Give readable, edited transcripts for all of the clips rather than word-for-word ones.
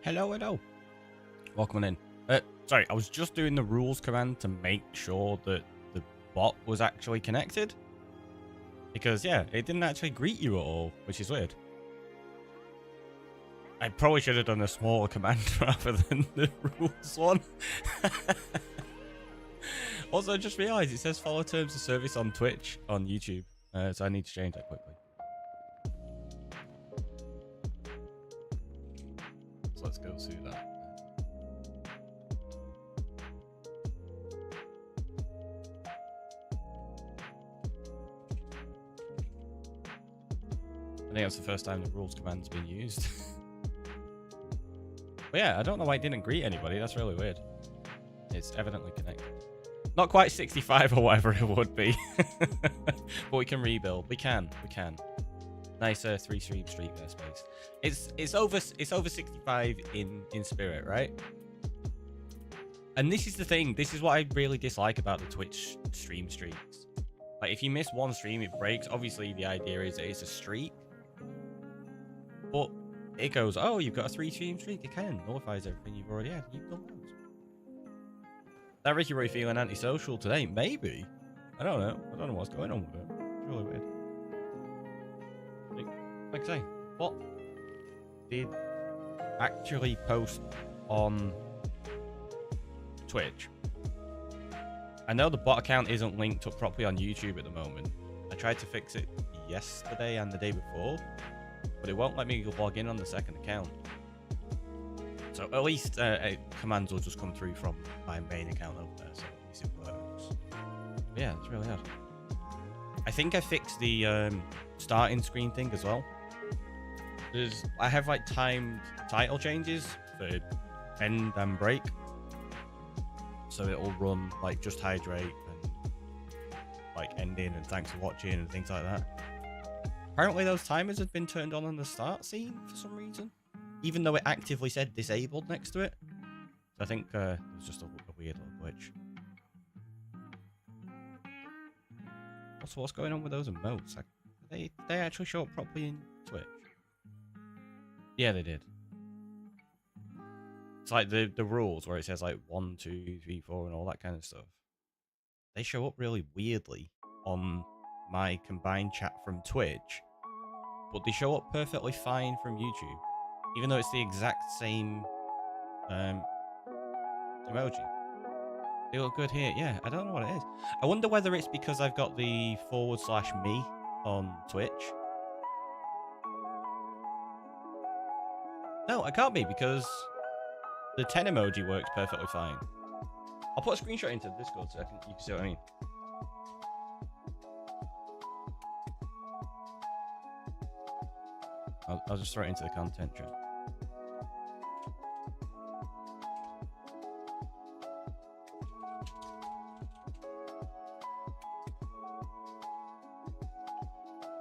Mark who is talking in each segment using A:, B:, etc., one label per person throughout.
A: Hello, hello. Welcome in. Sorry, I was just doing the rules command to make sure that the bot was actually connected. Because, yeah, it didn't actually greet you at all, which is weird. I probably should have done a smaller command rather than the rules one. Also, I just realized it says follow terms of service on Twitch, on YouTube. So I need to change that quickly. So let's go through that. I think that's the first time the rules command's been used. But yeah, I don't know why it didn't greet anybody. That's really weird. It's evidently connected. Not quite 65 or whatever it would be. But we can rebuild. We can. Nice 3-stream streak there, space. It's over 65 in spirit, right? And this is the thing. This is what I really dislike about the Twitch stream streaks. Like, if you miss one stream, it breaks. Obviously, the idea is that it's a streak. But it goes, oh, you've got a 3-stream streak. It kind of nullifies everything you've already had. You've done those. That TheRickyroy feeling antisocial today? Maybe. I don't know. I don't know what's going on with it. It's really weird. Like I say, what did actually post on Twitch? I know the bot account isn't linked up properly on YouTube at the moment. I tried to fix it yesterday and the day before, but it won't let me log in on the second account. So at least commands will just come through from my main account over there, so at least it works. But yeah, it's really hard. I think I fixed the starting screen thing as well. I have like timed title changes for end and break. So it'll run like just hydrate and like ending and thanks for watching and things like that. Apparently those timers have been turned on the start scene for some reason, even though it actively said disabled next to it. So I think it was just a weird little glitch. Also, what's going on with those emotes? Like, did they actually show up properly in Twitch? Yeah, they did. It's like the rules where it says like 1, 2, 3, 4 and all that kind of stuff. They show up really weirdly on my combined chat from Twitch, but they show up perfectly fine from YouTube, even though it's the exact same emoji. They look good here. Yeah, I don't know what it is. I wonder whether it's because I've got the /me on Twitch. No, I can't be, because the 10 emoji works perfectly fine. I'll put a screenshot into Discord so you can see what I mean. I'll just throw it into the content chat.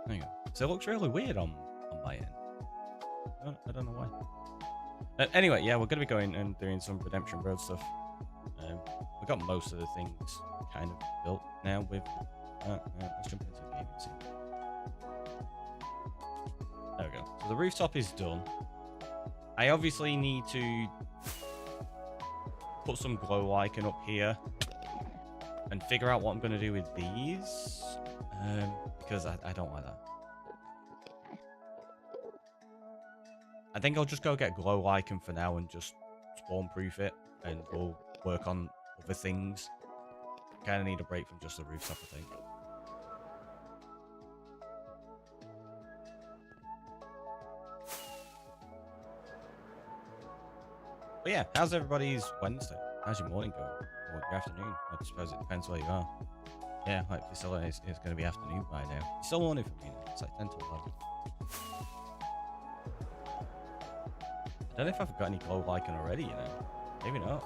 A: There you go. So it looks really weird on my end. I don't know why. Anyway, yeah, we're going to be going and doing some Redemption Road stuff. We've got most of the things kind of built now with... let's jump into the game and see. There we go. So the rooftop is done. I obviously need to put some glow lichen up here and figure out what I'm going to do with these. Because I don't like that. I think I'll just go get glow lichen for now and just spawn proof it, and we'll work on other things. Kind of need a break from just the rooftop, I think. But yeah, how's everybody's Wednesday? How's your morning going? Or your afternoon? I suppose it depends where you are. Yeah, like facility is going to be afternoon by now. It's still morning for me now. It's like 10 to 11. I don't know if I've got any glow lichen already, you know. Maybe not.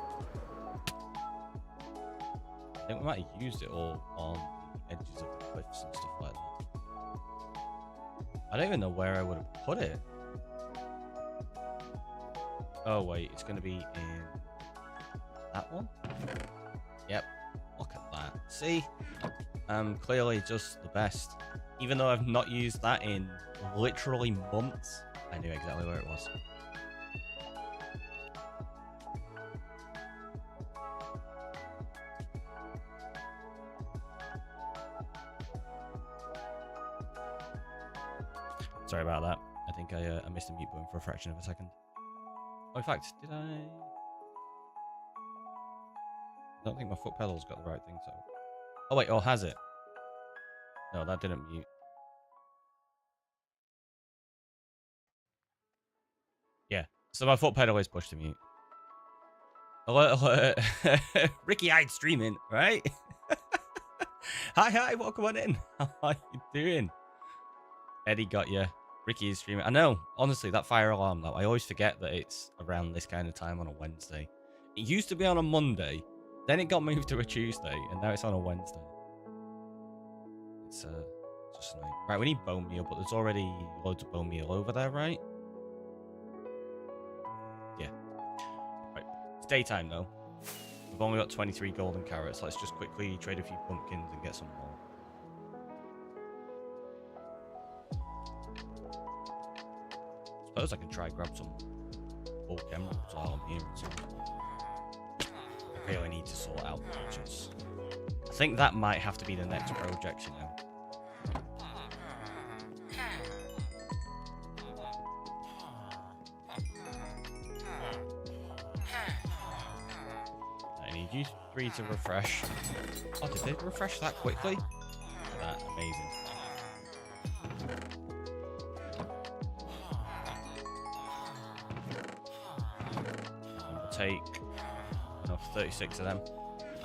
A: I think we might have used it all on the edges of the cliffs and stuff like that. I don't even know where I would have put it. Oh wait, it's going to be in that one? Yep. Look at that. See? Clearly just the best. Even though I've not used that in literally months, I knew exactly where it was. Sorry about that. I think I missed the mute button for a fraction of a second. Oh, in fact, did I? I don't think my foot pedal's got the right thing, so... Oh, wait, oh, has it? No, that didn't mute. Yeah, so my foot pedal is pushed to mute. Alert, alert. Ricky Hyde streaming, right? Hi, welcome on in. How are you doing? Eddie got you. Ricky is streaming. I know, honestly, that fire alarm, though, I always forget that it's around this kind of time on a Wednesday. It used to be on a Monday, then it got moved to a Tuesday, and now it's on a Wednesday. It's just like... Right, we need bone meal, but there's already loads of bone meal over there, right? Yeah. Right, it's daytime, though. We've only got 23 golden carrots. Let's just quickly trade a few pumpkins and get some more. Suppose I can try grab some bulk emeralds while I'm here and so I really need to sort out the pictures. I think that might have to be the next project, you know. I need you three to refresh. Oh, did they refresh that quickly? Look at that, amazing. Take 36 of them.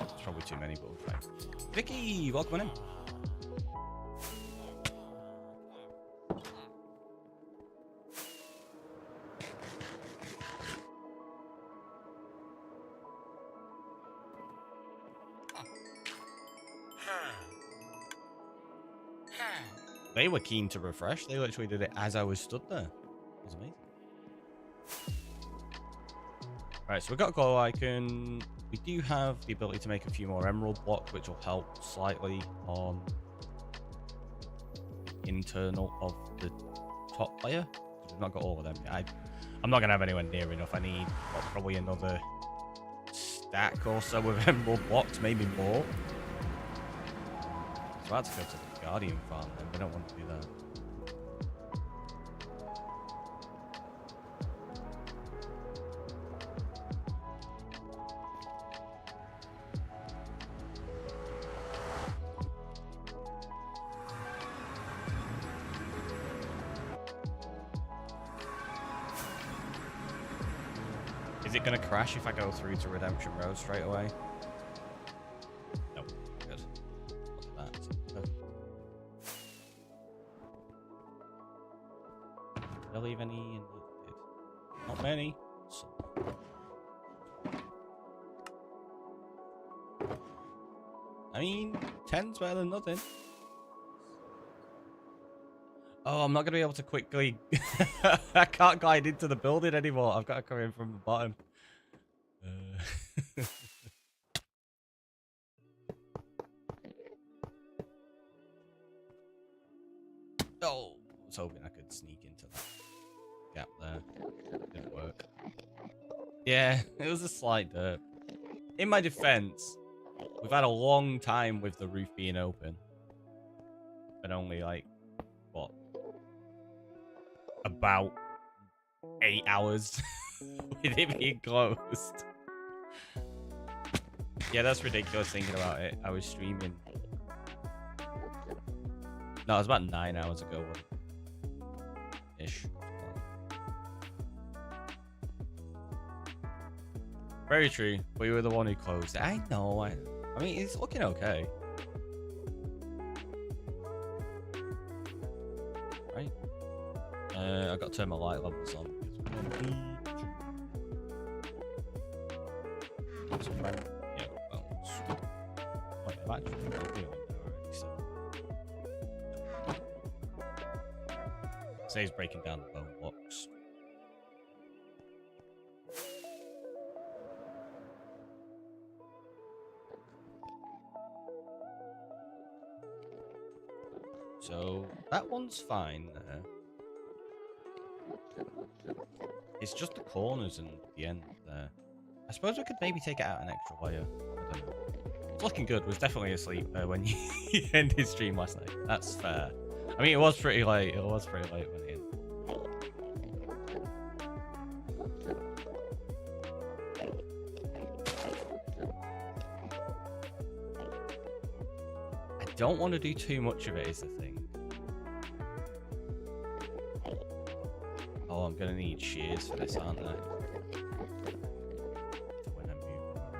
A: It's probably too many, but we'll try. Vicky, welcome in. They were keen to refresh. They literally did it as I was stood there. It was amazing. Right, so we've got a glow icon. We do have the ability to make a few more emerald blocks, which will help slightly on internal of the top layer. We've not got all of them yet. I'm not going to have anywhere near enough. I need probably another stack or so of emerald blocks, maybe more. So I had to go to the Guardian farm then. We don't want to do that. Is it going to crash if I go through to Redemption Road straight away? No. Good. Look at that. Perfect. Did I leave any in the... Not many. So... I mean, 10's better than nothing. Oh, I'm not going to be able to quickly... I can't glide into the building anymore. I've got to come in from the bottom. Oh, I was hoping I could sneak into that gap there. Didn't work. Yeah, it was a slight derp. In my defense, we've had a long time with the roof being open. But only like, what? About 8 hours with it being closed. Yeah, that's ridiculous thinking about it. I was streaming. No, it was about 9 hours ago. Ish. Very true. We were the one who closed it. I know. I mean, it's looking okay. Right. I got to turn my light levels on. Yeah, well, wait, I've actually got a video in there already, so. Say he's breaking down the bone blocks. So that one's fine there. It's just the corners and the end there. I suppose we could maybe take it out an extra layer. I don't know. It's looking good. Was definitely asleep when you ended stream last night. That's fair. I mean, it was pretty late. It was pretty late when it ended. don't want to do too much of it is the thing. Oh, I'm gonna need shears for this, aren't I? When I move around.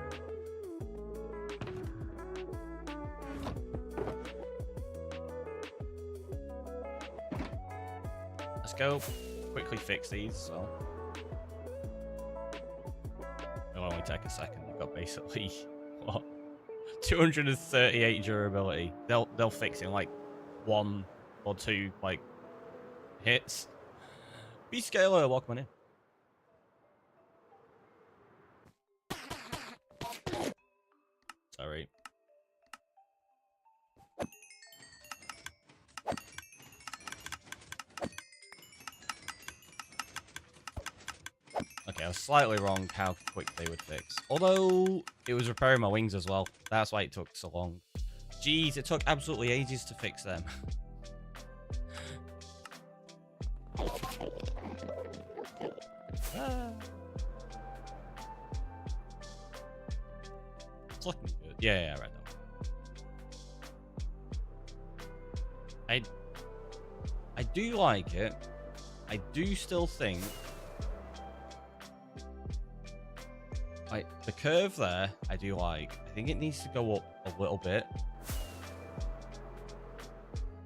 A: Let's go quickly fix these. So it'll only take a second. You've got basically what? 238 durability. They'll fix it in like 1 or 2 like hits. B-scaler, welcome on in. Sorry. Okay, I was slightly wrong how quick they would fix. Although, it was repairing my wings as well. That's why it took so long. Jeez, it took absolutely ages to fix them. It's looking good. Yeah, right now. I do like it. I do still think like the curve there, I do like. I think it needs to go up a little bit.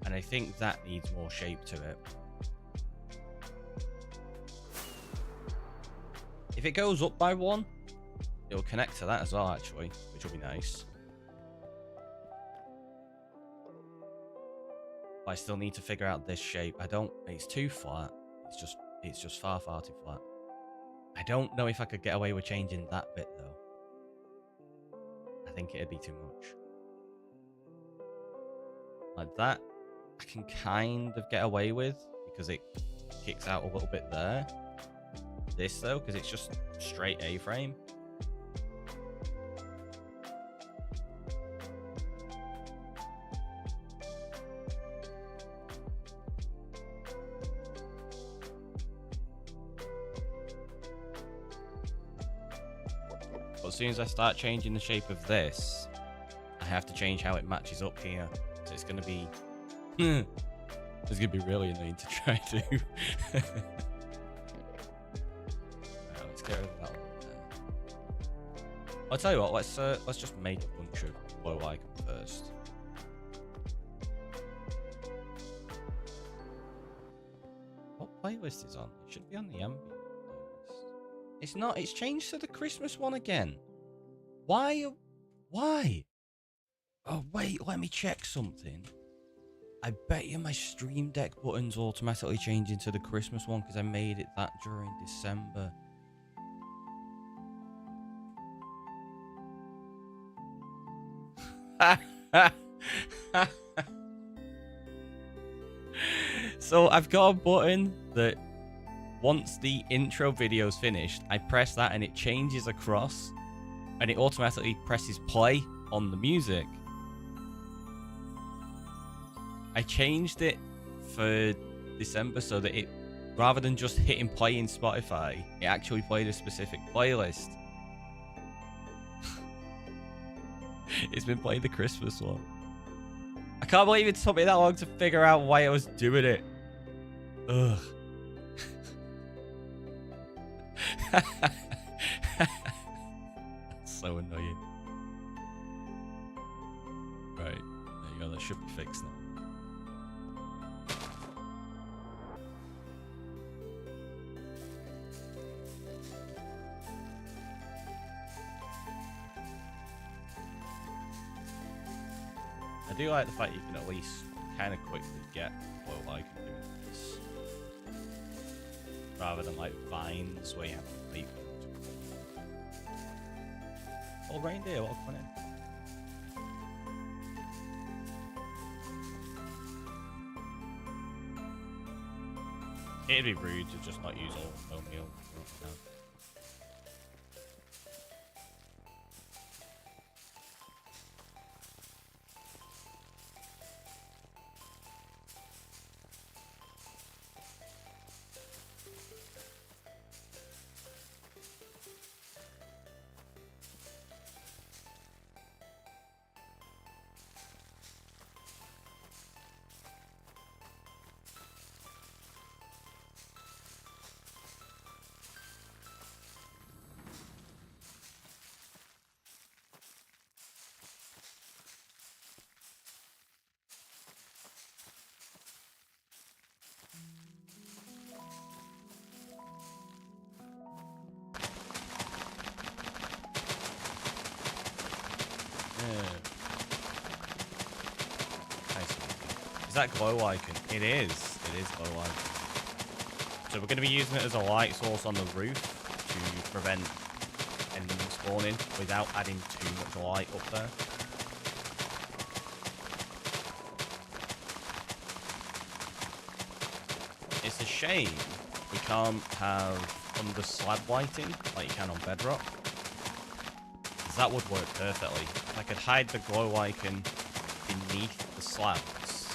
A: And I think that needs more shape to it. If it goes up by 1, it'll connect to that as well, actually, which will be nice. But I still need to figure out this shape. It's too flat. It's just far too flat. I don't know if I could get away with changing that bit though. I think it'd be too much. Like that, I can kind of get away with because it kicks out a little bit there. This though, because it's just straight A-frame. But as soon as I start changing the shape of this, I have to change how it matches up here. So it's going to be... it's going to be really annoying to try to... Let's get rid of that one there. I'll tell you what, let's just make a bunch of glow icons first. What playlist is on? It should be on the ambient playlist. It's not, it's changed to the Christmas one again. Why? Why? Oh wait, let me check something. I bet you my Stream Deck buttons automatically change into the Christmas one because I made it that during December. So I've got a button that once the intro video's finished, I press that and it changes across and it automatically presses play on the music. I changed it for December so that it, rather than just hitting play in Spotify, it actually played a specific playlist. It's been playing the Christmas one. I can't believe it took me that long to figure out why I was doing it. Ugh. So annoying. Right, there you go, that should be fixed now. I do like the fact you can at least kind of quickly get flow like and doing this. Rather than like vines where you have to wait for them to... Oh, reindeer, welcome in. It'd be rude to just not use all oatmeal. No. Nice. Is that glow icon? It is. It is glow icon. So we're going to be using it as a light source on the roof to prevent enemies spawning without adding too much light up there. It's a shame we can't have under slab lighting like you can on Bedrock. Because that would work perfectly. If I could hide the glow icon beneath the slabs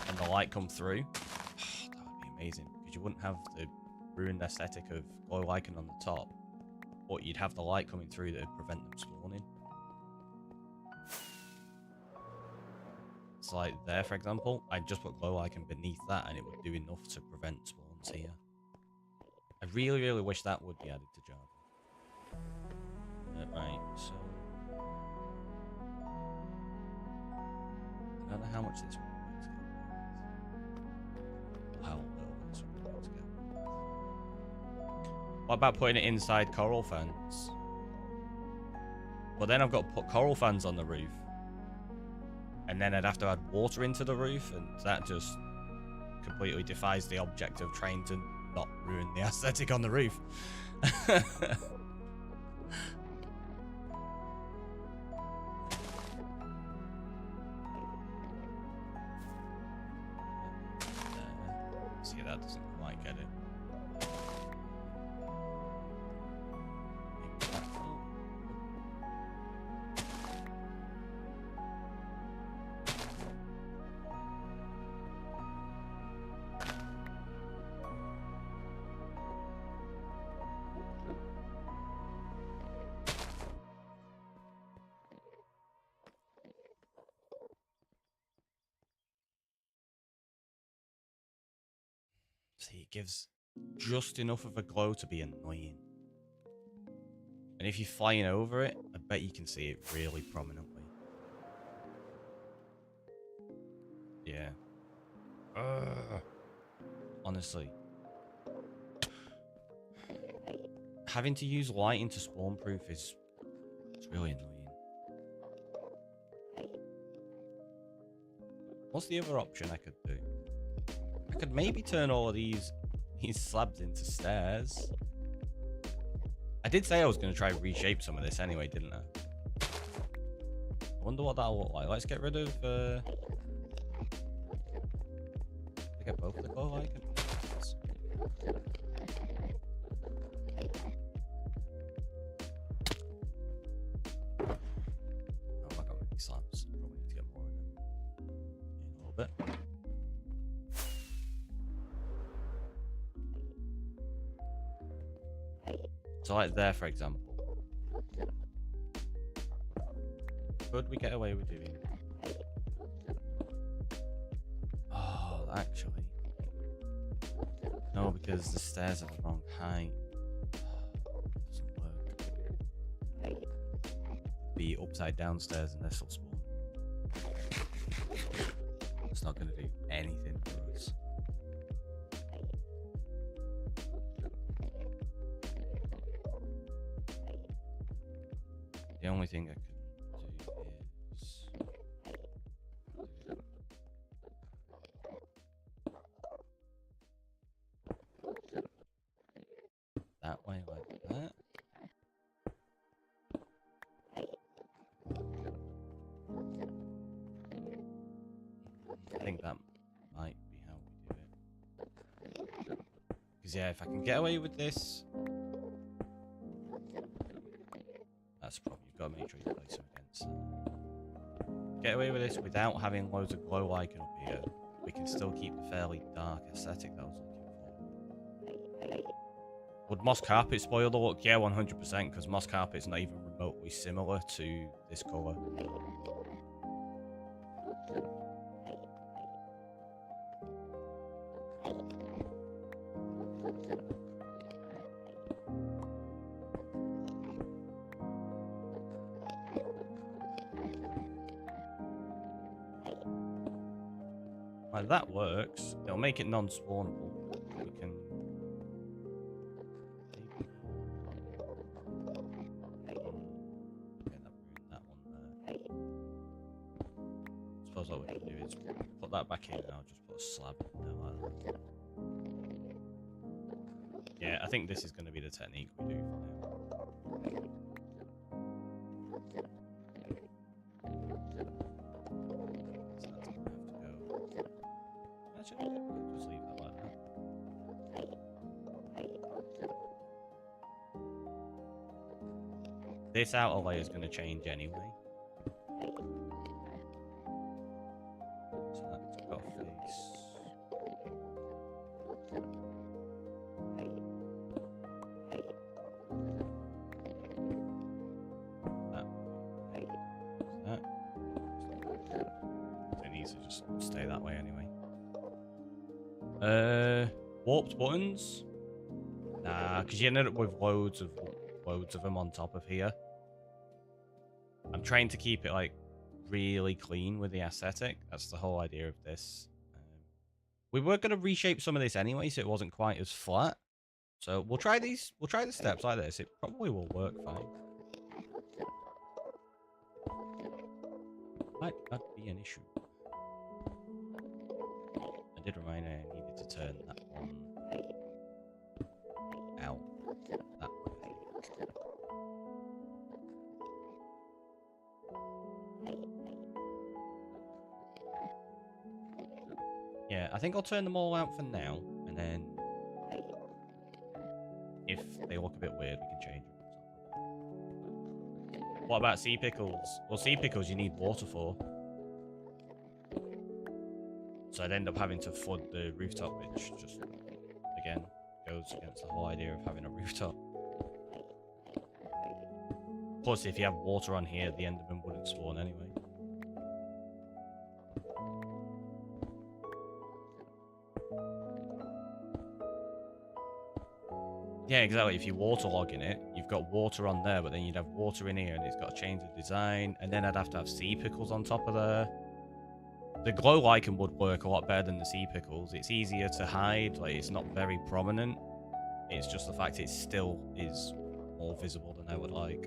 A: and the light come through, that would be amazing. Because you wouldn't have the ruined aesthetic of glow icon on the top, but you'd have the light coming through to prevent them spawning. It's like there, for example, I'd just put glow icon beneath that and it would do enough to prevent spawns here. I really, really wish that would be added to Java. Right, so... I don't know how much this one works out. How little this one works out. What about putting it inside coral fans? Well, then I've got to put coral fans on the roof. And then I'd have to add water into the roof, and that just completely defies the object of trying to not ruin the aesthetic on the roof. See, that doesn't quite get it. See, it gives just enough of a glow to be annoying. And if you're flying over it, I bet you can see it really prominently. Yeah. Honestly. Having to use lighting to spawn proof is really annoying. What's the other option I could do? I could maybe turn all of these slabs into stairs. I did say I was going to try and reshape some of this anyway, didn't I? I wonder what that'll look like. Let's get rid of... I get both of the glow icons. Oh, I got many slabs. Probably need to get more of them. In a little bit. So like there, for example. Could we get away with doing? Oh, actually. No, because the stairs are the wrong height. Doesn't work. Be upside down stairs and this will spawn. It's not going to do anything for us. The only thing I could do is that way, like that. I think that might be how we do it. Because yeah, if I can get away with this, that's the problem. You've got to make sure you place them against. Get away with this without having loads of glow icon up here. We can still keep the fairly dark aesthetic that I was looking for. Would moss carpet spoil the look? Yeah, 100%, because moss carpet's not even remotely similar to this colour. Like that works. It'll make it non-spawnable. We can... Okay, that one there. suppose what we can do is put that back in and I'll just put a slab in there like that. Yeah, I think this is going to be the technique we do for now. So that's going to have to go. Actually, just leave that like that. This outer layer is going to change anyway. So that's got a face. That. So it needs to just stay that way anyway. Warped buttons? Nah, because you ended up with loads of them on top of here. I'm trying to keep it like really clean with the aesthetic. That's the whole idea of this. We were going to reshape some of this anyway, so it wasn't quite as flat. So we'll try these. We'll try the steps like this. It probably will work fine. Might not be an issue. I did remind me I needed to turn that one out that way. Yeah, I think I'll turn them all out for now, and then if they look a bit weird, we can change them. What about sea pickles? Well, sea pickles you need water for. So I'd end up having to flood the rooftop, which just, again, goes against the whole idea of having a rooftop. Plus, if you have water on here, the Enderman wouldn't spawn anyway. Yeah, exactly. If you waterlog in it, you've got water on there, but then you'd have water in here, and it's got to change the design, and then I'd have to have sea pickles on top of there. The glow lichen would work a lot better than the sea pickles. It's easier to hide, like it's not very prominent. It's just the fact it still is more visible than I would like.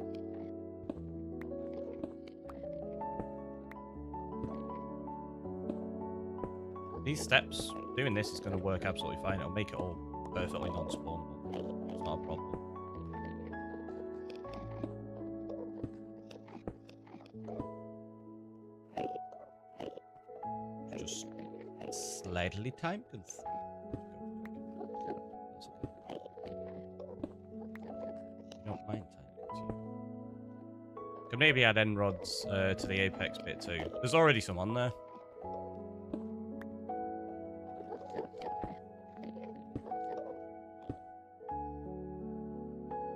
A: These steps, doing this is going to work absolutely fine. It'll make it all perfectly non-spawnable. It's not a problem. Just slightly time consuming. That's okay. I don't mind time consuming. Could maybe add end rods to the apex bit too. There's already some on there.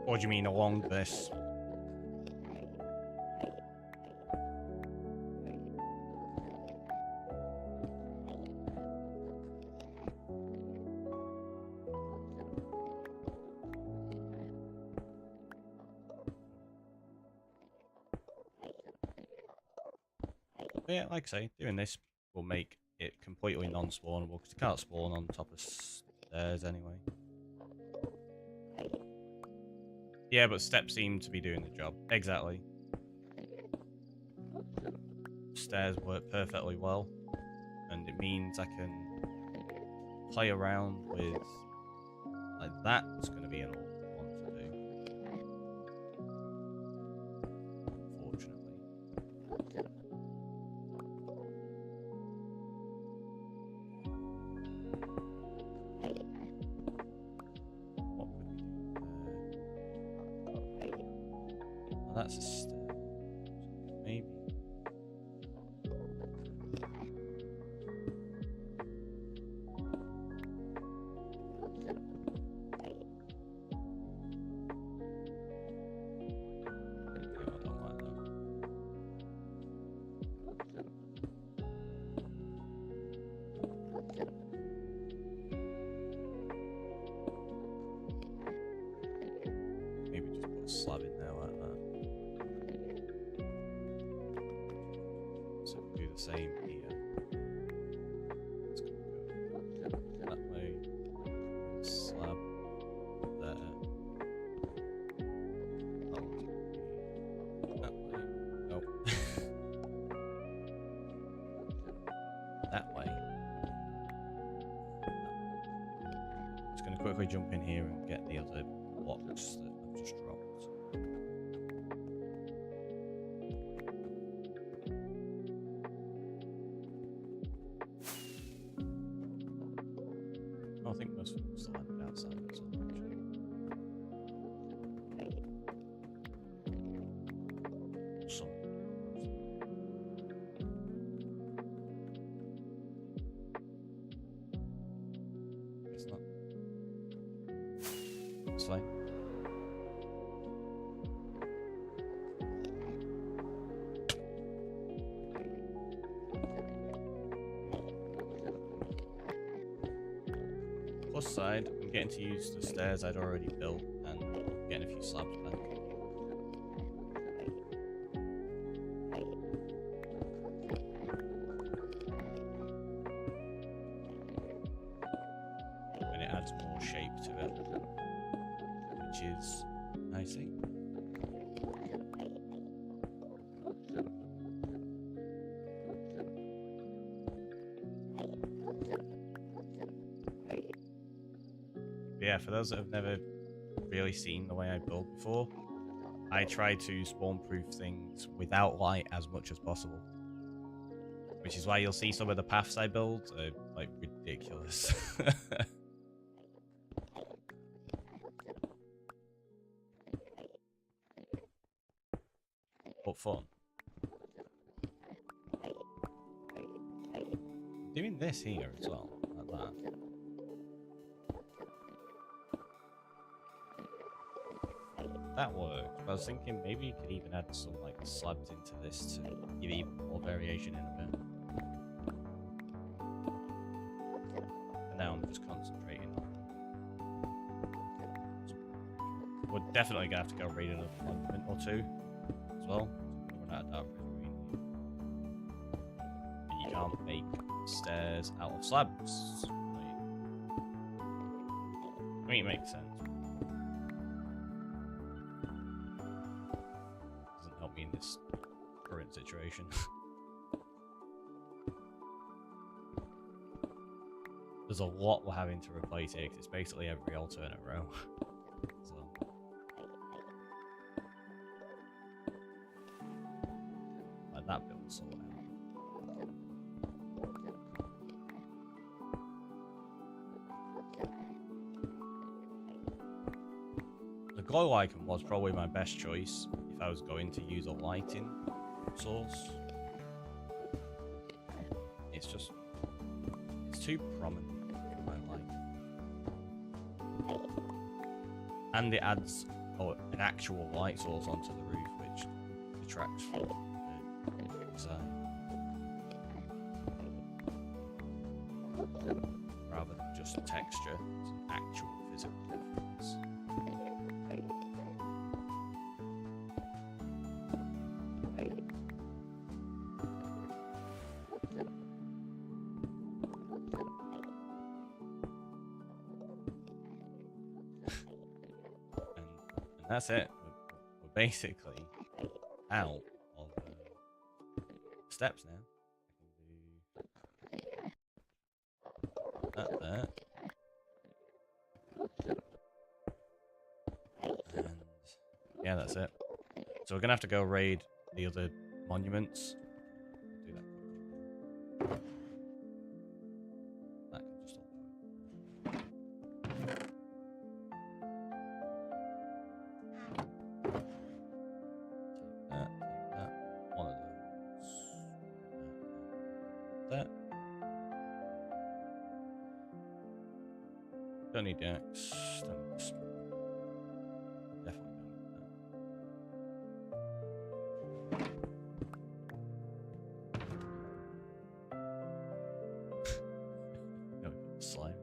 A: What do you mean along this? But yeah, like I say, doing this will make it completely non-spawnable because you can't spawn on top of stairs anyway. Yeah, but steps seem to be doing the job. Exactly. Stairs work perfectly well, and it means I can play around with like that. It's going to be an awkward one to do, unfortunately. What could we do there? Well, that's a stair. Maybe. Maybe just put a slab in there like that. So we'll do the same here. It's going to go that way. Slab there. That one's going to be that way. Nope. quickly jump in here and get the other blocks that I've just dropped. Oh, I think most of them still landed outside as well, actually. Some. It's not. It's fine. Plus side, I'm getting to use the stairs I'd already built and getting a few slabs back. And it adds more shape to it, which is nice. Yeah, for those that have never really seen the way I build before, I try to spawn-proof things without light as much as possible. Which is why you'll see some of the paths I build are, like, ridiculous. But fun. Doing this here as well, like that. That works. I was thinking maybe you could even add some like slabs into this to give even more variation in a bit. And now I'm just concentrating on. We're definitely gonna have to go raid another monument or two as well. Run out of dark green. And you can't make stairs out of slabs. I mean, it makes sense. In this current situation. There's a lot we're having to replace here because it's basically every alternate row. So. Like that build sort out. The glow icon was probably my best choice if I was going to use a lighting source. It's just, it's too prominent for my light. And it adds an actual light source onto the roof, which detracts from the design. Rather than just texture, it's an actual physical difference. That's it. We're basically out of steps now. I can do that there. And yeah, that's it. So we're going to have to go raid the other monuments. Do that quickly. That can just all go. One of those. That. Don't need the axe. Don't need this. Definitely don't need that. No, slime.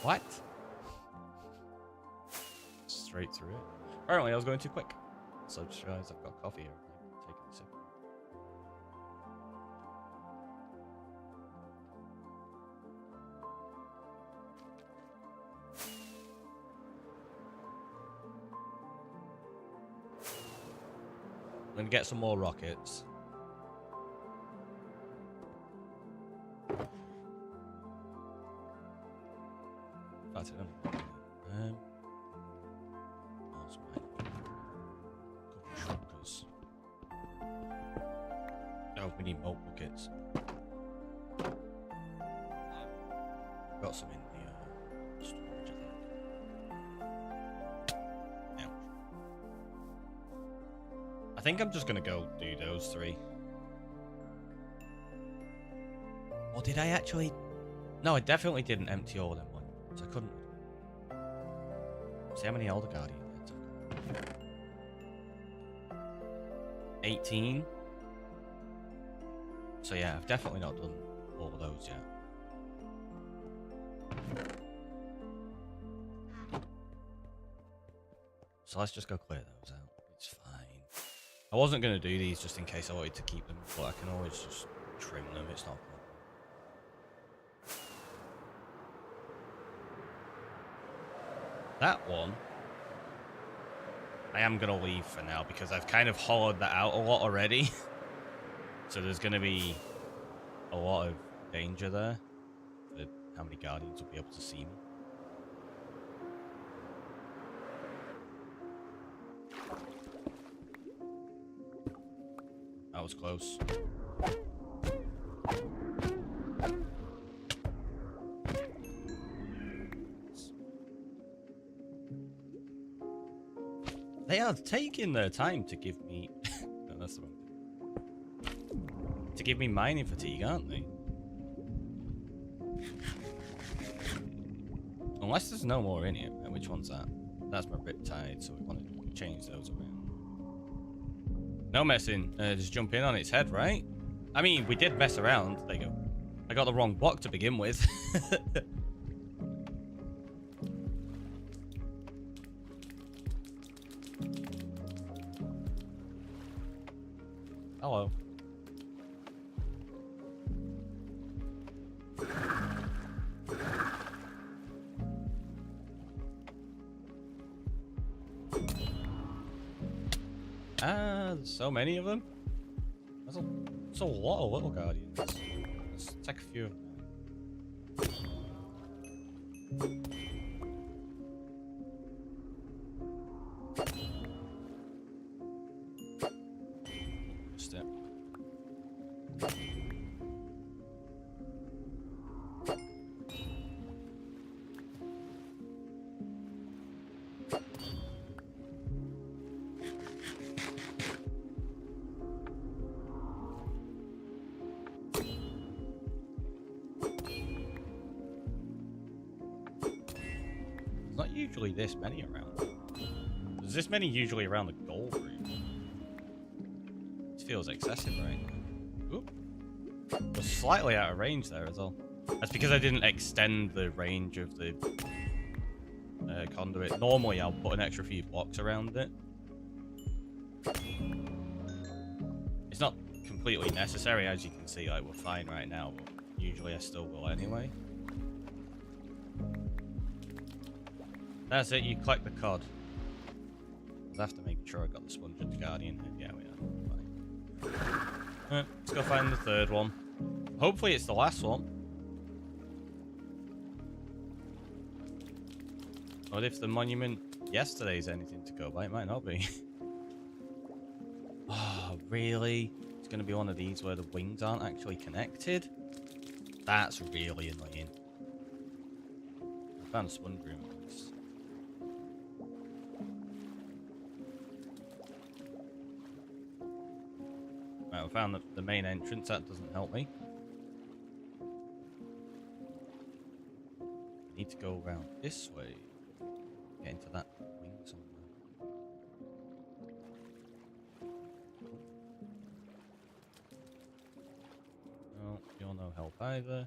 A: What? Straight through it. Apparently I was going too quick. So I just realized I've got coffee here. Taking a sip. I'm gonna get some more rockets. That's it. That's right. Couple shotguns. Oh, we need more buckets. Got some in the storage, I think. I think I'm just gonna go do those 3. Or did I actually? No, I definitely didn't empty all of them ones. I couldn't. See how many Elder Guardian heads I've got. 18. So yeah, I've definitely not done all of those yet. So let's just go clear those out. It's fine. I wasn't going to do these just in case I wanted to keep them, but I can always just trim them. It's not a problem. That one, I am going to leave for now because I've kind of hollowed that out a lot already. So there's going to be a lot of danger there for how many Guardians will be able to see me. That was close. They are taking their time to give me... No, that's the wrong thing. To give me mining fatigue, aren't they? Unless there's no more in here. Which one's that? That's my Riptide, so we want to change those around. No messing. Just jump in on its head, right? I mean, we did mess around. There you go. I got the wrong block to begin with. Hello. There's so many of them. That's a lot of little Guardians. Let's take a few of them. Just it. Not usually this many around. There's this many usually around the gold room. It feels excessive right now. Oop. Was slightly out of range there as well. That's because I didn't extend the range of the conduit. Normally I'll put an extra few blocks around it. It's not completely necessary, as you can see, like we're fine right now, but usually I still will anyway. That's it, you collect the cod. I have to make sure I got the sponge and the guardian head. Yeah, we are. Fine. Let's go find the third one. Hopefully it's the last one. But if the monument yesterday's anything to go by, it might not be. Oh, really? It's going to be one of these where the wings aren't actually connected? That's really annoying. I found a sponge room. Right, I found the main entrance. That doesn't help me. I need to go around this way. Get into that wing somewhere. No, you're no help either.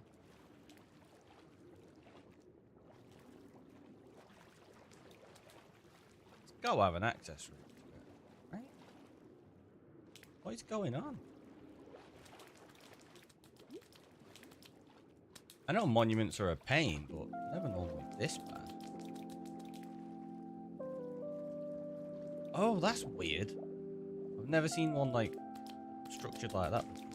A: It's got to have an access route to it, right? What is going on? I know monuments are a pain, but never normally this bad. Oh, that's weird. I've never seen one like structured like that before.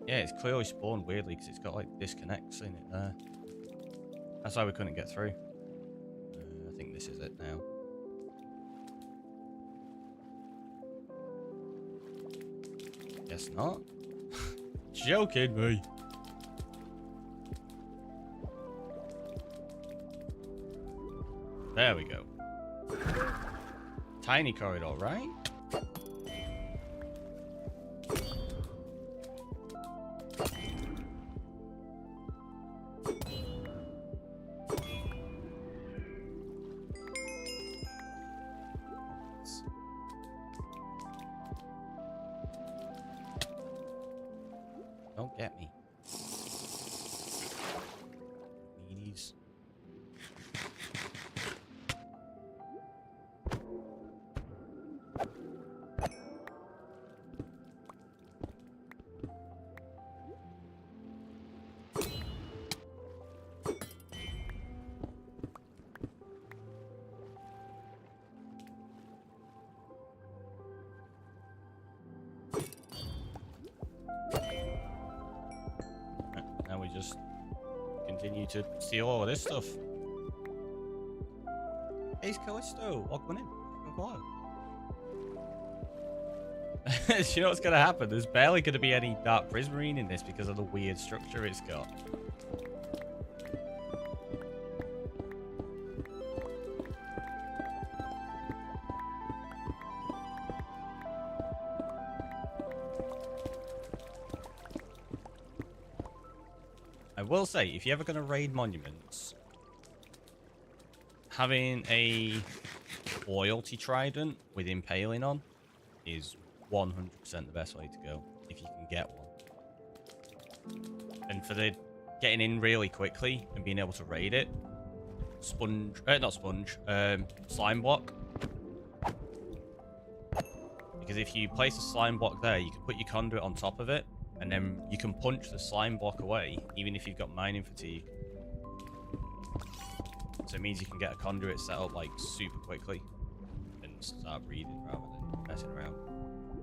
A: Yeah, it's clearly spawned weirdly because it's got like disconnects in it there. That's why we couldn't get through. I think this is it now. Guess not. Joking me. There we go. Tiny corridor, right? Don't get me. Meanies. Now we just continue to steal all of this stuff. Hey, Callisto, welcome in. Hello. You know what's going to happen? There's barely going to be any dark prismarine in this because of the weird structure it's got. I will say, if you're ever going to raid monuments, having a loyalty trident with impaling on is 100% the best way to go, if you can get one. And for the getting in really quickly and being able to raid it, slime block. Because if you place a slime block there, you can put your conduit on top of it, and then you can punch the slime block away, even if you've got mining fatigue. So it means you can get a conduit set up like super quickly and start breeding rather than messing around.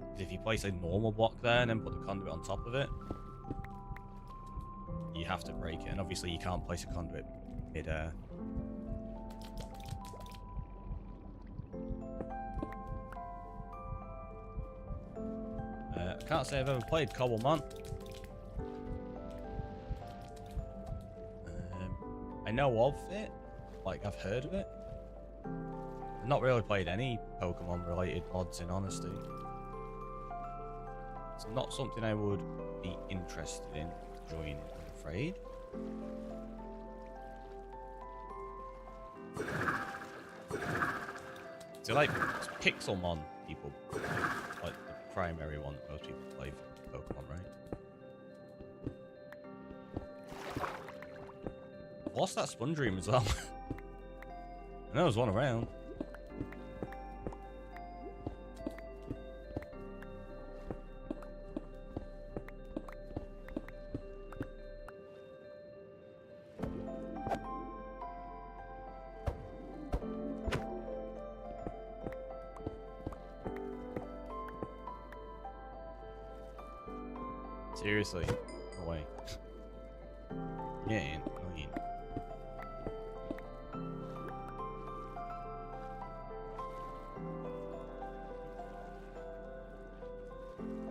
A: Because if you place a normal block there and then put the conduit on top of it, you have to break it. And obviously you can't place a conduit mid-air. I can't say I've ever played Cobblemont. I know of it, like I've heard of it. I've not really played any Pokemon related mods in honesty. It's not something I would be interested in joining, I'm afraid. So like Pixelmon people, like the primary one that most people play for Pokemon, right? I've lost that Sponge Room as well. I know there's one around. Seriously, no way. Yeah, annoying.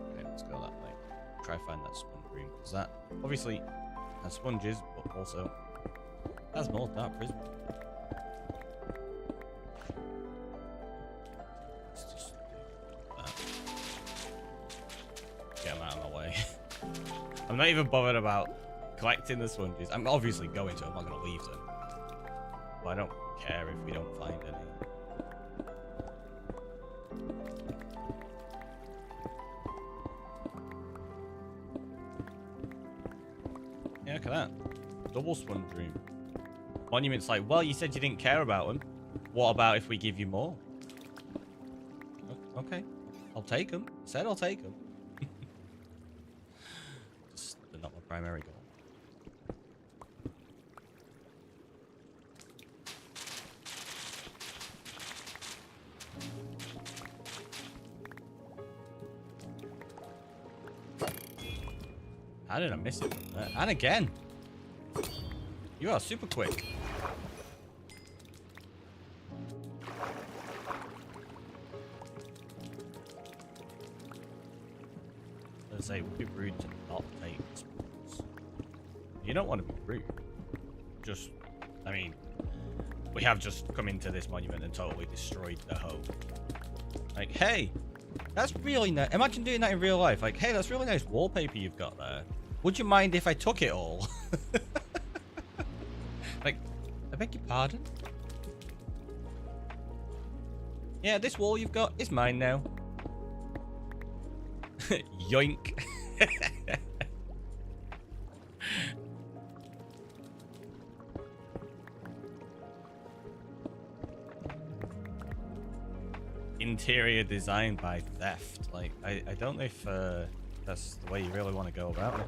A: Okay, let's go that way. Try to find that sponge room, because that obviously has sponges, but also has more dark prism. Let's just do that. Get them out of my way. I'm not even bothered about collecting the sponges. I'm obviously going to. I'm not going to leave them. But I don't care if we don't find any. Yeah, look at that. Double sponge room. Monument's like, well, you said you didn't care about them. What about if we give you more? Okay. I'll take them. I said I'll take them. They're not my primary goal. How did I miss it from there? And again. You are super quick. Let's say it would be rude to not take spoons. You don't want to be rude. Just, I mean, we have just come into this monument and totally destroyed the home. Like, hey, that's really nice. Imagine doing that in real life. Like, hey, that's really nice wallpaper you've got there. Would you mind if I took it all? Like, I beg your pardon? Yeah, this wall you've got is mine now. Yoink. Interior design by theft. Like, I don't know if that's the way you really want to go about it.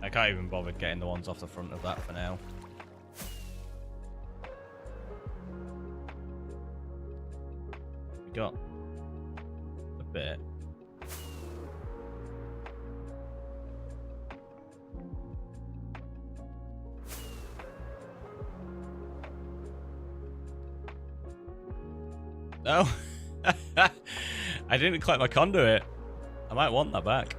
A: I can't even bother getting the ones off the front of that for now. We got a bit. No. I didn't collect my conduit. I might want that back.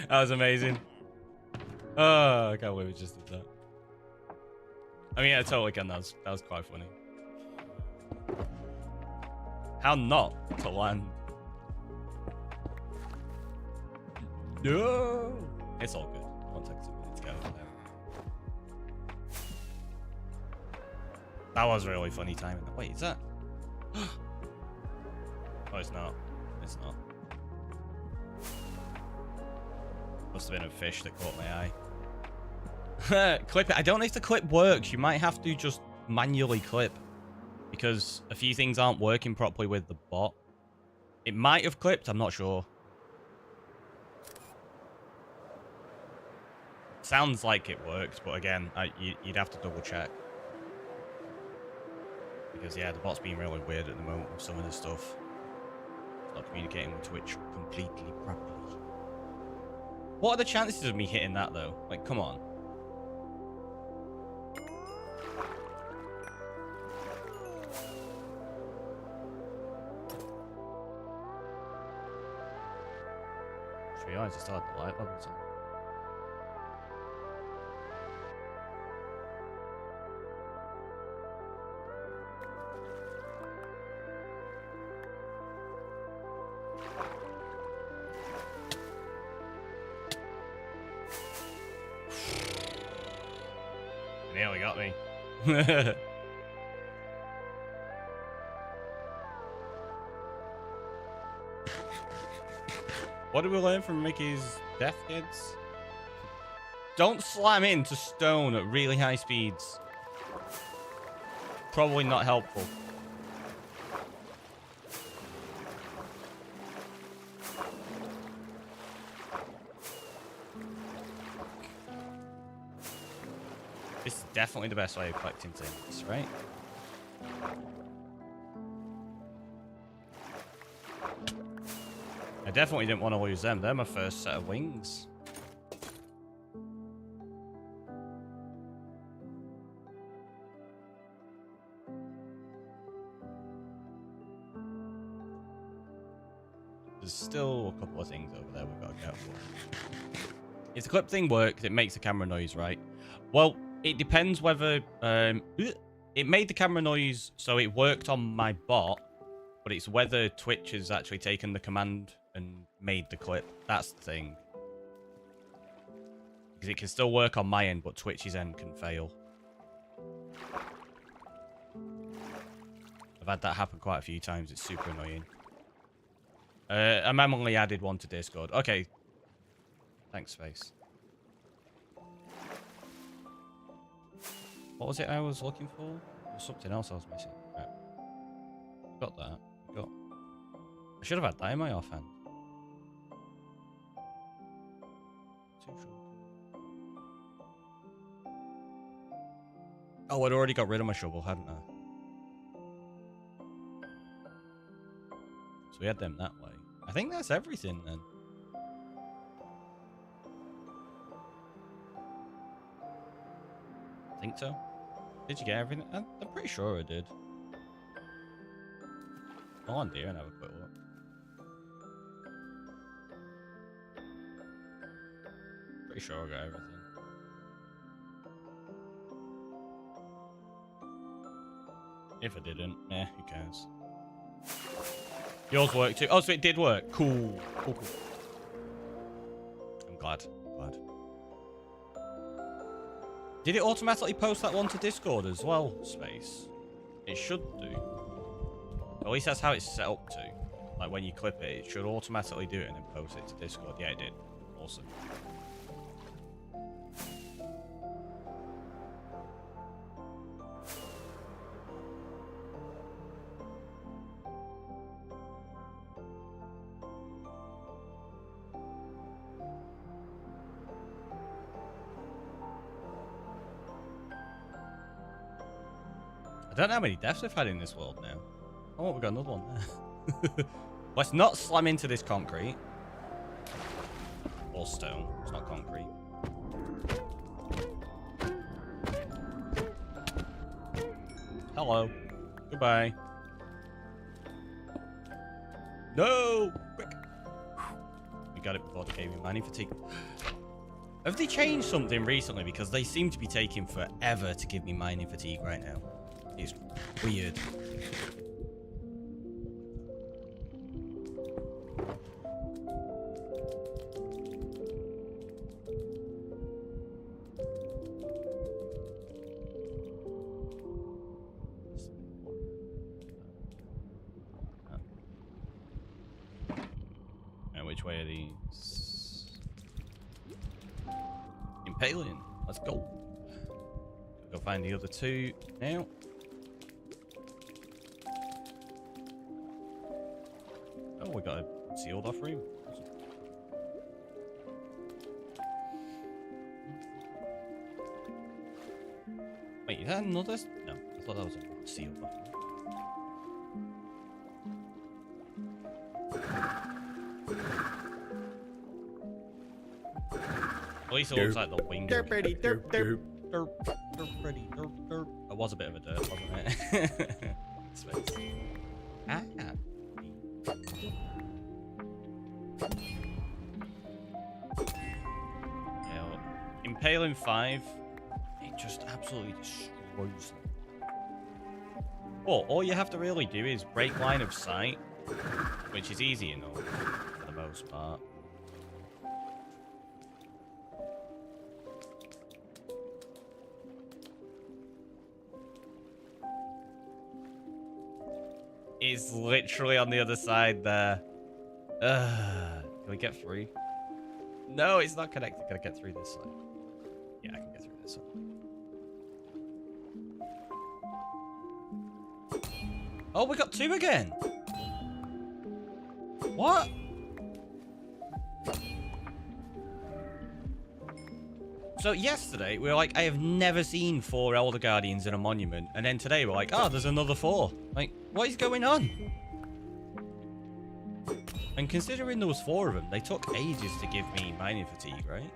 A: That was amazing. Oh, I can't believe we just did that. I mean, I totally can. That was quite funny. How not to land? No, it's all good. It won't take 2 minutes to go there. That was really funny timing. Wait, is that? Oh, it's not. It's not. Must have been a fish that caught my eye. Clip it. I don't know if the clip works. You might have to just manually clip because a few things aren't working properly with the bot. It might have clipped. I'm not sure. Sounds like it works, but again, you'd have to double check. Because yeah, the bot's being really weird at the moment with some of this stuff. It's not communicating with Twitch completely properly. What are the chances of me hitting that though? Like, come on. Just realised I still had the light levels on. Nearly got me. What did we learn from Mickey's death, kids? Don't slam into stone at really high speeds. Probably not helpful. This is definitely the best way of collecting things, right? I definitely didn't want to lose them. They're my first set of wings. There's still a couple of things over there we've got to go for. If the clip thing works, it makes the camera noise, right? Well, it depends whether... it made the camera noise, so it worked on my bot, but it's whether Twitch has actually taken the command and made the clip. That's the thing. Because it can still work on my end, but Twitch's end can fail. I've had that happen quite a few times. It's super annoying. I manually added one to Discord. Okay. Thanks, Space. What was it I was looking for? There was something else I was missing. Right. Got that. Got. I should have had that in my offhand. Oh, I'd already got rid of my shovel, hadn't I? So we had them that way. I think that's everything then. I think so. Did you get everything? I'm pretty sure I did. Go on, dear, and have a quick look. Pretty sure I got everything. If I didn't, who cares? Yours worked too. Oh, so it did work. Cool. Cool. I'm glad. Did it automatically post that one to Discord as well, Space? It should do. At least that's how it's set up to. Like when you clip it, it should automatically do it and then post it to Discord. Yeah, it did. Awesome. I don't know how many deaths we've had in this world now. Oh, we've got another one there. Let's not slam into this concrete. Or stone. It's not concrete. Hello. Goodbye. No! Quick. We got it before they gave me mining fatigue. Have they changed something recently? Because they seem to be taking forever to give me mining fatigue right now. It's weird. And which way are these? Impaling. Let's go. Go find the other two now. Oh, we got a sealed off room. Awesome. Wait, is that another? No, I thought that was a sealed off room. At least it looks like the wing. Derp. It was a bit of a dirt, wasn't it? Space. Ah. Yeah, Impaling 5, it just absolutely destroys them. Well, all you have to really do is break line of sight, which is easy enough for the most part. It's literally on the other side there. Can we get through? No, it's not connected. Can I get through this side? Yeah, I can get through this side. Oh, we got 2 again. What? So yesterday, we were like, I have never seen 4 Elder Guardians in a monument. And then today, we're like, oh, there's another 4. Like, what is going on? And considering there was 4 of them, they took ages to give me mining fatigue, right?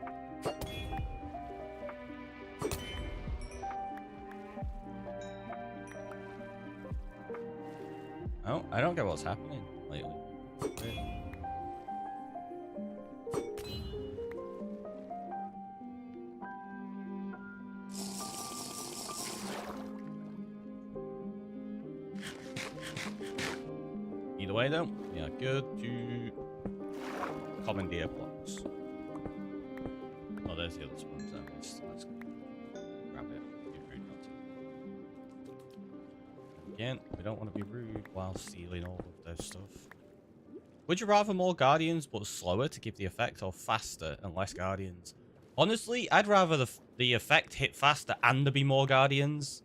A: Oh, I don't get what's happening lately. Either way, though, we are good to commandeer blocks. Oh, there's the other spawns. Let's grab it. Be rude not to. Again, we don't want to be rude while stealing all of their stuff. Would you rather more guardians but slower to give the effect, or faster and less guardians? Honestly, I'd rather the effect hit faster and there be more guardians.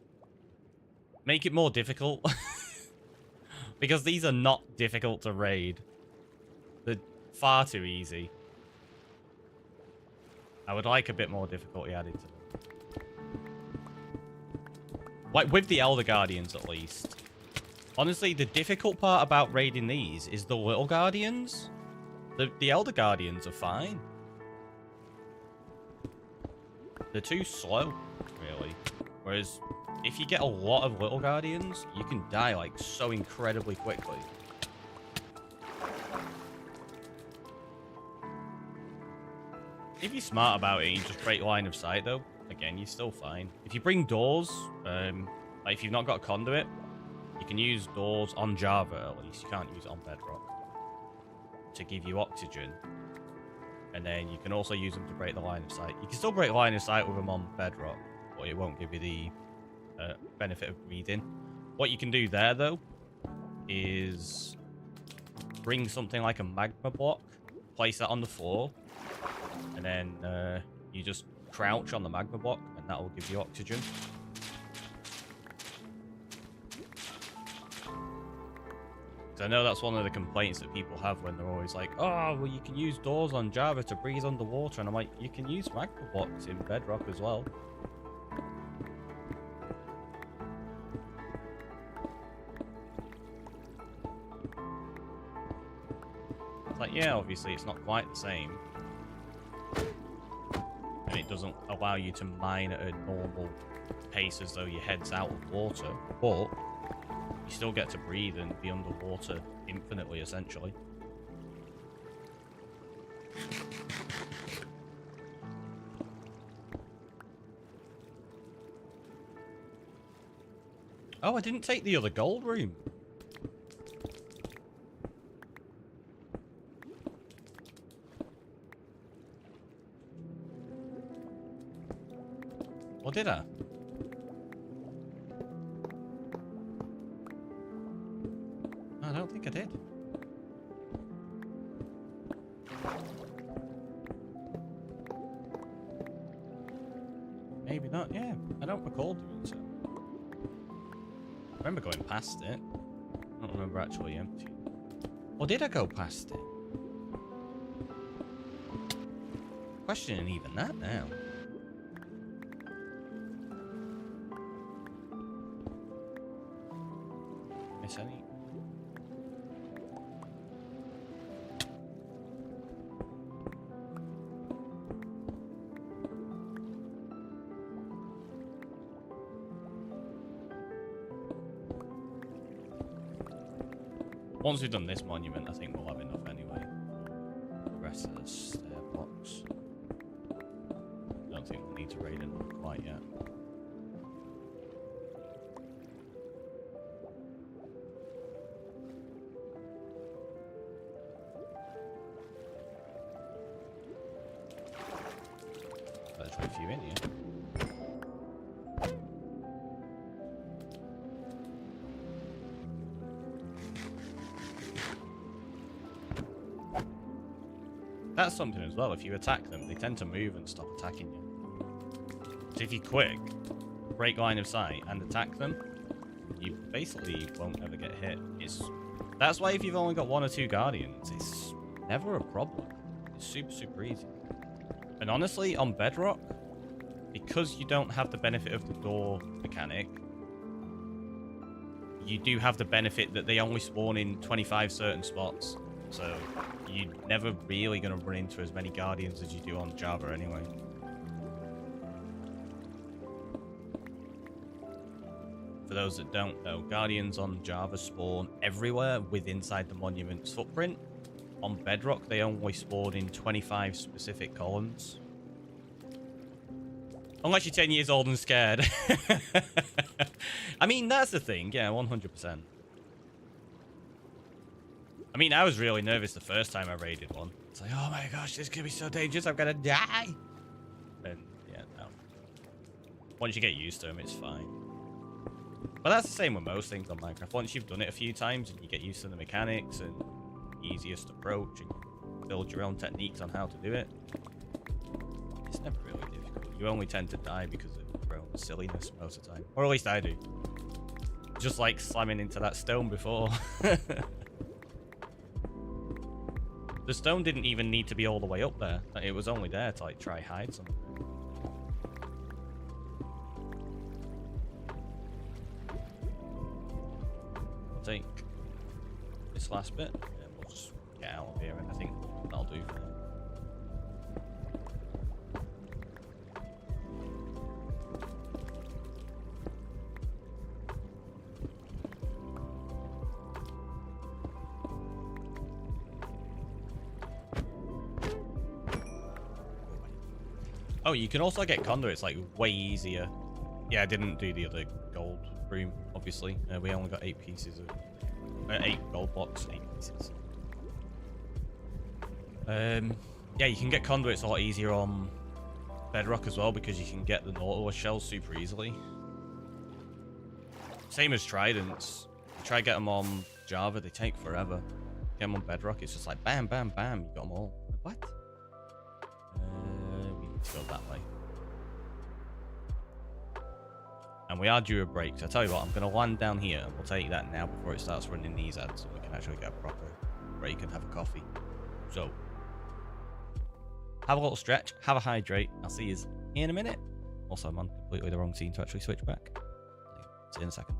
A: Make it more difficult. Because these are not difficult to raid. They're far too easy. I would like a bit more difficulty added to them. Like, with the Elder Guardians, at least. Honestly, the difficult part about raiding these is the little Guardians. The Elder Guardians are fine. They're too slow, really. Whereas, if you get a lot of little Guardians, you can die, like, so incredibly quickly. If you're smart about it, you just break line of sight, though. Again, you're still fine. If you bring doors, like if you've not got a conduit, you can use doors on Java, at least. You can't use it on Bedrock. To give you oxygen. And then you can also use them to break the line of sight. You can still break line of sight with them on Bedrock, but it won't give you the benefit of breathing. What you can do there, though, is bring something like a magma block, place that on the floor, and then you just crouch on the magma block, and that will give you oxygen. Because I know that's one of the complaints that people have when they're always like, oh, well, you can use doors on Java to breathe underwater. And I'm like, you can use magma blocks in Bedrock as well. It's like, yeah, obviously it's not quite the same. And it doesn't allow you to mine at a normal pace as though your head's out of water. But you still get to breathe and be underwater infinitely, essentially. Oh, I didn't take the other gold room. Or did I? I don't think I did. Maybe not, yeah. I don't recall doing so. I remember going past it. I don't remember actually emptying it. Or did I go past it? Questioning even that now. Miss any? Once we've done this monument, I think we'll have enough anyway. The rest of the stair blocks. I don't think we'll need to raid another quite yet. Let's wait for you in here. That's something as well. If you attack them, they tend to move and stop attacking you. So if you quick, break line of sight, and attack them, you basically won't ever get hit. That's why if you've only got 1 or 2 guardians, it's never a problem. It's super, super easy. And honestly, on Bedrock, because you don't have the benefit of the door mechanic, you do have the benefit that they only spawn in 25 certain spots. So you're never really going to run into as many guardians as you do on Java anyway. For those that don't know, guardians on Java spawn everywhere inside the monument's footprint. On Bedrock, they only spawn in 25 specific columns. Unless you're 10 years old and scared. I mean, that's the thing. Yeah, 100%. I mean, I was really nervous the first time I raided one. It's like, oh my gosh, this could be so dangerous. I'm going to die. And yeah, no. Once you get used to them, it's fine. But that's the same with most things on Minecraft. Once you've done it a few times and you get used to the mechanics and easiest approach and build your own techniques on how to do it, it's never really difficult. You only tend to die because of your own silliness most of the time. Or at least I do. Just like slamming into that stone before. The stone didn't even need to be all the way up there. It was only there to like try hide something. I'll take this last bit and we'll just get out of here, and I think that'll do for now. Oh, you can also get conduits like way easier. Yeah, I didn't do the other gold room, obviously. We only got 8 pieces of 8 gold blocks, 8 pieces. Yeah, you can get conduits a lot easier on Bedrock as well because you can get the Nautilus shells super easily. Same as Tridents. You try to get them on Java, they take forever. Get them on Bedrock, it's just like bam, bam, bam, you got them all. Like, what? We need to go that way. And we are due a break, so I tell you what, I'm going to land down here and we'll take that now before it starts running these ads so we can actually get a proper break and have a coffee. So, have a little stretch, have a hydrate. I'll see you in a minute. Also, I'm on completely the wrong scene to actually switch back. See you in a second.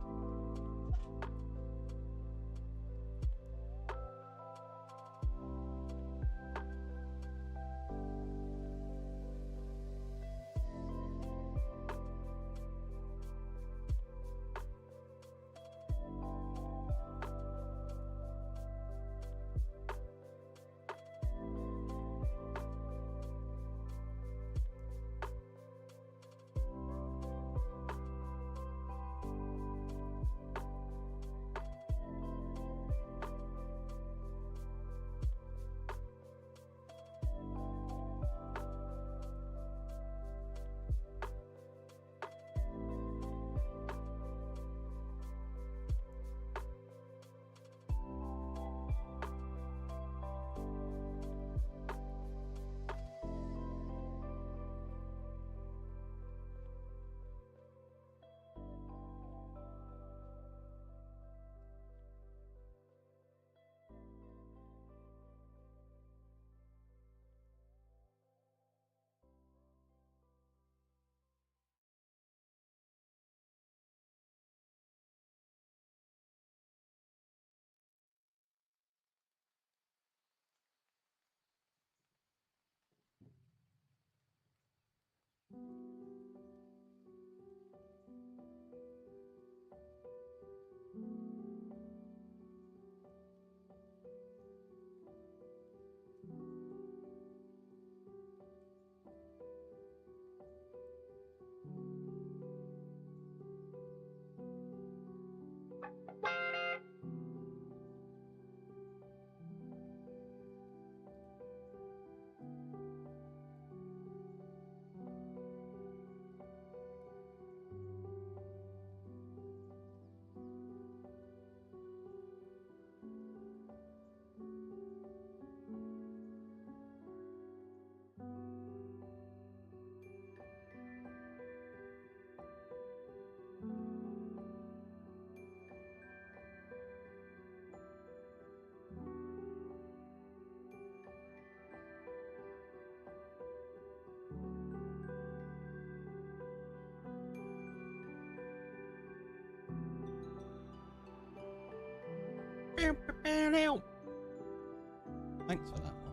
A: Thanks for that one.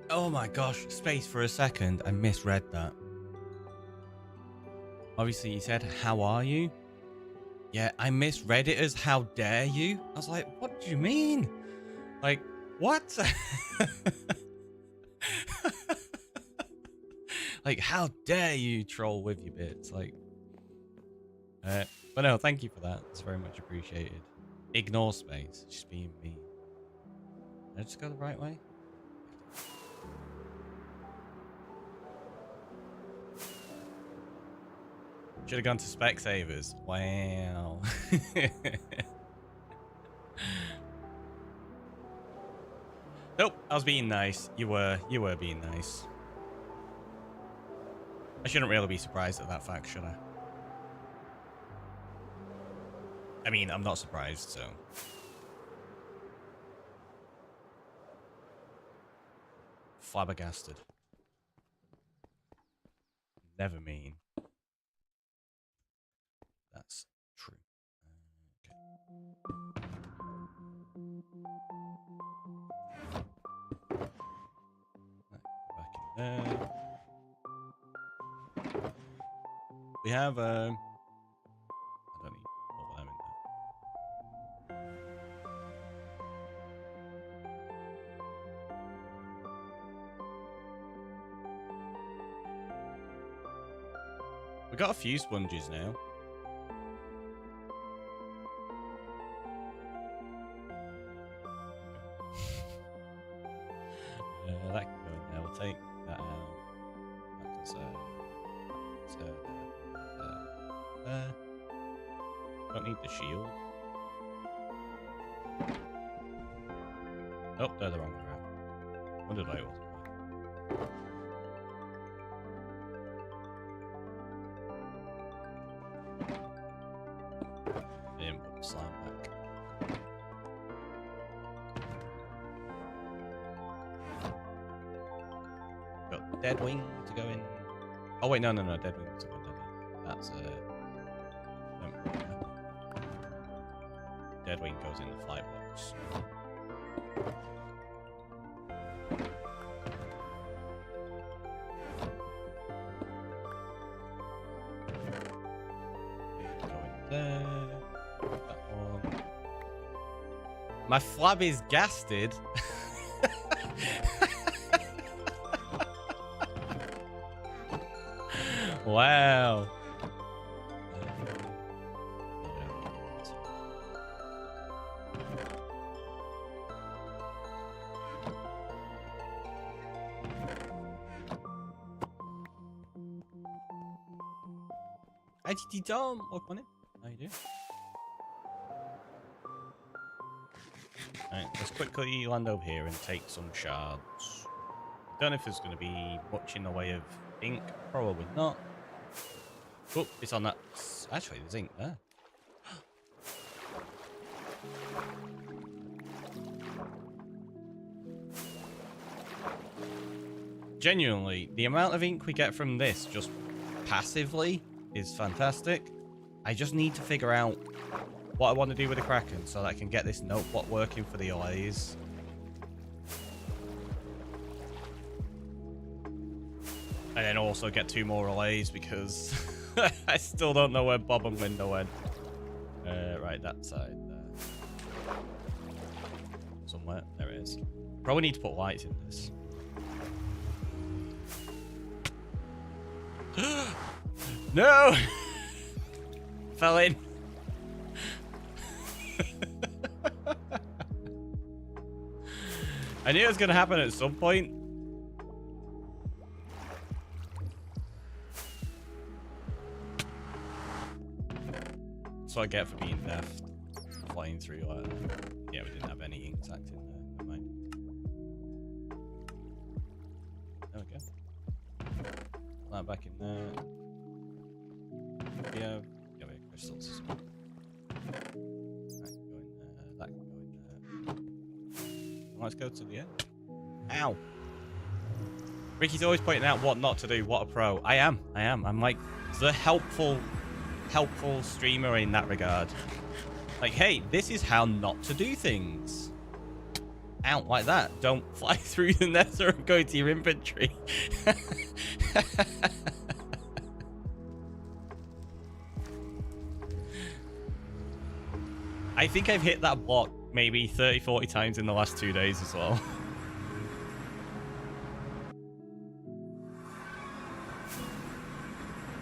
A: Oh my gosh, space for a second. I misread that. Obviously, you said, how are you? Yeah, I misread it as how dare you? I was like, what do you mean? Like, what? Like, how dare you troll with your bits? Like, but no, thank you for that. It's very much appreciated. Ignore space. Just being mean. Did I just go the right way? Should have gone to Specsavers. Wow. Nope, I was being nice. You were being nice. I shouldn't really be surprised at that fact, should I? I mean, I'm not surprised, so... Flabbergasted. Never mean. That's true. Okay. Back in there. We have, I don't need all of them in there. We got a few sponges now. That can go in there. We'll take that out. That can there. Don't need the shield. Oh, they're the wrong crap. Wondered why it wasn't. Didn't put the slime back. Got dead wing to go in. Oh wait, no, dead wing to go in. That's dead wing goes in the flight box. Go in there. That one. My flab is gasted. Wow. IGT Tom, welcome on in. How you doing? Alright, let's quickly land over here and take some shards. Don't know if there's going to be much in the way of ink. Probably not. Oh, it's on that. Actually, there's ink there. Genuinely, the amount of ink we get from this just passively is fantastic. I just need to figure out what I want to do with the Kraken so that I can get this notebook working for the OAs. And then also get 2 more OAs because I still don't know where Bob and Linda went. Right, that side there. Somewhere. There it is. Probably need to put lights in this. No! Fell in. I knew it was going to happen at some point. That's what I get for being daft. Flying through. Yeah, we didn't have any ink sacked in there. Never mind. There we go. Put that back in there. Yeah, we have crystals as well. That can go in there. That can go in there. Let's go to the end. Ow! Ricky's always pointing out what not to do. What a pro. I am. I'm like the helpful streamer in that regard. Like, hey, this is how not to do things. Out like that. Don't fly through the nether and go to your inventory. I think I've hit that block maybe 30-40 times in the last 2 days as well.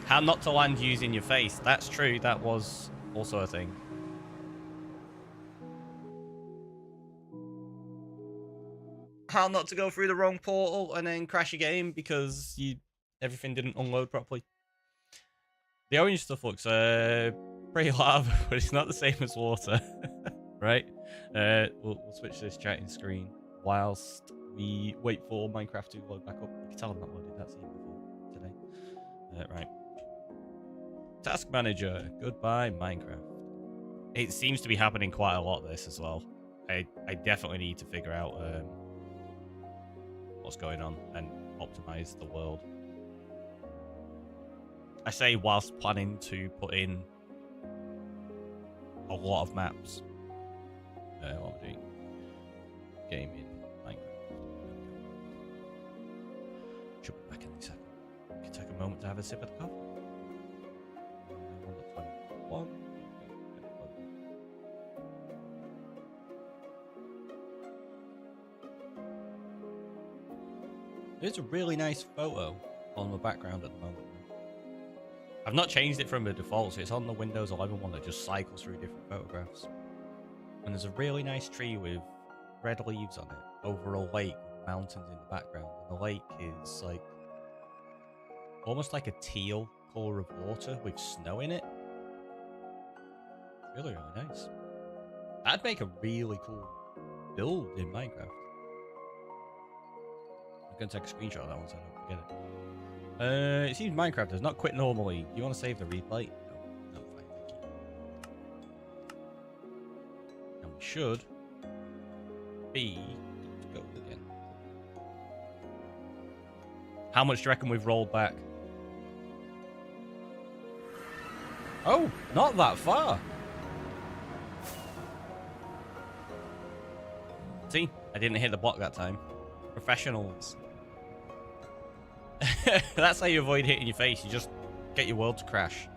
A: How not to land using your face. That's true. That was also a thing. How not to go through the wrong portal and then crash your game because everything didn't unload properly. The orange stuff looks pretty lava, but it's not the same as water. Right? We'll switch this chatting screen whilst we wait for Minecraft to load back up. You can tell I'm not loaded. That's even before today. Right. Task manager. Goodbye, Minecraft. It seems to be happening quite a lot, this as well. I definitely need to figure out what's going on and optimize the world. I say whilst planning to put in a lot of maps. What am I doing? Gaming, Minecraft. Should be back in a second. Can take a moment to have a sip of the coffee. 21. There's a really nice photo on the background at the moment. I've not changed it from the default, so it's on the Windows 11 one that just cycles through different photographs. And there's a really nice tree with red leaves on it over a lake with mountains in the background. And the lake is like almost like a teal color of water with snow in it. Really, really nice. That'd make a really cool build in Minecraft. I'm going to take a screenshot of that one so I don't forget it. It seems Minecraft does not quit normally. Do you want to save the replay? No, fine, thank you. And we should be good to go again. How much do you reckon we've rolled back? Oh, not that far. See, I didn't hit the block that time. Professionals. That's how you avoid hitting your face. You just get your world to crash.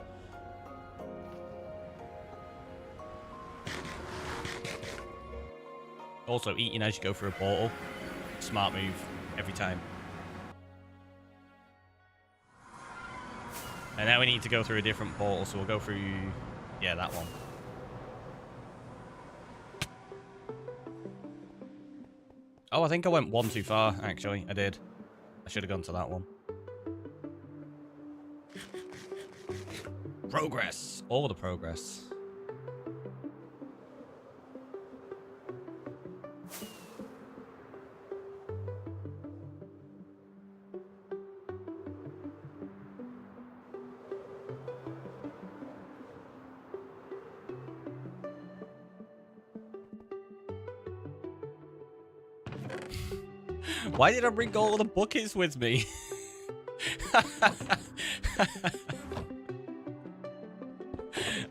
A: Also, eating as you go through a portal. Smart move every time. And now we need to go through a different portal, so we'll go through... yeah, that one. Oh, I think I went one too far, actually. I did. I should have gone to that one. Progress. All the progress. Why did I bring all the buckets with me?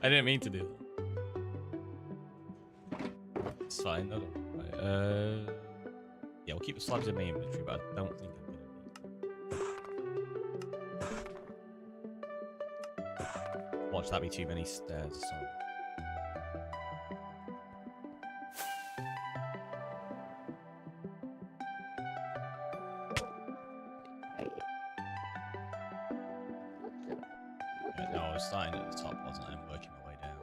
A: I didn't mean to do that. It's fine. No, right. Yeah, we'll keep the slabs in my inventory, but I don't think I'm gonna watch that be too many stairs or something. No, I was starting at the top, wasn't I? I'm working my way down.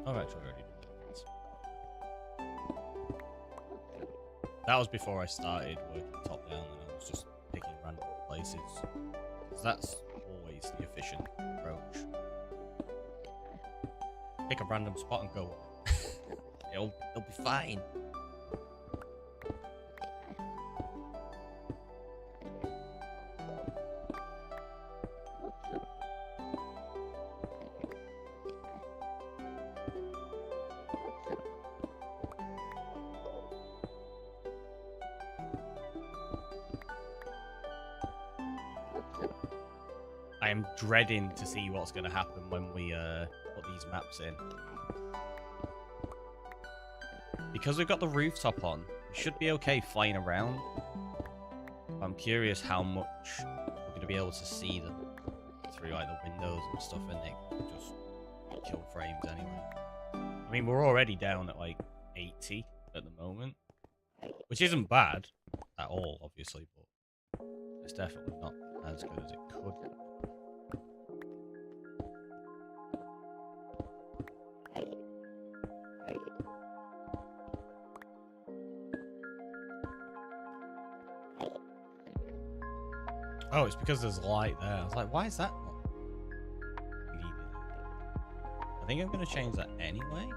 A: I've actually already done that. That was before I started working top down, and I was just picking random places. Because that's always the efficient approach. Pick a random spot and go. It'll be fine. I am dreading to see what's going to happen when we put these maps in. Because we've got the rooftop on, we should be okay flying around. I'm curious how much we're going to be able to see them through like the windows and stuff, and they just kill frames anyway. I mean, we're already down at like 80 at the moment, which isn't bad at all, obviously, but it's definitely not as good as it could be. Oh, it's because there's light there. I was like, why is that not needed? I think I'm going to change that anyway.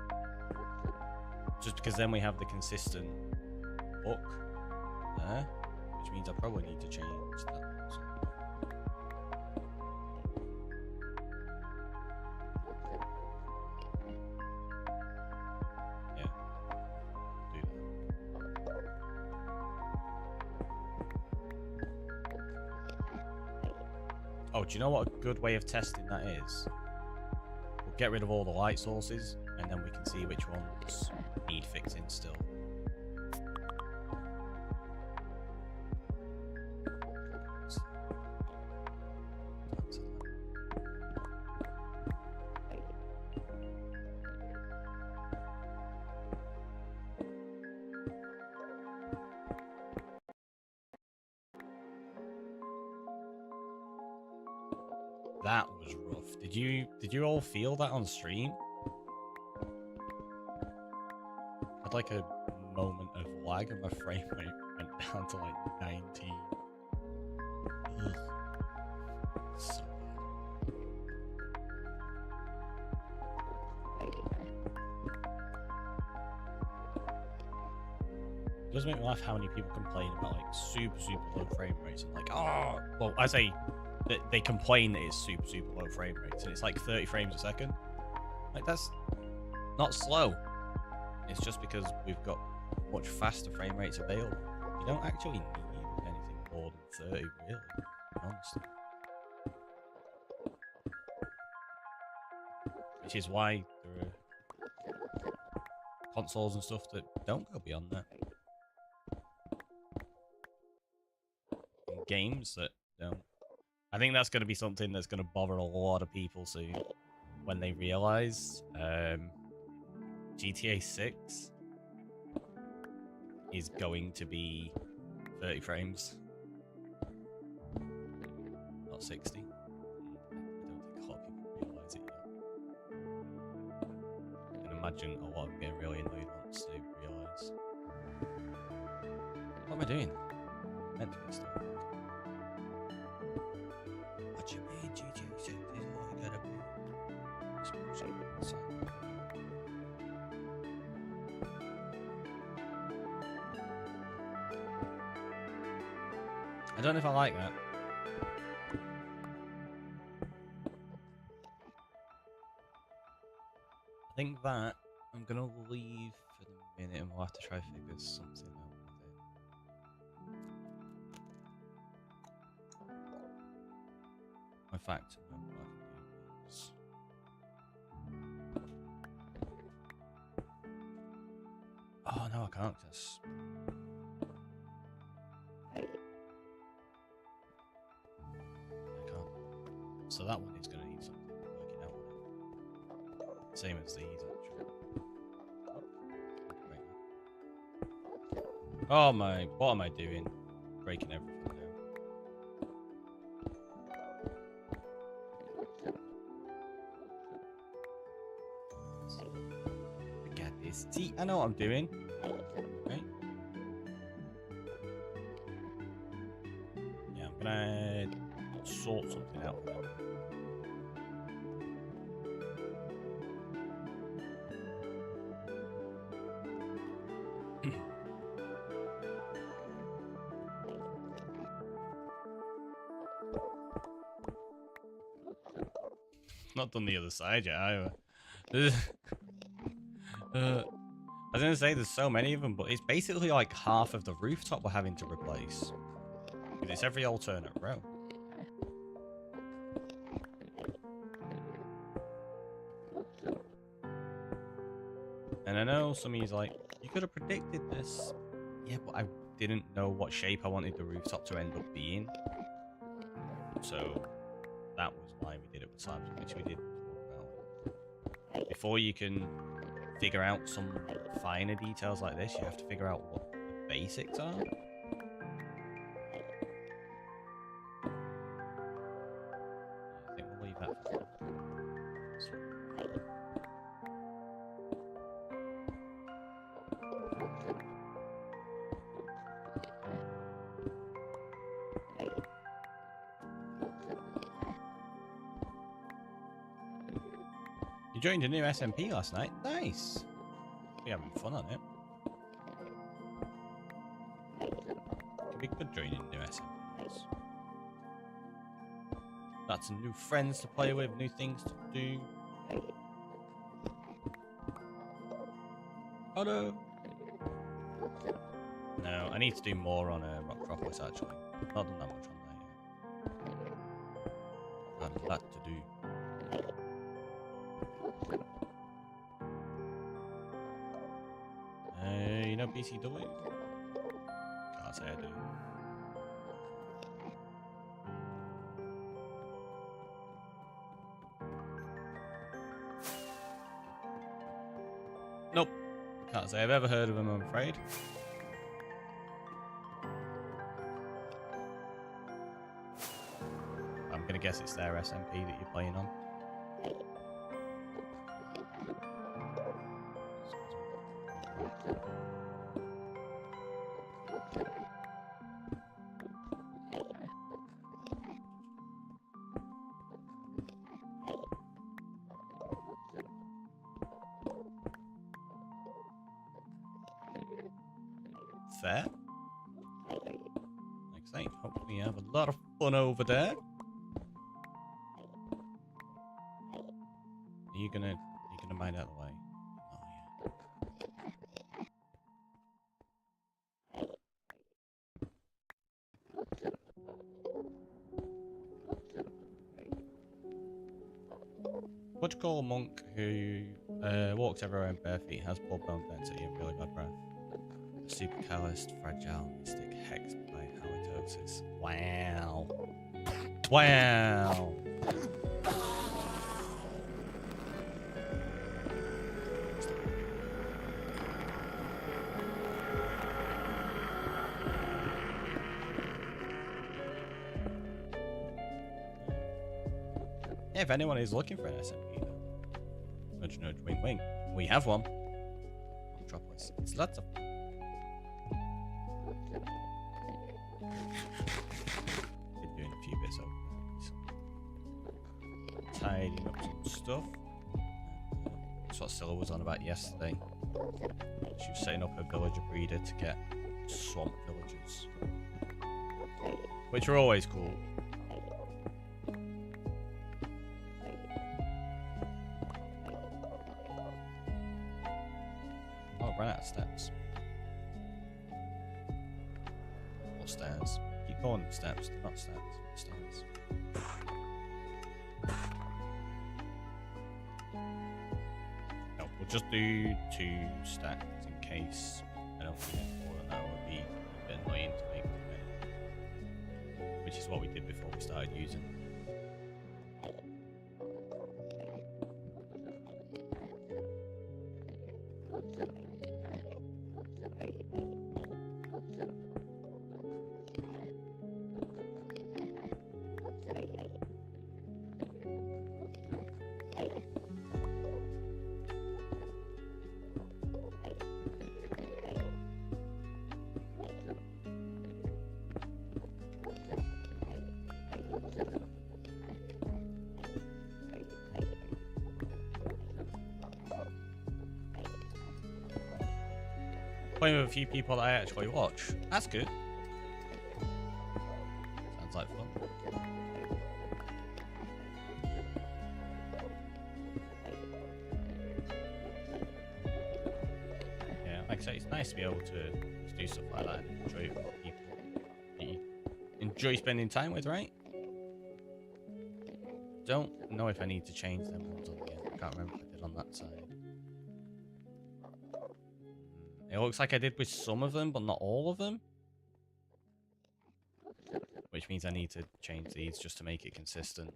A: Just because then we have the consistent look there, which means I probably need to change that. Yeah, do that. Oh, do you know what a good way of testing that is? We'll get rid of all the light sources, and then we can see which ones need fixing still. That was rough. Did you all feel that on stream? I had like a moment of lag and my frame rate went down to like 19. Ugh. So bad. It does make me laugh how many people complain about like super low frame rates and like, oh, well, I say they complain that it's super low frame rates and it's like 30 frames a second. Like, that's not slow. It's just because we've got much faster frame rates available. You don't actually need anything more than 30, really, honestly. Which is why there are consoles and stuff that don't go beyond that. And games that don't. I think that's going to be something that's going to bother a lot of people soon when they realize GTA 6 is going to be 30 frames, not 60. I don't think a lot of people realize it yet. I can imagine a lot of them getting really annoyed once they realize. What am I doing? I'm meant to be stuck. What you mean, GTA 6 is all I gotta be? I don't know if I like that. I think that I'm gonna leave for the minute and we'll have to try to figure something out with it. In fact, no, what I can do is... Oh no, I can't. Cause so that one is going to need something working out on it. Same as these, actually. Oh my, what am I doing? Breaking everything now. Forget this. See, I know what I'm doing. Right? Yeah, I'm gonna sort something out. Not done the other side yet either. I was gonna say there's so many of them, but it's basically like half of the rooftop we're having to replace. Because it's every alternate row. And I know some of you's like, you could have predicted this. Yeah, but I didn't know what shape I wanted the rooftop to end up being. So that was why we did it with slabs, which we did talk about. Before you can figure out some finer details like this, you have to figure out what the basics are. I think we'll leave that for now. You joined a new SMP last night. Nice. We're having fun on it. It'd be good joining new SMPs. Got some new friends to play with, new things to do. Oh no! No, I need to do more on Rocktropolis actually. Not done that much on there yet. Got a lot to do. You know BCW? Can't say I do. Nope. Can't say I've ever heard of him, I'm afraid. I'm gonna guess it's their SMP that you're playing on. Fair. Like I say, hopefully you have a lot of fun over there. Are you gonna mind out of the way? Oh yeah. What do you call a monk who walks everywhere in bare feet, has poor bone density and really bad breath? Super calloused, fragile, mystic, hexed by halitosis. Wow. Wow. Yeah, if anyone is looking for an SMP, nudge, nudge, wing, wing. We have one. Metropolis. It's lots of fun. Been doing a few bits over there. Tidying up some stuff. That's what Scylla was on about yesterday. She was setting up a villager breeder to get swamp villagers, which are always cool. Oh, ran out of steps. Or stairs. Keep calling them steps, they're not steps, stairs. No, we'll just do 2 stacks in case I don't get more than that would be a bit annoying to make today. Which is what we did before we started using them. Playing with a few people that I actually watch. That's good. Sounds like fun. Yeah, like I say, it's nice to be able to do stuff like that and enjoy it with people that you enjoy spending time with, right? Don't know if I need to change them ones on the end. I can't remember if I did on that side. It looks like I did with some of them, but not all of them. Which means I need to change these just to make it consistent.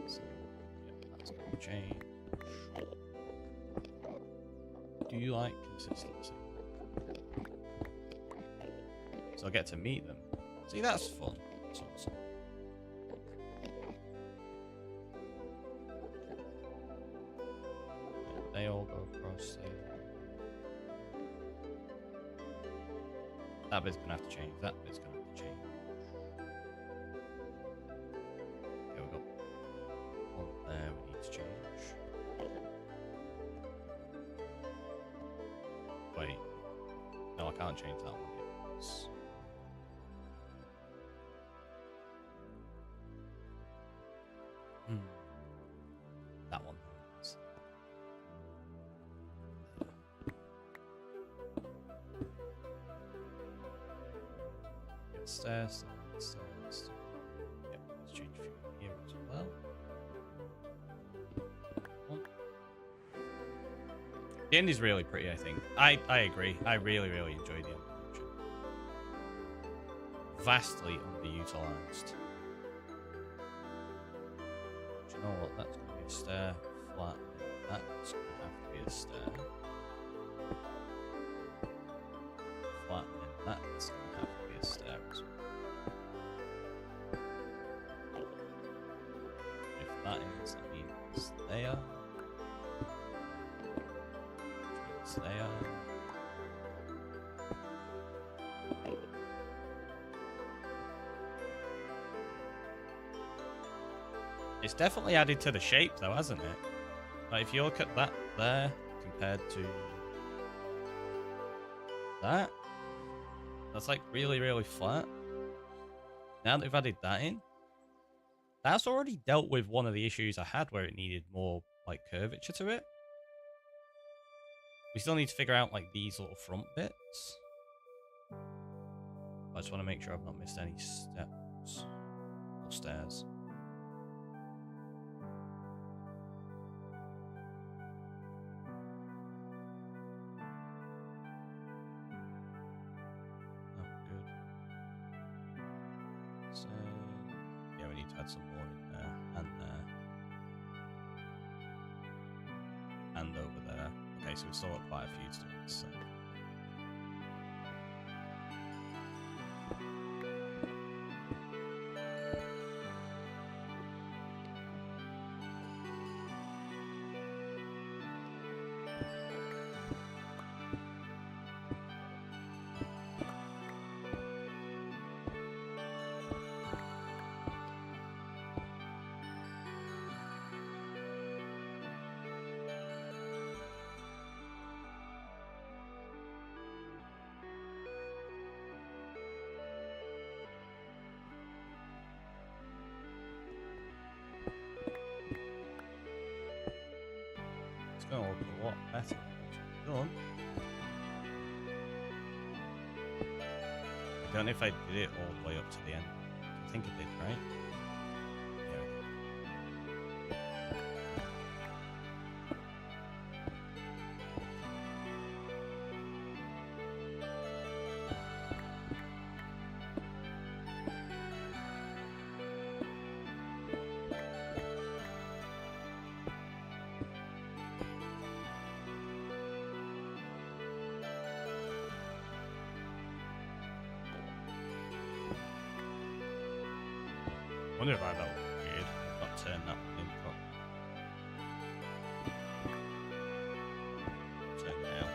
A: So, yeah, that's going to change. Do you like consistency? So I get to meet them. See, that's fun. That's awesome. They all go across there. That bit's gonna have to change. That bit's gonna have to change. Okay, we got one there we need to change. Wait. No, I can't change that one. It's... That one. Stairs. Yep, let's change a few here as well. The end is really pretty, I think. I agree. I really enjoy the end. Vastly underutilized. Do you know what? That's going to be a stair. Flat. That's going to have to be a stair. Flat. And that's going to have to be a stair as well. If that is, that means there. Which means there. It's definitely added to the shape though, hasn't it? Like if you look at that there compared to that, that's like really flat. Now that they've added that in, that's already dealt with one of the issues I had where it needed more like curvature to it. We still need to figure out like these little front bits. I just want to make sure I've not missed any steps or stairs. Some more in there and there and over there. Okay, so we've still got quite a few to do. So. It's going to look a lot better. Done. I don't know if I did it all the way up to the end. I think I did, right? I wonder if I felt weird. I've not turned that one in properly. Turn it out.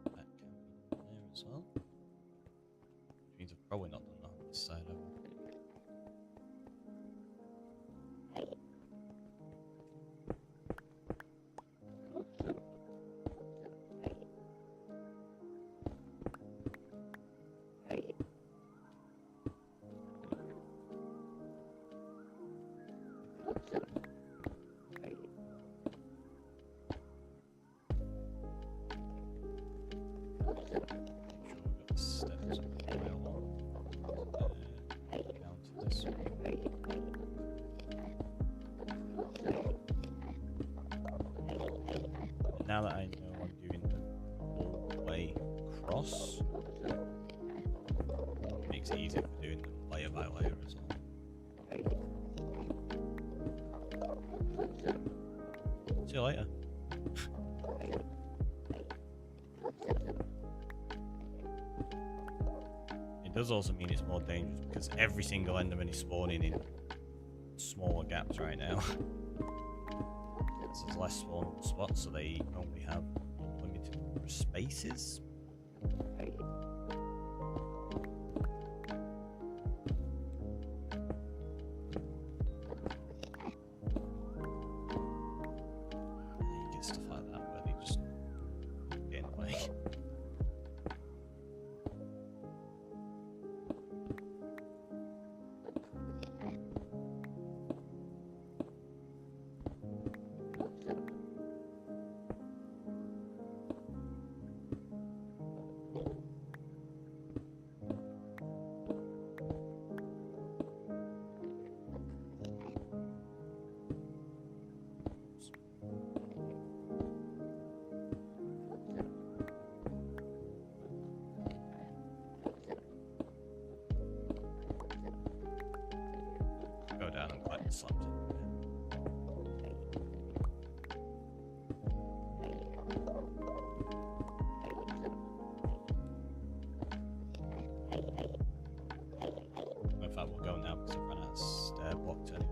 A: That can be there as well. Means I've probably not done that on this side, have I? Now that I know I'm doing them all the way across, it makes it easier for doing them layer by layer as well. See you later. It does also mean it's more dangerous because every single Enderman is spawning in smaller gaps right now. So there's less spawnable spots, so they only have limited spaces. You get stuff like that where they just get in the way. Go down and collect the slabs. In fact, we'll go now because I've run out of stair blocks anyway.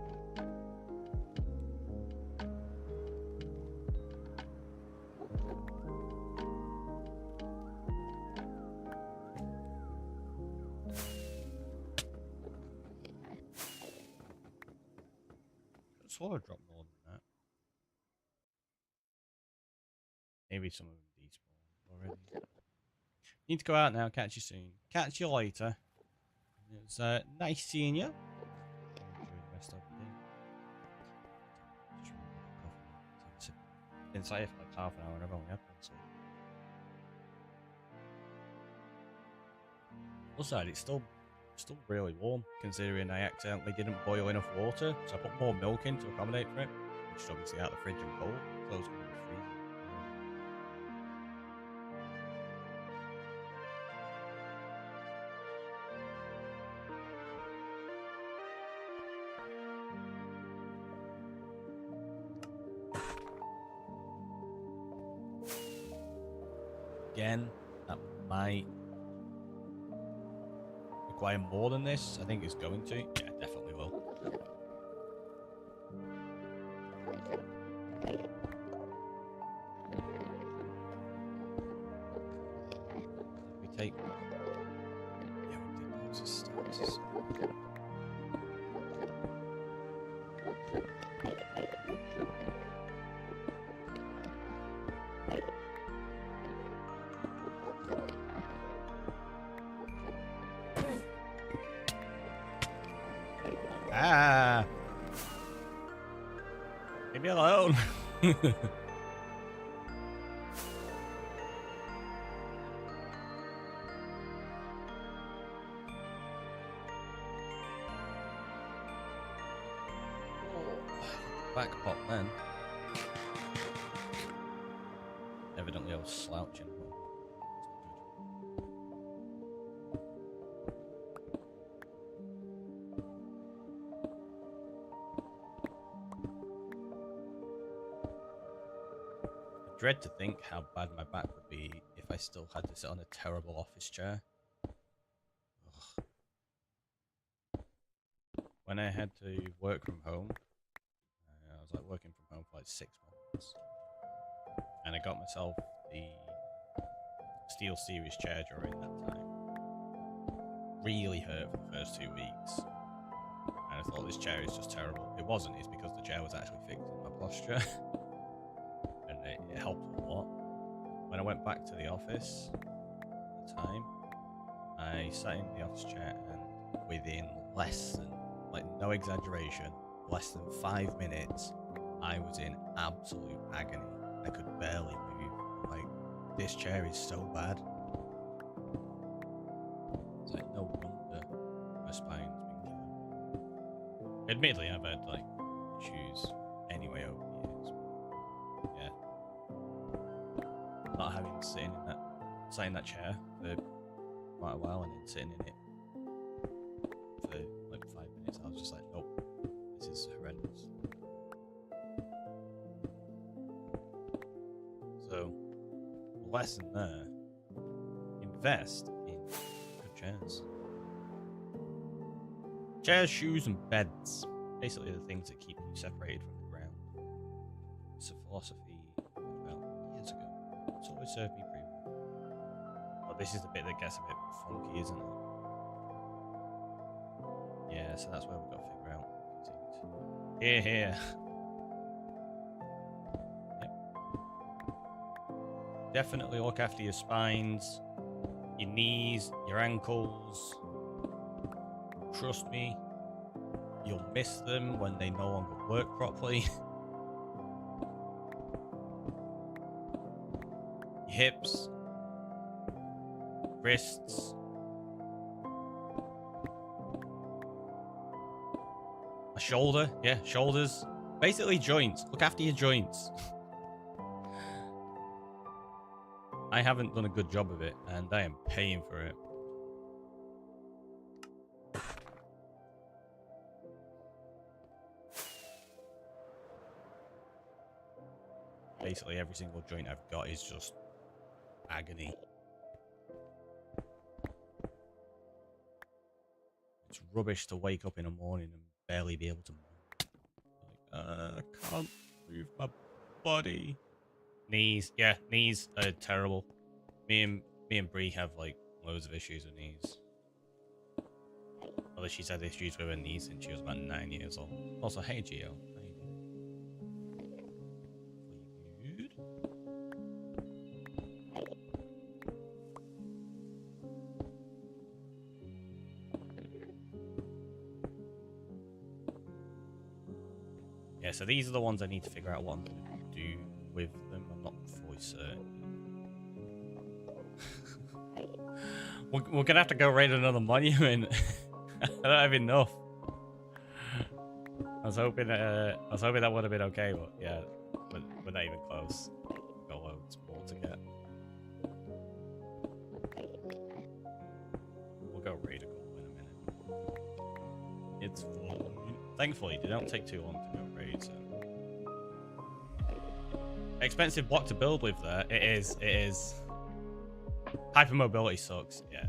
A: I swore I dropped more than that. Maybe some of them despawned already. Need to go out now. Catch you soon. Catch you later. It was nice seeing you. Enjoy the rest of the day. Just remember the coffee. Inside for like half an hour and I've only had one. So. Also, it's still really warm considering I accidentally didn't boil enough water, so I put more milk in to accommodate for it, which is obviously out of the fridge and cold, so it's going to be freezing. Again, that might require more than this. I think it's going to. Yeah, definitely will. We take. Yeah, we did those as stairs. Ah! Leave me alone! Back pop then. Evidently I was slouching. I dread to think how bad my back would be if I still had to sit on a terrible office chair. Ugh. When I had to work from home, I was like working from home for like 6 months, and I got myself the Steel Series chair during that time. Really hurt for the first 2 weeks, and I thought this chair is just terrible. It wasn't, it's because the chair was actually fixing my posture. And it helped a lot. When I went back to the office at the time, I sat in the office chair and within less than, like no exaggeration, less than 5 minutes, I was in absolute agony. I could barely move. Like, this chair is so bad. It's like, no wonder my spine's been killing. Admittedly, I've had like issues anyway over the years. Yeah. Not having sat in that chair for quite a while and then sitting in it for like 5 minutes, I was just like, nope, this is horrendous. So, the lesson there invest in good chairs. Chairs, shoes, and beds. Basically the things that keep you separated from the ground. It's a philosophy about years ago. It's always served me pretty well. But this is the bit that gets a bit funky, isn't it? Yeah, so that's where we've got to figure out things. Here. Yep. Definitely look after your spines, your knees, your ankles. Trust me, you'll miss them when they no longer work properly. Your hips, wrists, a shoulder, yeah, shoulders. Basically joints. Look after your joints. I haven't done a good job of it, and I am paying for it. Basically, every single joint I've got is just agony. It's rubbish to wake up in the morning and barely be able to move. Like, I can't move my body. Knees, yeah, knees are terrible. Me and Bree have like loads of issues with knees. Although she's had issues with her knees since she was about 9 years old. Also, hey Gio, how you doing? Good. Yeah, so these are the ones I need to figure out what I'm going to do with them. I'm not fully certain. We're going to have to go raid another monument. I don't have enough. I was hoping that would have been okay, but yeah, we're not even close. We've got loads more to get. We'll go raid a couple in a minute. It's fine. Thankfully, they don't take too long to go raid, so. Expensive block to build with there. It is. Hypermobility sucks, yeah.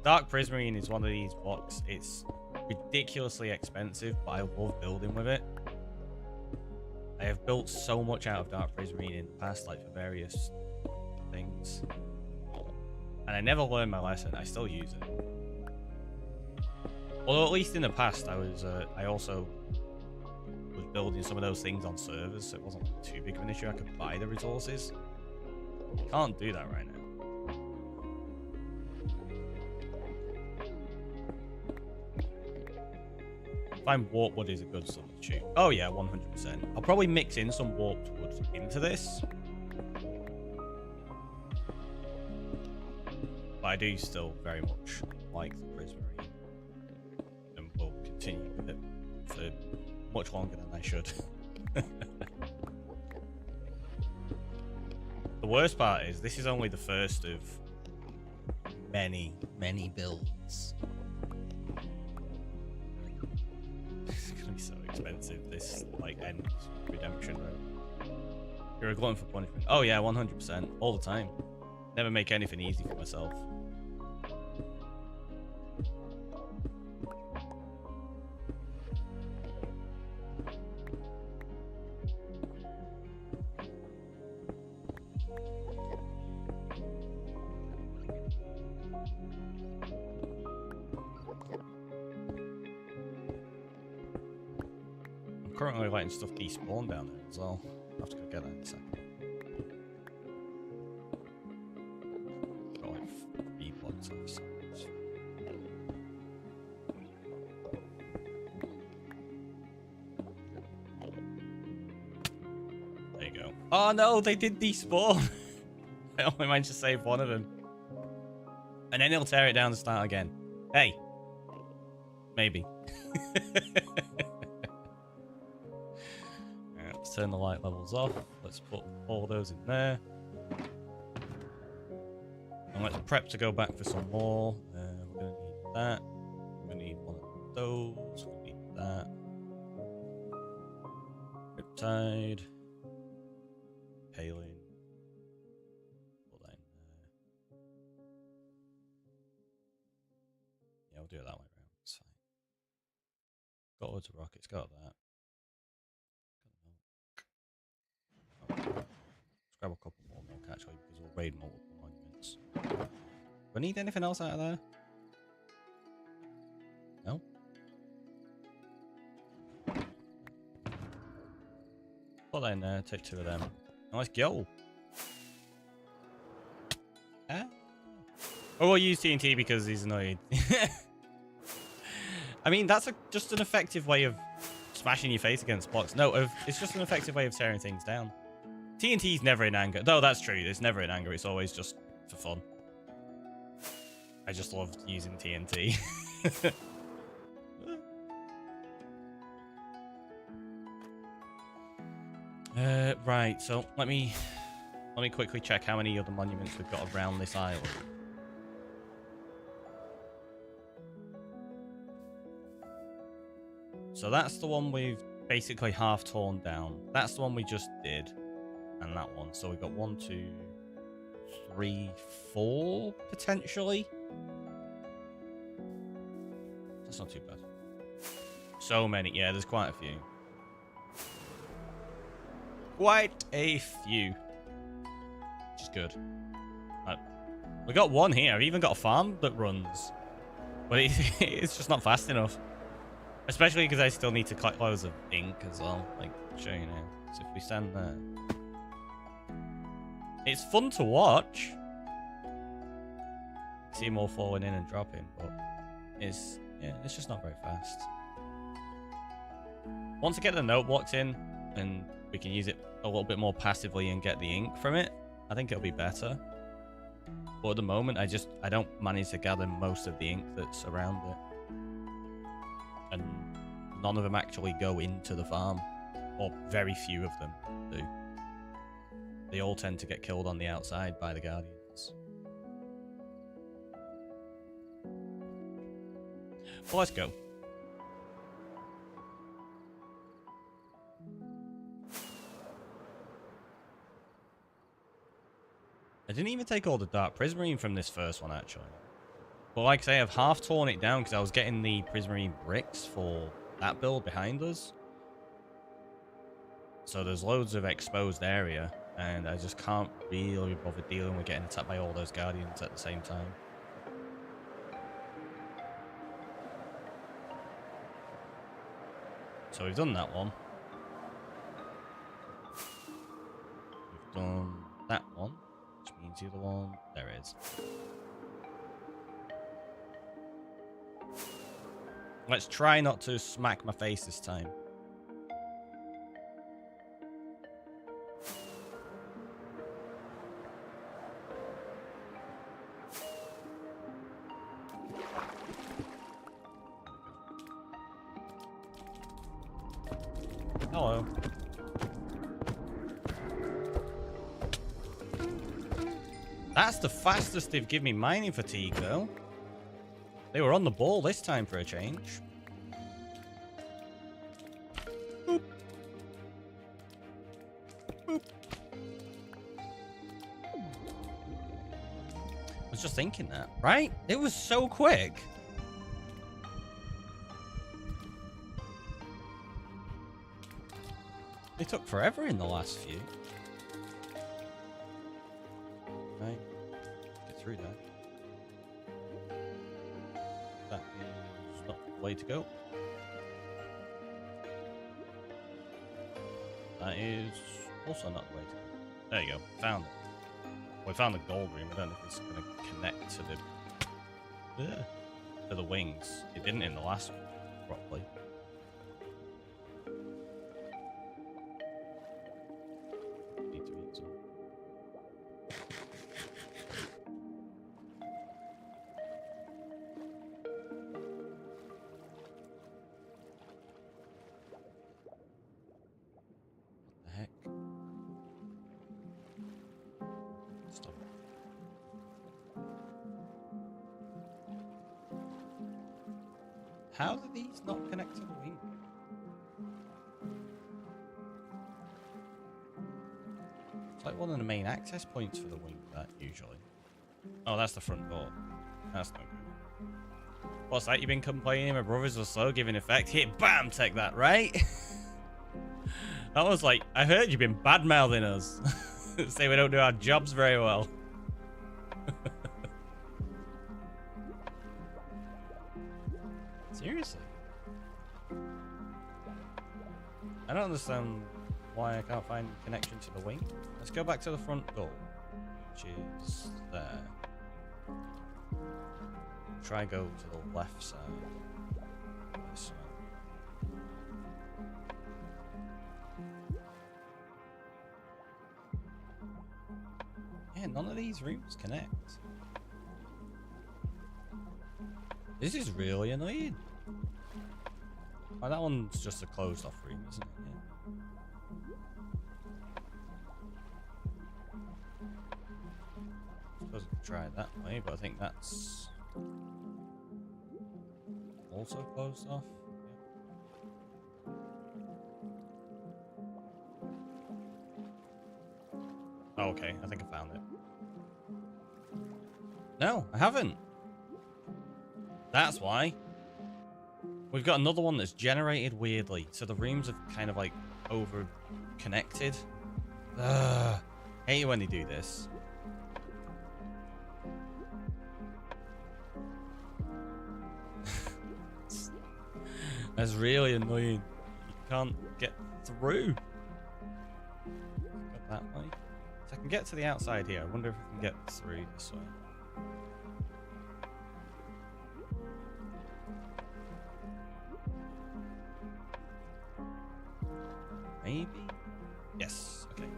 A: Dark Prismarine is one of these blocks. It's ridiculously expensive, but I love building with it. I have built so much out of Dark Prismarine in the past, like for various things. And I never learned my lesson. I still use it. Although at least in the past, I also was building some of those things on servers, so it wasn't too big of an issue. I could buy the resources. Can't do that right now. Find warp wood is a good substitute. Oh yeah, 100%. I'll probably mix in some warped wood into this. But I do still very much like the Prismarine. And will continue with it for much longer than I should. The worst part is this is only the first of many, many builds. It's gonna be so expensive, this like end redemption road. You're a glutton for punishment. Oh yeah, 100%. All the time. Never make anything easy for myself. Currently letting stuff despawn down there as well. I'll have to go get that in a second. Got like 3 blocks of size. There you go. Oh no, they did despawn! I only managed to save one of them. And then he'll tear it down and start again. Hey! Maybe. Let's turn the light levels off. Let's put all those in there. And let's prep to go back for some more. We're going to need that. We're going to need one of those. We need that. Riptide. Paling. Put that in there. we'll do it that way around. It's fine. Got loads of rockets, got that. Okay. Let's grab a couple more milk actually, because we'll raid multiple monuments. Do I need anything else out of there? No? Put that in there, take 2 of them. Nice go. Ah. Oh, we'll use TNT because he's annoyed. I mean, that's just an effective way of smashing your face against blocks. No, it's just an effective way of tearing things down. TNT's never in anger. No, that's true. It's never in anger. It's always just for fun. I just love using TNT. Right, so let me quickly check how many other monuments we've got around this island. So that's the one we've basically half torn down. That's the one we just did. And that one. So we've got 1, 2, 3, 4 potentially. That's not too bad. So many. Yeah, there's quite a few. Quite a few. Which is good. We got one here. I've even got a farm that runs. But it's just not fast enough. Especially because I still need to collect loads of ink as well. Like, I'll show you now. So if we stand there. It's fun to watch. See them all falling in and dropping, but it's just not very fast. Once I get the note blocks in and we can use it a little bit more passively and get the ink from it, I think it'll be better. But at the moment, I don't manage to gather most of the ink that's around it. And none of them actually go into the farm, or very few of them do. They all tend to get killed on the outside by the Guardians. Well, let's go. I didn't even take all the Dark Prismarine from this first one, actually. But like I say, I've half torn it down because I was getting the Prismarine bricks for that build behind us. So there's loads of exposed area, and I just can't really bother dealing with getting attacked by all those Guardians at the same time. So we've done that one. We've done that one, which means the other one, there it is. Let's try not to smack my face this time. Hello. That's the fastest they've given me mining fatigue, though. They were on the ball this time for a change. Boop. Boop. I was just thinking that, right? It was so quick. They took forever in the last few. Right. Get through that. That is not the way to go. That is also not the way to go. There you go. Found it. We found the gold room. I don't know if it's going to connect to the wings. It didn't in the last one properly. Need to eat some. What the heck? Stop. How do these not connect to the wing? It's like one of the main access points for the wing, that usually. Oh, that's the front door. That's no good. What's that? You've been complaining my brothers were slow giving effect? Here, bam, take that, right? That was like, I heard you've been bad-mouthing us. Say we don't do our jobs very well. Seriously? I don't understand why I can't find connection to the wing. Let's go back to the front door, which is there. Try go to the left side. This way. Yeah, none of these rooms connect. This is really annoying. Oh, that one's just a closed off room, isn't it? Yeah. Suppose I could try it that way, but I think that's also closed off. Oh, okay, I think I found it. No, I haven't. That's why. We've got another one that's generated weirdly. So the rooms are kind of like over connected. Hate it when they do this. That's really annoying. You can't get through. Go that way. So I can get to the outside here. I wonder if I can get through this way. Maybe? Yes. Okay.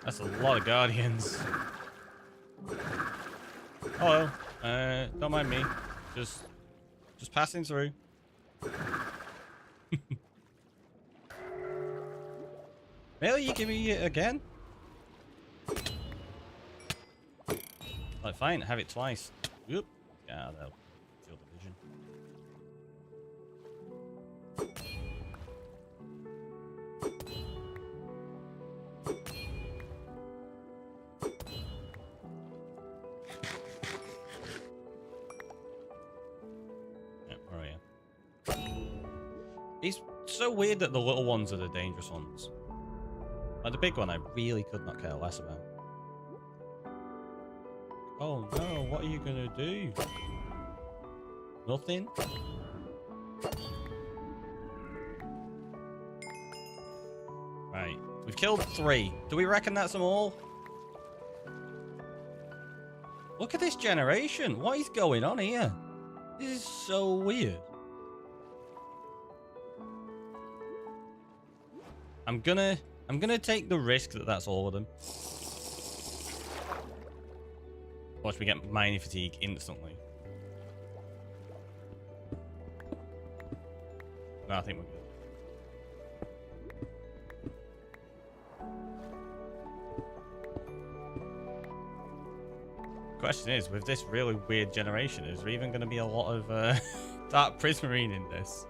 A: That's a lot of guardians. Hello. Don't mind me. Just passing through. Really? You give me it again? Like, fine, have it twice. Oop. Yeah, that'll feel the vision. It's so weird that the little ones are the dangerous ones. Like the big one, I really could not care less about. Oh no, what are you gonna do? Nothing? Right, we've killed 3. Do we reckon that's them all? Look at this generation. What is going on here? This is so weird. I'm gonna take the risk that that's all of them. Watch me get mining fatigue instantly. No, I think we're good. Question is, with this really weird generation, is there even going to be a lot of dark prismarine in this?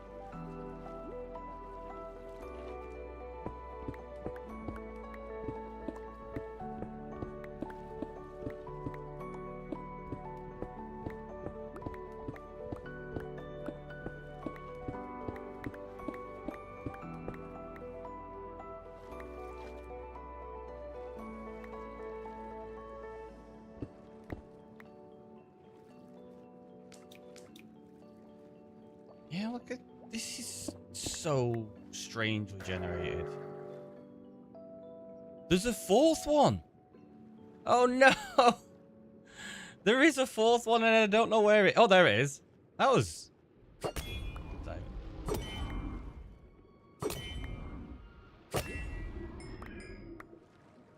A: Yeah, look at this. Is so strangely generated. There's a 4th one. Oh no! There is a 4th one, and I don't know where it. Oh, there it is. That was.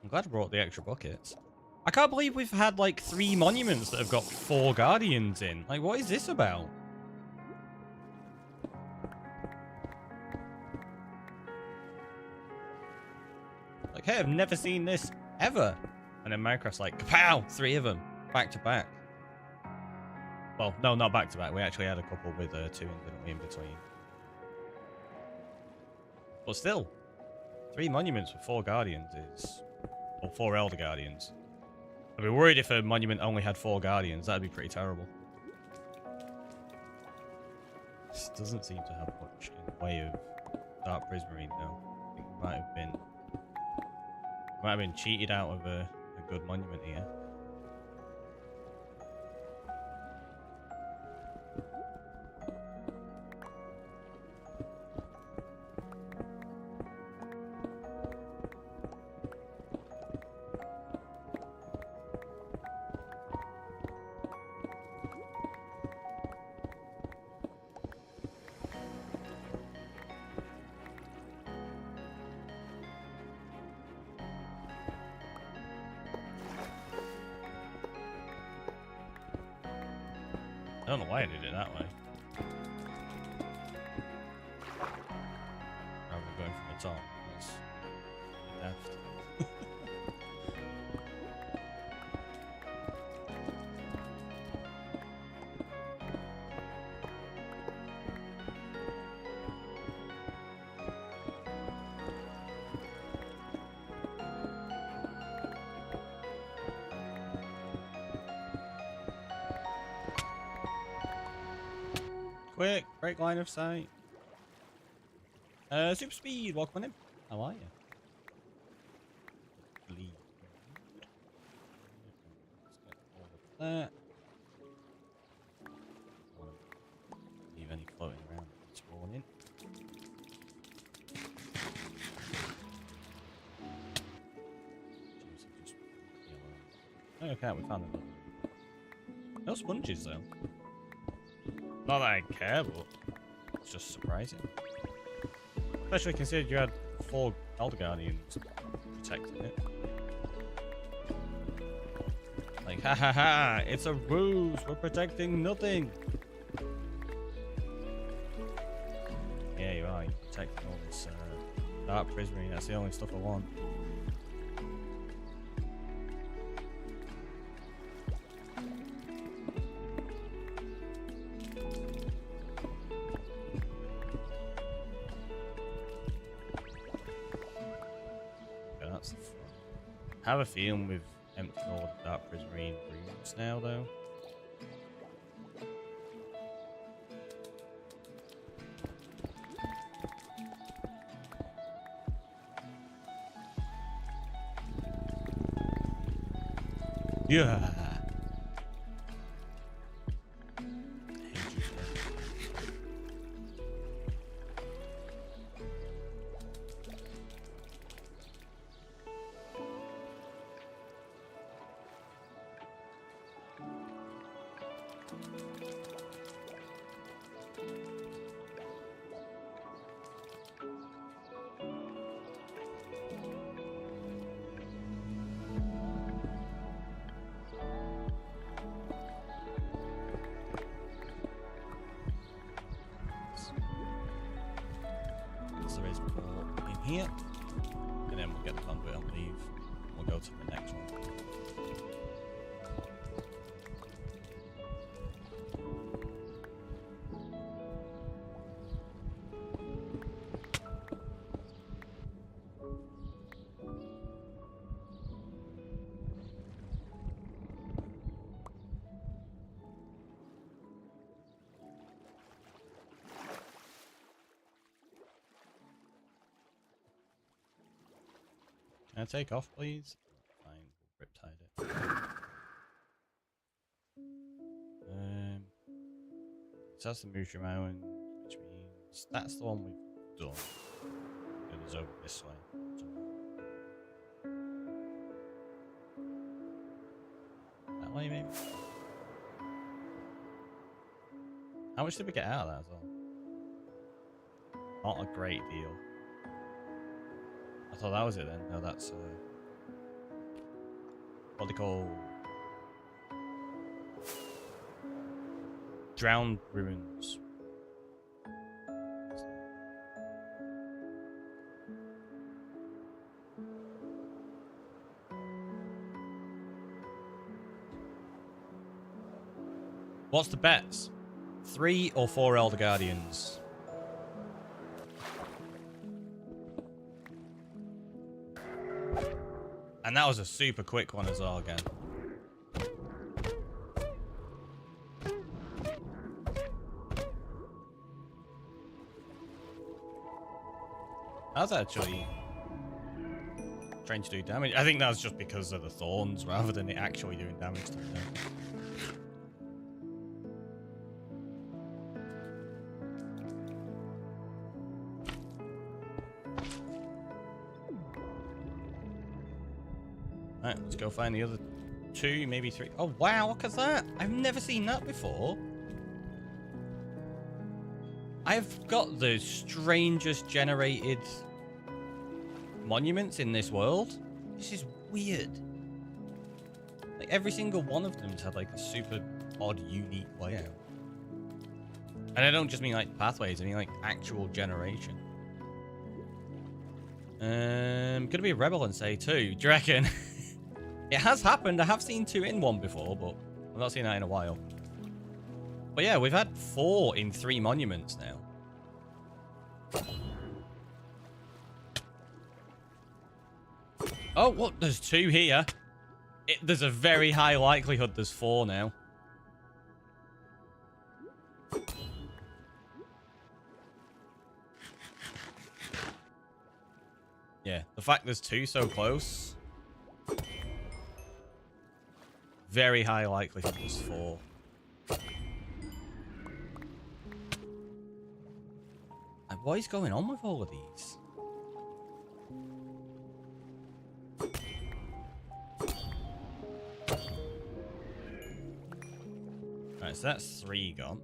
A: I'm glad I brought the extra buckets. I can't believe we've had like 3 monuments that have got 4 guardians in. Like, what is this about? Like, hey, I've never seen this ever. And then Minecraft's like, kapow! 3 of them, back to back. Well, no, not back to back. We actually had a couple with 2 didn't we, in between. But still, 3 monuments with 4 guardians is... Or 4 elder guardians. I'd be worried if a monument only had 4 guardians. That'd be pretty terrible. This doesn't seem to have much in the way of dark prismarine though. I think we might have been cheated out of a good monument here. I don't know why I did it that way. Rather than going from the top. That's daft. Quick, break line of sight. Super speed, welcome in. How are you? Leave. Let's get all of that. Leave any floating around that spawn in. Okay, we found another. No sponges though. Not that I care, but it's just surprising. Especially considering you had 4 Elder Guardians protecting it. Like, ha ha ha, it's a ruse, we're protecting nothing. Yeah, you are, you're protecting all this dark prismarine, that's the only stuff I want. I have a feeling we've emptied all the dark prismarine rooms now, though. Yeah. There is more in here, and then we'll get the conduit and leave. We'll go to the next one. Can I take off, please? Fine, we'll riptide it. So that's the Mushroom Island, which means that's the one we've done. It is over this way. That way, maybe? How much did we get out of that as well? Not a great deal. I thought that was it then. No, that's what they call drowned ruins. What's the bets? 3 or 4 Elder Guardians? And that was a super quick one as well again. How's that actually trying to do damage? I think that's just because of the thorns rather than it actually doing damage to them. Alright, let's go find the other 2, maybe 3. Oh wow, look at that! I've never seen that before. I've got the strangest generated monuments in this world. This is weird. Like every single one of them's had like a super odd, unique layout. And I don't just mean like pathways, I mean like actual generation. Gonna be a rebel and say 2. Do you reckon? It has happened. I have seen 2 in 1 before, but I've not seen that in a while. But yeah, we've had 4 in 3 monuments now. Oh, what? There's 2 here. There's a very high likelihood there's 4 now. Yeah, the fact there's 2 so close. Very high likelihood there's 4. And what is going on with all of these? Alright, so that's 3 gone.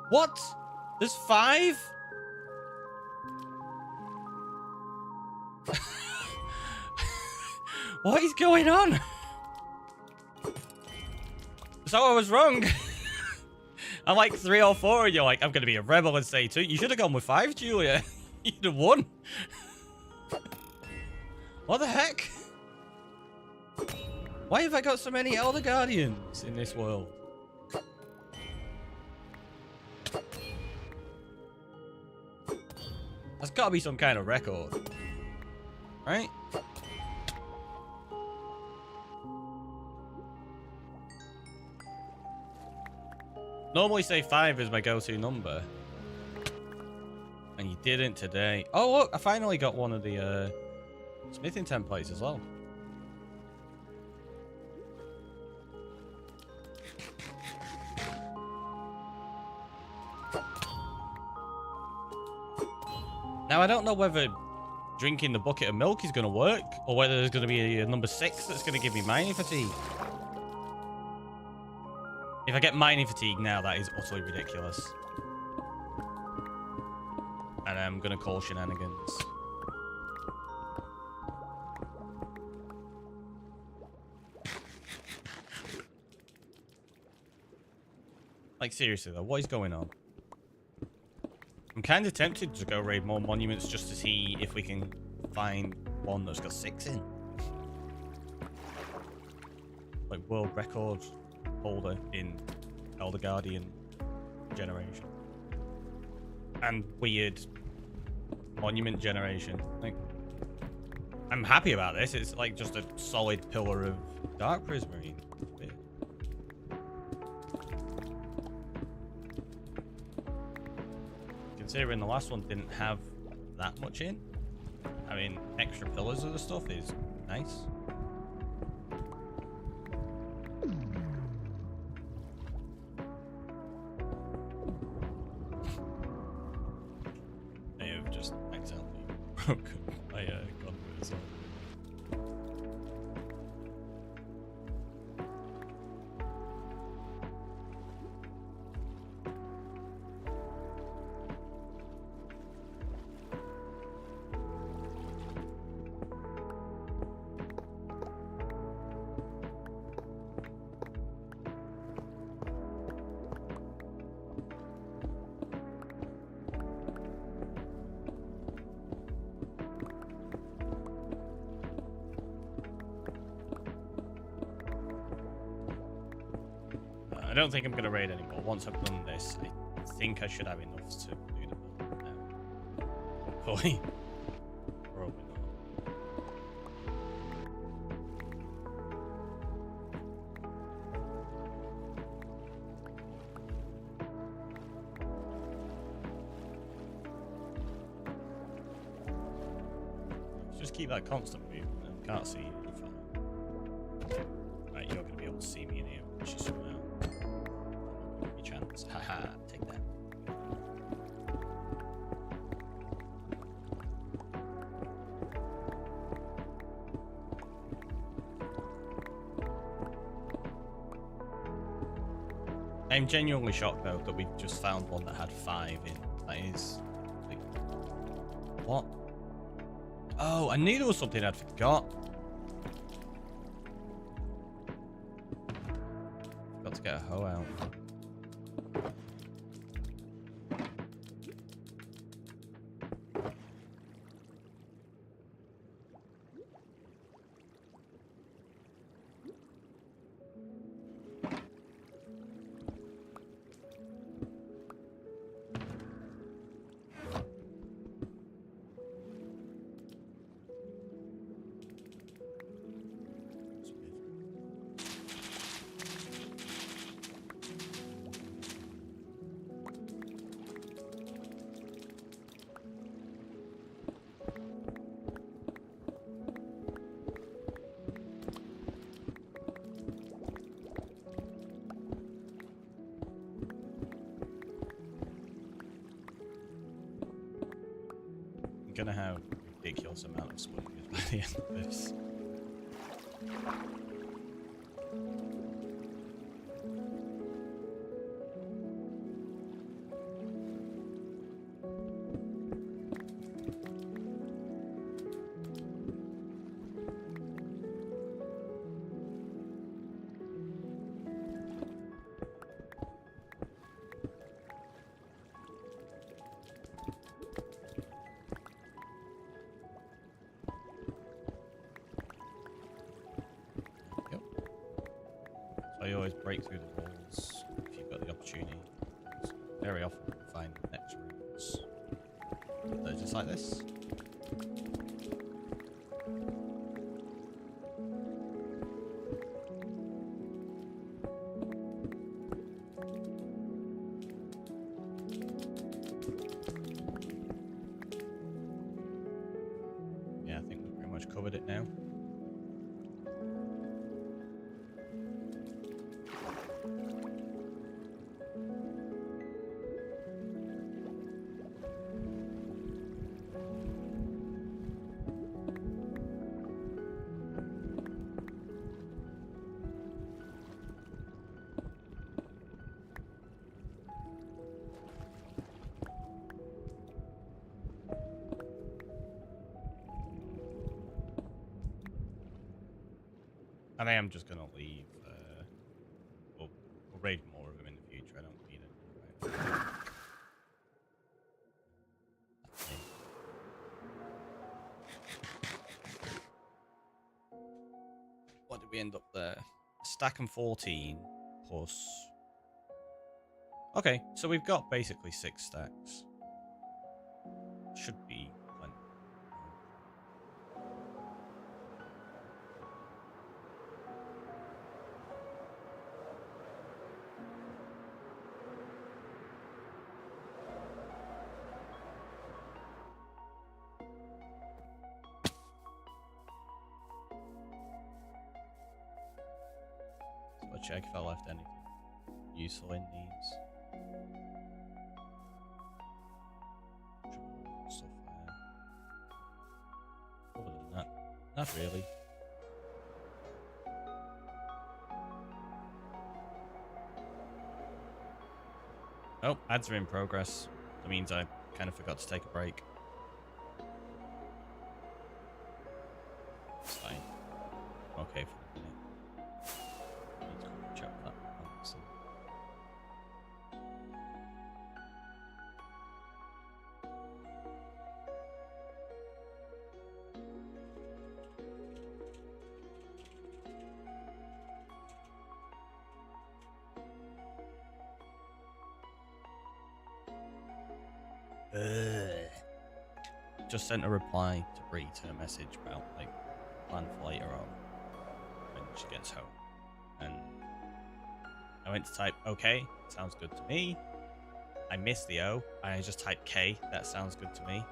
A: What? There's 5? What is going on? So I was wrong. I'm like 3 or 4 and you're like, I'm going to be a rebel and say 2. You should have gone with 5, Julia. You'd have won. What the heck? Why have I got so many Elder Guardians in this world? That's got to be some kind of record. Right? Normally say 5 is my go-to number. And you didn't today. Oh, look, I finally got one of the smithing templates as well. Now, I don't know whether drinking the bucket of milk is going to work, or whether there's going to be a number 6 that's going to give me mining fatigue. If I get mining fatigue now, that is utterly ridiculous. And I'm going to call shenanigans. Like, seriously, though, what is going on? I'm kind of tempted to go raid more monuments just to see if we can find one that's got 6 in. Like, world record holder in Elder Guardian generation. And weird monument generation. Like, I'm happy about this. It's like just a solid pillar of Dark Prismarine. Weird. Considering the last one didn't have that much in, I mean, extra pillars of the stuff is nice. I have just accidentally broken my gun with as well. don't think I'm going to raid anymore. Once I've done this, I think I should have enough to do the build now. Hopefully. Probably not. Just keep that constant movement. I can't see you. Right, you're going to be able to see me in here, which is somehow. Your chance. Haha, take that. I'm genuinely shocked though that we've just found one that had 5 in. That is like, what? Oh, I knew there was something I'd forgot. Got to get a hoe out. Gonna have a ridiculous amount of sponges by the end of this. I always break through the walls if you've got the opportunity. Very often you find next rooms that are just like this. Yeah, I think we've pretty much covered it now. And I am just going to leave. We'll raid more of them in the future. I don't need it. Right. What did we end up there? Stack and 14 plus. Okay, so we've got basically 6 stacks. Should be plenty. So I'll check if I left anything useful in these. Stuff there. Other than that, not really. Oh, ads are in progress. That means I kind of forgot to take a break. It's fine. Okay for a minute. Need to quickly check that. Awesome. Just sent a reply to Bree to a message about like plan for later on when she gets home, and I went to type okay, sounds good to me. I missed the O. I just typed K. That sounds good to me.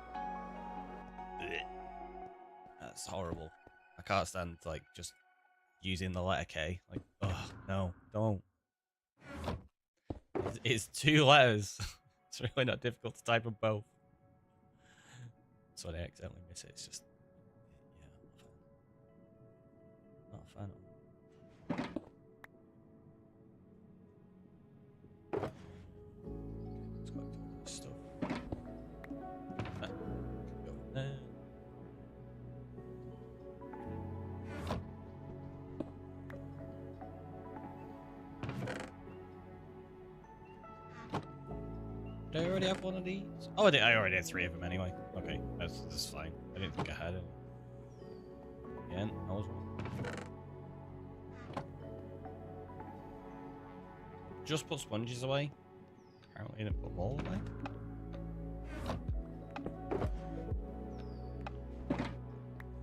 A: That's horrible. I can't stand like just using the letter K. Like, oh no, don't. It's 2 letters. It's really not difficult to type them both. So I accidentally miss it. It's just, yeah, not a fan. Let's collect all this stuff. That can go in there. Did I already have one of these? Oh, I already had 3 of them anyway. Okay, that's fine. I didn't think I had any. Again, that was one. Just put sponges away. Apparently, I didn't put them all away.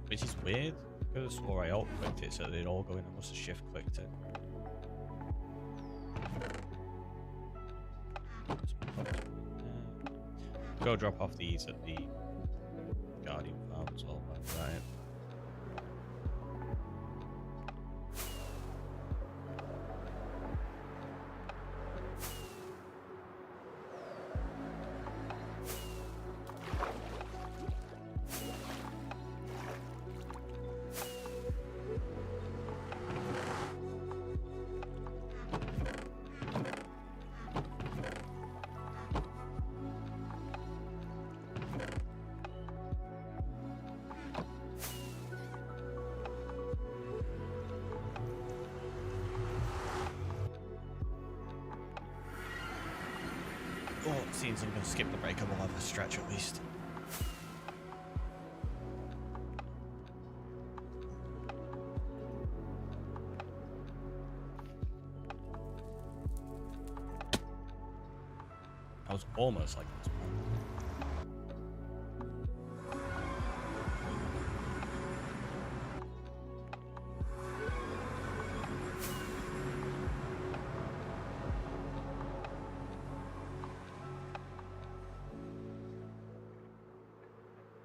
A: Which is weird. I could have swore I alt-clicked it so they'd all go in. I must have shift-clicked it. Go drop off these at the Guardian farm as well. Right. Oh, it seems I'm going to skip the break. I will have a stretch at least. I was almost like this.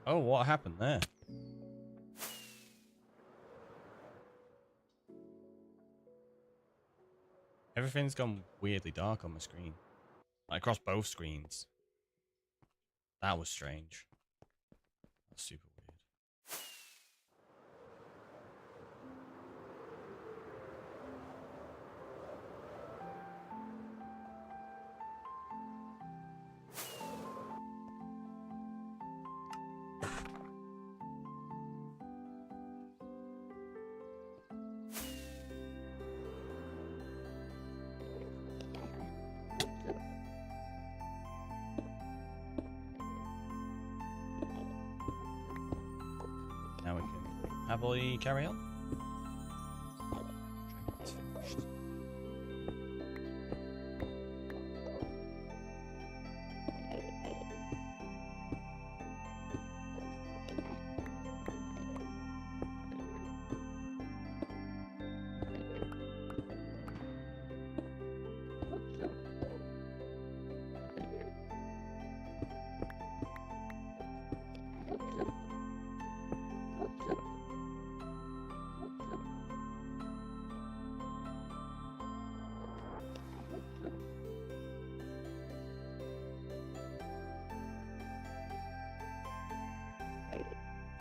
A: Oh, what happened there? Everything's gone weirdly dark on my screen. Like across both screens. That was strange. That's super weird. Now we can happily carry on. It's finished.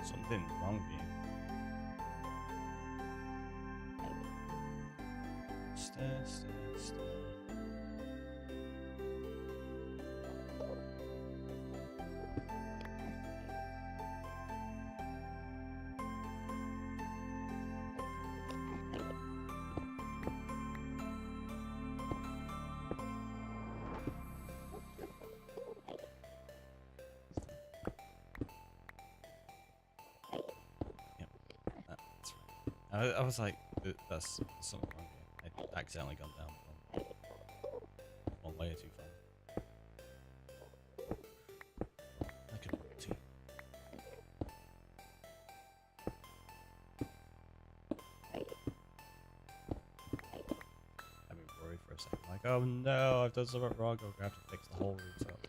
A: Something wrong with you. Stare. I was like, that's something wrong here. I accidentally gone down one layer too far. Oh no, I've done something wrong. I'm gonna have to fix the whole rooftop.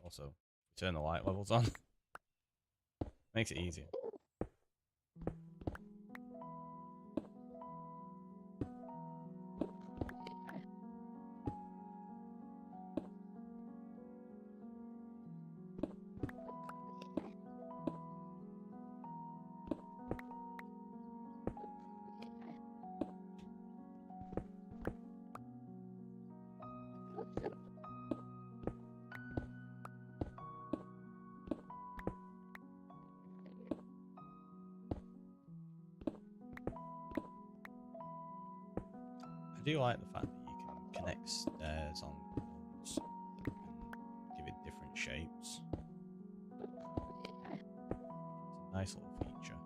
A: Also, turn the light levels on. Makes it easier. I do like the fact that you can connect stairs on walls and give it different shapes. It's a nice little feature.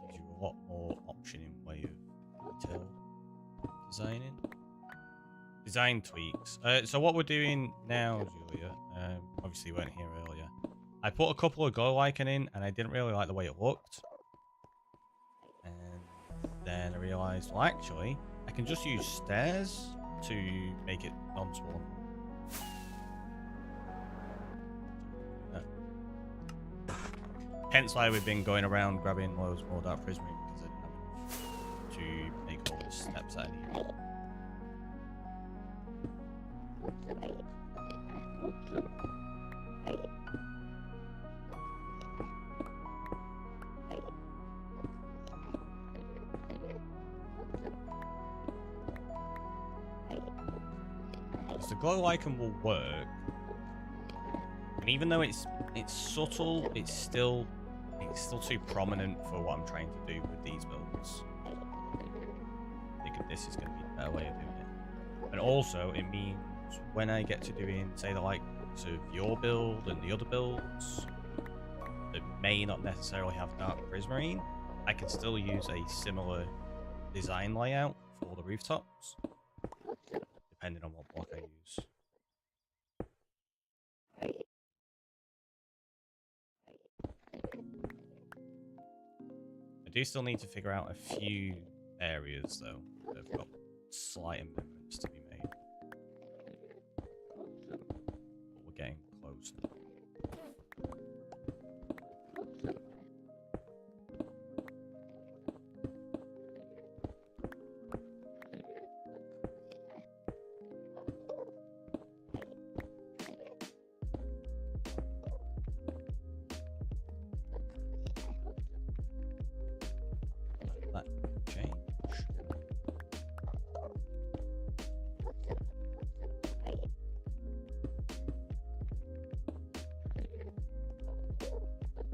A: Gives you a lot more option in way of detail designing. Design tweaks. So what we're doing now, Julia, obviously you weren't here earlier. I put a couple of glow icon in and I didn't really like the way it looked. Then I realised, well, actually, I can just use stairs to make it non-spawn. Hence why we've been going around grabbing loads more dark prismarine because I didn't have enough to make all the steps that I need. The glow icon will work, and even though it's subtle, it's still too prominent for what I'm trying to do with these builds. I think this is going to be a better way of doing it, and also it means when I get to doing, say, the likes of your build and the other builds that may not necessarily have dark prismarine, I can still use a similar design layout for the rooftops, depending on what block I use. I do still need to figure out a few areas, though, that have got slight amendments to be made. But we're getting close now.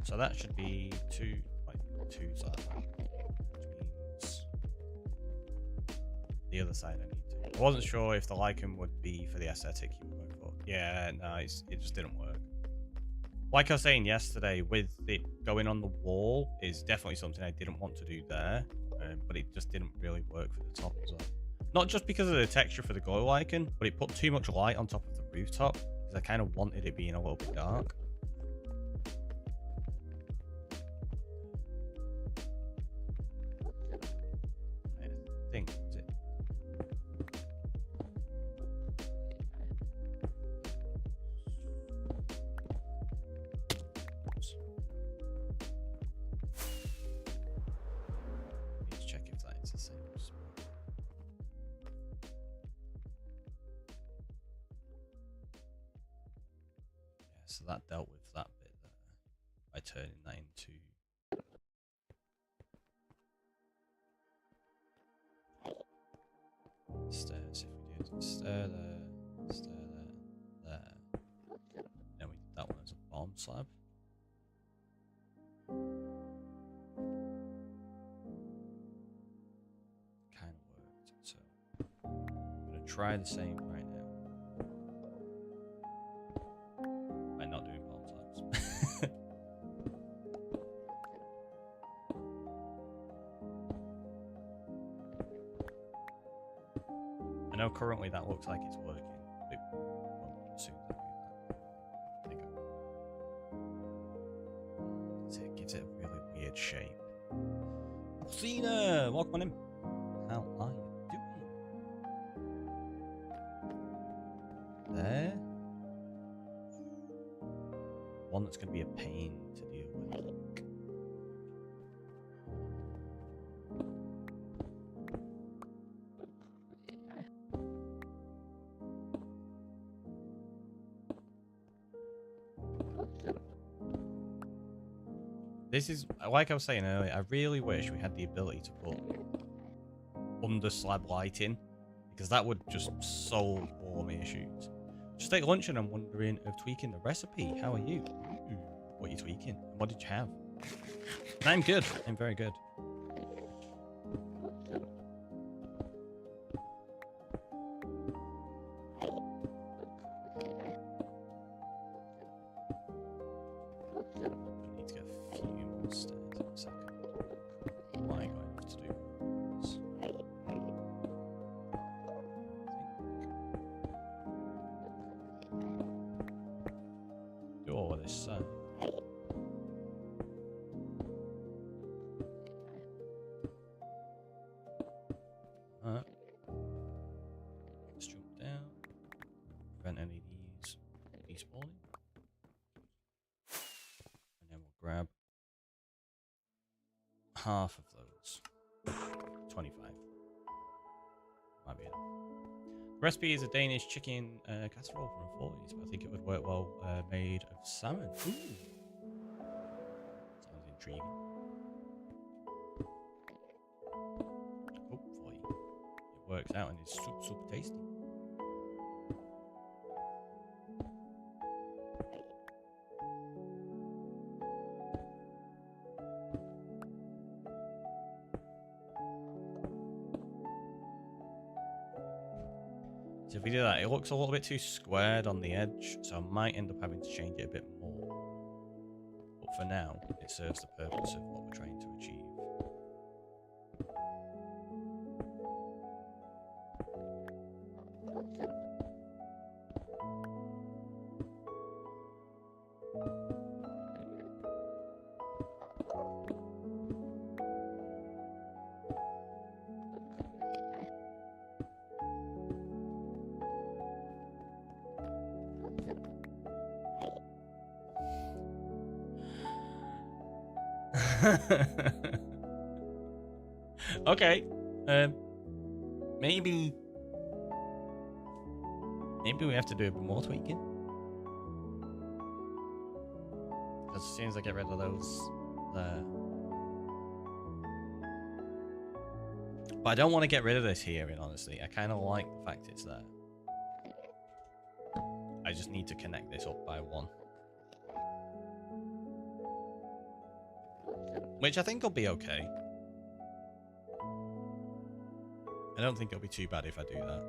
A: So that should be two sides, which means the other side I need to. I wasn't sure if the lichen would be for the aesthetic you were going for. Yeah, no, it just didn't work. Like I was saying yesterday, with it going on the wall is definitely something I didn't want to do there, but it just didn't really work for the top as well. Not just because of the texture for the glow lichen, but it put too much light on top of the rooftop, because I kind of wanted it being a little bit dark. I think, is it? Let's check if that is the same spot. Yeah, so that dealt with that bit there by turning that into stairs. If we do a stair there, there. Then we did that one as a bomb slab. Kind of worked. So I'm gonna try the same right now by not doing bomb slabs. I know currently that looks like it's working, but it won't as soon as I do that. I think gives it a really weird shape. Cena, welcome on in. How are you doing? There. One that's going to be a pain to deal with. This is, like I was saying earlier, I really wish we had the ability to put under slab lighting, because that would just solve all my issues. Just ate lunch and I'm wondering of tweaking the recipe. How are you? Ooh, what are you tweaking? What did you have? I'm good. I'm very good. I need to get a few more stairs in a second. What am I going to have to do? Do all of this. Let's jump down. Prevent any of these despawning. And then we'll grab half of those. 25. Might be enough. The recipe is a Danish chicken casserole from the 40s, but I think it would work well made of salmon. Ooh. Sounds intriguing. Hopefully it works out and it's super tasty. So if we do that, it looks a little bit too squared on the edge, so I might end up having to change it a bit more. But for now, it serves the purpose of what we're trying to achieve. Okay. Maybe we have to do a bit more tweaking. Because as soon as I get rid of those there. But I don't want to get rid of this here, and honestly, I kind of like the fact it's there. I just need to connect this up by one. Which I think will be okay. I don't think it'll be too bad if I do that.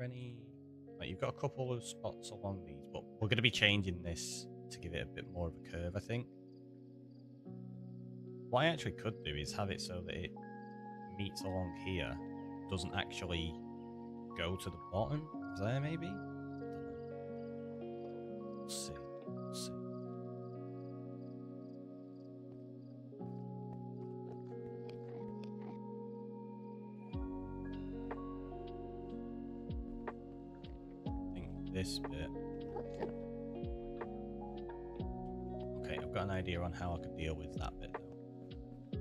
A: Any, like, you've got a couple of spots along these, but we're going to be changing this to give it a bit more of a curve, I think. What I actually could do is have it so that it meets along here, doesn't actually go to the bottom of there, maybe? I don't know. We'll see. We'll see. This bit. Okay, I've got an idea on how I could deal with that bit though.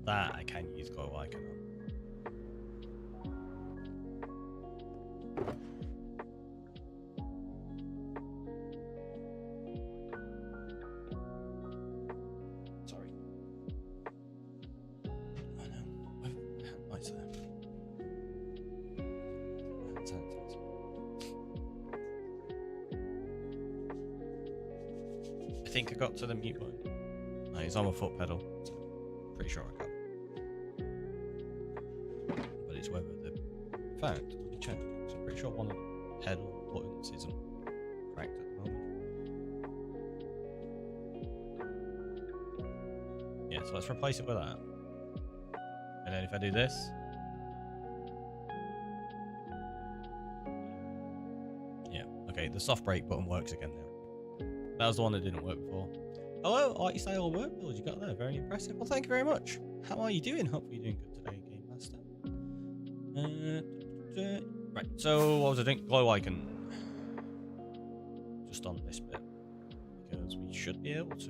A: That I can use glow icon on. Sorry. Oh no, my hand lights there. My hand sanitizer. I think I got to the mute button. No, he's on my foot pedal, so pretty sure I got. But it's whether the. In fact, let me check. So I'm pretty sure one of the pedal buttons isn't cracked at the moment. Yeah, so let's replace it with that. And then if I do this. Yeah, okay, the soft brake button works again now. That was the one that didn't work before. Hello, arty style work build you got there. Very impressive. Well, thank you very much. How are you doing? Hopefully you're doing good today, Game Master. Right, so what was I doing? Glow icon. Just on this bit. Because we should be able to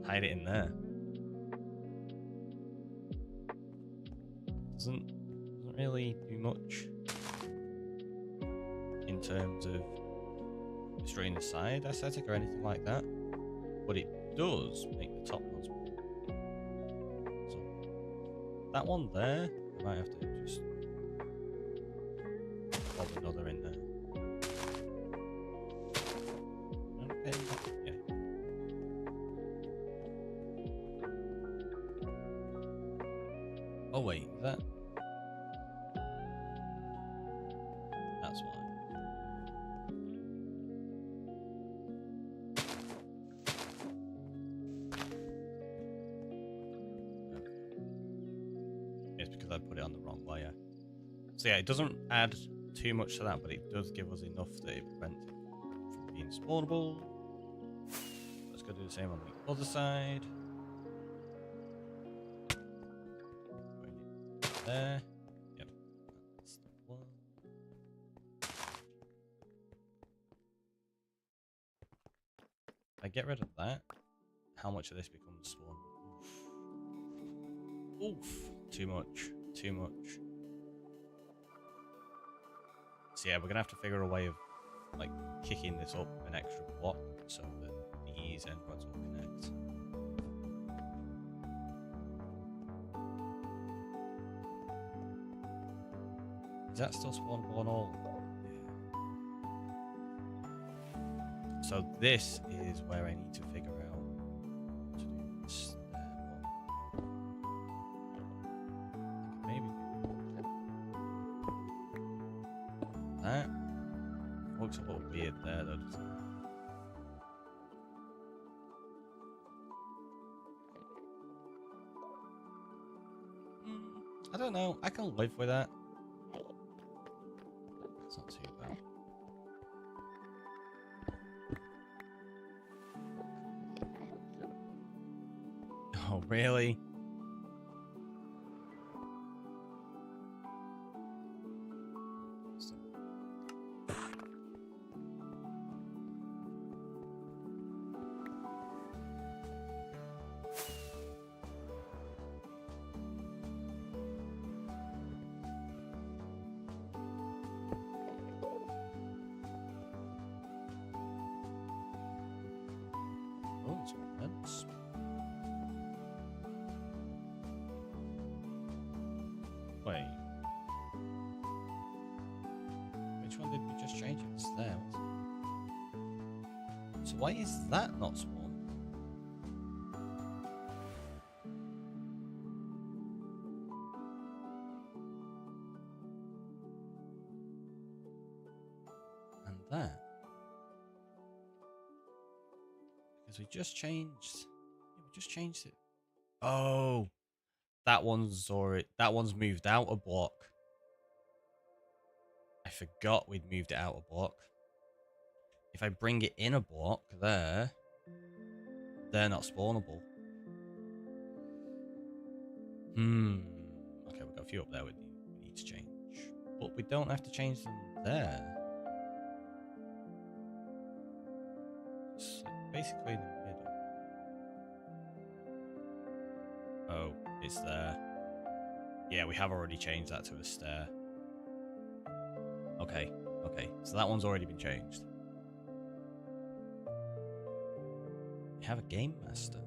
A: hide it in there. Doesn't really do much in terms of destroying the side aesthetic or anything like that, but it does make the top one small. So that one there, I might have to just pop another in there. Okay, yeah. Oh wait, is that? That's why. It's because I put it on the wrong layer. So yeah, it doesn't add too much to that, but it does give us enough that it prevents it from being spawnable. Let's go do the same on the other side. There. Yep. That's the one. If I get rid of that, how much of this becomes spawnable? Oof. Oof. Too much. Too much. So yeah, we're gonna have to figure a way of like kicking this up an extra block so that these endpoints will connect. Is that still spawnable on all? Yeah. So this is where I need to figure out what to do with this one. Maybe that looks a little weird there though, doesn't it? I don't know. I can live with that. It's not too bad. Oh, really? Oh, it's intense. Wait. Which one did we just change? It was there, wasn't it? So why is that not spawned? And that? Because we just changed. Yeah, we just changed it. Oh, that one's moved out a block. I forgot we'd moved it out a block. If I bring it in a block there, they're not spawnable. Okay, we've got a few up there we need to change. But we don't have to change them there. It's basically in the middle. Oh, it's there. Yeah, we have already changed that to a stair. Okay, okay. So that one's already been changed. We have a game master.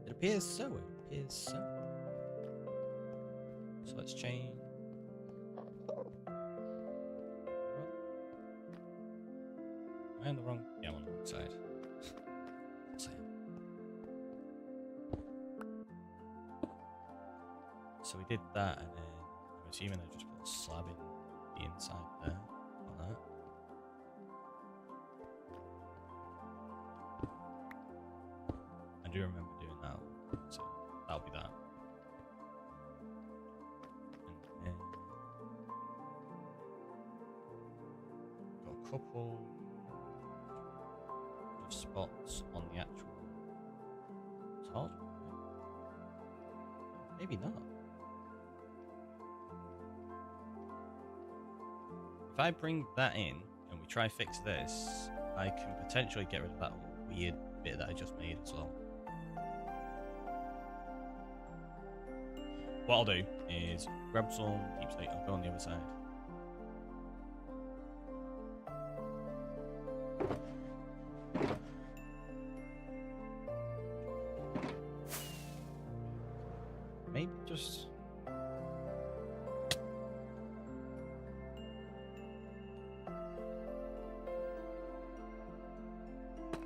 A: It appears so. It appears so. So let's change. Am I on the wrong? Yeah, I'm on the wrong side. So, so we did that, and then I'm assuming I just put a slab in the inside there, like that. I do remember doing that, so that'll be that. And then got a couple of spots on the actual top. Maybe not. If I bring that in and we try fix this, I can potentially get rid of that weird bit that I just made as well. What I'll do is grab some deep slate. I'll go on the other side. Maybe just...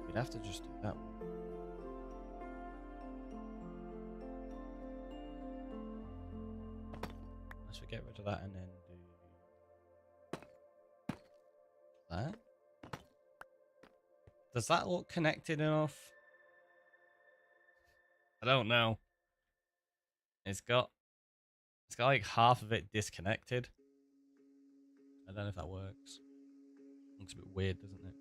A: we'd have to just do that one. Let's get rid of that and then do that. Does that look connected enough? I don't know. It's got like half of it disconnected. I don't know if that works. Looks a bit weird, doesn't it?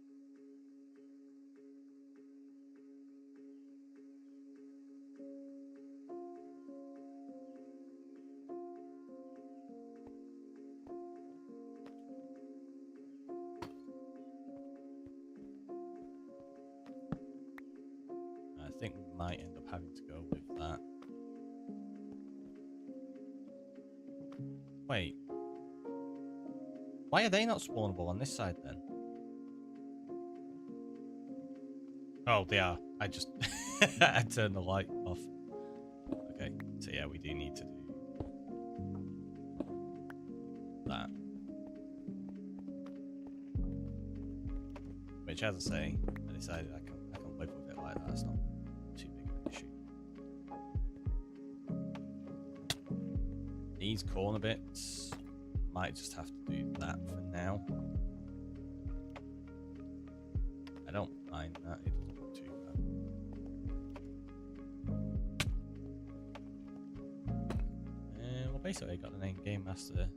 A: I think we might end up having to go with that. Wait. Why are they not spawnable on this side then? Oh, they are. I just I turned the light off. Okay, so yeah, we do need to do that. Which, as I say, I decided I can live with it like that. It's not too big of an issue. These corner bits might just have to do that for now. I don't mind that. It doesn't look too bad. Well, basically, I got the name Game Master.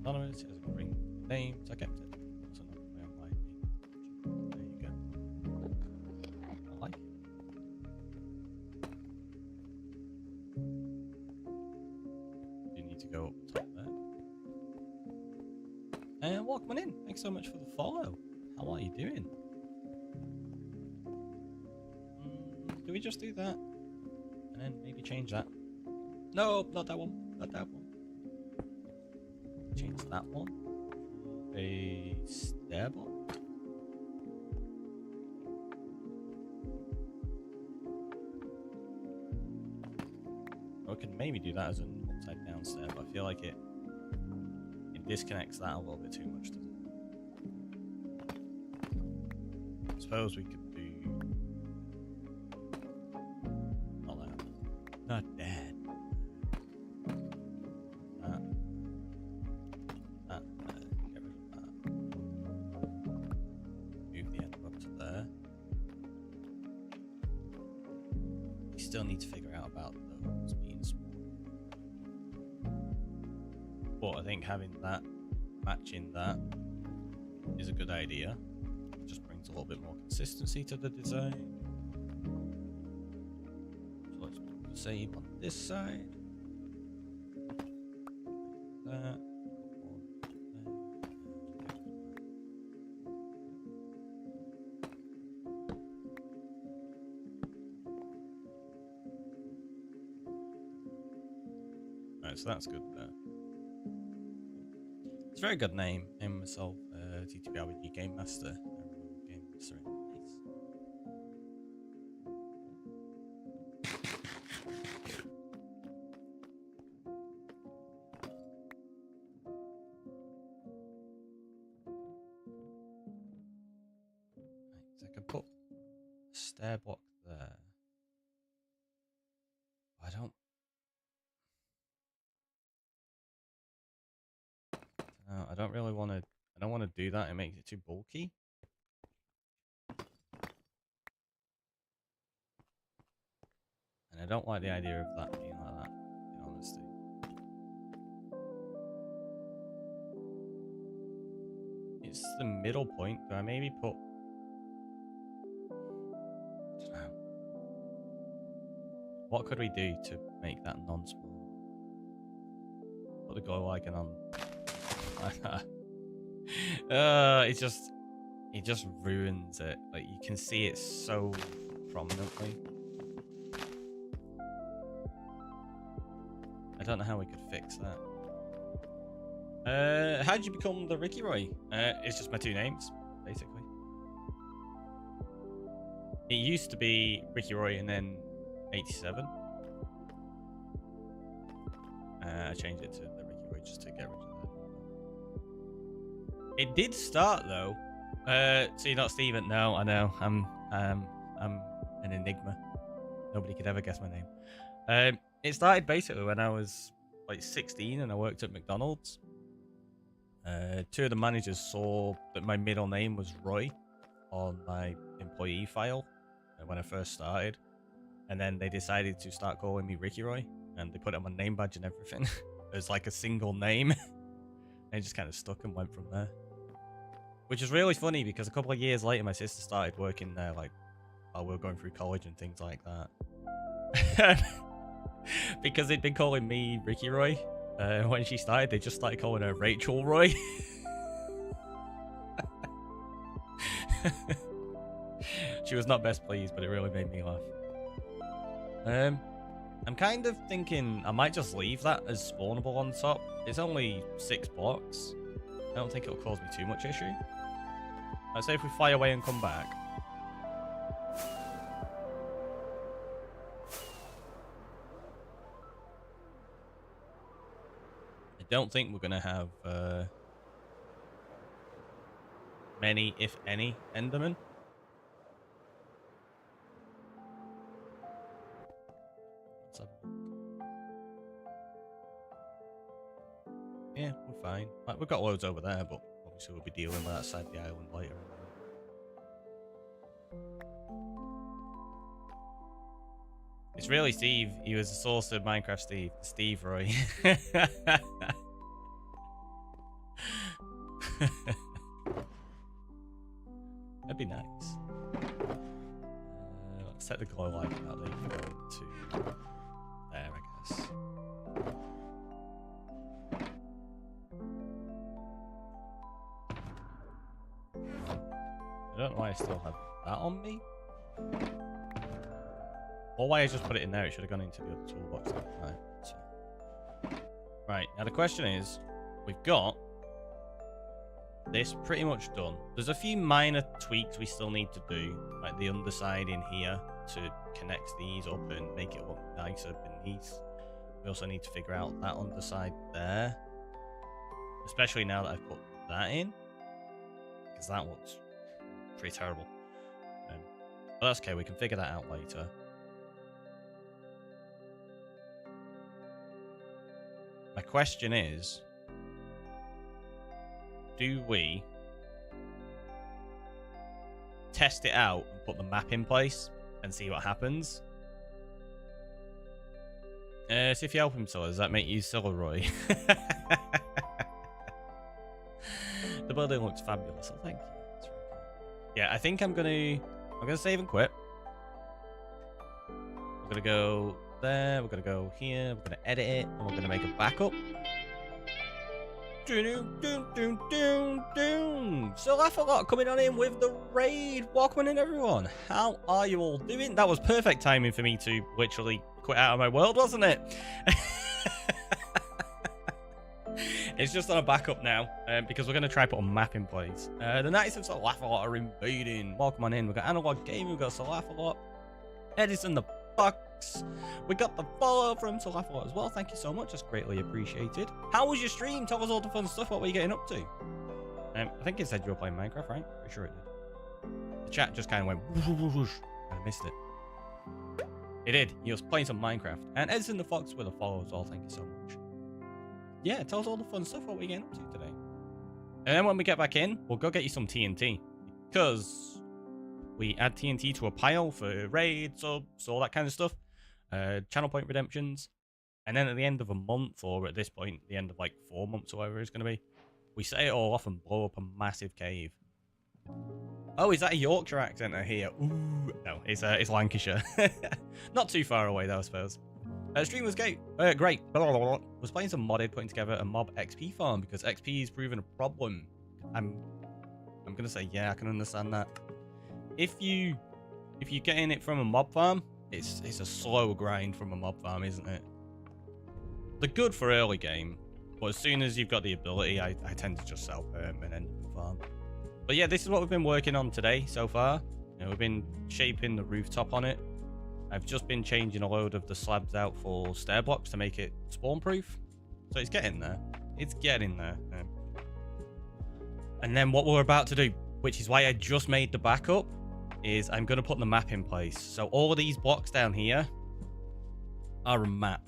A: Anonymous. It doesn't bring the name, so I kept it. Also, not my online name. There you go. I like it. You need to go up top there. And welcome on in. Thanks so much for the follow. How are you doing? Do we just do that? And then maybe change that? No, not that one. Not that one. Change that one. A stairboard. Or I can maybe do that as an upside down stair, but I feel like it disconnects that a little bit too much, doesn't it? I suppose we could do... not that. Not that. Get rid of that. Move the end up to there. We still need to figure out about those being small. But I think having that matching that is a good idea. It just brings a little bit more consistency to the design. So let's do the same on this side. That. Alright, so that's good there. It's a very good name. Name myself TTBRBG Game Master. Game Master. Nice. Right, so I can put stair block there. I don't really want to. I don't want to do that. It makes it too bulky. And I don't like the idea of that being like that, in honesty. It's the middle point. Do I maybe put... I don't know. What could we do to make that non-small? Put the glow icon on. Like that. It just ruins it. Like, you can see it so prominently. I don't know how we could fix that. How did you become the Ricky Roy? It's just my two names, basically. It used to be Ricky Roy and then 87. I changed it to the Ricky Roy just to get rid of that. It did start though. So you're not Steven? No, I know. I'm an enigma. Nobody could ever guess my name. It started basically when I was like 16 and I worked at McDonald's. Two of the managers saw that my middle name was Roy on my employee file when I first started. And then they decided to start calling me Ricky Roy, and they put it on my name badge and everything. It was like a single name. And it just kind of stuck and went from there. Which is really funny because a couple of years later, my sister started working there, like, while we were going through college and things like that. Because they'd been calling me Ricky Roy. When she started, they just started calling her Rachel Roy. She was not best pleased, but it really made me laugh. I'm kind of thinking I might just leave that as spawnable on top. It's only 6 blocks. I don't think it'll cause me too much issue. I'd say if we fly away and come back. I don't think we're going to have many, if any, Endermen. Let's have a look. Yeah, we're fine. Like, we've got loads over there, but obviously we'll be dealing with that side of the island later. It's really Steve. He was the source of Minecraft Steve. Steve Roy. That'd be nice. Let's set the glow light out there for going to there, I guess. I don't know why I still have that on me. Or why I just put it in there. It should have gone into the other toolbox. Right, now the question is, we've got this pretty much done. There's a few minor tweaks we still need to do, like the underside in here to connect these up and make it look nicer beneath. We also need to figure out that underside there, especially now that I've put that in, because that looks pretty terrible. But that's okay, we can figure that out later. My question is, do we test it out and put the map in place and see what happens? So if you help him, Scylla, does that make you TheRickyroy? The building looks fabulous, so thank you. That's really cool. Yeah, I think I'm gonna save and quit. We're gonna go there, we're gonna go here, we're gonna edit it, and we're gonna make a backup. So laugh a lot coming on in with the raid. Welcome in, everyone. How are you all doing? That was perfect timing for me to literally quit out of my world, wasn't it? It's just on a backup now, because we're going to try put a map in place. The Knights of Salafalot are invading. Welcome on in. We've got Analog Gaming, we've got Salafalot, Edison the Bucks. We got the follow from Salafalot as well. Thank you so much. That's greatly appreciated. How was your stream? Tell us all the fun stuff. What were you getting up to? I think it said you were playing Minecraft, right? Pretty sure it did. The chat just kind of went whoosh, whoosh, whoosh. I missed it. It did. He was playing some Minecraft. And Edson the Fox with a follow as well. Thank you so much. Yeah, tell us all the fun stuff what we're getting up to today. And then when we get back in, we'll go get you some TNT. Because we add TNT to a pile for raids, subs, all that kind of stuff. Channel point redemptions. And then at the end of a month, or at this point, the end of like 4 months or whatever it's going to be, we set it all off and blow up a massive cave. Oh, is that a Yorkshire accent I hear? Ooh, no, it's Lancashire. Not too far away though, I suppose. Stream was great. Great. Was playing some modded, putting together a mob XP farm because XP is proving a problem. I'm gonna say yeah, I can understand that. If you're getting it from a mob farm, it's a slow grind from a mob farm, isn't it? They're good for early game, but as soon as you've got the ability, I tend to just sell perm and end up the farm. But yeah, this is what we've been working on today so far. You know, we've been shaping the rooftop on it. I've just been changing a load of the slabs out for stair blocks to make it spawn proof. So it's getting there. It's getting there. And then what we're about to do, which is why I just made the backup, is I'm going to put the map in place. So all of these blocks down here are a map.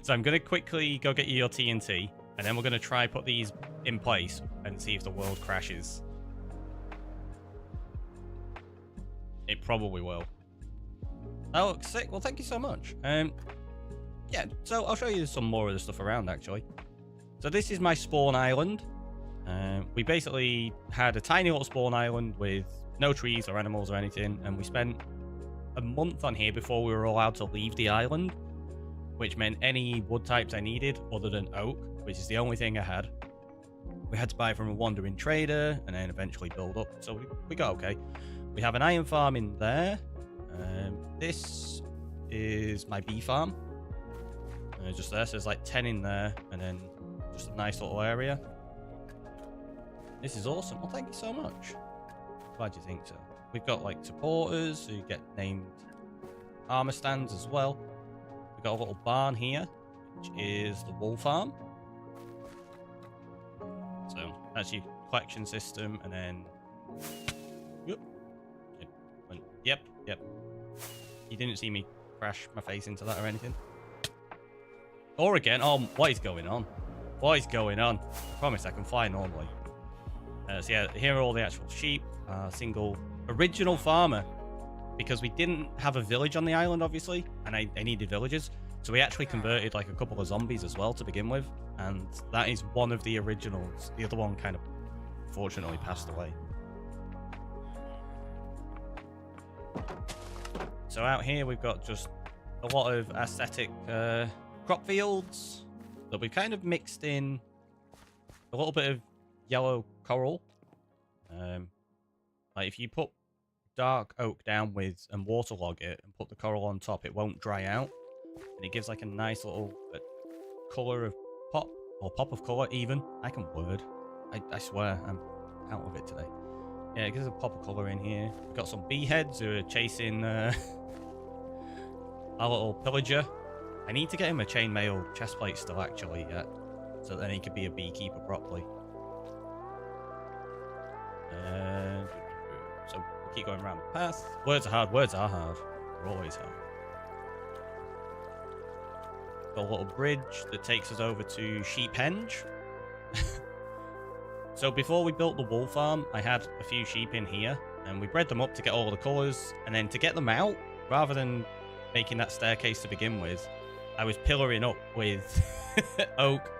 A: So I'm going to quickly go get you your TNT. And then we're going to try put these in place and see if the world crashes. It probably will. Oh, sick. Well, thank you so much. Yeah, so I'll show you some more of the stuff around, actually. So this is my spawn island. We basically had a tiny little spawn island with no trees or animals or anything. And we spent a month on here before we were allowed to leave the island, which meant any wood types I needed other than oak, which is the only thing I had, we had to buy from a wandering trader and then eventually build up. So we got okay. We have an iron farm in there. This is my bee farm. Just there, so there's like 10 in there, and then just a nice little area. This is awesome. Well, thank you so much. Glad you think so. We've got like supporters who get named armor stands as well. We've got a little barn here, which is the wool farm. So that's your collection system, and then yep. You didn't see me crash my face into that or anything. Or again, oh, what is going on? What is going on? I promise I can fly normally. So yeah, here are all the actual sheep. Single original farmer, because we didn't have a village on the island, obviously, and I needed villagers. So we actually converted like a couple of zombies as well to begin with, and that is one of the originals. The other one kind of fortunately passed away. So out here we've got just a lot of aesthetic crop fields that we've kind of mixed in a little bit of yellow coral. Like if you put dark oak down with and waterlog it and put the coral on top, it won't dry out, and it gives like a nice little color of pop, or pop of color even. I can word. I swear I'm out of it today. Yeah, it gives a pop of color in here. We've got some bee heads who are chasing our little pillager. I need to get him a chainmail chestplate still actually yet, so then he could be a beekeeper properly. So we'll keep going around the path. Words are hard. Words are hard. They're always hard. Got a little bridge that takes us over to Sheephenge. So before we built the wool farm, I had a few sheep in here, and we bred them up to get all the colours, and then to get them out, rather than making that staircase to begin with, I was pillaring up with oak.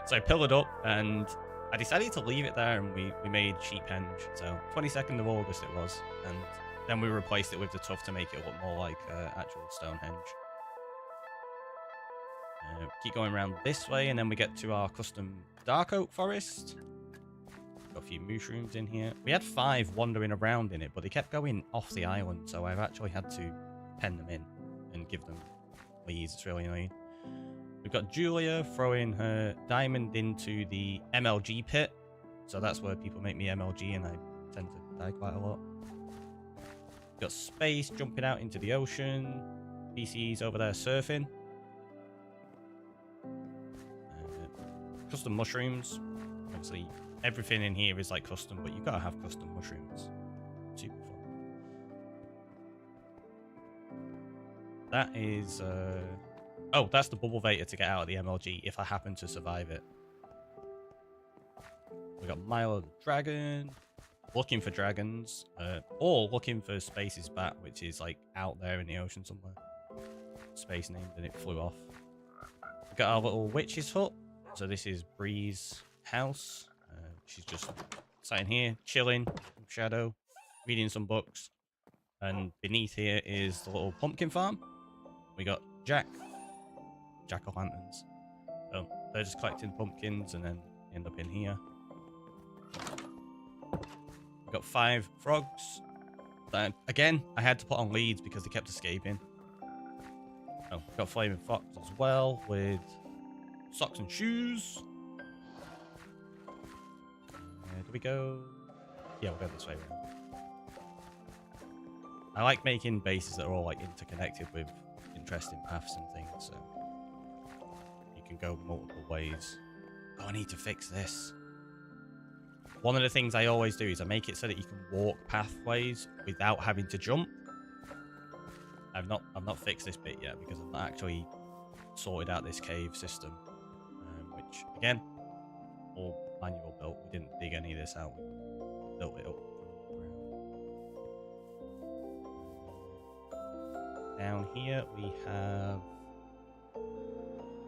A: So I pillared up, and I decided to leave it there, and we made Sheephenge. So 22nd of August it was, and then we replaced it with the tuff to make it look more like actual Stonehenge. Keep going around this way, and then we get to our custom dark oak forest. Got a few mushrooms in here. We had 5 wandering around in it, but they kept going off the island, so I've actually had to pen them in and give them leaves. It's really annoying. We've got Julia throwing her diamond into the MLG pit, so that's where people make me MLG, and I tend to die quite a lot. We've got Space jumping out into the ocean. PC's over there surfing. Custom mushrooms. Obviously, everything in here is like custom, but you gotta have custom mushrooms. Super fun. That is... Oh, that's the bubble vator to get out of the MLG if I happen to survive it. We got Milo the Dragon, looking for dragons, or looking for Space's bat, which is like out there in the ocean somewhere. Space named and it flew off. We got our little witch's hut. So this is Bree's house. She's just sitting here, chilling, shadow, reading some books. And beneath here is the little pumpkin farm. We got jack-o'-lanterns. So they're just collecting pumpkins and then end up in here. We've got 5 frogs. That, again, I had to put on leads because they kept escaping. Oh, we've got Flaming Fox as well with socks and shoes. Do we go? Yeah, we'll go this way around. I like making bases that are all like interconnected with interesting paths and things, so you can go multiple ways. Oh, I need to fix this. One of the things I always do is I make it so that you can walk pathways without having to jump. I've not fixed this bit yet because I've not actually sorted out this cave system, which again, all manual built. We didn't dig any of this out. We built it up. Down here we have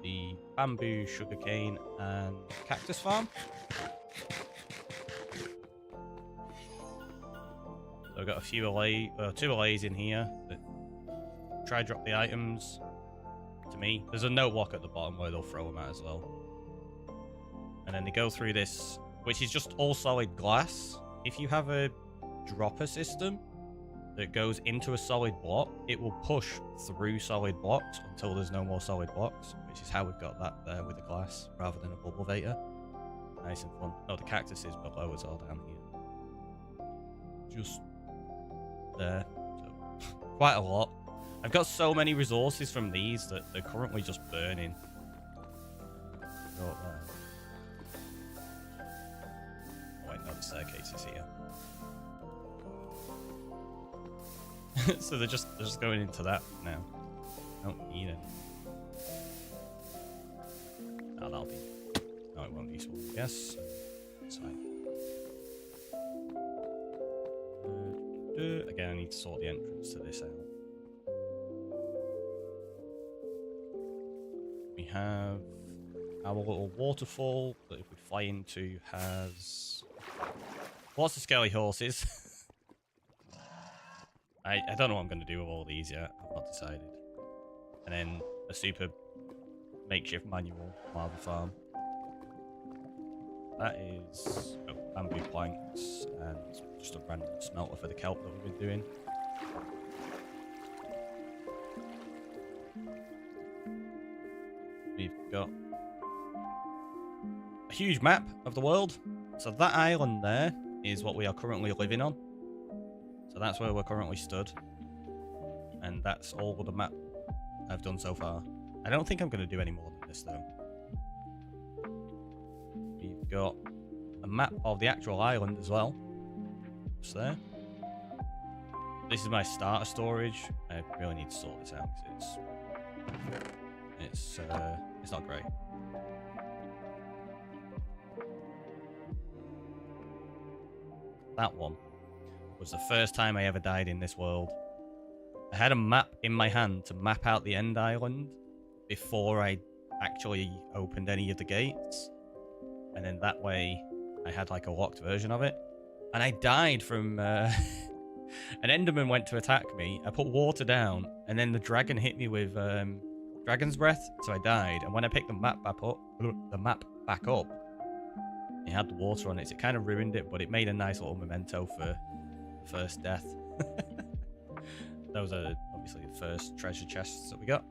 A: the bamboo, sugarcane, and cactus farm. So I've got a few 2 allays in here that try drop the items to me. There's a note lock at the bottom where they'll throw them at as well. And then they go through this, which is just all solid glass. If you have a dropper system that goes into a solid block, it will push through solid blocks until there's no more solid blocks, which is how we've got that there with the glass rather than a bubble vator. Nice and fun. Oh, the cactus is below as well down here. Just there. So, quite a lot. I've got so many resources from these that they're currently just burning. Go up there. Oh wait, no, the staircase is here. So they're just going into that now. I don't need it. Oh, that'll be. No, it won't be useful. Yes. It's fine. Again, I need to sort the entrance to this out. We have our little waterfall that if we fly into has lots of scaly horses. I don't know what I'm going to do with all these yet. I've not decided. And then a super makeshift manual lava farm. That is bamboo planks and just a random smelter for the kelp that we've been doing. We've got a huge map of the world. So that island there is what we are currently living on. So that's where we're currently stood. And that's all of the map I've done so far. I don't think I'm going to do any more than this though. We've got a map of the actual island as well. Just there. This is my starter storage. I really need to sort this out because it's not great. That one was the first time I ever died in this world. I had a map in my hand to map out the end island before I actually opened any of the gates. And then that way I had like a locked version of it. And I died from... an Enderman went to attack me. I put water down and then the dragon hit me with dragon's breath. So I died. And when I picked the map back up, it had the water on it. So it kind of ruined it, but it made a nice little memento for the first death. Those are obviously the first treasure chests that we got.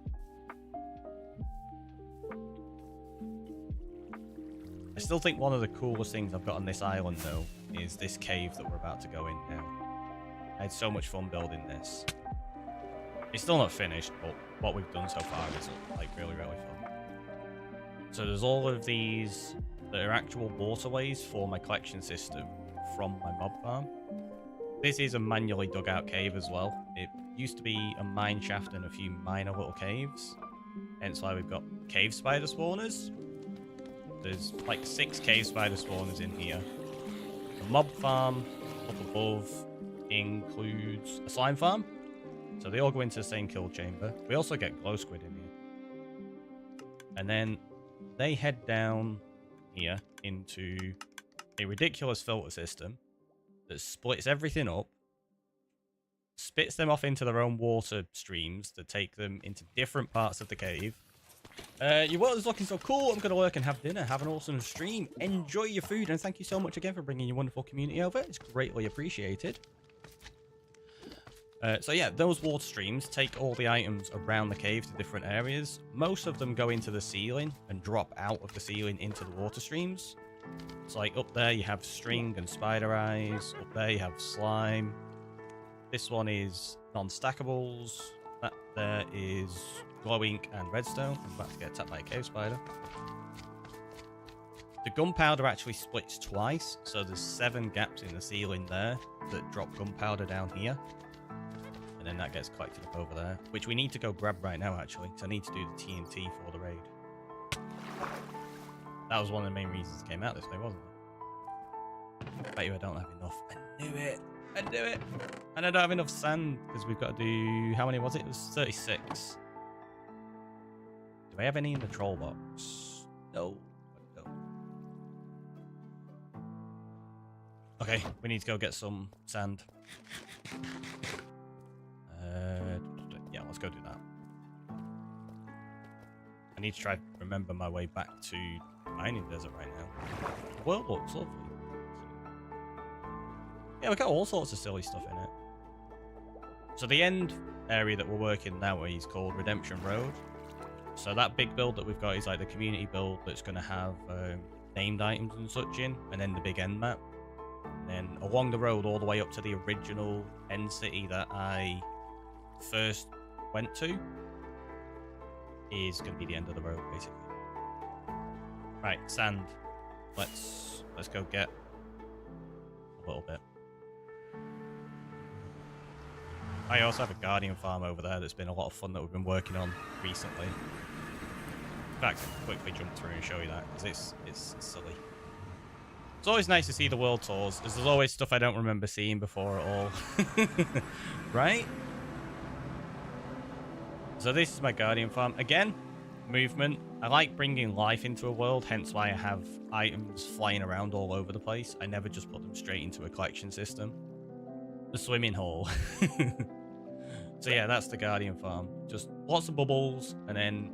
A: I still think one of the coolest things I've got on this island, though, is this cave that we're about to go in now. I had so much fun building this. It's still not finished, but what we've done so far is like really, really fun. So there's all of these that are actual waterways for my collection system from my mob farm. This is a manually dug out cave as well. used to be a mine shaft and a few minor little caves. Hence why we've got cave spider spawners. There's like 6 cave spider spawners in here. The mob farm up above includes a slime farm. So they all go into the same kill chamber. We also get glow squid in here. And then they head down here into a ridiculous filter system that splits everything up, spits them off into their own water streams that take them into different parts of the cave. Your world is looking so cool. I'm going to work and have dinner. Have an awesome stream. Enjoy your food. And thank you so much again for bringing your wonderful community over. It's greatly appreciated. So yeah, those water streams take all the items around the cave to different areas. Most of them go into the ceiling and drop out of the ceiling into the water streams. It's like up there you have string and spider eyes. Up there you have slime. This one is non-stackables. That there is glow ink and redstone. I'm about to get attacked by a cave spider. The gunpowder actually splits twice, so there's 7 gaps in the ceiling there that drop gunpowder down here. And then that gets collected up over there, which we need to go grab right now, actually, because I need to do the TNT for the raid. That was one of the main reasons it came out this way, wasn't it? I bet you I don't have enough. I knew it! I knew it! And I don't have enough sand, because we've got to do... How many was it? It was 36. Do I have any in the troll box? No. I don't. Okay, we need to go get some sand. Yeah, let's go do that. I need to try to remember my way back to the mining desert right now. The world looks lovely. Yeah, we've got all sorts of silly stuff in it. So the end area that we're working now is called Redemption Road. So that big build that we've got is like the community build that's going to have named items and such in, and then the big end map. And then along the road all the way up to the original end city that I first went to is going to be the end of the road, basically. Right, sand. Let's go get a little bit. I also have a guardian farm over there that's been a lot of fun that we've been working on recently. In fact, I'll quickly jump through and show you that, because it's silly. It's always nice to see the world tours, because there's always stuff I don't remember seeing before at all. Right? So this is my guardian farm. Again, movement. I like bringing life into a world, hence why I have items flying around all over the place. I never just put them straight into a collection system. The swimming hole. So yeah, that's the guardian farm. Just lots of bubbles, and then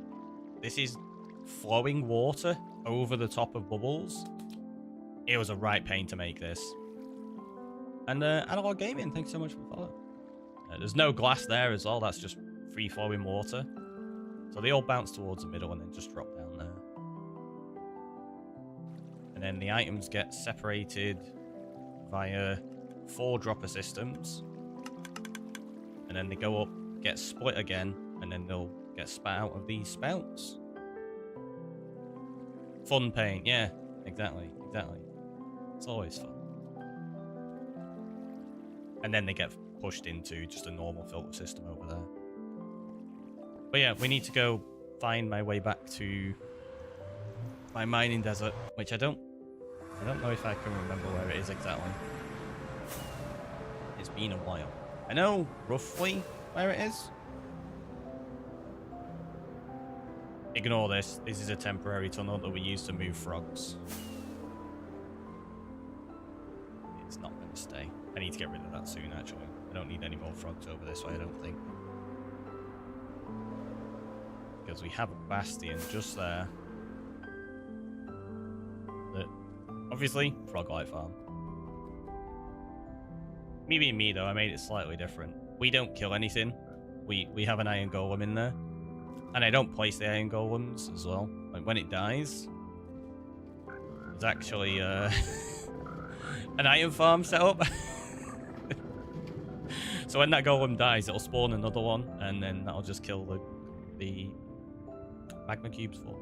A: this is flowing water over the top of bubbles. It was a right pain to make this. And Analog Gaming, thanks so much for the follow. There's no glass there as well. That's just free flowing water. So they all bounce towards the middle and then just drop down there. And then the items get separated via 4 dropper systems. And then they go up, get split again, and then they'll get spat out of these spouts. Fun paint, yeah, exactly. It's always fun. And then they get pushed into just a normal filter system over there. But yeah, we need to go find my way back to my mining desert, which I don't know if I can remember where it is exactly. It's been a while. I know roughly where it is. Ignore this. This is a temporary tunnel that we use to move frogs. It's not going to stay. I need to get rid of that soon, actually. I don't need any more frogs over this way, I don't think. Because we have a bastion just there. That, obviously, frog light farm. Me being me, though, I made it slightly different. We don't kill anything. We have an iron golem in there. And I don't place the iron golems as well. Like, when it dies, there's actually an iron farm set up. So when that golem dies, it'll spawn another one, and then that'll just kill the magma cubes for.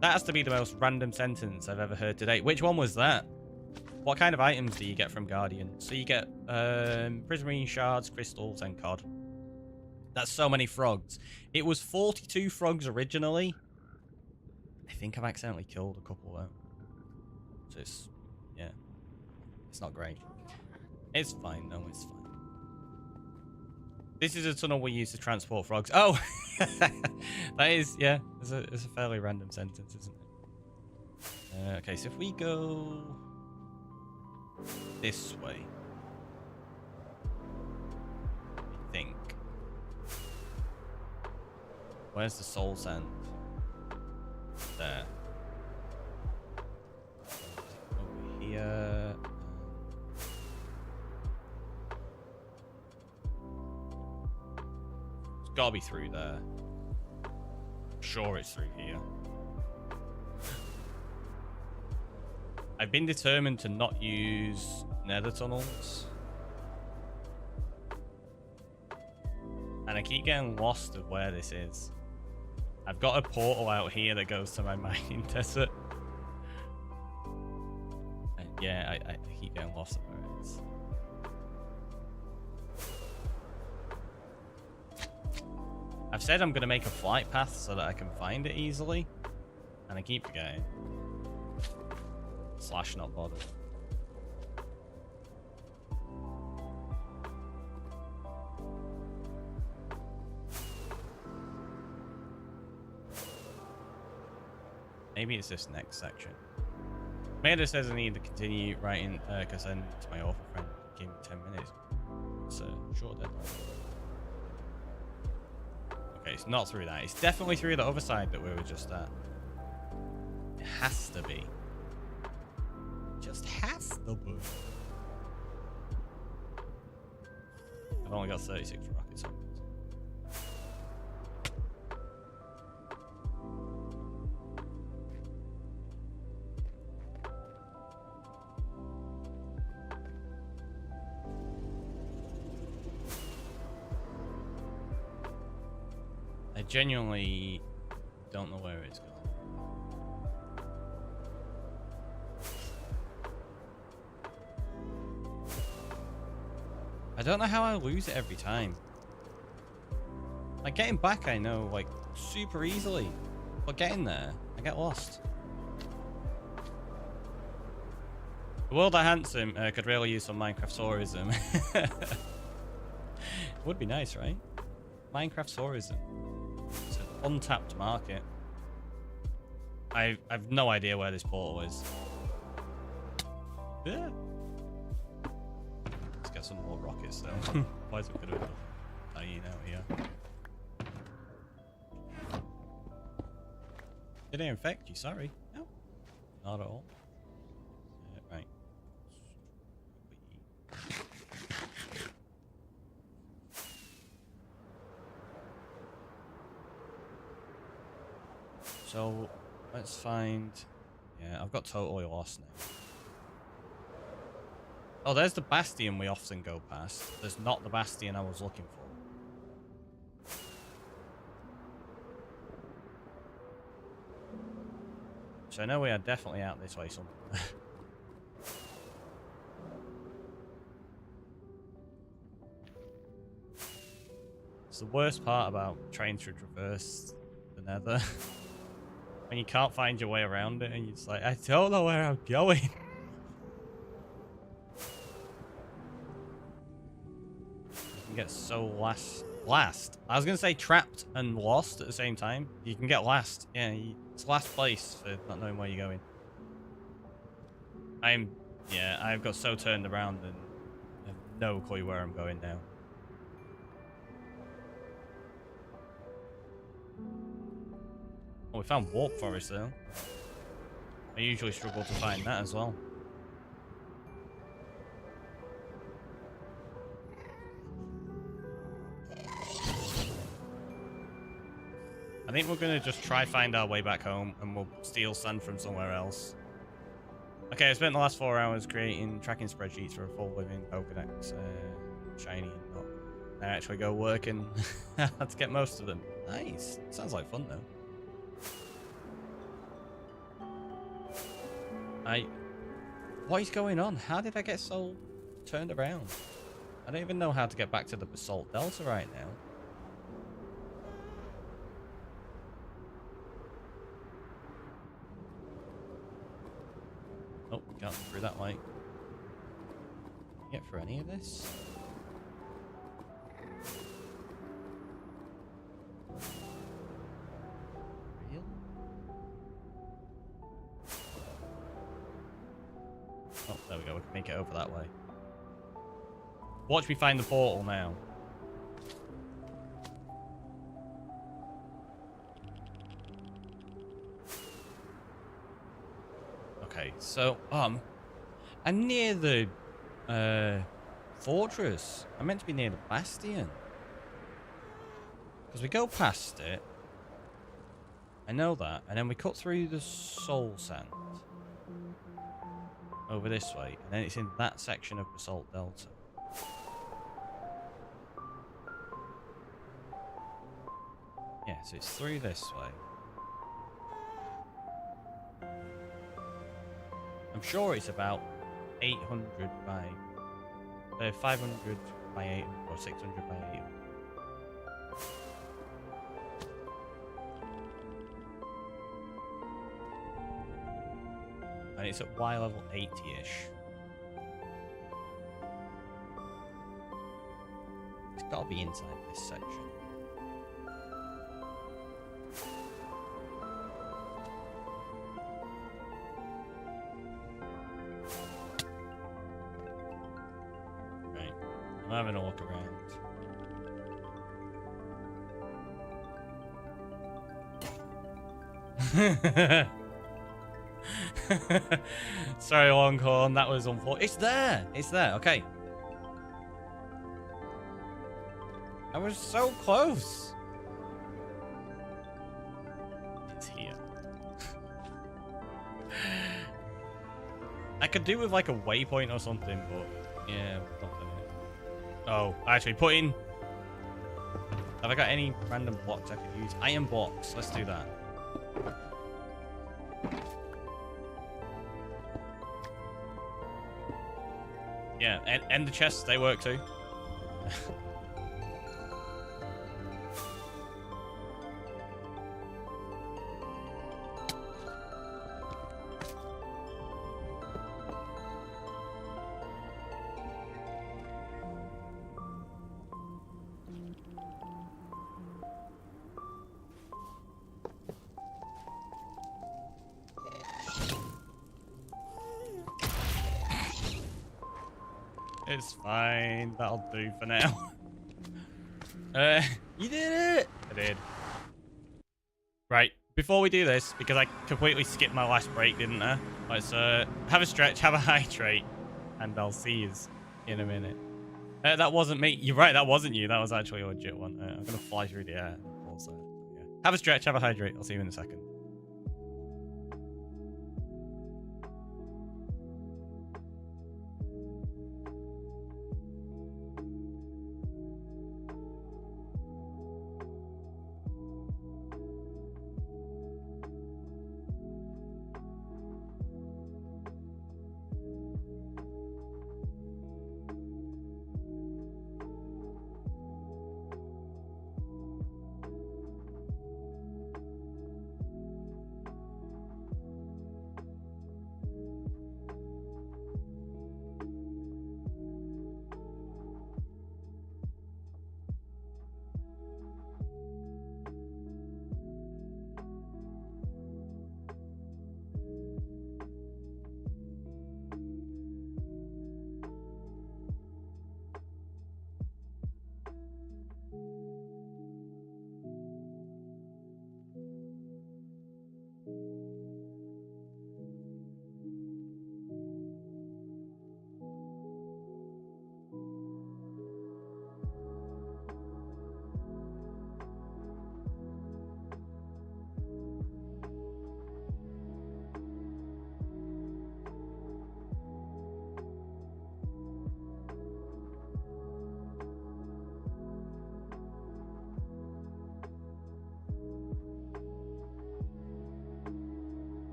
A: That has to be the most random sentence I've ever heard today. Which one was that? What kind of items do you get from Guardian? So you get prismarine shards, crystals, and cod. That's so many frogs. It was 42 frogs originally. I think I've accidentally killed a couple though. So it's, yeah, it's not great. It's fine, no, it's fine. This is a tunnel we use to transport frogs. Oh, that is, yeah, it's a fairly random sentence, isn't it? Okay, so if we go this way, I think. Where's the soul sand? There. Over here. It's gotta be through there. I'm sure it's through here. I've been determined to not use nether tunnels. And I keep getting lost of where this is. I've got a portal out here that goes to my mining desert. And yeah, I keep getting lost of where it is. I've said I'm going to make a flight path so that I can find it easily. And I keep forgetting. / not bothered. Maybe it's this next section. Maida says I need to continue writing because I need to my awful friend gave me 10 minutes. It's a short deadline. Okay, it's not through that. It's definitely through the other side that we were just at. It has to be. Just has to be. I've only got 36 rockets on. I genuinely don't know where it's going. I don't know how I lose it every time. Like getting back, I know, like super easily, but getting there, I get lost. The world of Handsome could really use some Minecraft tourism. Would be nice, right? Minecraft tourism. It's an untapped market. I've no idea where this portal is. Yeah. Let's get some more rockets though. Otherwise we could have dying out here. Did it infect you? Sorry. No. Not at all. Right. So let's find. Yeah, I've got totally lost now. Oh, there's the bastion we often go past. There's not the bastion I was looking for. So I know we are definitely out this way somewhere. It's the worst part about trying to traverse the nether. When you can't find your way around it and you're just like, I don't know where I'm going. You can get so last. I was going to say trapped and lost at the same time. You can get last. Yeah, it's last place for not knowing where you're going. I've got so turned around and I have no clue where I'm going now. Oh, we found warp forest though. I usually struggle to find that as well. I think we're gonna just try find our way back home and we'll steal sand from somewhere else. Okay, I spent the last 4 hours creating tracking spreadsheets for a full living Pokedex. Shiny and not. I actually go work and had to get most of them. Nice. Sounds like fun though. What is going on? How did I get so turned around? I don't even know how to get back to the Basalt Delta right now. Oh, can't get through that way. Can I get through any of this? Real? Oh, there we go. We can make it over that way. Watch me find the portal now. Okay, so I'm near the fortress. I'm meant to be near the bastion. Because we go past it. I know that. And then we cut through the soul sand. Over this way. And then it's in that section of Basalt Delta. Yeah, so it's through this way. I'm sure it's about 800 by 500 by 800 or 600 by 800. And it's at Y level 80-ish. It's got to be inside this section. I'm having a look around. Sorry, Longhorn. That was unfortunate. It's there. It's there. Okay. I was so close. It's here. I could do with like a waypoint or something, but yeah, nothing. Oh, actually, put in. Have I got any random blocks I could use? Iron blocks. Let's do that. Yeah, and the chests, they work too. It's fine. That'll do for now. You did it! I did. Right. Before we do this, because I completely skipped my last break, didn't I? Let's have a stretch, have a hydrate, and I'll see you in a minute. That wasn't me. You're right, that wasn't you. That was actually a legit one. I'm going to fly through the air. Also, yeah. Have a stretch, have a hydrate. I'll see you in a second.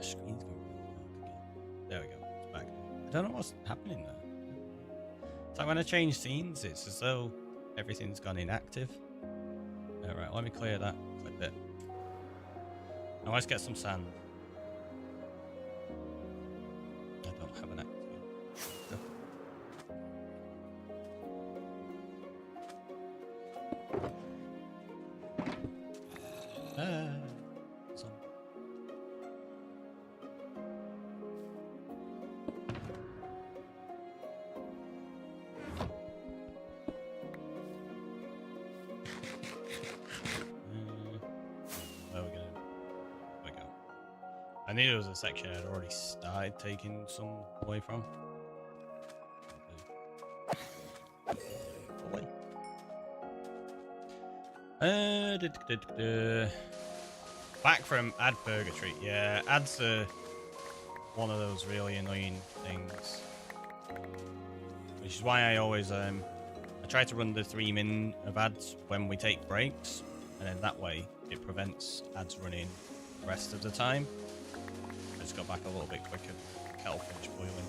A: My screen's going really dark again. There we go. It's back. I don't know what's happening there. It's like when I change scenes, it's as though everything's gone inactive. Alright, let me clear that. Click it. Now let's get some sand. I don't have an active. Some. There we go. I knew there was a section I'd already started taking some away from. Away. Back from ad purgatory. Yeah, ads are one of those really annoying things. Which is why I always I try to run the 3 min of ads when we take breaks, and then that way it prevents ads running the rest of the time. Just got back a little bit quicker. Kettle finished boiling.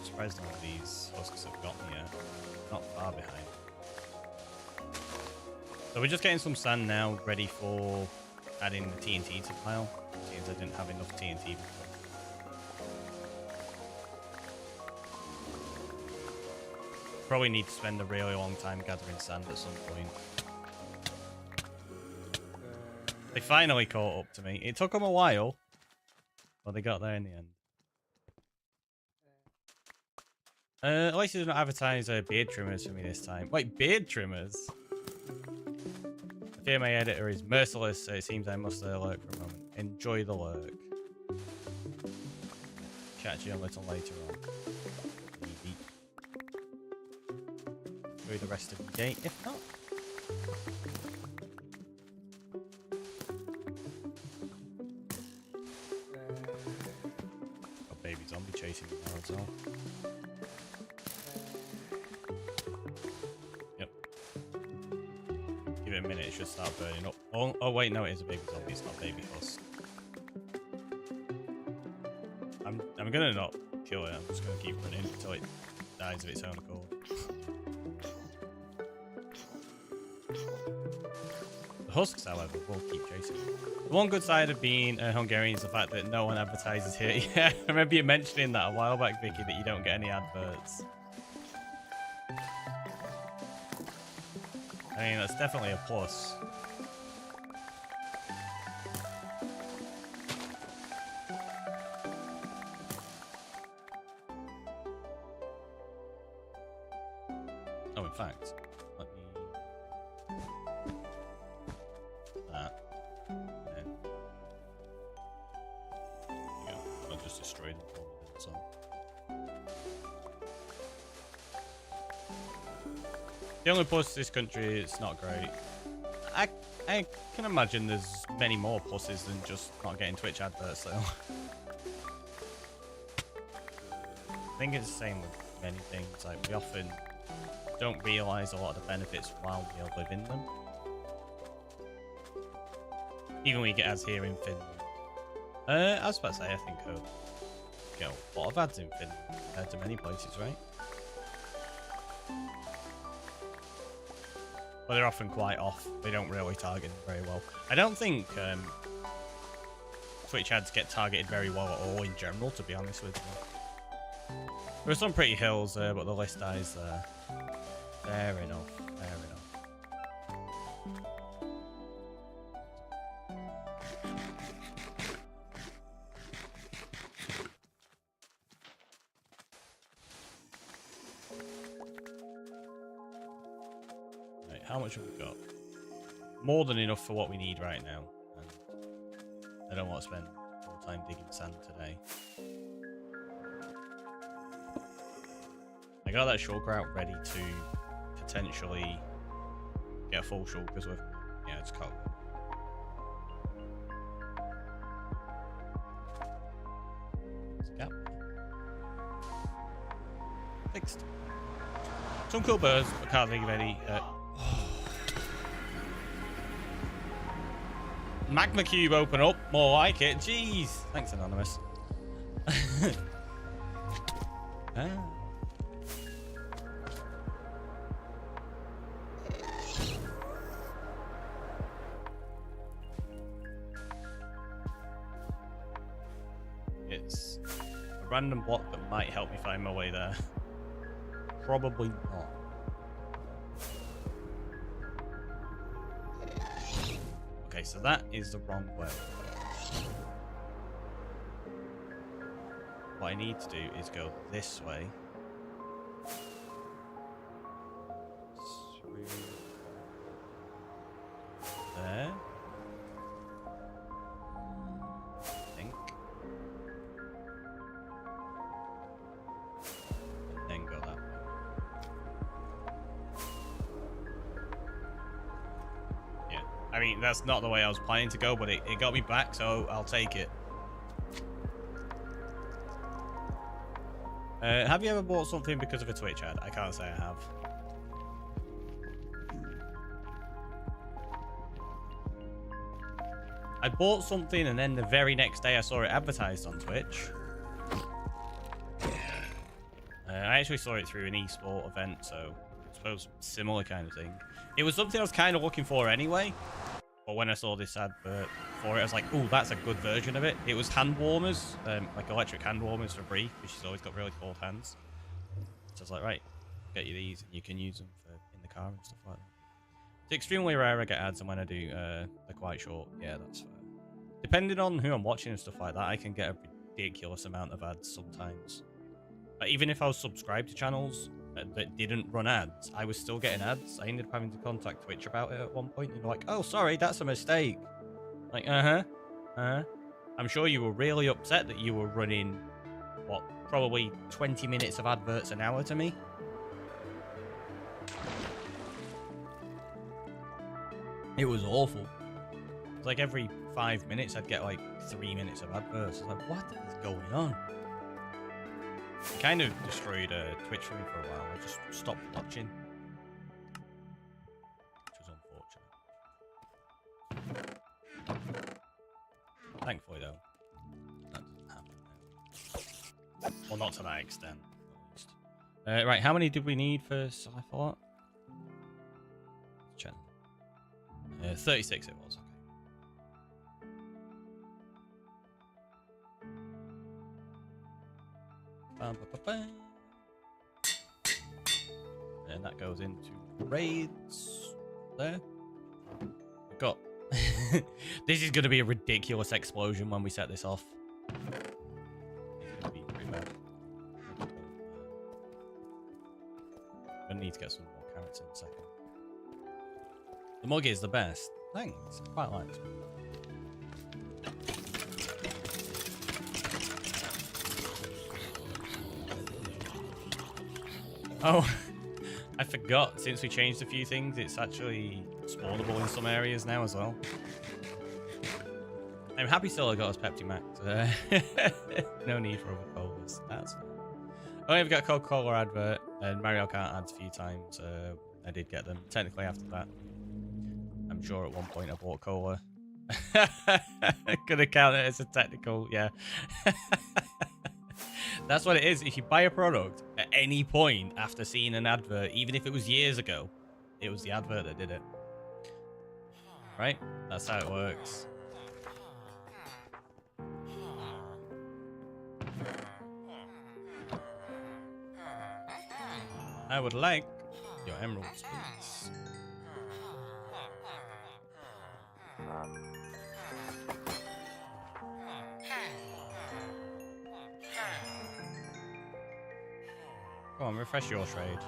A: Surprised none of these husks have got me yet. Not far behind. So we're just getting some sand now, ready for adding the TNT to the pile. Seems I didn't have enough TNT before. Probably need to spend a really long time gathering sand at some point. They finally caught up to me. It took them a while, but they got there in the end. At least they didn't advertise beard trimmers for me this time. Wait, beard trimmers? I fear my editor is merciless, so it seems I must lurk for a moment. Enjoy the lurk. Catch you a little later on. Enjoy the rest of the day, if not. Got baby zombie chasing me now as well. Yep. Give it a minute, it should start burning up. Oh wait, no, it is a baby zombie, it's not a baby husk. I'm gonna not kill it, I'm just gonna keep running until it dies of its own accord. Husks, however, will keep chasing. The one good side of being Hungarian is the fact that no one advertises here. Yeah, I remember you mentioning that a while back, Vicky, that you don't get any adverts. I mean, that's definitely a plus. Oh, in fact, let me... that. And yeah, I'll just destroy them for me, that's all. The only plus to this country, it's not great. I can imagine there's many more pluses than just not getting Twitch adverts though. I think it's the same with many things, like we often don't realise a lot of the benefits while we are living them. Even when you get ads here in Finland. I was about to say, I think you get a lot of ads in Finland compared to many places, right? But they're often quite off. They don't really target them very well. I don't think Twitch ads get targeted very well at all in general, to be honest with you. There are some pretty hills there, but the list dies there. Fair enough. Fair enough. Right, how much have we got? More than enough for what we need right now. And I don't want to spend more time digging sand today. I got that shulker out ready to potentially get a full shulkers with. Yeah, it's cold. There's a gap. Fixed. Some cool birds, I can't think of any Magma cube open up. More like it. Jeez. Thanks, Anonymous. Ah. It's a random block that might help me find my way there. Probably not. Okay, so that is the wrong way. What I need to do is go this way. Through there. I think. And then go that way. Yeah. I mean, that's not the way I was planning to go, but it got me back, so I'll take it. Have you ever bought something because of a Twitch ad? I can't say I have. I bought something and then the very next day I saw it advertised on Twitch. I actually saw it through an esport event, so I suppose similar kind of thing. It was something I was kind of looking for anyway. But when I saw this advert for it, I was like, "Ooh, that's a good version of it." It was hand warmers, like electric hand warmers for Brie, because she's always got really cold hands. So I was like, right, get you these, and you can use them for in the car and stuff like that. It's extremely rare I get ads, and when I do, they're quite short. Yeah, that's fair. Depending on who I'm watching and stuff like that, I can get a ridiculous amount of ads sometimes. Like, even if I was subscribed to channels that didn't run ads, I was still getting ads. I ended up having to contact Twitch about it at one point, and they're like, "Oh, sorry, that's a mistake." Like, I'm sure you were really upset that you were running, what, probably 20 minutes of adverts an hour to me. It was awful. It's like every 5 minutes I'd get like 3 minutes of adverts. I was like, what is going on? It kind of destroyed Twitch for me for a while. I just stopped watching. Which was unfortunate. Thankfully, though, that doesn't happen now. Well, not to that extent, at least. Right, how many did we need for Cypherlot? Check. 36 it was, okay. And that goes into raids there. We've got this is going to be a ridiculous explosion when we set this off. It's going to be pretty bad. I'm going to need to get some more carrots in a second. The mug is the best. Thanks. I quite like it. Oh, I forgot. Since we changed a few things, it's actually spawnable in some areas now as well. I'm happy still I got us Pepsi Max. No need for other colas. That's fine. Oh, I've got a Coca-Cola advert and Mario Kart ads a few times. I did get them. Technically after that, I'm sure at one point I bought cola. Gonna count it as a technical, yeah. That's what it is. If you buy a product at any point after seeing an advert, even if it was years ago, it was the advert that did it. Right? That's how it works. I would like your emeralds, please. Come on, refresh your trade.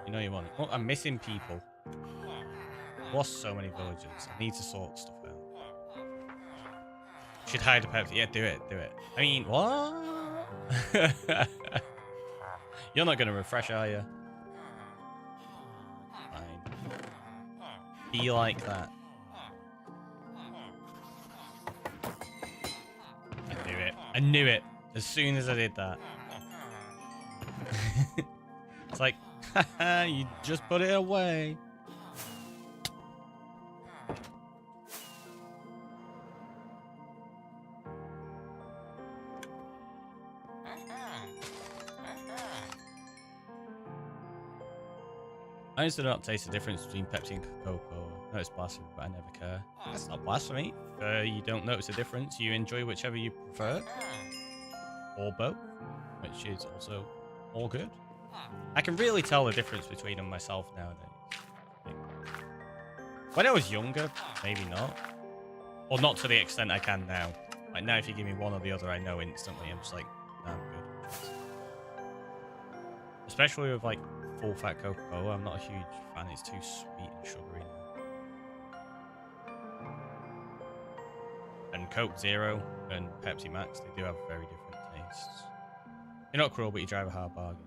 A: You know you want it. Oh, I'm missing people. Lost so many villagers. I need to sort stuff out. Should hide a Pepsi. Yeah, do it, do it. I mean, what? You're not going to refresh, are you? Fine. Be like that. I knew it. I knew it. As soon as I did that. It's like, haha, you just put it away. I used to not taste the difference between Pepsi and Coca-Cola. No, it's blasphemy, but I never care. That's not blasphemy. You don't notice a difference. You enjoy whichever you prefer. Or both, which is also all good. I can really tell the difference between them myself nowadays. When I was younger, maybe not. Or not to the extent I can now. Like now, if you give me one or the other, I know instantly. I'm just like, nah, I'm good. Especially with like full fat Coca-Cola, I'm not a huge fan. It's too sweet and sugary. And Coke Zero and Pepsi Max, they do have very different tastes. You're not cruel, but you drive a hard bargain.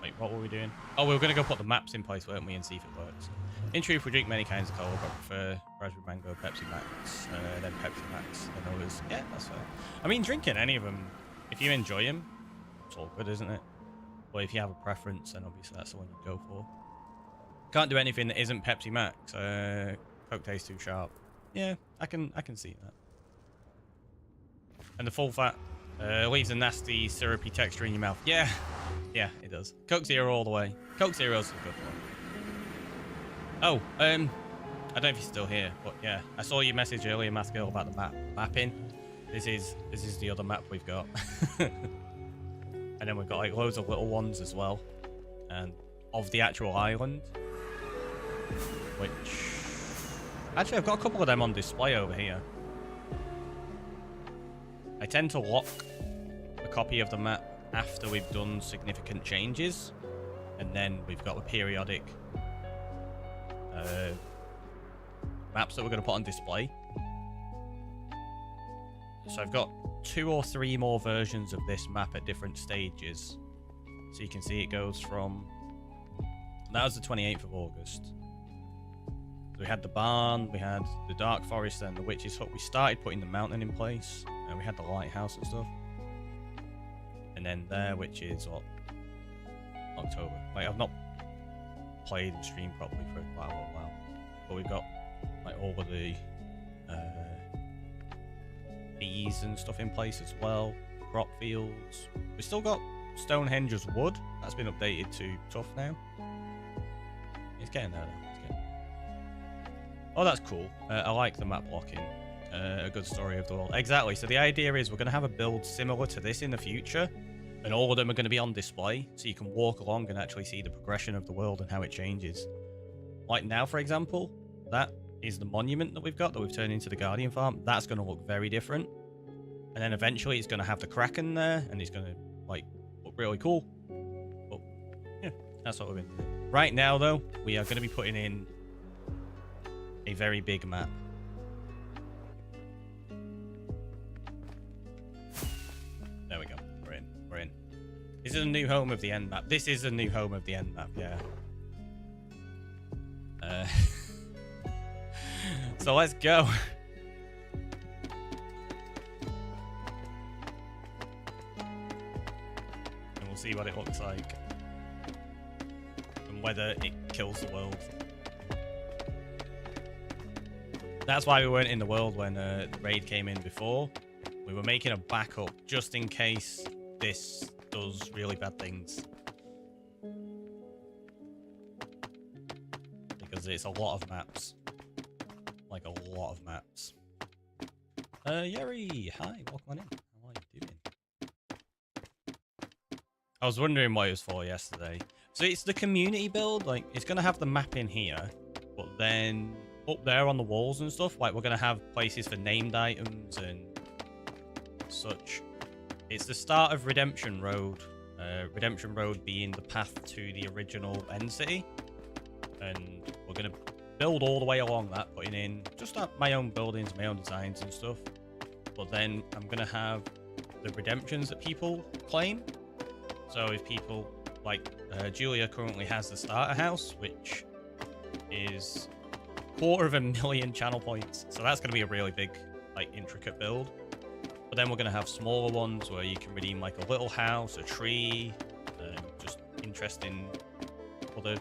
A: Wait, what were we doing? Oh, we were going to go put the maps in place, weren't we, and see if it works. In truth, we drink many kinds of cola, but I prefer raspberry mango, Pepsi Max, then Pepsi Max, and others. Yeah, that's fair. I mean, drinking any of them, if you enjoy them, it's all good, isn't it? But if you have a preference, then obviously that's the one you go for. Can't do anything that isn't Pepsi Max. Coke tastes too sharp. Yeah, I can see that. And the full fat leaves a nasty syrupy texture in your mouth. Yeah, it does. Coke Zero all the way. Coke Zero's a good one. Oh, I don't know if you're still here, but yeah, I saw your message earlier, Maskell, about the mapping. This is the other map we've got. And then we've got like loads of little ones as well, and of the actual island. Which actually I've got a couple of them on display over here. I tend to lock a copy of the map after we've done significant changes, and then we've got the periodic maps that we're going to put on display. So I've got 2 or 3 more versions of this map at different stages. So you can see it goes from... That was the 28th of August. So we had the barn, we had the dark forest and the witch's hut. We started putting the mountain in place, and we had the lighthouse and stuff. And then there, which is what? October. Like, I've not played and streamed properly for quite a little while. But we've got like all of the bees and stuff in place as well. Crop fields. We still got Stonehenge's wood. That's been updated to tough now. It's getting there though. It's getting... Oh, that's cool. I like the map blocking. A good story of the world. Exactly. So the idea is we're going to have a build similar to this in the future, and all of them are going to be on display, so you can walk along and actually see the progression of the world and how it changes. Like now, for example, that is the monument that we've got that we've turned into the Guardian Farm. That's going to look very different. And then eventually it's going to have the Kraken there, and it's going to like look really cool. But yeah, that's what we're going to do. Right now, though, we are going to be putting in a very big map. There we go. We're in. We're in. This is a new home of the end map. This is a new home of the end map, yeah. So let's go. And we'll see what it looks like. And whether it kills the world. That's why we weren't in the world when the raid came in before. We were making a backup just in case this does really bad things. Because it's a lot of maps. Like a lot of maps. Yeri, hi, welcome on in. How are you doing? I was wondering what it was for yesterday. So it's the community build. Like, it's going to have the map in here, but then up there on the walls and stuff, like, we're going to have places for named items and such. It's the start of Redemption Road. Redemption Road being the path to the original end city. And we're going to build all the way along that, putting in just my own buildings, my own designs and stuff. But then I'm going to have the redemptions that people claim. So if people, like Julia currently has the starter house, which is 250,000 channel points. So that's going to be a really big, like, intricate build. But then we're going to have smaller ones where you can redeem like a little house, a tree, just interesting other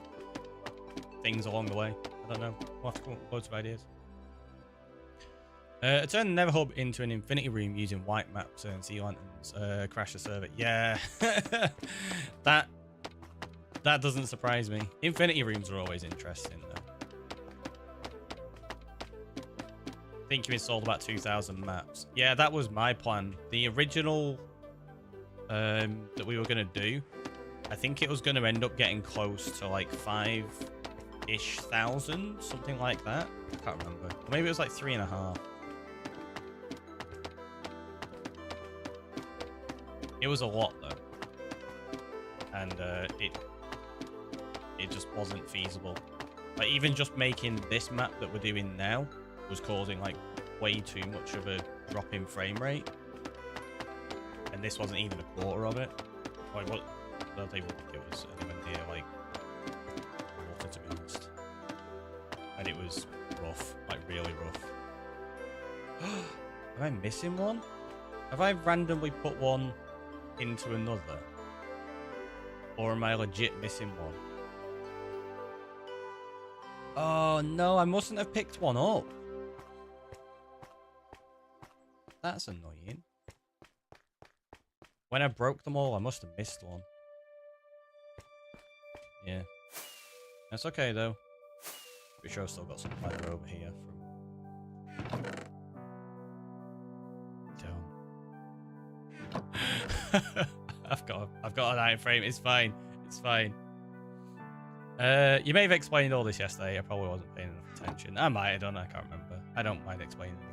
A: things along the way. I don't know. We'll have to come up with loads of ideas. Turn Nether Hub into an infinity room using white maps and sea lanterns. Crash the server. Yeah. that doesn't surprise me. Infinity rooms are always interesting though. I think you installed about 2,000 maps. Yeah, that was my plan. The original that we were going to do, I think it was going to end up getting close to like 5-ish thousand, something like that. I can't remember. Or maybe it was like 3.5. It was a lot though, and it just wasn't feasible. Like even just making this map that we're doing now was causing like way too much of a drop in frame rate, and this wasn't even a quarter of it. Like what? I don't even think it was anywhere near like water, to be honest. And it was rough, like really rough. Am I missing one? Have I randomly put one into another, or am I legit missing one? Oh no, I mustn't have picked one up. That's annoying. When I broke them all, I must have missed one. Yeah, that's okay though. Pretty sure I've still got some leather over here from I've got an iron frame. It's fine. It's fine. You may have explained all this yesterday. I probably wasn't paying enough attention. I might have done. I can't remember. I don't mind explaining it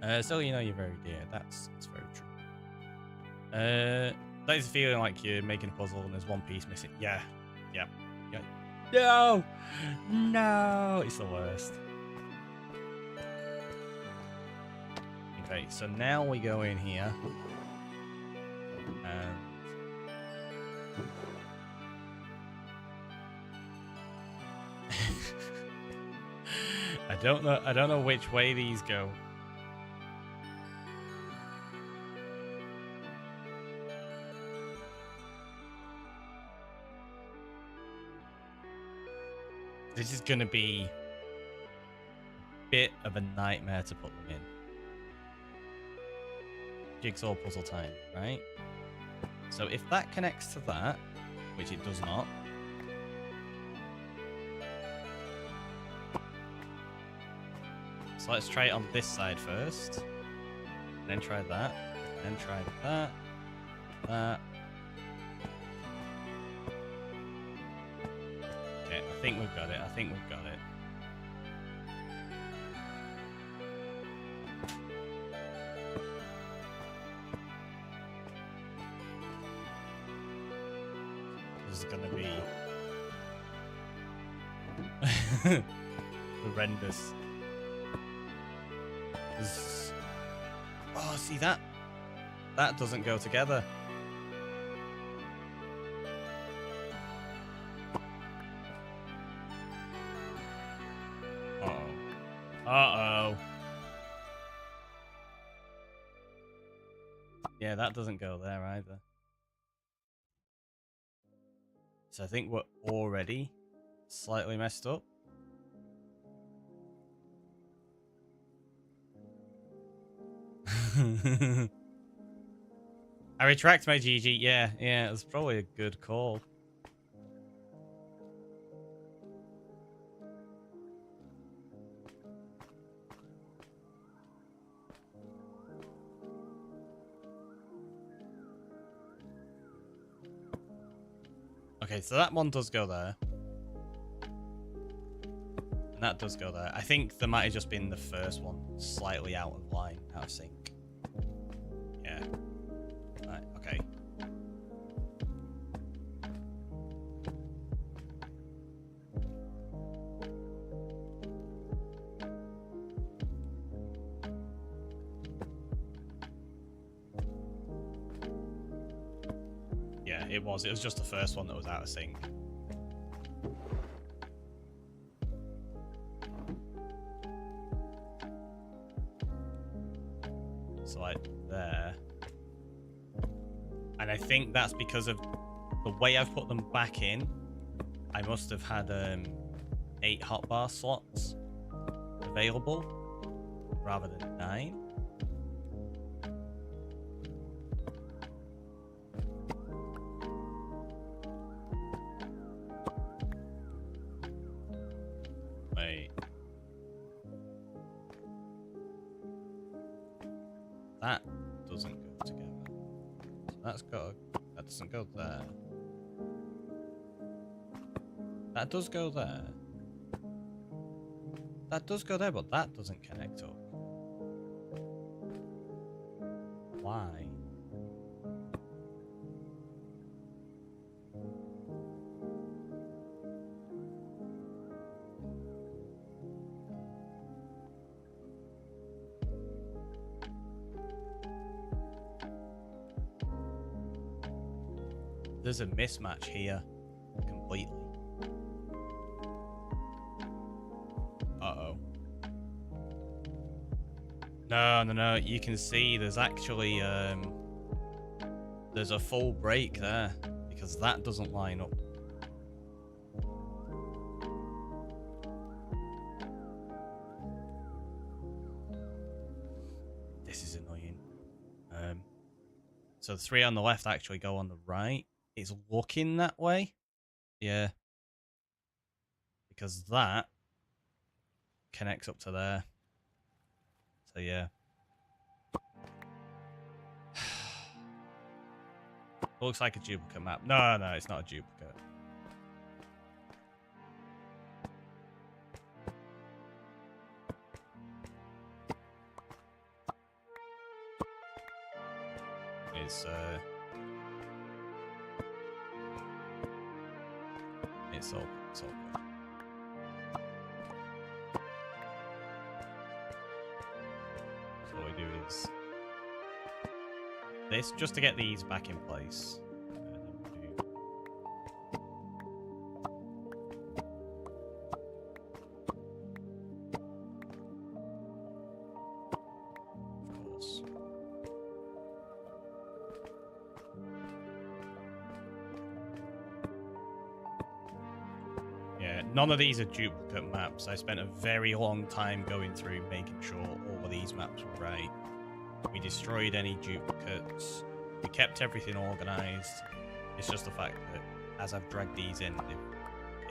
A: again. So you know you're very dear. That's very true. That is feeling like you're making a puzzle and there's one piece missing. Yeah. No, it's the worst. Okay, so now we go in here, and I don't know which way these go. This is gonna be a bit of a nightmare to put them in. Jigsaw puzzle time, right? So if that connects to that, which it does not, so let's try it on this side first, then try that, then try that. Okay, I think we've got it. This is gonna be horrendous. Oh, see that? That doesn't go together. Uh-oh. Yeah, that doesn't go there either. So I think we're already slightly messed up. I retract my GG. Yeah, it was probably a good call. Okay, so that one does go there. And that does go there. I think there might have just been the first one slightly out of line, out of sync. Yeah. Right, okay. Yeah, it was just the first one that was out of sync. So like there. And I think that's because of the way I've put them back in. I must have had 8 hotbar slots available rather than 9. Wait. That doesn't go together. So that doesn't go there. That does go there. That does go there, but that doesn't connect up. Why? There's a mismatch here completely. Uh-oh. No. You can see there's actually there's a full break there because that doesn't line up. This is annoying. So the 3 on the left actually go on the right. It's looking that way. Yeah. Because that connects up to there. So yeah. Looks like a duplicate map. No, it's not a duplicate. It's all good. So what we do is this just to get these back in place. Of course. Yeah, none of these are duplicate maps. I spent a very long time going through making sure all of these maps were right. We destroyed any duplicates. We kept everything organized. It's just the fact that as I've dragged these in,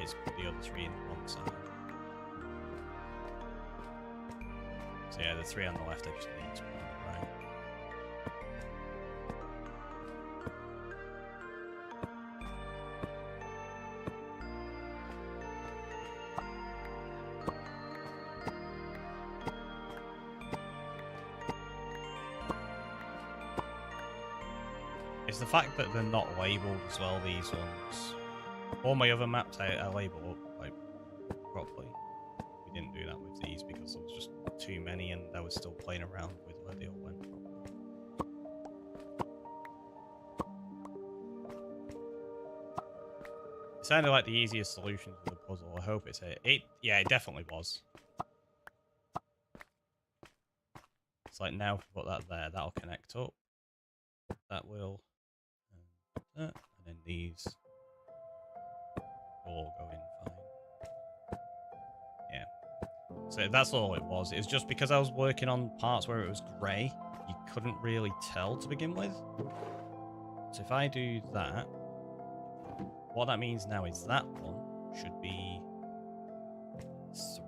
A: it's put the other 3 in one side. So yeah, the 3 on the left I just need to put on the right. It's the fact that they're not labelled as well, these ones. All my other maps I label up like properly. We didn't do that with these because there was just too many and I was still playing around with where they all went from. It sounded like the easiest solution to the puzzle. I hope it's it. Yeah, it definitely was. It's like now if we put that there, that'll connect up. That will. And then these will all go in fine. Yeah. So that's all it was. It was just because I was working on parts where it was grey, you couldn't really tell to begin with. So if I do that, what that means now is that one should be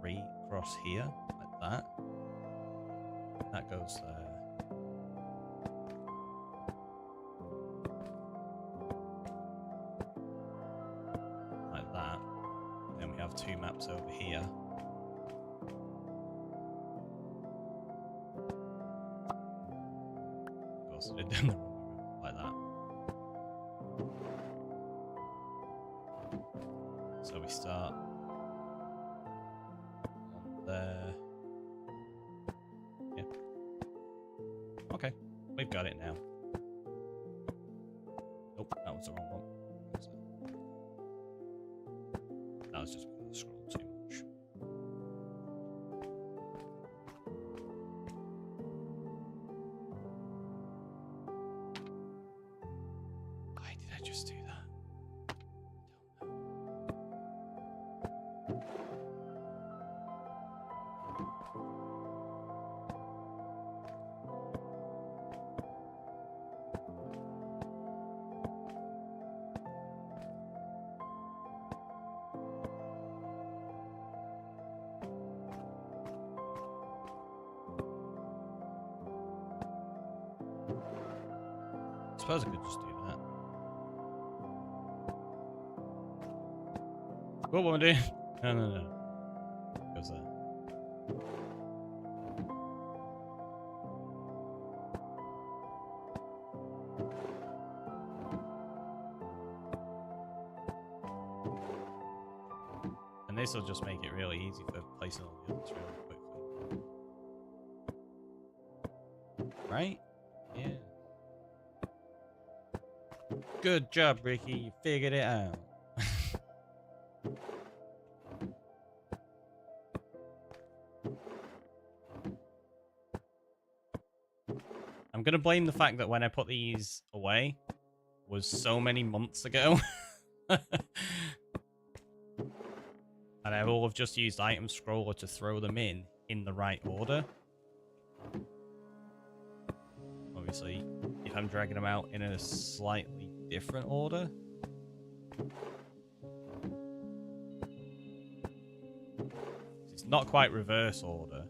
A: 3 across here, like that. That goes there. Like that. Then we have 2 maps over here. Of course, I did them the wrong way, like that. So we start on there. Yeah. Okay, we've got it now. Nope, that was the wrong one. That was just because I scrolled too much. Why did I just do that? I don't know. suppose I could just do that. What am I doing? No. Goes there. And this will just make it really easy for placing all the others really quickly. Right? Yeah. Good job, Ricky. You figured it out. I'm going to blame the fact that when I put these away was so many months ago. And I will have just used item scroller to throw them in the right order. Obviously, if I'm dragging them out in a slightly different order. It's not quite reverse order.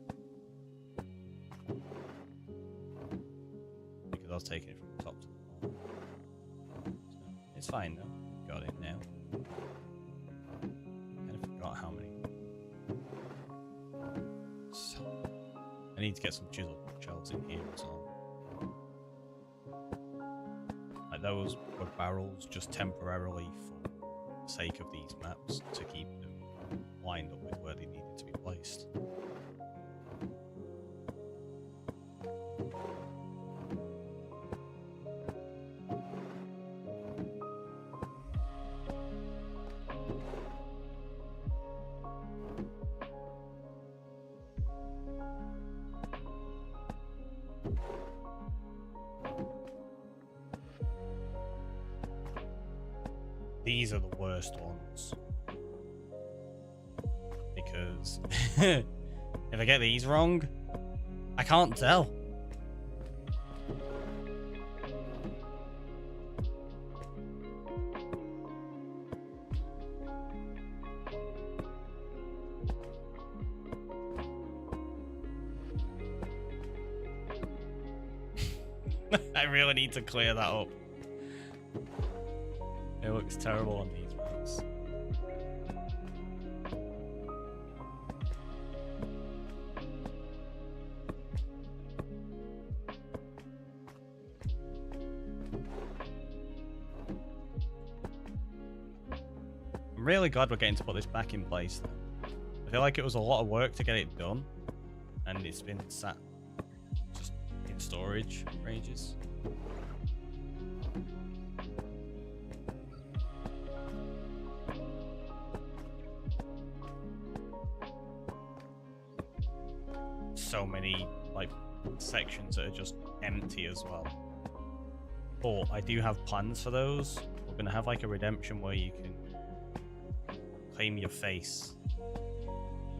A: Because I was taking it from the top to the bottom. So it's fine though. Got it now. Kind of forgot how many. So, I need to get some chisel shells in here as well. Like those were barrels just temporarily for the sake of these maps to keep them lined up with where they needed to be placed. These are the worst ones. Because if I get these wrong, I can't tell. I really need to clear that up. It looks terrible on these maps. I'm really glad we're getting to put this back in place though. I feel like it was a lot of work to get it done, and it's been sat just in storage for ages. So many like sections that are just empty as well. But I do have plans for those. We're gonna have like a redemption where you can claim your face.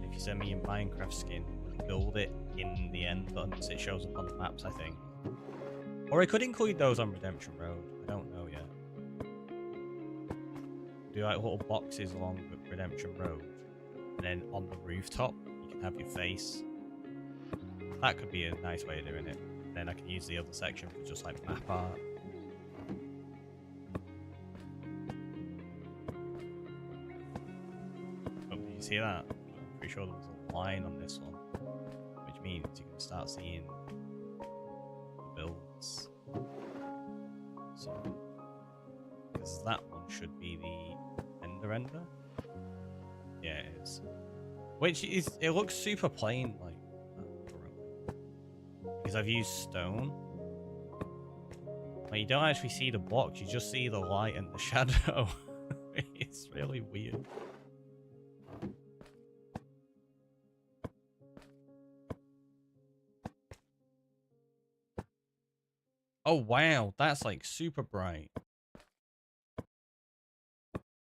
A: If you send me your Minecraft skin, build it in the end once it shows up on the maps, I think. Or I could include those on Redemption Road. I don't know yet. Do like little boxes along Redemption Road, and then on the rooftop you can have your face. That could be a nice way of doing it. Then I can use the other section for just like map art. Oh, you see that? I'm pretty sure there was a line on this one, which means you can start seeing the builds. So, because that one should be the ender. Yeah, it is. Which is, it looks super plain, like. Because I've used stone. Like, you don't actually see the blocks, you just see the light and the shadow. It's really weird. Oh wow, that's like super bright.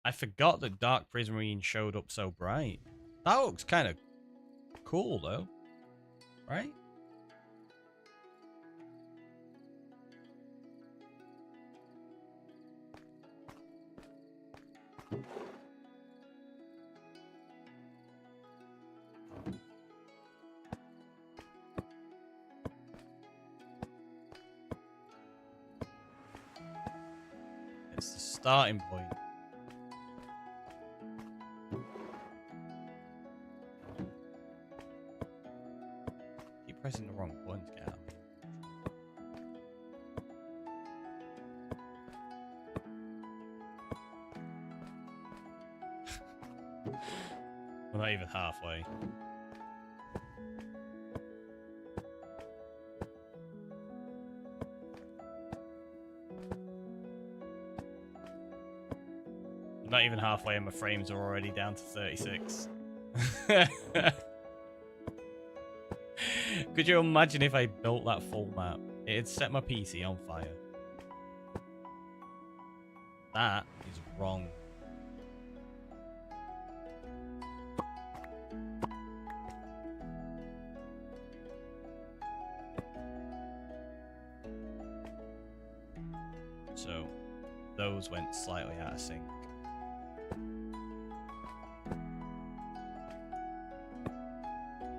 A: I forgot that Dark Prismarine showed up so bright. That looks kind of cool though, right? It's the starting point. Keep pressing the wrong button to get out. We're not even halfway. Not even halfway and my frames are already down to 36. Could you imagine if I built that full map? It'd set my PC on fire. That is wrong. So, those went slightly out of sync.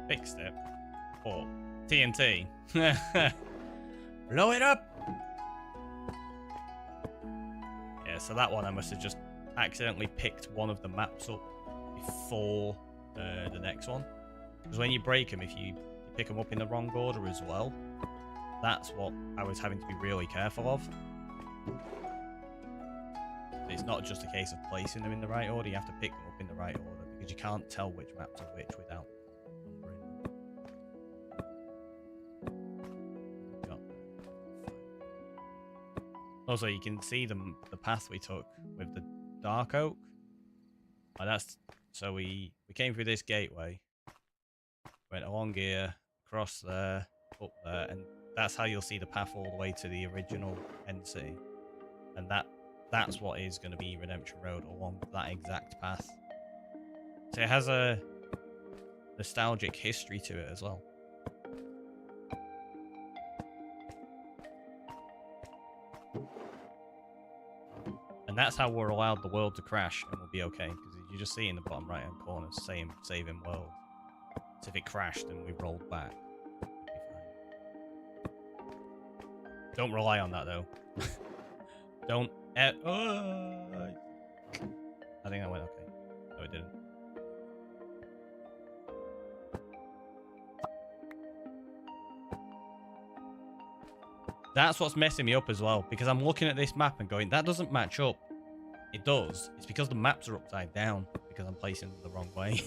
A: Fixed it. Or TNT. Blow it up! Yeah, so that one I must have just accidentally picked one of the maps up before the next one. Because when you break them, if you pick them up in the wrong order as well, that's what I was having to be really careful of. It's not just a case of placing them in the right order, you have to pick them up in the right order, because you can't tell which maps are which without numbering them. Also, you can see the path we took with the dark oak. And that's so we came through this gateway, went along here, across there, up there, and that's how you'll see the path all the way to the original end city. And that's what is going to be Redemption Road along that exact path. So it has a nostalgic history to it as well. And that's how we're allowed the world to crash and we'll be okay. Because you just see in the bottom right hand corner saying saving world. So if it crashed and we rolled back, it'd be fine. Don't rely on that though. Don't. I think that went okay. No, it didn't. That's what's messing me up as well, because I'm looking at this map and going, that doesn't match up. It does. It's because the maps are upside down, because I'm placing them the wrong way.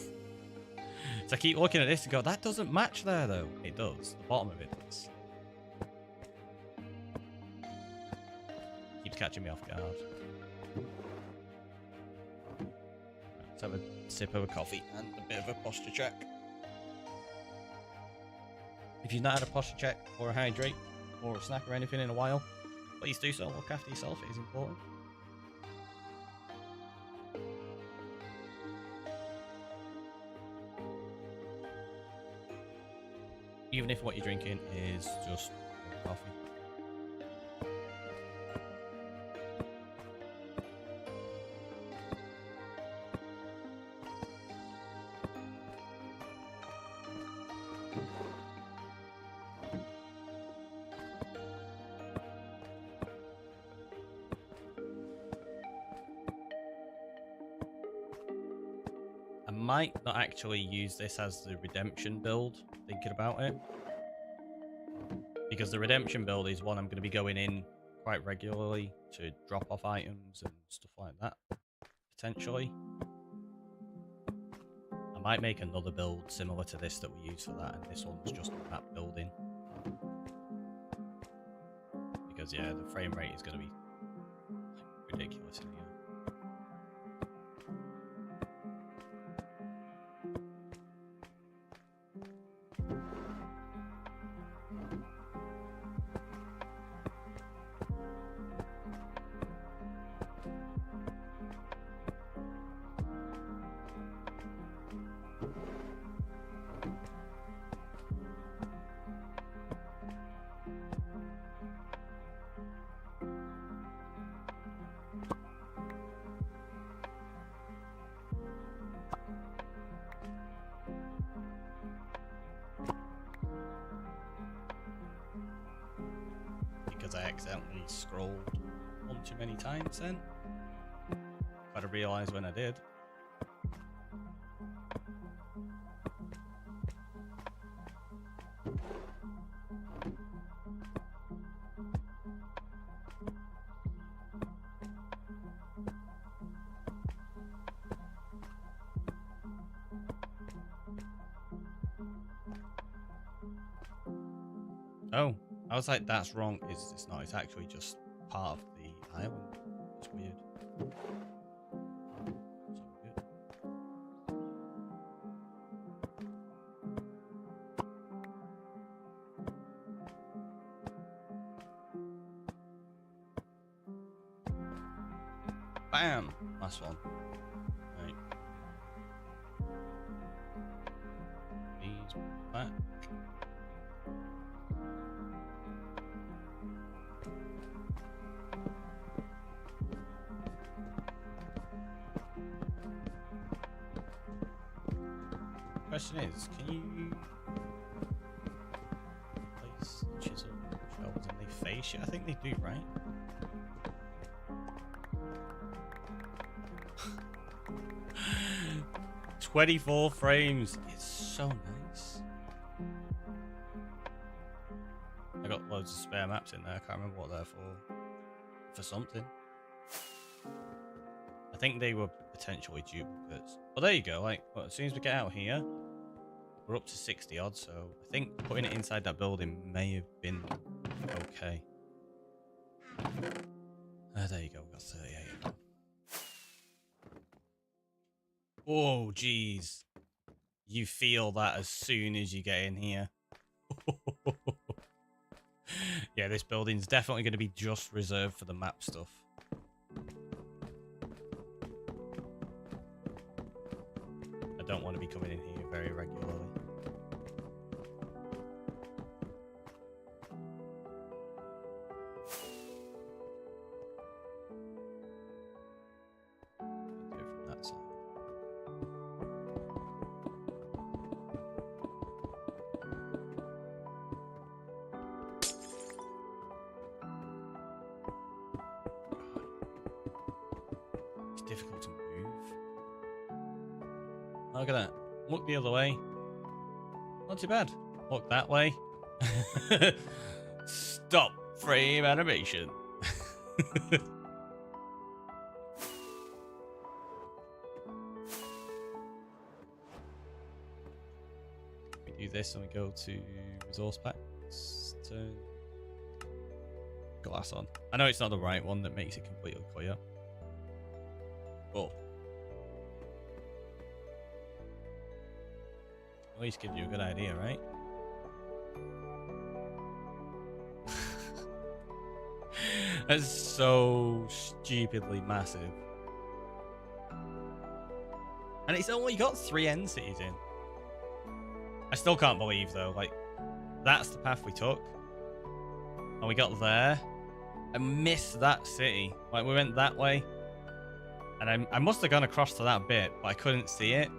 A: So I keep looking at this and go, that doesn't match there though. It does. The bottom of it does. Keeps catching me off guard. Let's have a sip of a coffee and a bit of a posture check. If you've not had a posture check or a hydrate or a snack or anything in a while, please do so. Look after yourself, it is important. Even if what you're drinking is just coffee. I might not actually use this as the redemption build, thinking about it. Because the redemption build is one I'm going to be going in quite regularly to drop off items and stuff like that, potentially. I might make another build similar to this that we use for that, and this one's just map building. Because yeah, the frame rate is going to be ridiculous in here. Because I accidentally scrolled onto too many times then. But I realised when I did. Oh, I was like, that's wrong. It's not. It's actually just part of the island. It's weird. Bam! Last one. Right. Please back. Question is, can you place chisel shells and they face you? I think they do, right? 24 frames. It's so nice. I got loads of spare maps in there. I can't remember what they're for. For something. I think they were potentially duplicates. Well, there you go. Like, well, as soon as we get out here, we're up to 60 odd. So I think putting it inside that building may have been okay. There you go. We got 38. Oh, jeez. You feel that as soon as you get in here. Yeah, this building's definitely going to be just reserved for the map stuff. I don't want to be coming in here very regularly. Do it from that side. Difficult to move. Look at that. Look the other way. Not too bad. Look that way. Stop frame animation. We do this and we go to resource packs. Turn glass on. I know it's not the right one that makes it completely clear. Well, at least gives you a good idea, right? That's so stupidly massive. And it's only got 3 end cities in. I still can't believe, though, like, that's the path we took. And we got there and missed that city. Like, we went that way. And I must have gone across to that bit, but I couldn't see it.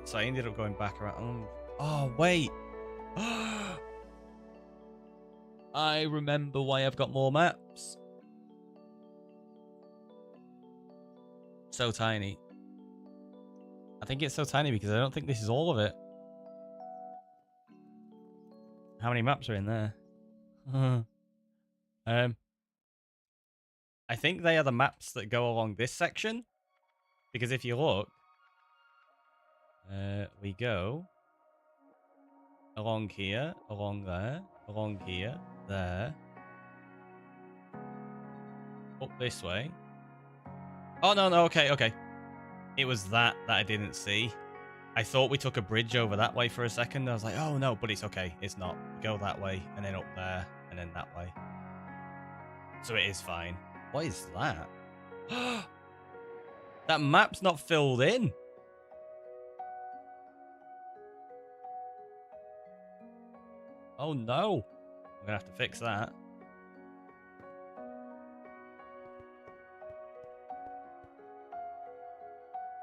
A: So I ended up going back around. Oh, wait. I remember why I've got more maps. So tiny. I think it's so tiny because I don't think this is all of it. How many maps are in there? I think they are the maps that go along this section. Because if you look, we go along here, along there, along here, there. Up this way. Oh, no, okay. It was that I didn't see. I thought we took a bridge over that way for a second. I was like, oh, no, but it's okay. It's not. Go that way, and then up there, and then that way. So it is fine. What is that? That map's not filled in. Oh, no. I'm going to have to fix that.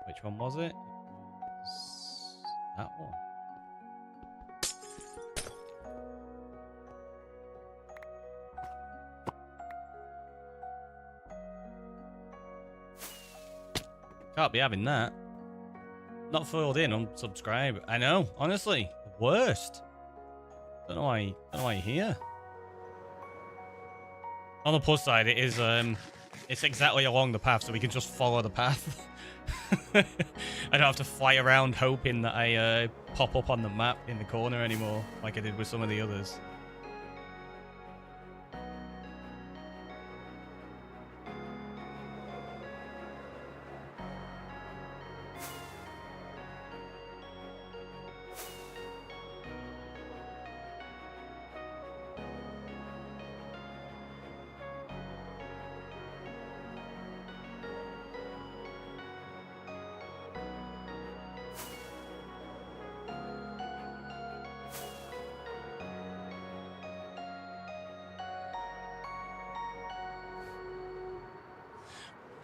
A: Which one was it? It was that one. Can't be having that. Not filled in, unsubscribe. I know, honestly, the worst. Don't know why you're here. On the plus side, it is it's exactly along the path, so we can just follow the path. I don't have to fly around hoping that I pop up on the map in the corner anymore, like I did with some of the others.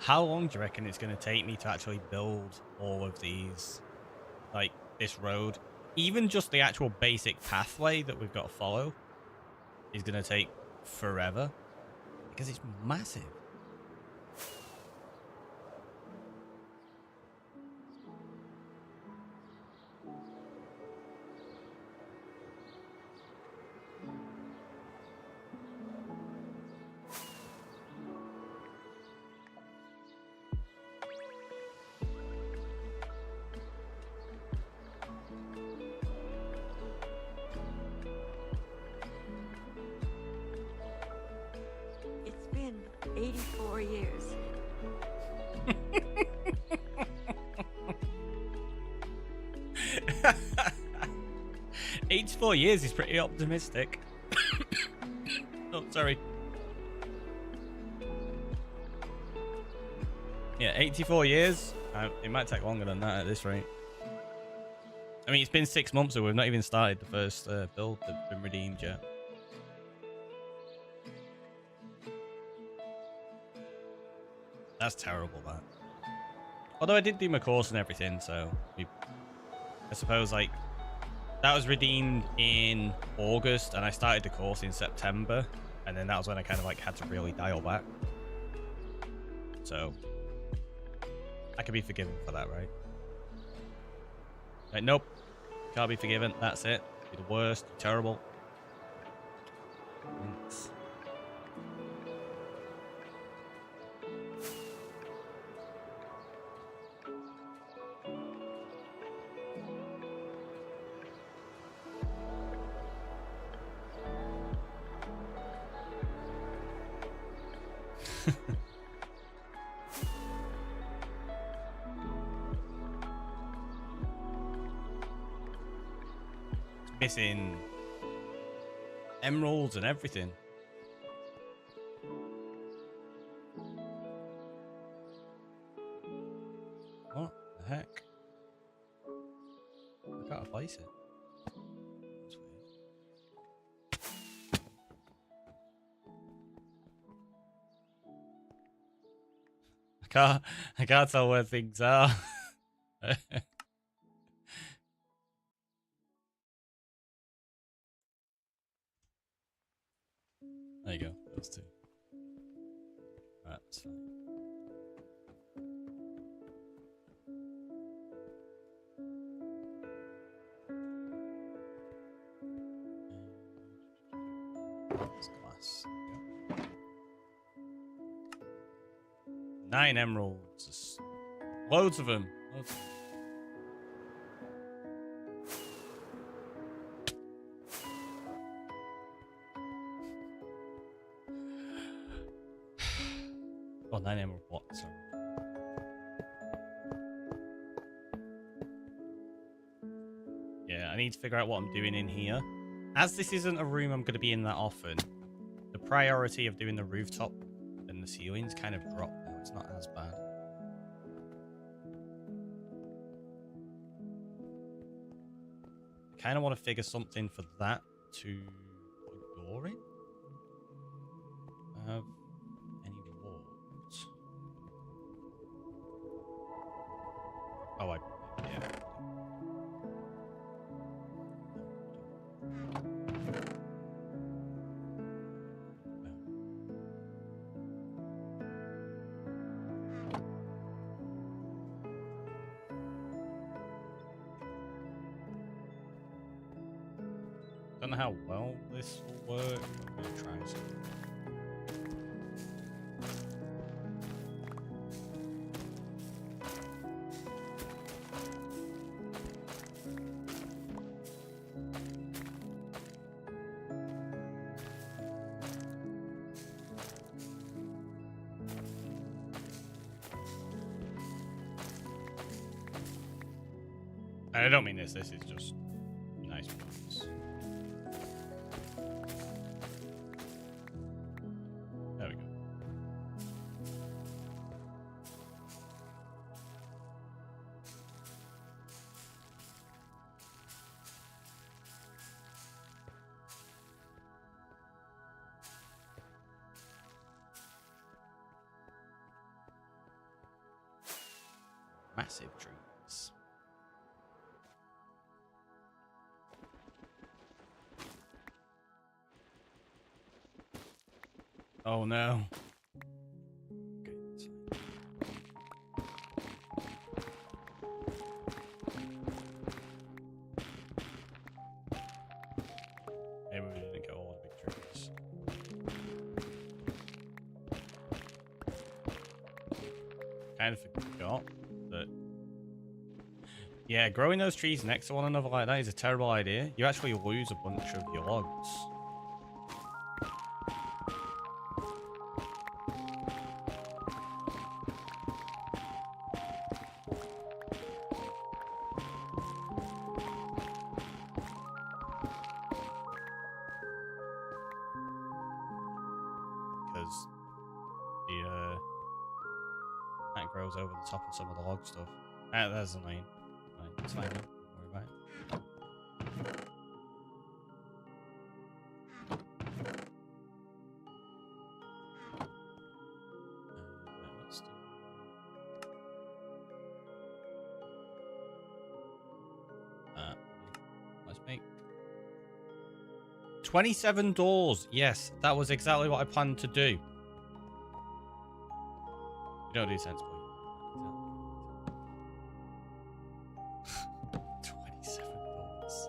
A: How long do you reckon it's going to take me to actually build all of these, like this road? Even just the actual basic pathway that we've got to follow is going to take forever because it's massive.
B: It's been 84 years.
A: 84 years is pretty optimistic. Oh, sorry. Yeah, 84 years. It might take longer than that at this rate. I mean, it's been 6 months, so we've not even started the first build that's been redeemed yet. That's terrible, that. Although I did do my course and everything, so I suppose, like, that was redeemed in August, and I started the course in September, and then that was when I kind of, like, had to really dial back. So, I could be forgiven for that, right? Like, nope. Can't be forgiven. That's it. You're the worst. You're terrible. Thanks. Missing emeralds and everything. What the heck? I can't place it. That's weird. I can't tell where things are. There you go. Those two. Right, that's fine. That's glass. There we go. 9 emeralds. Loads of them. Loads of them. Oh, 9 emerald what? Sorry. Yeah, I need to figure out what I'm doing in here. As this isn't a room I'm going to be in that often, the priority of doing the rooftop and the ceilings kind of dropped now. It's not as bad. I kind of want to figure something for that to put a door in. I have any walls? Oh, yeah. Don't know how well this will work, but I'm gonna try something. I don't mean this is just nice points. There we go. Massive trees. Oh no. Okay, that's fine. Maybe we didn't get all the big trees. Kind of forgot that. Yeah, growing those trees next to one another like that is a terrible idea. You actually lose a bunch of your logs. Because the that grows over the top of some of the log stuff. Ah, there's the lane. Right, it's fine. Don't worry about it. Let's do... let's make 27 doors. Yes, that was exactly what I planned to do. You don't do sensible. 27 doors.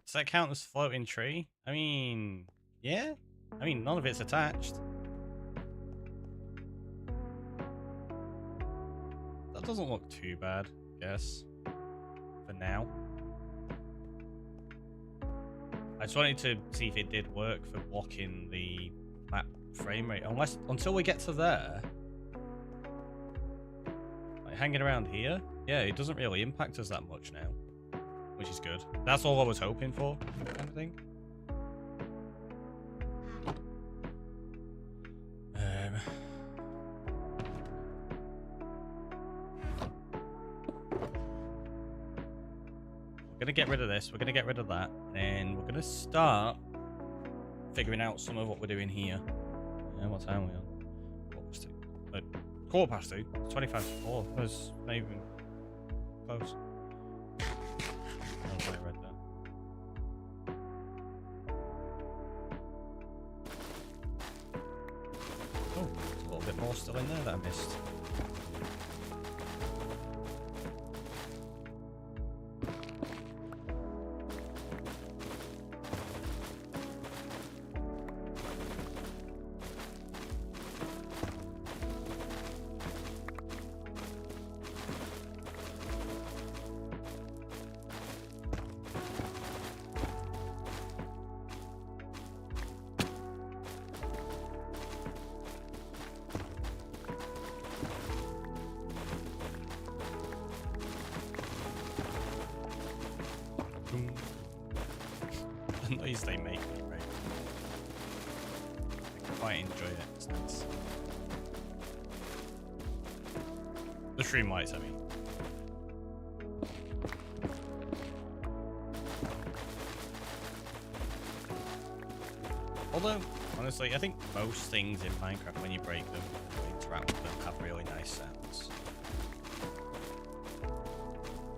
A: Does that count as floating tree? I mean, yeah. I mean, none of it's attached. That doesn't look too bad, I guess. For now. I just wanted to see if it did work for blocking the map frame rate. Until we get to there. Like hanging around here. Yeah, it doesn't really impact us that much now. Which is good. That's all I was hoping for, kind of thing. We're gonna get rid of this. We're gonna get rid of that, and we're gonna start figuring out some of what we're doing here. What time are we on? 2:15. 2:15. It's 25 to 4. That's not even close. I read that. Oh, there's a little bit more still in there that I missed. The noise they make me, right? quite enjoy it. It's nice. The stream lights, I mean. Although, honestly, I think most things in Minecraft, when you break them, interact with them, have really nice sounds.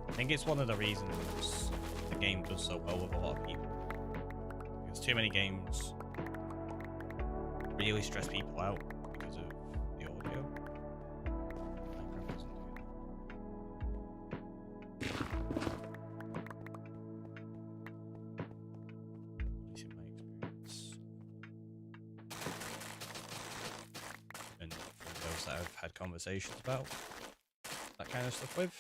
A: I think it's one of the reasons the game does so well with a lot of people. Because too many games really stress people out because of the audio. Minecraft doesn't do that. At least in my experience. And from those that I've had conversations about that kind of stuff with,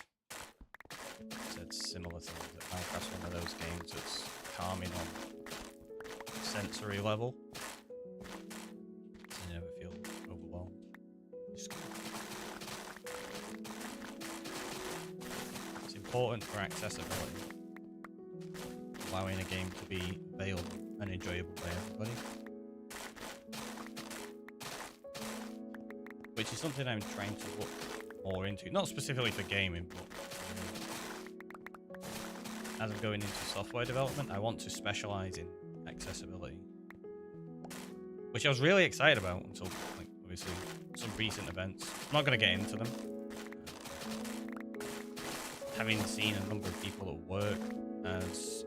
A: said similar things, that Minecraft's one of those games that's calming on a sensory level. You never feel overwhelmed. It's important for accessibility, allowing a game to be available and enjoyable by everybody. Which is something I'm trying to look more into, not specifically for gaming, but as I'm going into software development, I want to specialize in accessibility, which I was really excited about until, like, obviously some recent events. I'm not going to get into them. Having seen a number of people that work as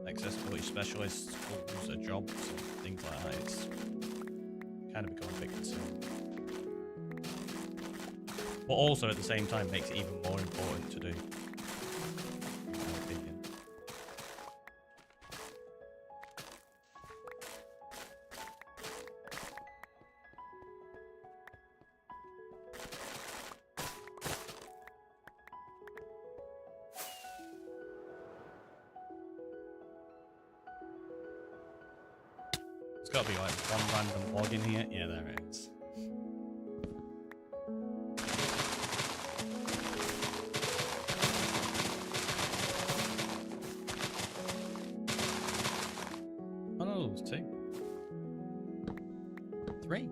A: accessibility specialists lose their jobs and things like that, it's kind of become a big concern. But also at the same time makes it even more important to do, in my opinion. There's got to be like one random log in here. Yeah, there it is. Oh no, there's 2. 3.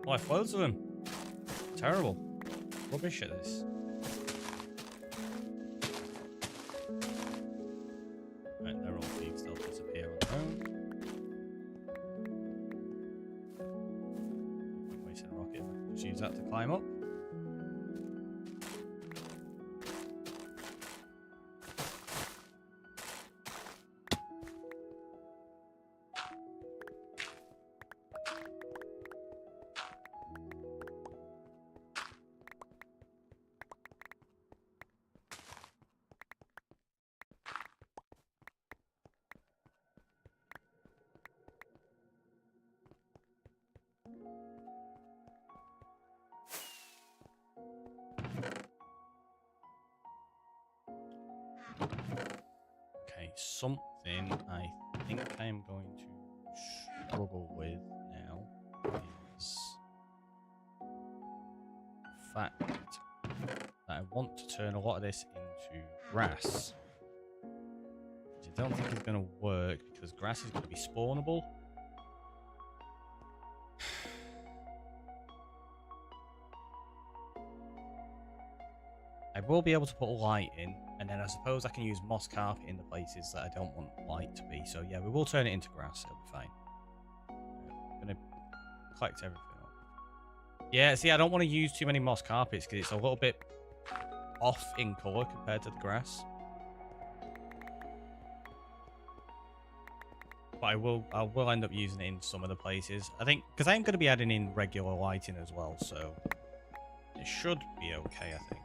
A: Oh, I have loads of them. Terrible. Rubbish at this. Right, they're all thieves. They'll disappear on their own. Wasting a rocket. Just use that to climb up. Okay, something I think I'm going to struggle with now is the fact that I want to turn a lot of this into grass, which I don't think is going to work because grass is going to be spawnable. I will be able to put light in, and then I suppose I can use moss carpet in the places that I don't want light to be. So yeah, we will turn it into grass. It'll be fine. I'm going to collect everything up. Yeah, see, I don't want to use too many moss carpets because it's a little bit off in colour compared to the grass. But I will end up using it in some of the places. I think, because I'm going to be adding in regular lighting as well, so it should be okay, I think.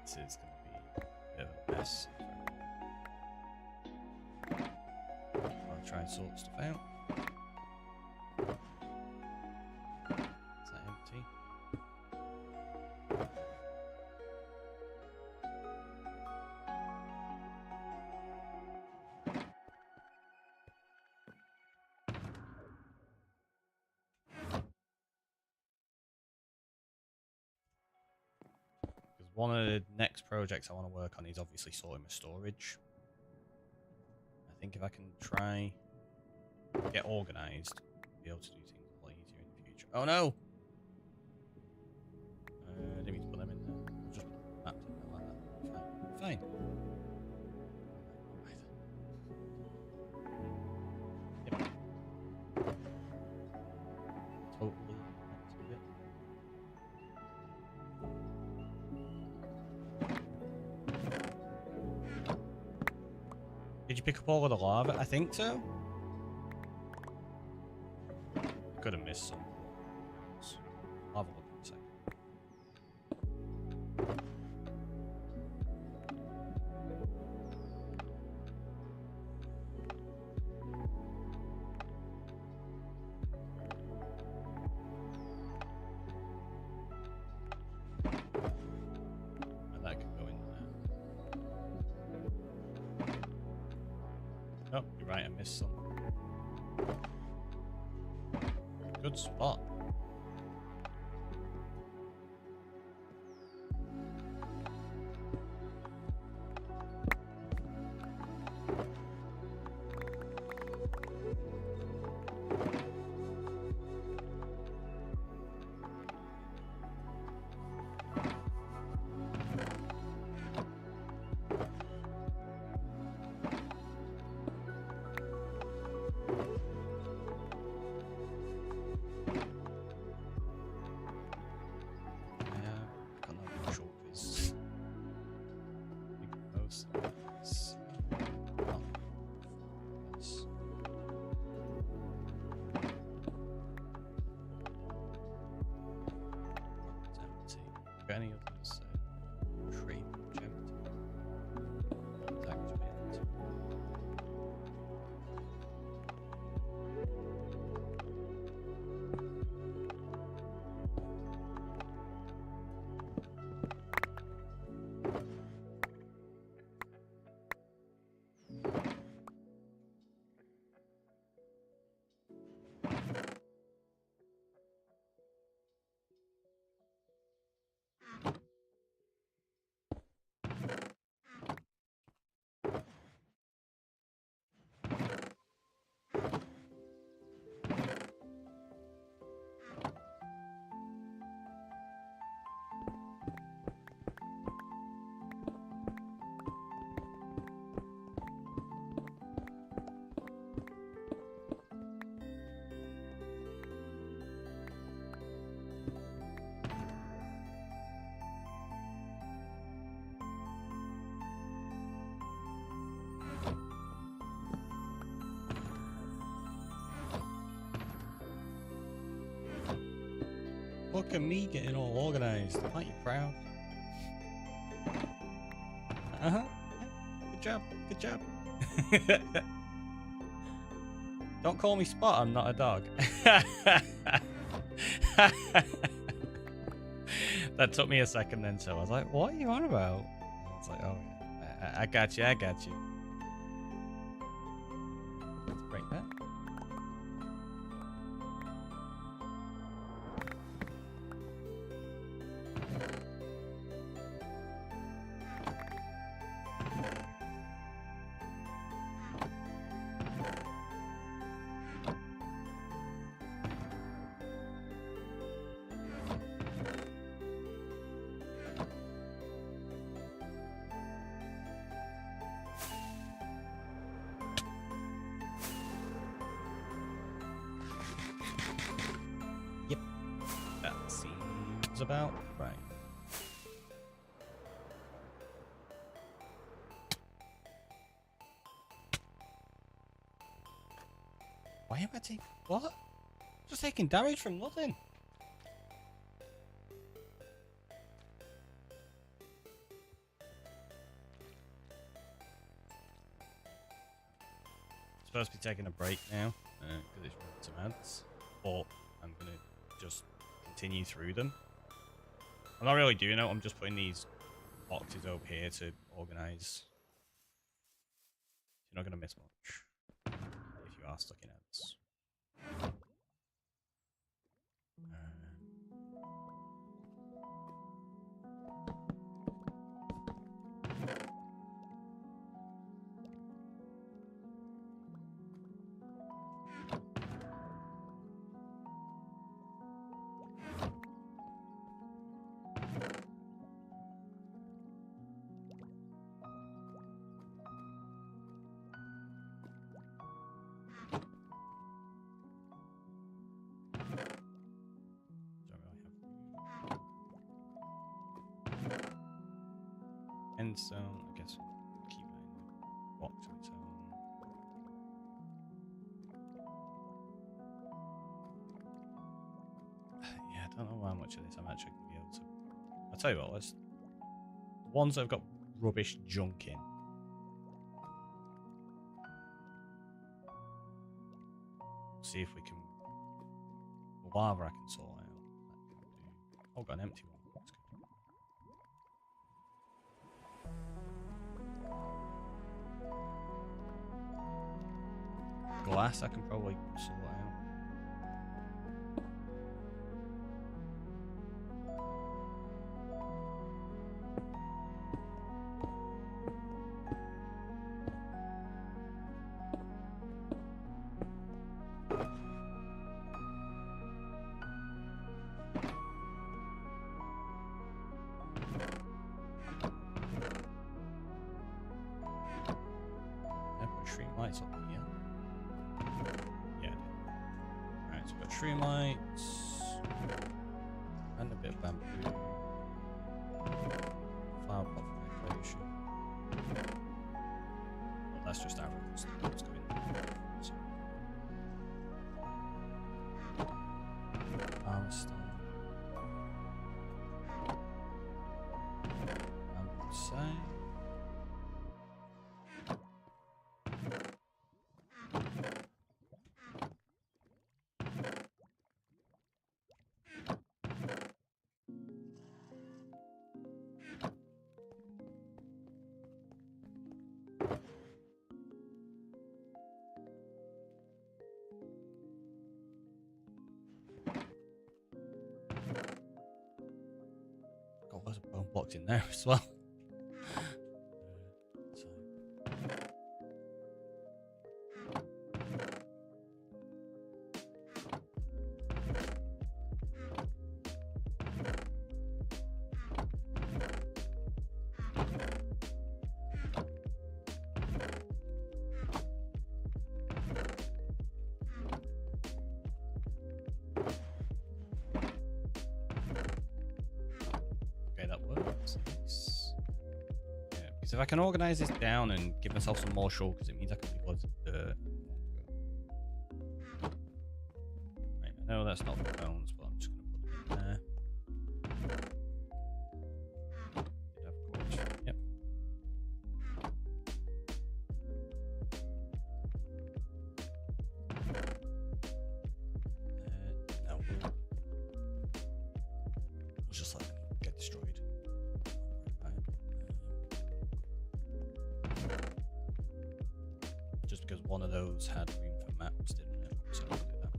A: This is going to be a bit of a mess. I'll try and sort stuff out. Is that empty? one of the next projects I want to work on is obviously sorting my storage. I think if I can try get organized, I'll be able to do things a lot easier in the future. Oh no! I didn't mean to put them in there. I'll just put the maps in there like that. Fine. Fine. Yep. Totally next bit. Did you pick up all of the lava? I think so. Could have missed some. I'll have a look in a second. And that could go in there. Oh, you're right, I missed some. Good spot. Any others? Tree project. Contact bit. Look at me getting all organized. Aren't you proud? Uh-huh. Yeah. Good job. Good job. Don't call me Spot, I'm not a dog. That took me a second then, so I was like, what are you on about? I was like, oh, yeah. I got you, I got you. Let's break that. Yep, that seems about right. Why am I taking what? Just taking damage from nothing. Supposed to be taking a break now because it's running some ads, but I'm gonna just continue through them. I'm not really doing it. I'm just putting these boxes over here to organize. You're not gonna miss much if you are stuck in ads. endstone. I guess we'll keep that in the box of its own. Yeah, I don't know how much of this I'm actually going to be able to. I'll tell you what, let's. The ones that have got rubbish junk in. See if we can. Lava I can sort out. Oh, got an empty one. That's good. Glass I can probably sort out. Lights on here. Yeah, I did. Alright, so we've got stream lights and a bit of bamboo. Flower pot for decoration. Well, that's just arrows. Let's go in there. So, harvester. Bamboo side. Got loads of bone blocks in there as well. If I can organise this down and give myself some more shulkers, it means I can leave loads of dirt. Right, I know that's not the bones, but I'm just going to put them in there. Did have gorge. Yep. No. We'll just let them get destroyed. Just because one of those had room for maps, didn't it? So I'll do that.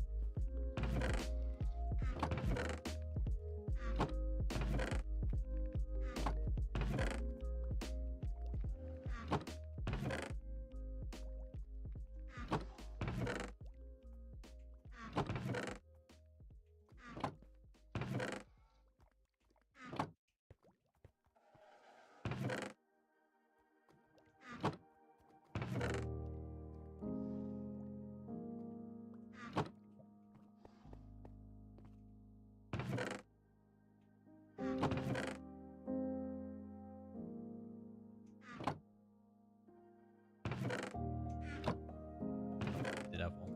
A: Did have one.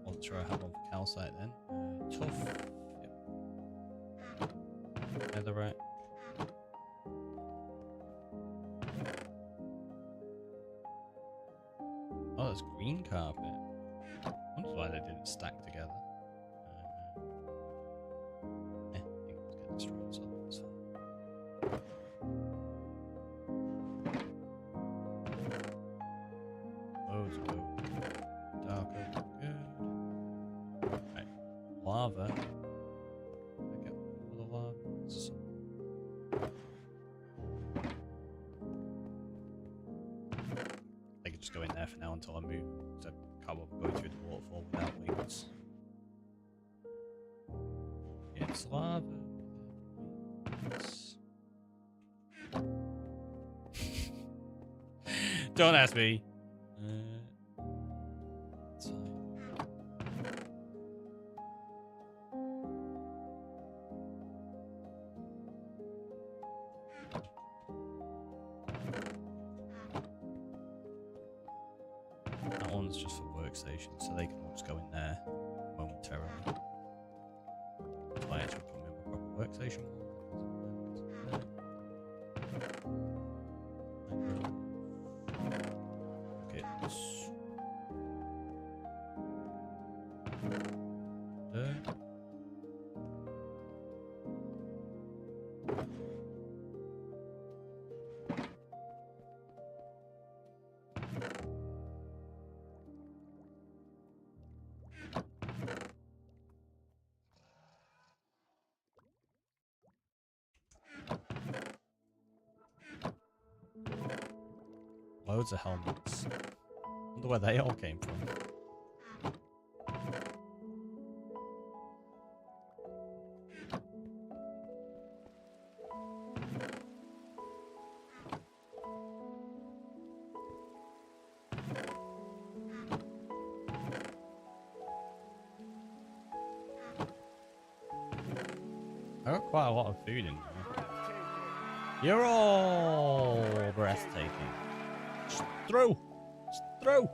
A: Wasn't sure I had one for calcite then. Tough. Yep. Netherite. Oh, there's green carpet. I wonder why they didn't stack together. Let's get destroyed, so that's fine. Those go. Dark oak, good. Right, lava. I get all the lava. I could just go in there for now until I move, because I can't bother going through the waterfall without wings. It's lava. Don't ask me. It's fine. one's just for workstations, so they can all just go in there momentarily. So I actually put them in my proper workstation. Buckets. There. Loads of helmets. Wonder where they all came from. I got quite a lot of food in there. You're all breathtaking. Just throw! Just throw!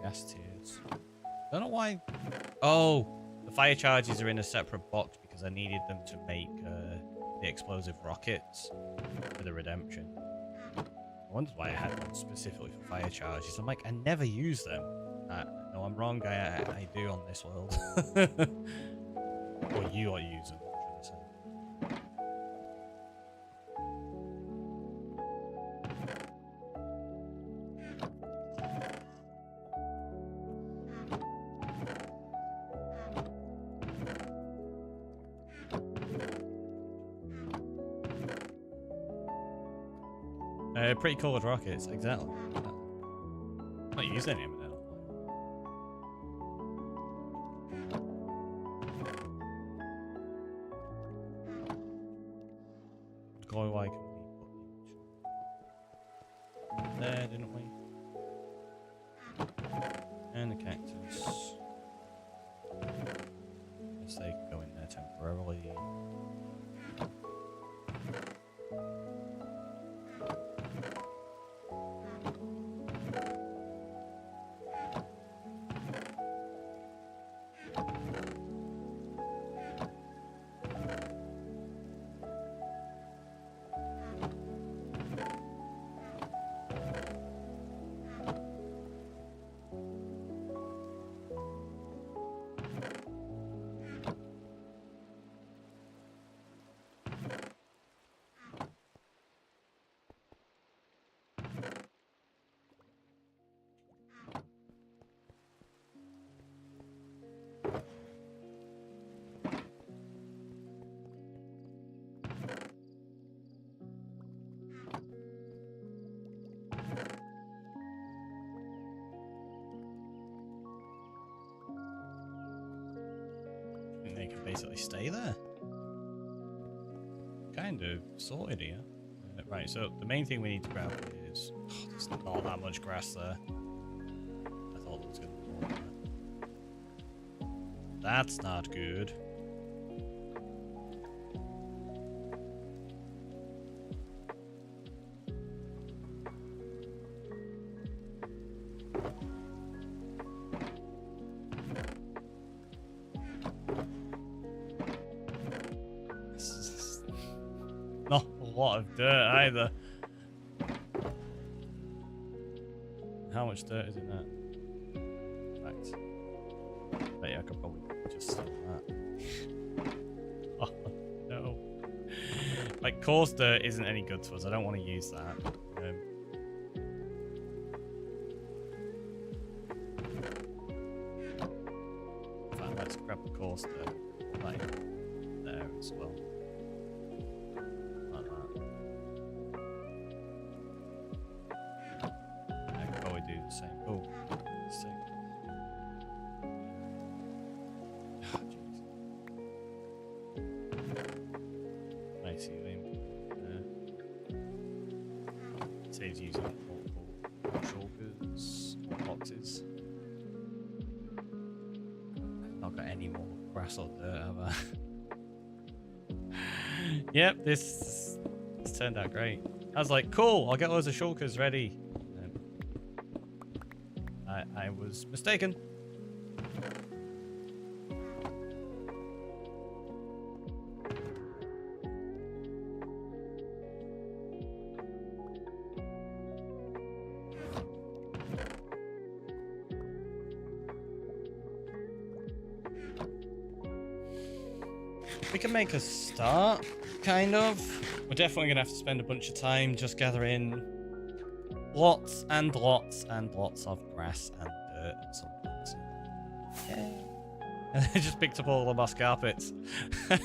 A: Gas tiers. Don't know why. Oh, the fire charges are in a separate box because I needed them to make the explosive rockets for the redemption. I wondered why I had one specifically for fire charges. I'm like, I never use them. No, I'm wrong. I do on this world. Or you are using, should I say. Pretty coloured rockets, exactly. I'm not using any of them. Glow like there, didn't we? And the cactus. Guess they can go in there temporarily. They can basically stay there. Kind of sorted here. Right, so the main thing we need to grab is... Oh, there's not that much grass there. I thought there was going to be more than that. That's not good. Not a lot of dirt either. How much dirt is in that? Right. Bet you I could probably just steal that. Oh no. Like coarse dirt isn't any good to us. I don't want to use that. In fact, let's grab the coarse dirt. Right there as well. Same. Oh, same. Oh, jeez. Nice ceiling. Saves using multiple shulkers, boxes. Not got any more grass or dirt, have I? Yep, this turned out great. I was like, cool, I'll get loads of shulkers ready. And I was mistaken. We can make a start, kind of. We're definitely going to have to spend a bunch of time just gathering lots and lots and lots of grass and dirt and something. Yeah. And I just picked up all the moss carpets. I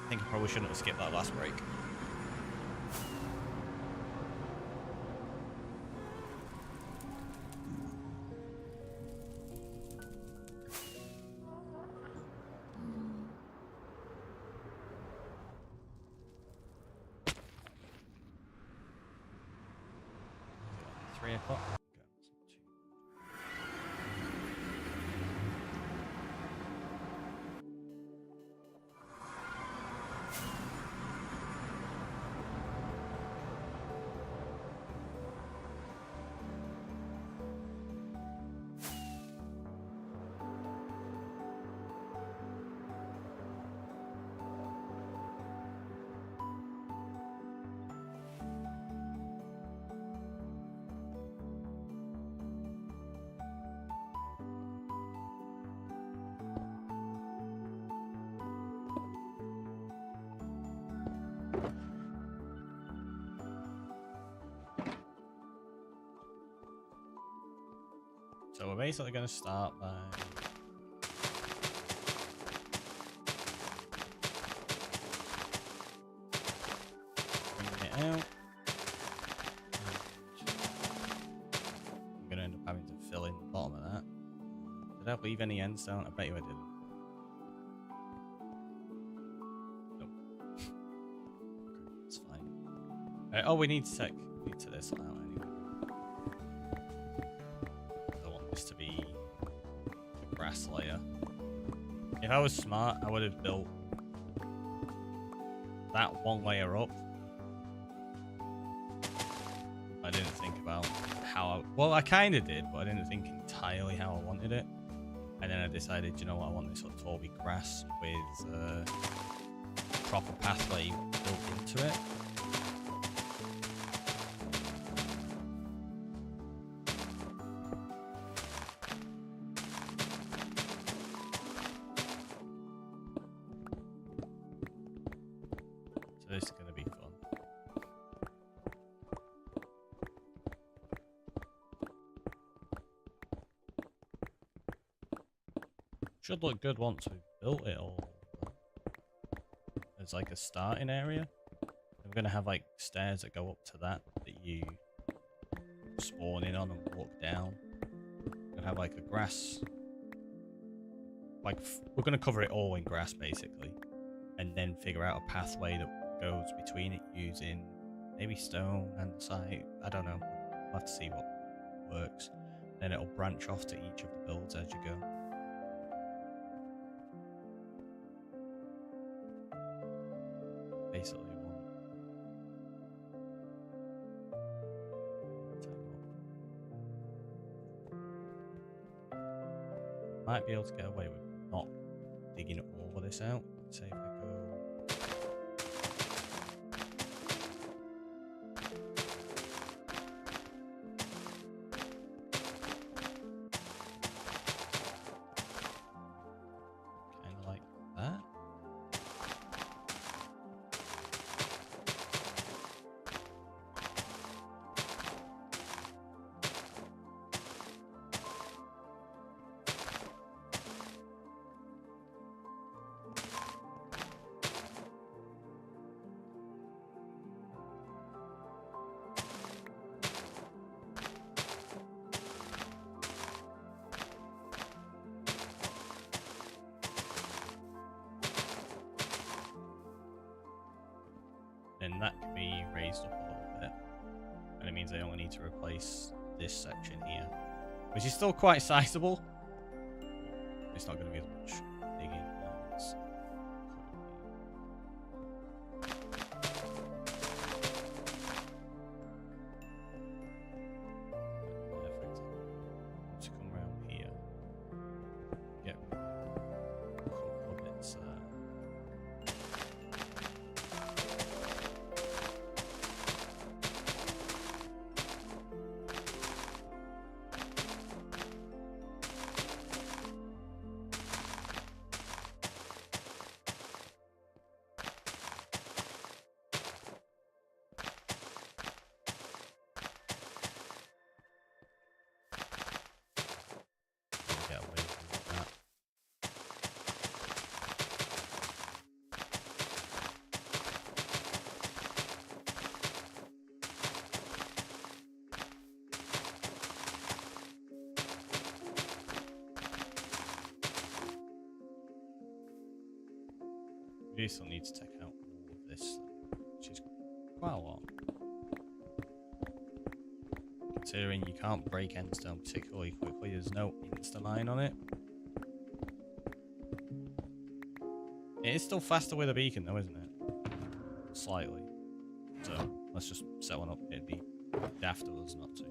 A: think I probably shouldn't have skipped that last break. So we're basically going to start by bringing it out. I'm going to end up having to fill in the bottom of that. Did I leave any ends down? I bet you I didn't. Nope. Okay, it's fine. Oh, we need to this out anyway. To be a grass layer. If I was smart, I would have built that one layer up. I didn't think about how well, I kind of did, but I didn't think entirely how I wanted it. And then I decided, you know what, I want this sort of tall big grass with a proper pathway built into it. This is going to be fun. Should look good once we've built it all. There's like a starting area. I'm going to have like stairs that go up to that you spawn in on and walk down. We're going to have like a grass. Like, we're going to cover it all in grass basically. And then figure out a pathway that goes between it using maybe stone and site. I don't know. We'll have to see what works. Then it'll branch off to each of the builds as you go. Basically, might be able to get away with not digging all of this out. Say if I go. Then that can be raised up a little bit, and it means I only need to replace this section here. which is still quite sizable. It's not going to be as much digging as perfect. Just come around here. Get a couple of bits there. Get away from that. We still need to take out all of this, which is quite a lot. Considering you can't break endstone particularly quickly, there's no insta-mine on it. It is still faster with a beacon though, isn't it? Slightly. So let's just set one up. It'd be daft of us not to.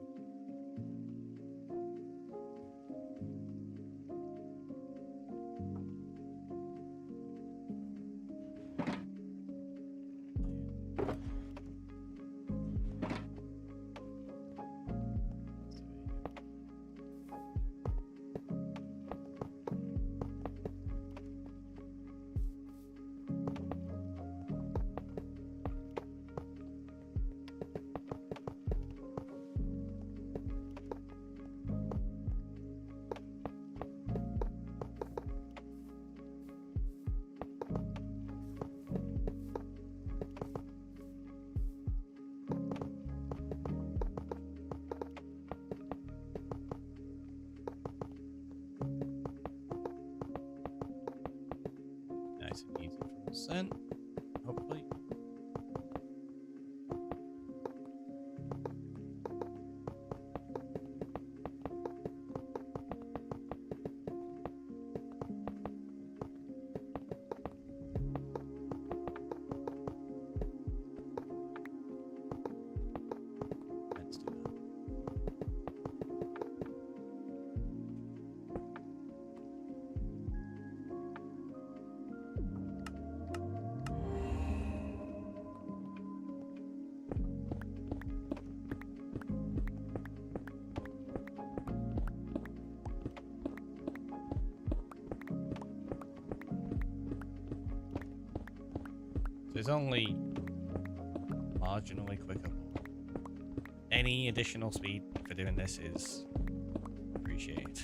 A: Nice and easy from the scent, hopefully. Let's do that. So it's only marginally quicker. Any additional speed for doing this is appreciated.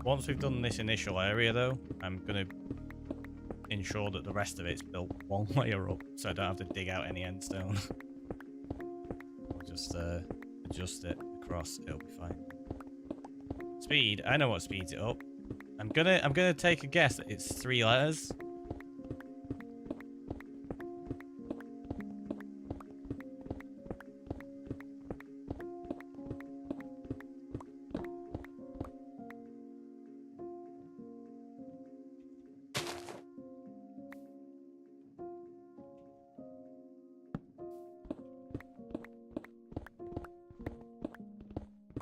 A: Once we've done this initial area though, I'm going to ensure that the rest of it's built one layer up so I don't have to dig out any endstone. Just adjust it across, it'll be fine. Speed, I know what speeds it up. I'm gonna take a guess that it's 3 letters.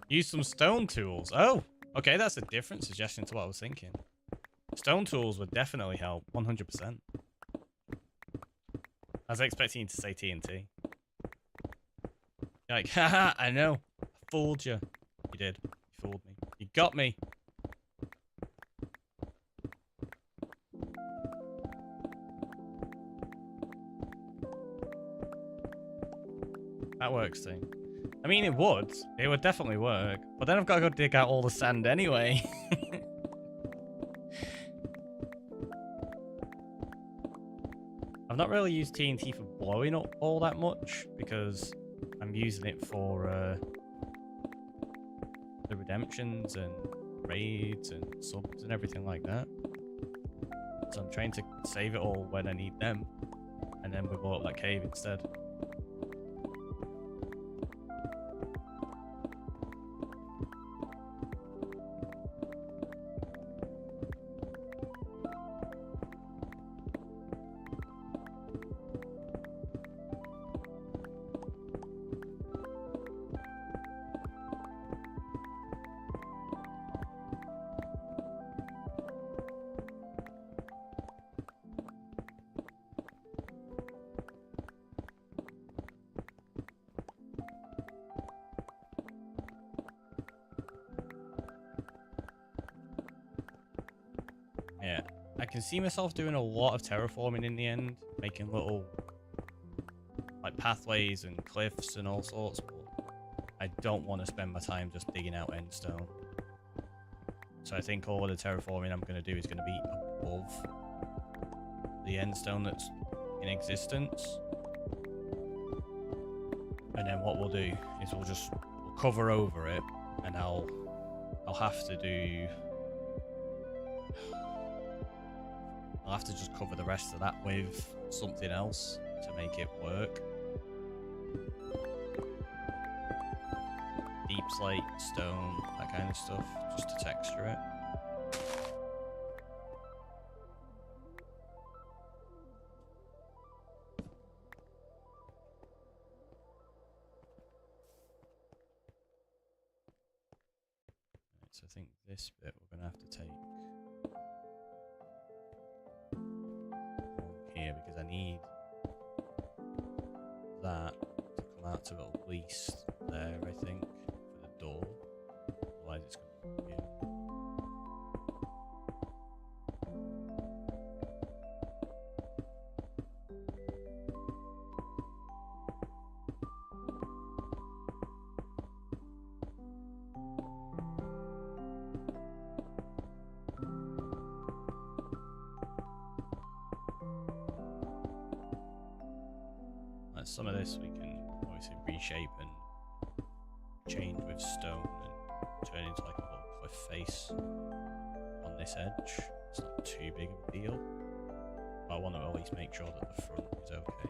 A: Use some stone tools. Oh, okay, that's a different suggestion to what I was thinking. Stone tools would definitely help, 100%. I was expecting you to say TNT. You're like, haha, I know. I fooled you. You did. You fooled me. You got me. That works too. I mean, it would. It would definitely work. But then I've got to go dig out all the sand anyway. I've not really used TNT for blowing up all that much because I'm using it for the redemptions and raids and subs and everything like that. So I'm trying to save it all when I need them, and then we blow up that cave instead. Yeah, I can see myself doing a lot of terraforming in the end, making little like pathways and cliffs and all sorts, but I don't want to spend my time just digging out endstone. So I think all of the terraforming I'm going to do is going to be above the endstone that's in existence. And then what we'll do is we'll cover over it, and I'll have to do... I'll have to just cover the rest of that with something else to make it work. Deep slate, stone, that kind of stuff, just to texture it. Right, so I think this bit we're going to have to take here, because I need that to come out to at least there, I think, for the door. Otherwise it's going to be weird. Some of this we can obviously reshape and change with stone and turn into like a little cliff face on this edge. It's not too big of a deal, but I want to at least make sure that the front is okay.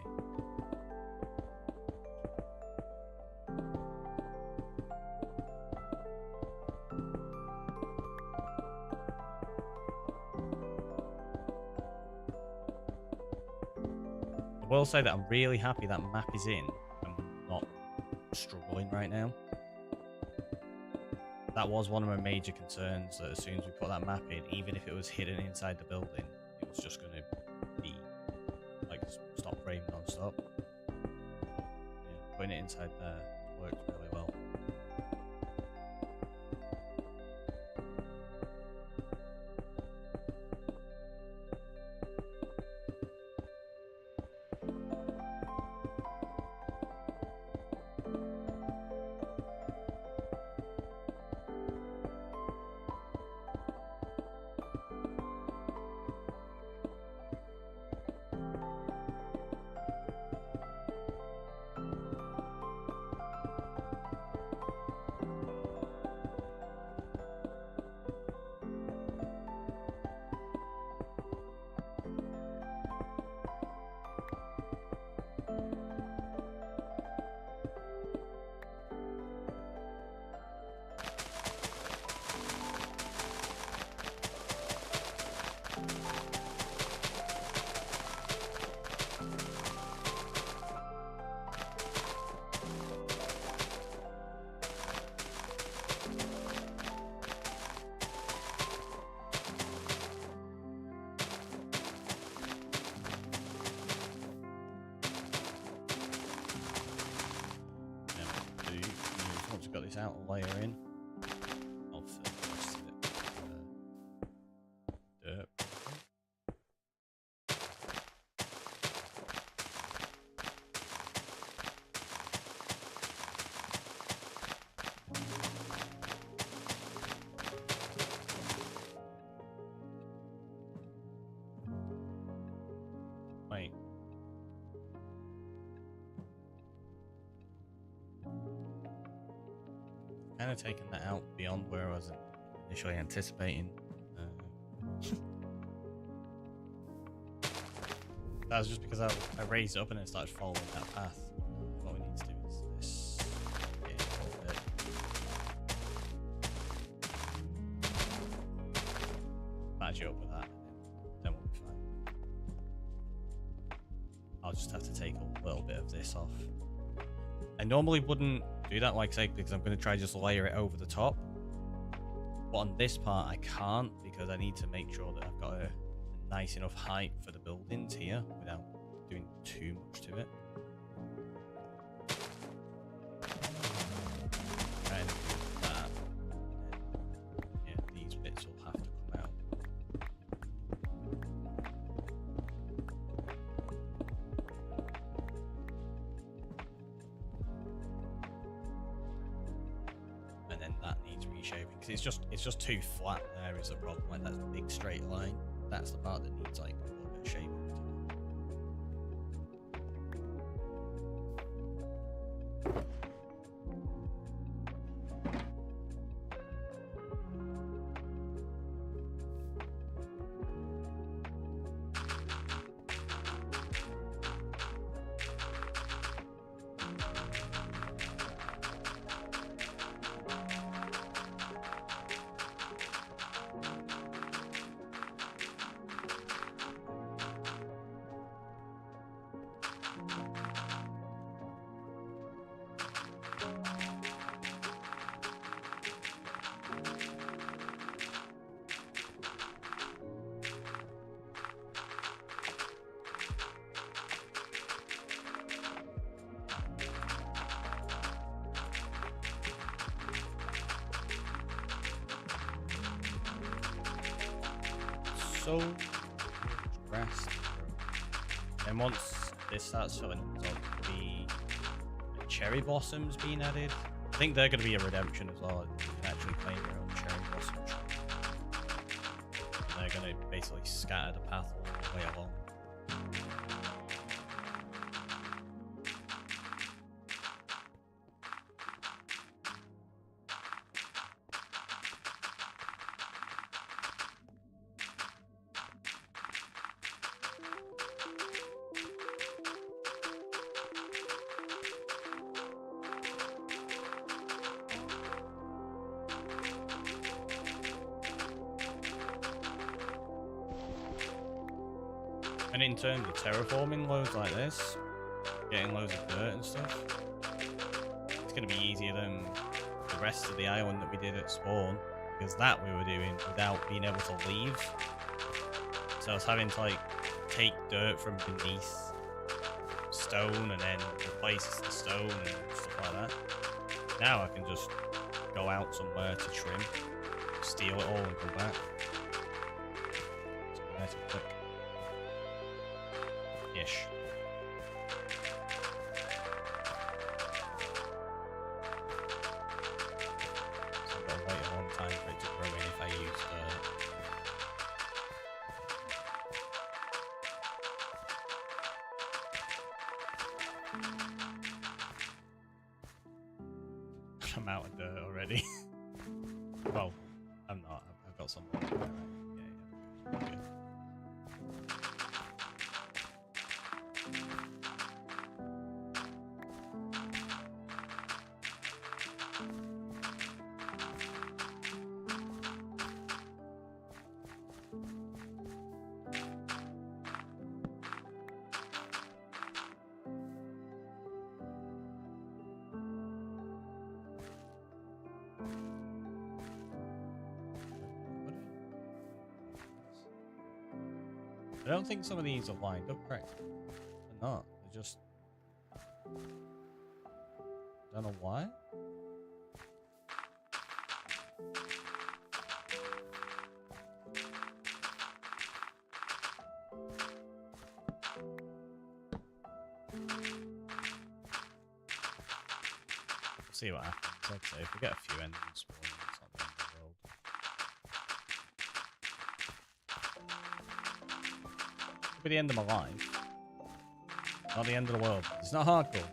A: I will say that I'm really happy that map is in and we're not struggling right now. That was one of my major concerns, that as soon as we put that map in, even if it was hidden inside the building, it was just going to be like stop frame non-stop. Yeah, putting it inside there worked really well. Once we've got this outer layer in, I'll fill the rest of it with dirt. Wait. Kind of taken that out beyond where I was initially anticipating. That was just because I raised it up and it started following that path. What we need to do is this. Match it up with that, and then we'll be fine. I'll just have to take a little bit of this off. I normally wouldn't do that, like I say, because I'm going to try just layer it over the top. But on this part, I can't because I need to make sure that I've got a nice enough height for the buildings here without doing too much to it. And that. Yeah, these bits will have to come out. And then that needs reshaping because it's just too flat. There is a problem. Like that's a big straight line. That's the part that needs like a little bit of shaping to it. So grass. And once this starts filling up, there's the cherry blossoms being added. I think they're going to be a redemption as well. You can actually claim your own cherry blossoms. And they're going to basically scatter the path all the way along. And in terms of terraforming loads like this, getting loads of dirt and stuff, it's going to be easier than the rest of the island that we did at spawn, because that we were doing without being able to leave. So I was having to like take dirt from beneath stone and then replace the stone and stuff like that. Now I can just go out somewhere to trim, steal it all and come back. So nice and quick. Ish. So I've got to wait a long time for it to grow in if I use I'm out of dirt already. Well, I'm not. I've got some more. Right. Yeah, good. I don't think some of these are lined up correctly. They're not. They're just... I don't know why. We'll see what happens. Like I say, if we get a few ends spawn, it's not the end of the world. Be the end of my life. Not the end of the world. It's not hardcore.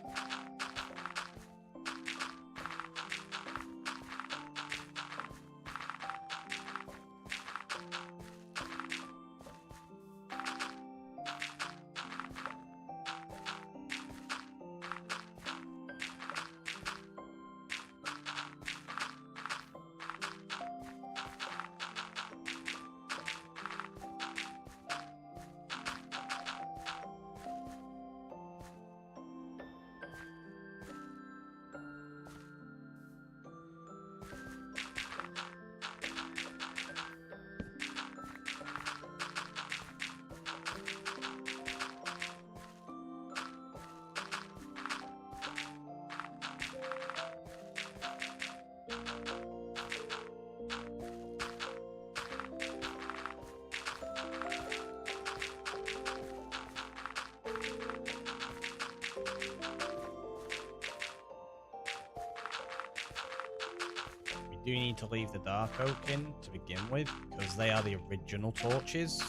A: do need to leave the dark oak in to begin with, because they are the original torches.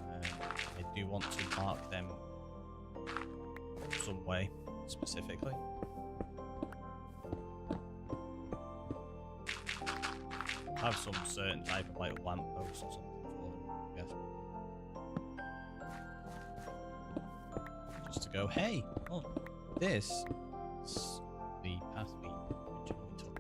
A: I do want to mark them some way, specifically. Have some certain type of like lamppost or something for them, I guess. Just to go, hey, look, this is the path we originally took.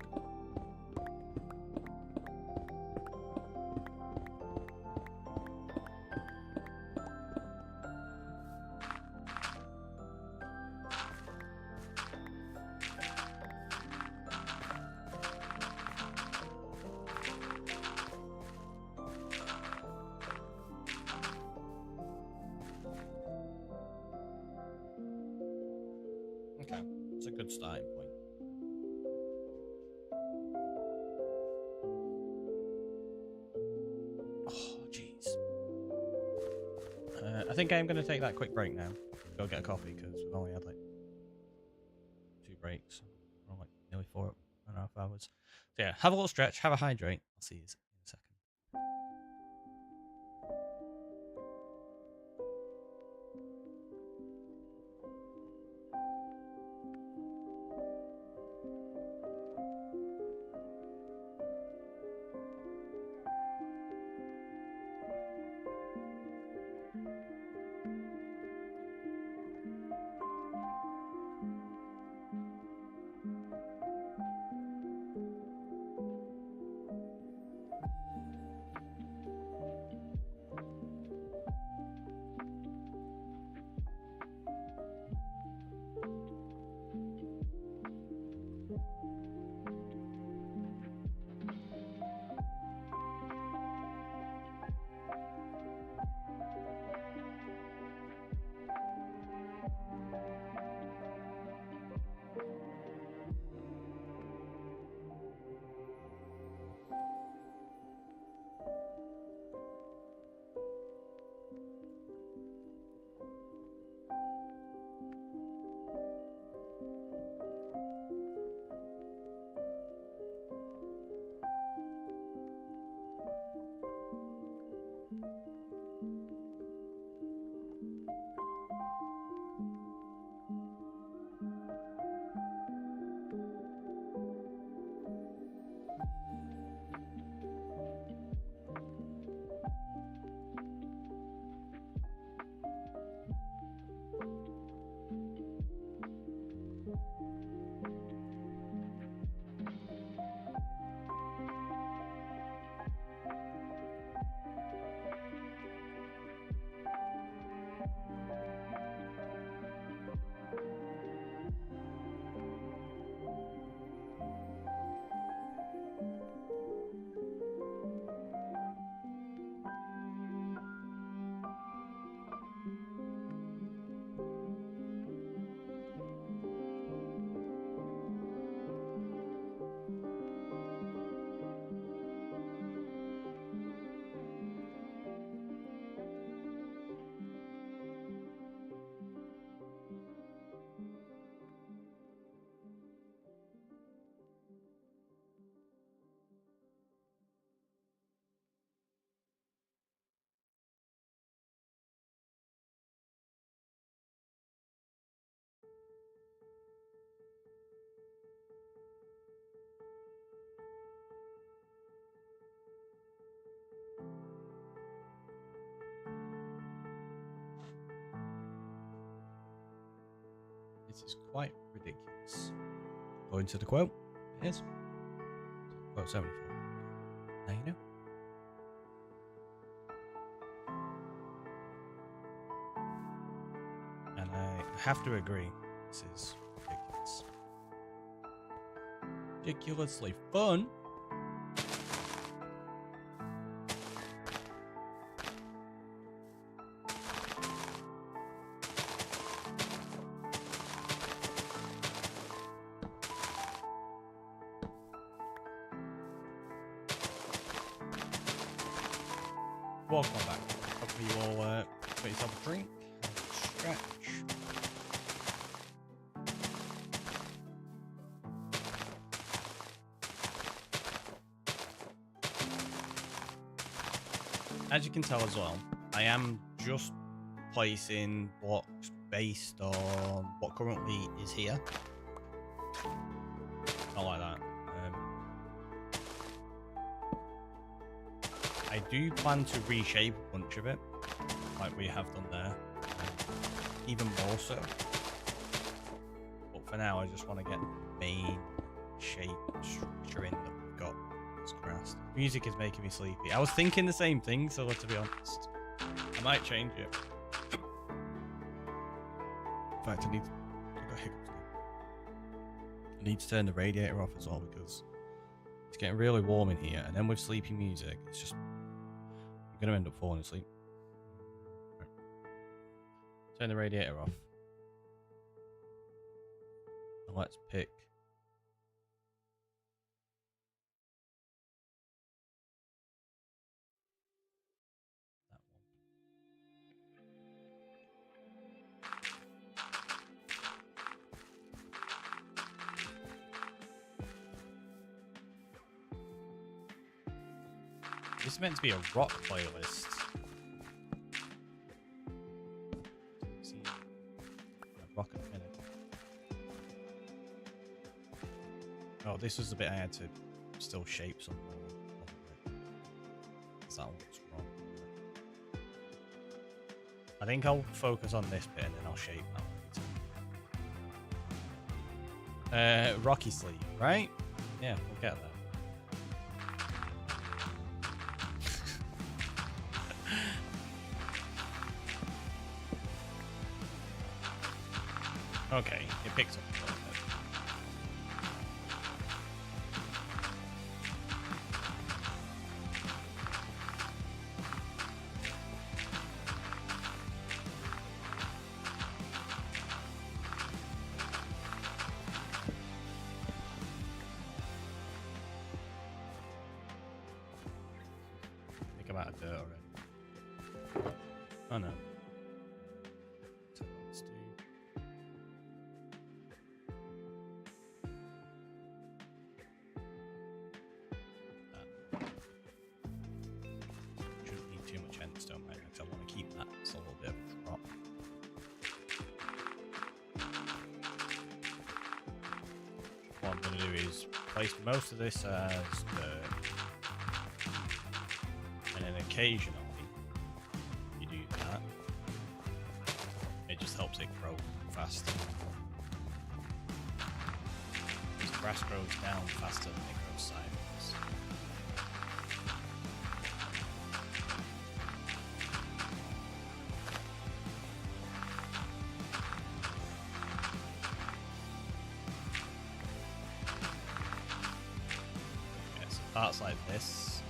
A: Okay, it's a good starting point. Oh, jeez. I think I'm going to take that quick break now. Go get a coffee, because we've only had like 2 breaks. Or like nearly 4.5 hours. So yeah, have a little stretch, have a hydrate. I'll see you in a second. This is quite ridiculous. Going to the quote, it is. Quote 74. Now you know. And I have to agree, this is ridiculous. Ridiculously fun. Welcome back. Hopefully you all got yourself a drink, stretch. as you can tell as well, I am just placing blocks based on what currently is here. Not like that. I do plan to reshape a bunch of it, like we have done there, even more so. But for now, I just want to get the main shape structure in that we've got. It's grass. Music is making me sleepy. I was thinking the same thing, so to be honest, I might change it. In fact, I got hiccups now. I need to turn the radiator off as well because it's getting really warm in here, and then with sleepy music, it's just I'm gonna end up falling asleep. Right. Turn the radiator off, and let's pick. This is meant to be a rock playlist. See, rock at the minute. Oh, this was the bit I had to still shape something. That looks wrong. I think I'll focus on this bit and then I'll shape that one. Rocky Sleep, right? Yeah, we'll get there. Okay, it picks up a little bit. I think I'm out of dirt already. Oh no. So let's do... Shouldn't need too much endstone right now because I want to keep that as a little bit of a drop. What I'm going to do is place most of this as dirt, and then occasionally you do that. It just helps it grow faster. Because grass grows down faster than it grows sideways. Parts like this,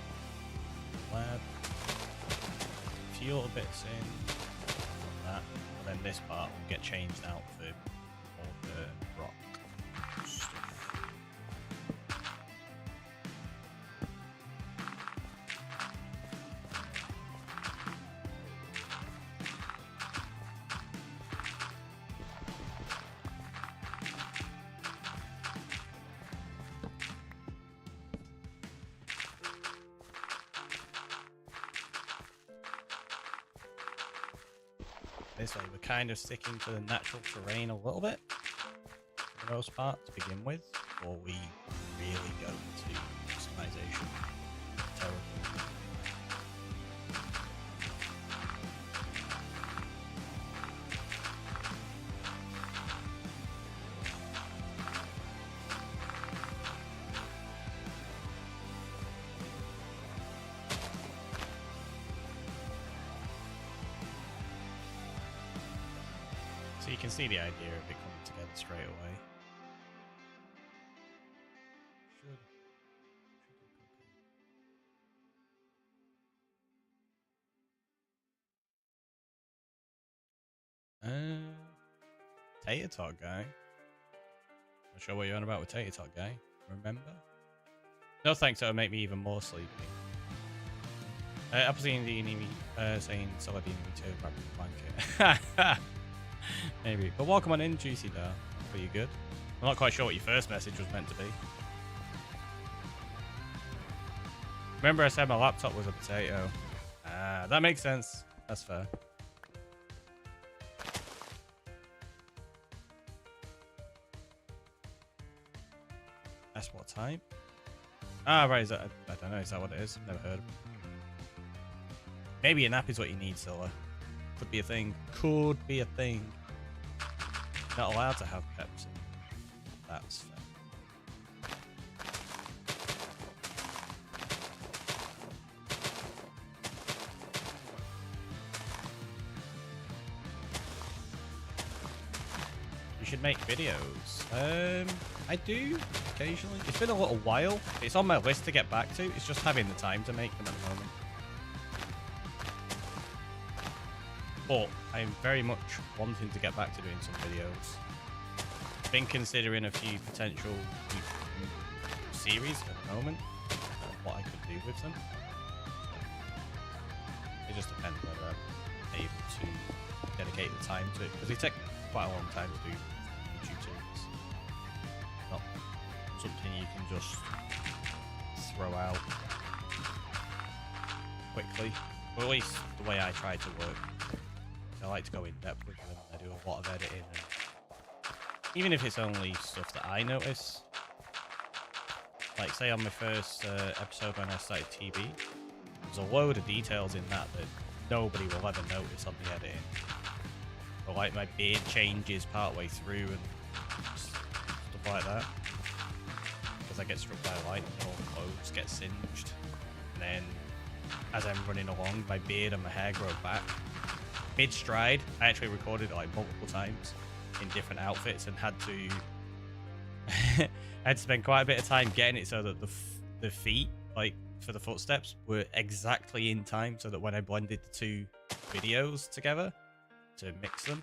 A: lab, a few little bits in, like that, and then this part will get changed out for all the rock stuff. This way we're kind of sticking to the natural terrain a little bit for the most part to begin with, before we really go into customization territory. So you can see the idea of it coming together straight away. Tater Tot guy. Not sure what you're on about with Tater Tot guy. Remember? No thanks, that would make me even more sleepy. Appleseed saying Saladin me too, grab the blanket. Maybe. But welcome on in, Juicy Dar. Are you good? I'm not quite sure what your first message was meant to be. Remember I said my laptop was a potato. Ah. That makes sense. That's fair. That's what time? Ah, right. Is that? I don't know. Is that what it is? Never heard of it. Maybe a nap is what you need, Scylla. Could be a thing. Could be a thing. Not allowed to have Pepsi. That's fair. You should make videos. I do occasionally. It's been a little while. It's on my list to get back to. It's just having the time to make them at the moment. But I'm very much wanting to get back to doing some videos. Been considering a few potential series at the moment, what I could do with them. It just depends whether I'm able to dedicate the time to it, because they take quite a long time to do YouTube series. Not something you can just throw out quickly. Or at least the way I try to work. I like to go in depth with them. I do a lot of editing, and even if it's only stuff that I notice. Like say on my first episode when I started TV, there's a load of details in that nobody will ever notice on the editing. But like my beard changes partway through and stuff like that. Because I get struck by light and all the clothes get singed. And then as I'm running along, my beard and my hair grow back. Mid-stride, I actually recorded it like multiple times in different outfits and had to I had to spend quite a bit of time getting it so that the feet, like for the footsteps, were exactly in time, so that when I blended the two videos together to mix them,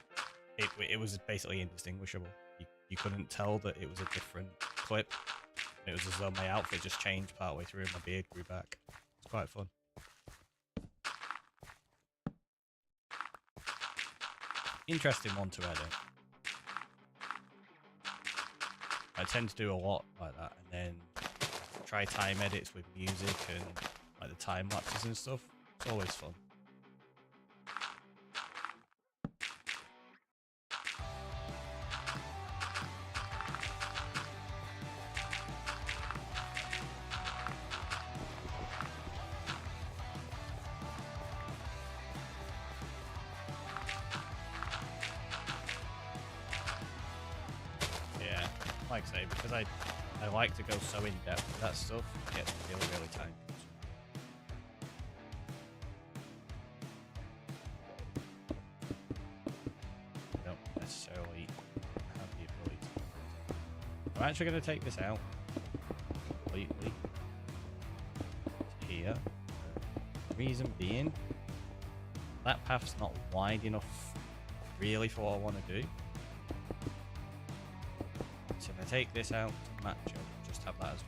A: it was basically indistinguishable. You couldn't tell that it was a different clip. It was as though my outfit just changed partway through and my beard grew back. It's quite fun. Interesting one to edit. I tend to do a lot like that, and then try time edits with music and like the time lapses and stuff. It's always fun. Like I say, because I like to go so in depth with that stuff, it gets really, really time consuming. I don't necessarily have the ability to. I'm actually going to take this out completely here. Reason being, that path's not wide enough really for what I want to do. So if I take this out to match it, just have that as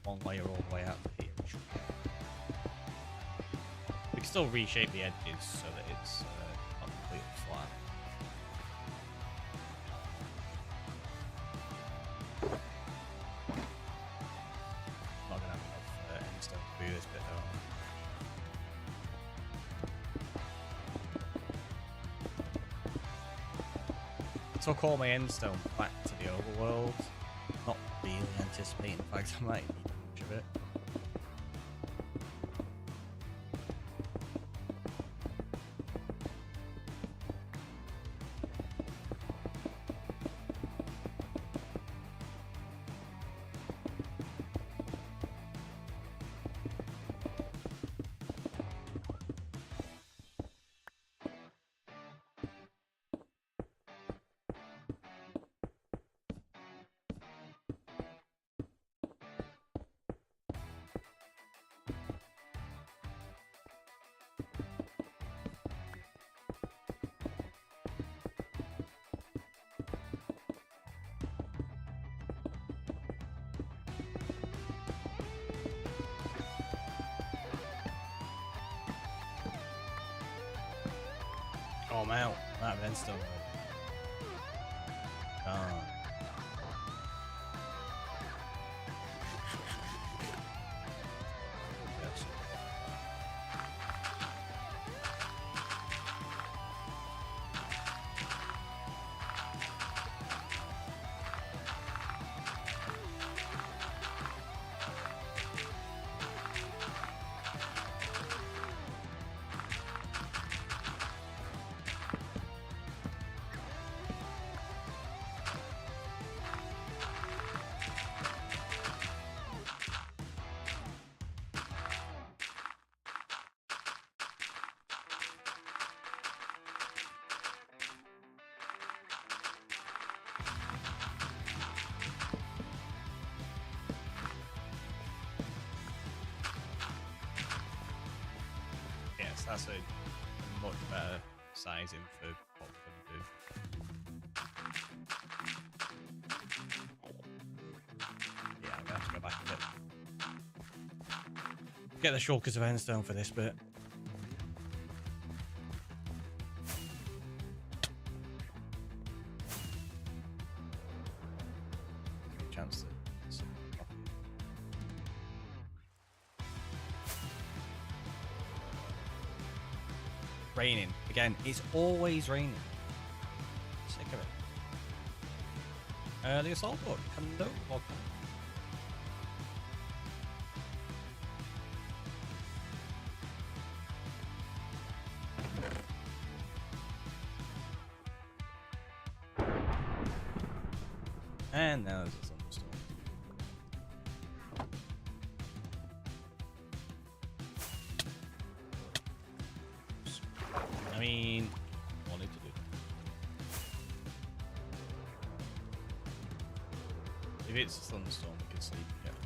A: one layer all the way out to here. We can still reshape the edges so that it's not completely flat. Not gonna have enough end stone to do this bit though. Took all my end stone back to the overworld. Not really anticipating the fact I might need much of it. Oh, I'm out. I'm out of end stone already. That's a much better sizing for what we're going to do. Yeah, I'm going to have to go back a bit. Get the shulkers of Endstone for this bit. Give me a chance to... Raining. Again, it's always raining. Sick of it. The assault board. Hello, welcome. And now there's a thunderstorm. I mean, I wanted to do that. If it's a thunderstorm, we can sleep together.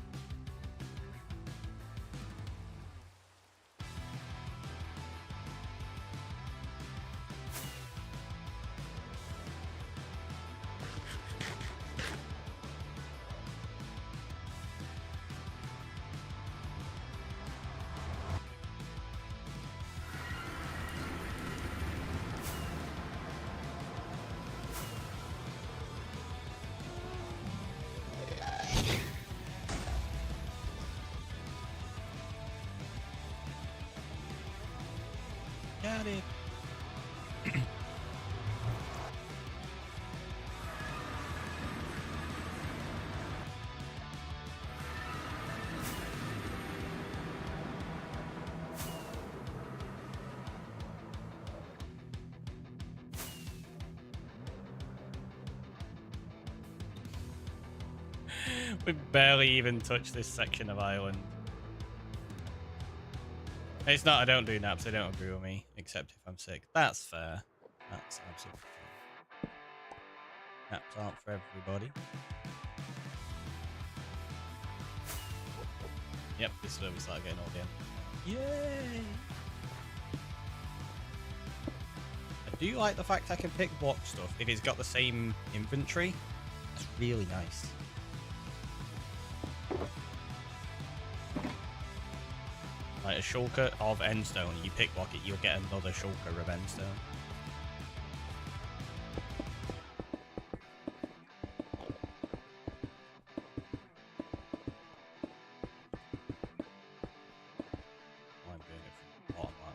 A: Got it. We barely even touched this section of island. It's not I don't do naps, they don't agree with me, except if I'm sick. That's fair. That's absolutely fair. Naps aren't for everybody. Yep, this is where we start getting all the end. Yay! I do like the fact I can pick block stuff if it's got the same inventory. That's really nice. Like a shulker of Endstone, you picklock it, you'll get another shulker of Endstone. I'm doing it from the bottom like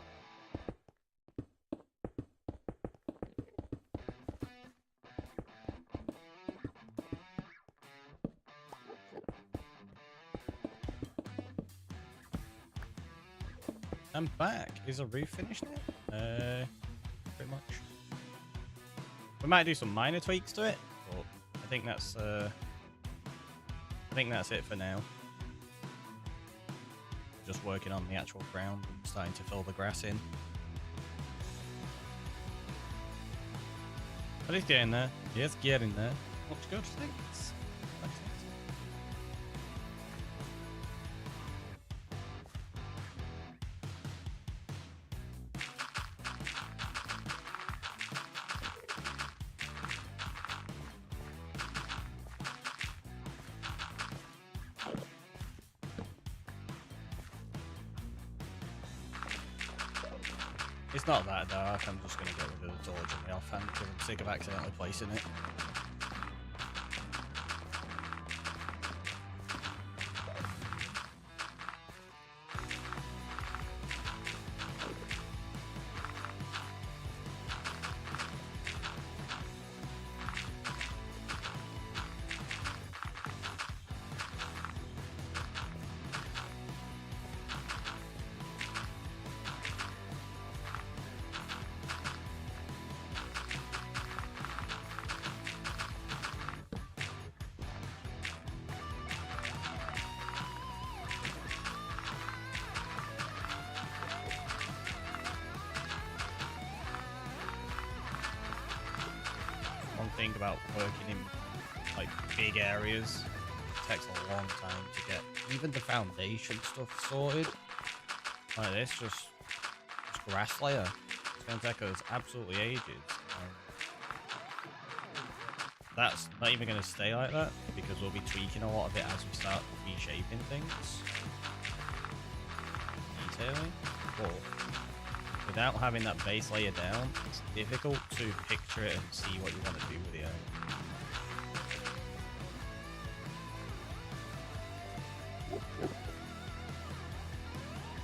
A: I'm back. Is the roof finished now? Pretty much. We might do some minor tweaks to it, but I think that's it for now. Just working on the actual ground and starting to fill the grass in. But it's getting there. It's getting there. Looks good, thanks. It's not that dark, I'm just going to get rid of the torch on the offhand because I'm sick of accidentally placing it. Thing about working in like big areas, it takes a long time to get even the foundation stuff sorted. Like this, just grass layer. It's going to take us absolutely ages. That's not even going to stay like that because we'll be tweaking a lot of it as we start reshaping things. Detailing. But without having that base layer down, it's difficult to picture it and see what you want to do with it.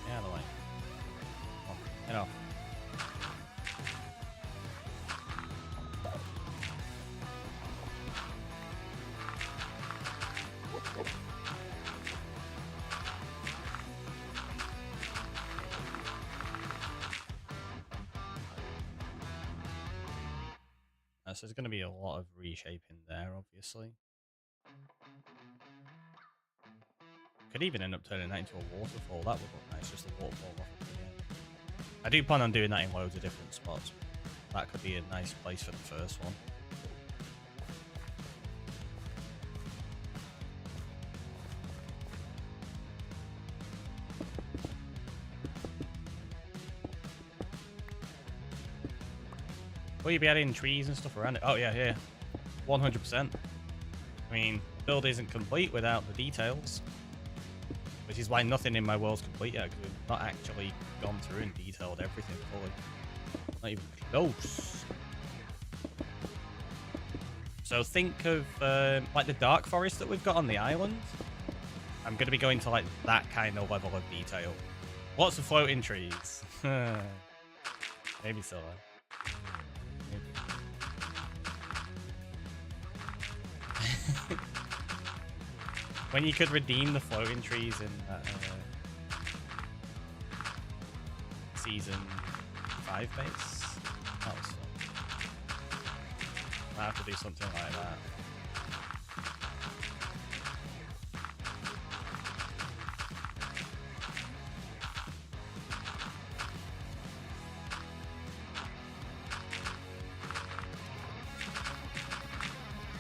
A: Get out of the way. Come on, get off. So there's going to be a lot of reshaping there, obviously. Could even end up turning that into a waterfall. That would look nice, just a waterfall off of the end. I do plan on doing that in loads of different spots. That could be a nice place for the first one. Will you be adding trees and stuff around it? Oh, yeah. 100%. I mean, build isn't complete without the details. Which is why nothing in my world's complete yet, because we've not actually gone through and detailed everything fully. Not even close. So think of, like, the dark forest that we've got on the island. I'm going to be going to, like, that kind of level of detail. Lots of floating trees. Maybe so. When you could redeem the floating trees in season 5 base, that was fun. I have to do something like that.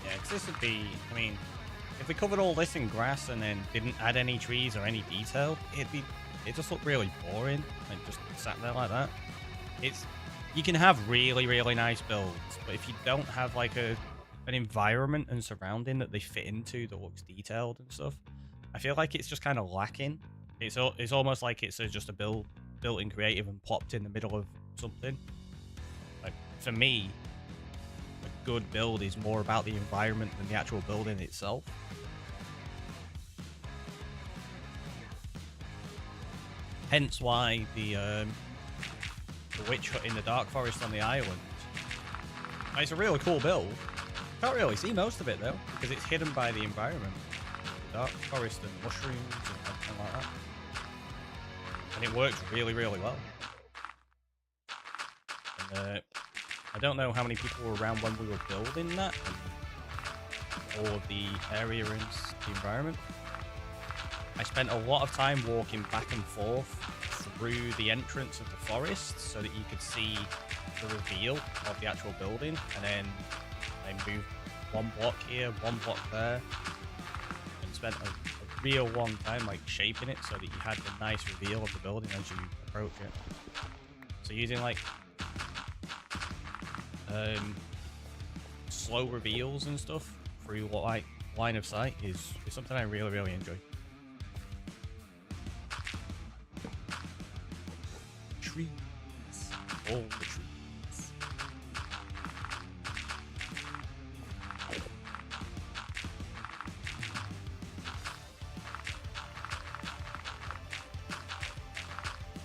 A: Yeah, because this would be, I mean, if we covered all this in grass and then didn't add any trees or any detail, it just looked really boring and just sat there like that. You can have really, really nice builds, but if you don't have like an environment and surrounding that they fit into that looks detailed and stuff, I feel like it's just kind of lacking. It's almost like it's just a built in creative and plopped in the middle of something. Like for me, a good build is more about the environment than the actual building itself. Hence why the witch hut in the dark forest on the island. It's a really cool build. Can't really see most of it though, because it's hidden by the environment. The dark forest and mushrooms and everything like that. And it works really, really well. And I don't know how many people were around when we were building that, or the area and the environment. I spent a lot of time walking back and forth through the entrance of the forest so that you could see the reveal of the actual building, and then I moved one block here, one block there, and spent a real long time like shaping it so that you had the nice reveal of the building as you approach it. So using like slow reveals and stuff through like line of sight is something I really, really enjoy. Trees. All the trees.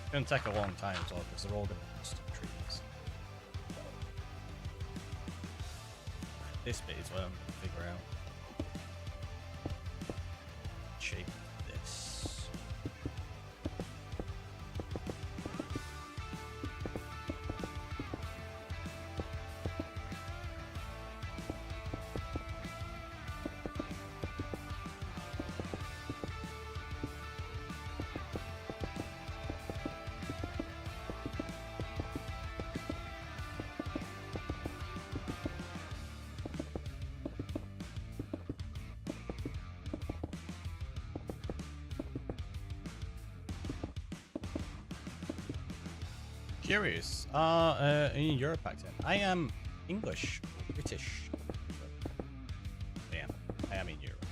A: It's going to take a long time as well because they're all going to be custom trees. This bit is what I'm going to figure out. Shape this. curious. In Europe accent. I am English, British. Yeah, I am in Europe.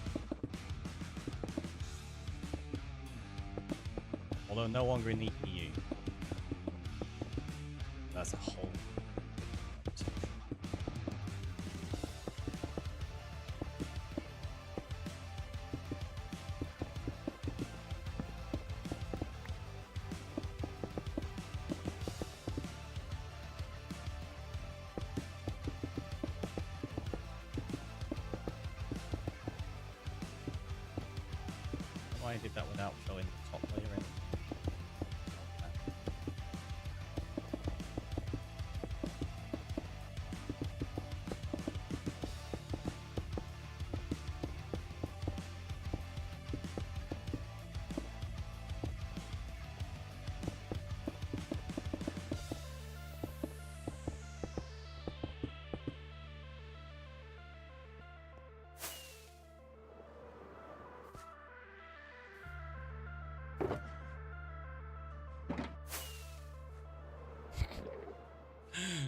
A: Although no longer in the EU. That's a whole. I did that without showing the top layer in.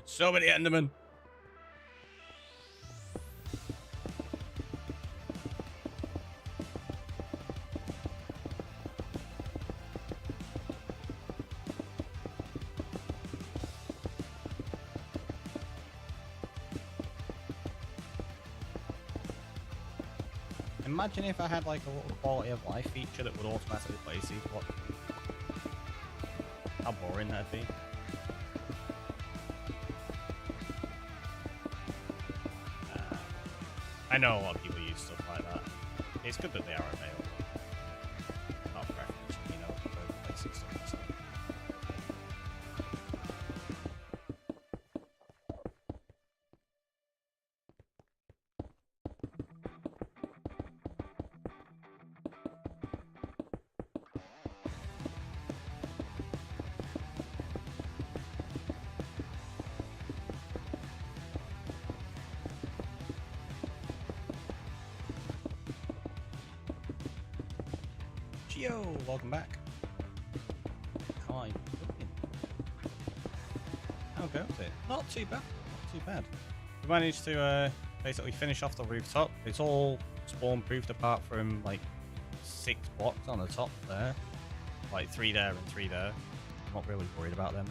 A: So many Endermen. Imagine if I had like a little quality of life feature that would automatically place these blocks. How boring that'd be. I know a lot of people use stuff like that. It's good that they are available. Not a preference, you know, for placing stuff and stuff. Yo, welcome back. How are you doing? How goes it? Not too bad. Not too bad. We managed to basically finish off the rooftop. It's all spawn proofed apart from like 6 blocks on the top there. Like 3 there and 3 there. I'm not really worried about them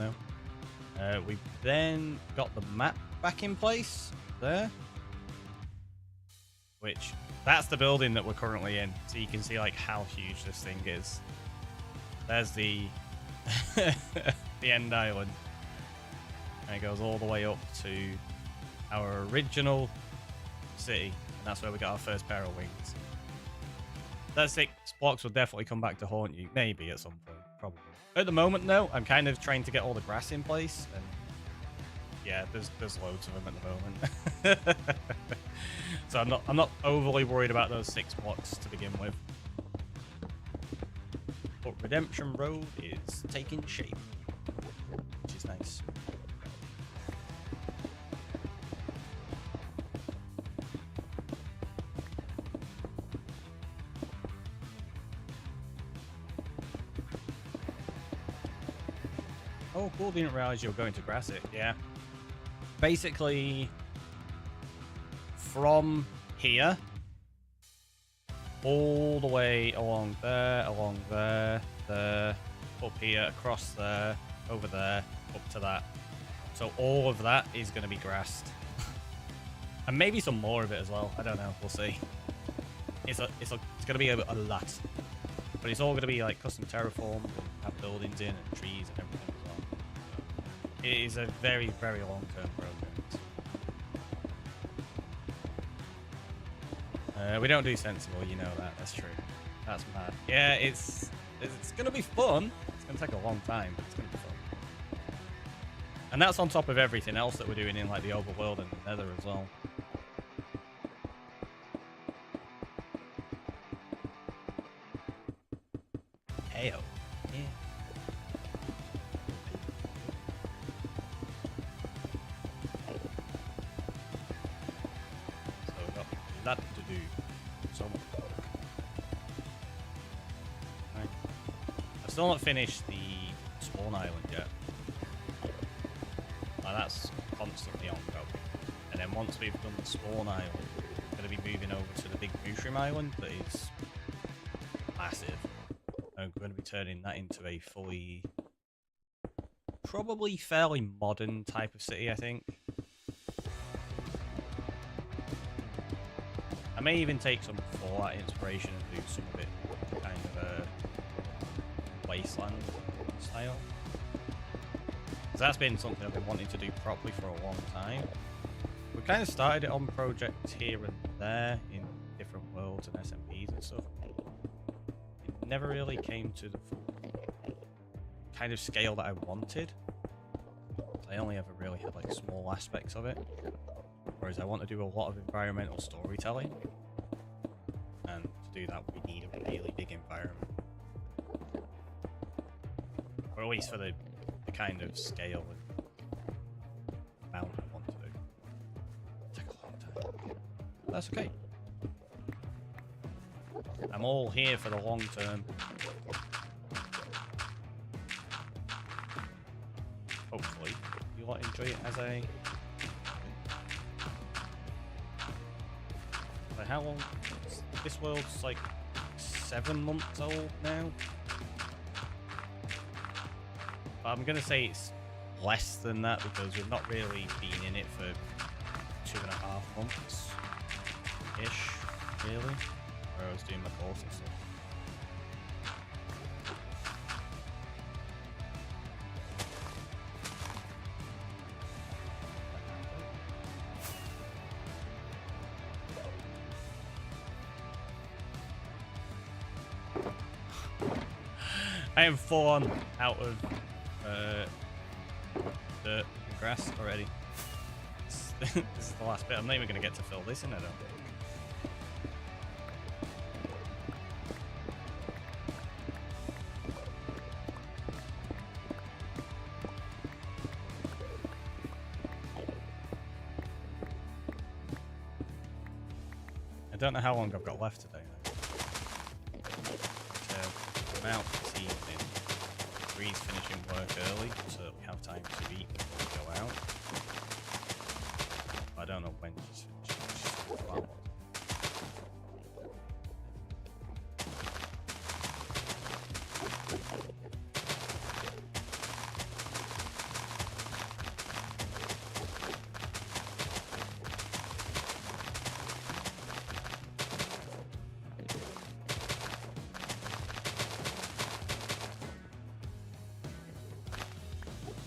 A: though. We then got the map back in place there. Which, that's the building that we're currently in. So you can see like how huge this thing is. There's the the end island. And it goes all the way up to our original city. And that's where we got our first pair of wings. That 6 blocks will definitely come back to haunt you. Maybe at some point, probably. At the moment though, I'm kind of trying to get all the grass in place. And yeah, there's loads of them at the moment. So I'm not overly worried about those 6 blocks to begin with. But Redemption Road is taking shape, which is nice. Oh, cool! Didn't realize you were going to grass it. Yeah. Basically, from here, all the way along there, up here, across there, over there, up to that. So all of that is going to be grassed. And maybe some more of it as well. I don't know. We'll see. It's going to be a lot. But it's all going to be like custom terraformed and have buildings in and trees and everything as well. It is a very, very long-term project. We don't do sensible, you know that. That's true. That's mad. Yeah, it's going to be fun. It's going to take a long time, but it's going to be fun. And that's on top of everything else that we're doing in like the overworld and the nether as well. Heyo. Yeah. So we've got a lot to do. So much work. Right. I've still not finished the spawn island yet. that's constantly ongoing. And then once we've done the spawn island, we're going to be moving over to the big mushroom island that is massive. And we're going to be turning that into a fully, probably fairly modern type of city, I think. I may even take some Fallout inspiration and do some of it kind of a wasteland style. So that's been something I've been wanting to do properly for a long time. We kind of started it on projects here and there in different worlds and SMPs and stuff. It never really came to the full kind of scale that I wanted. I only ever really had like small aspects of it. Whereas I want to do a lot of environmental storytelling. And to do that we need a really big environment. Or at least for the kind of scale and amount I want to do. It'll take a long time. But that's okay. I'm all here for the long term. Hopefully you lot enjoy it as a... Like how long? This world's like 7 months old now. But I'm gonna say it's less than that because we've not really been in it for 2.5 months ish, really. Where I was doing my course and stuff. I am full on out of dirt and grass already. This is the last bit. I'm not even going to get to fill this in, I don't think. I don't know how long I've got left today. I'm out this evening. Bree's finishing work early, so that we have time to eat before we go out. But I don't know when she's finishing. She's well.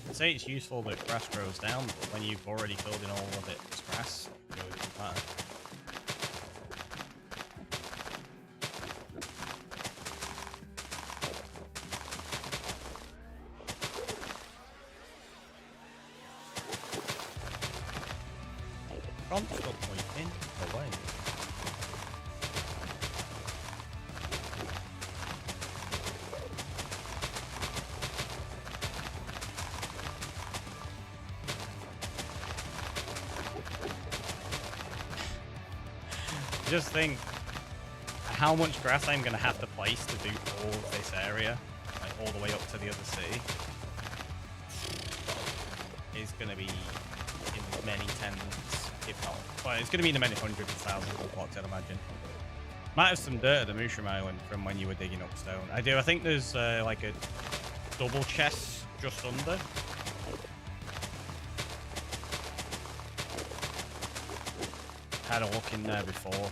A: I'd say it's useful that grass grows down, but when you've already filled in all of its grass, it really doesn't matter. Constantly in the way. Just think how much grass I'm going to have to place to do all of this area, like all the way up to the other city. It's going to be in many tens, if not, well, it's going to be in the many hundreds of thousands of blocks, I'd imagine. Might have some dirt at the Mushroom Island from when you were digging up stone. I do. I think there's like a double chest just under. Had a look in there before.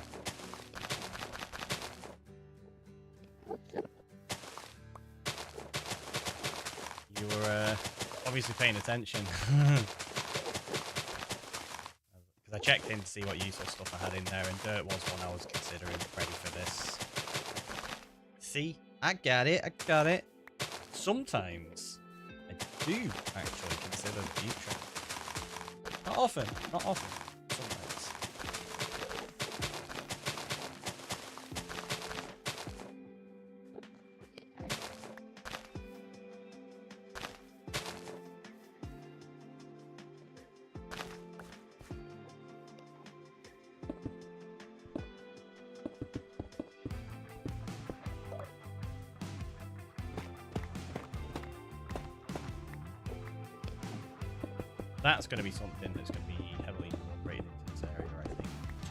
A: You were obviously paying attention. Because I checked in to see what useful stuff I had in there, and dirt was one I was considering ready for this. See? I got it, I got it. Sometimes I do actually consider the future. Not often, not often. Sometimes. That's going to be something that's going to be heavily incorporated into this area, I think.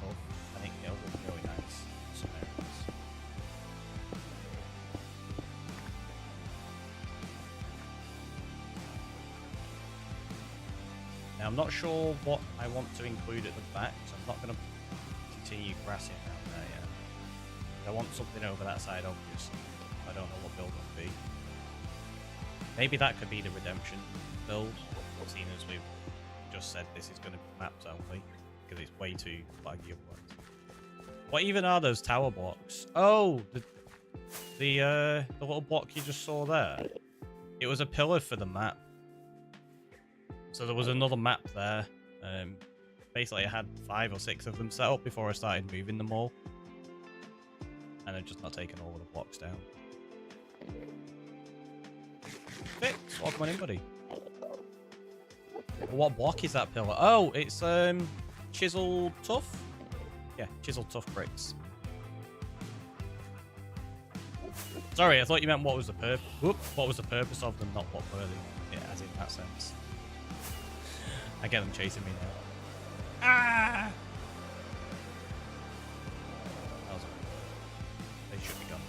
A: Tough. I think it'll look really nice in some areas. Now, I'm not sure what I want to include at the back, so I'm not going to continue grassing around there yet. I want something over that side, obviously. I don't know what build will be. Maybe that could be the redemption build, seeing as we've just said this is going to be maps only, because it's way too laggy otherwise. What even are those tower blocks? Oh, the little block you just saw there. It was a pillar for the map. So there was another map there. Basically, I had 5 or 6 of them set up before I started moving them all. And I've just not taken all of the blocks down. Fix! Welcome on in, buddy. What block is that pillar? Oh, it's chiseled tough? Yeah, chiseled tough bricks. Sorry, I thought you meant what was the purpose. What was the purpose of them, not what were they? Yeah, as in that sense. I get them chasing me now. Ah! That was okay. They should be gone.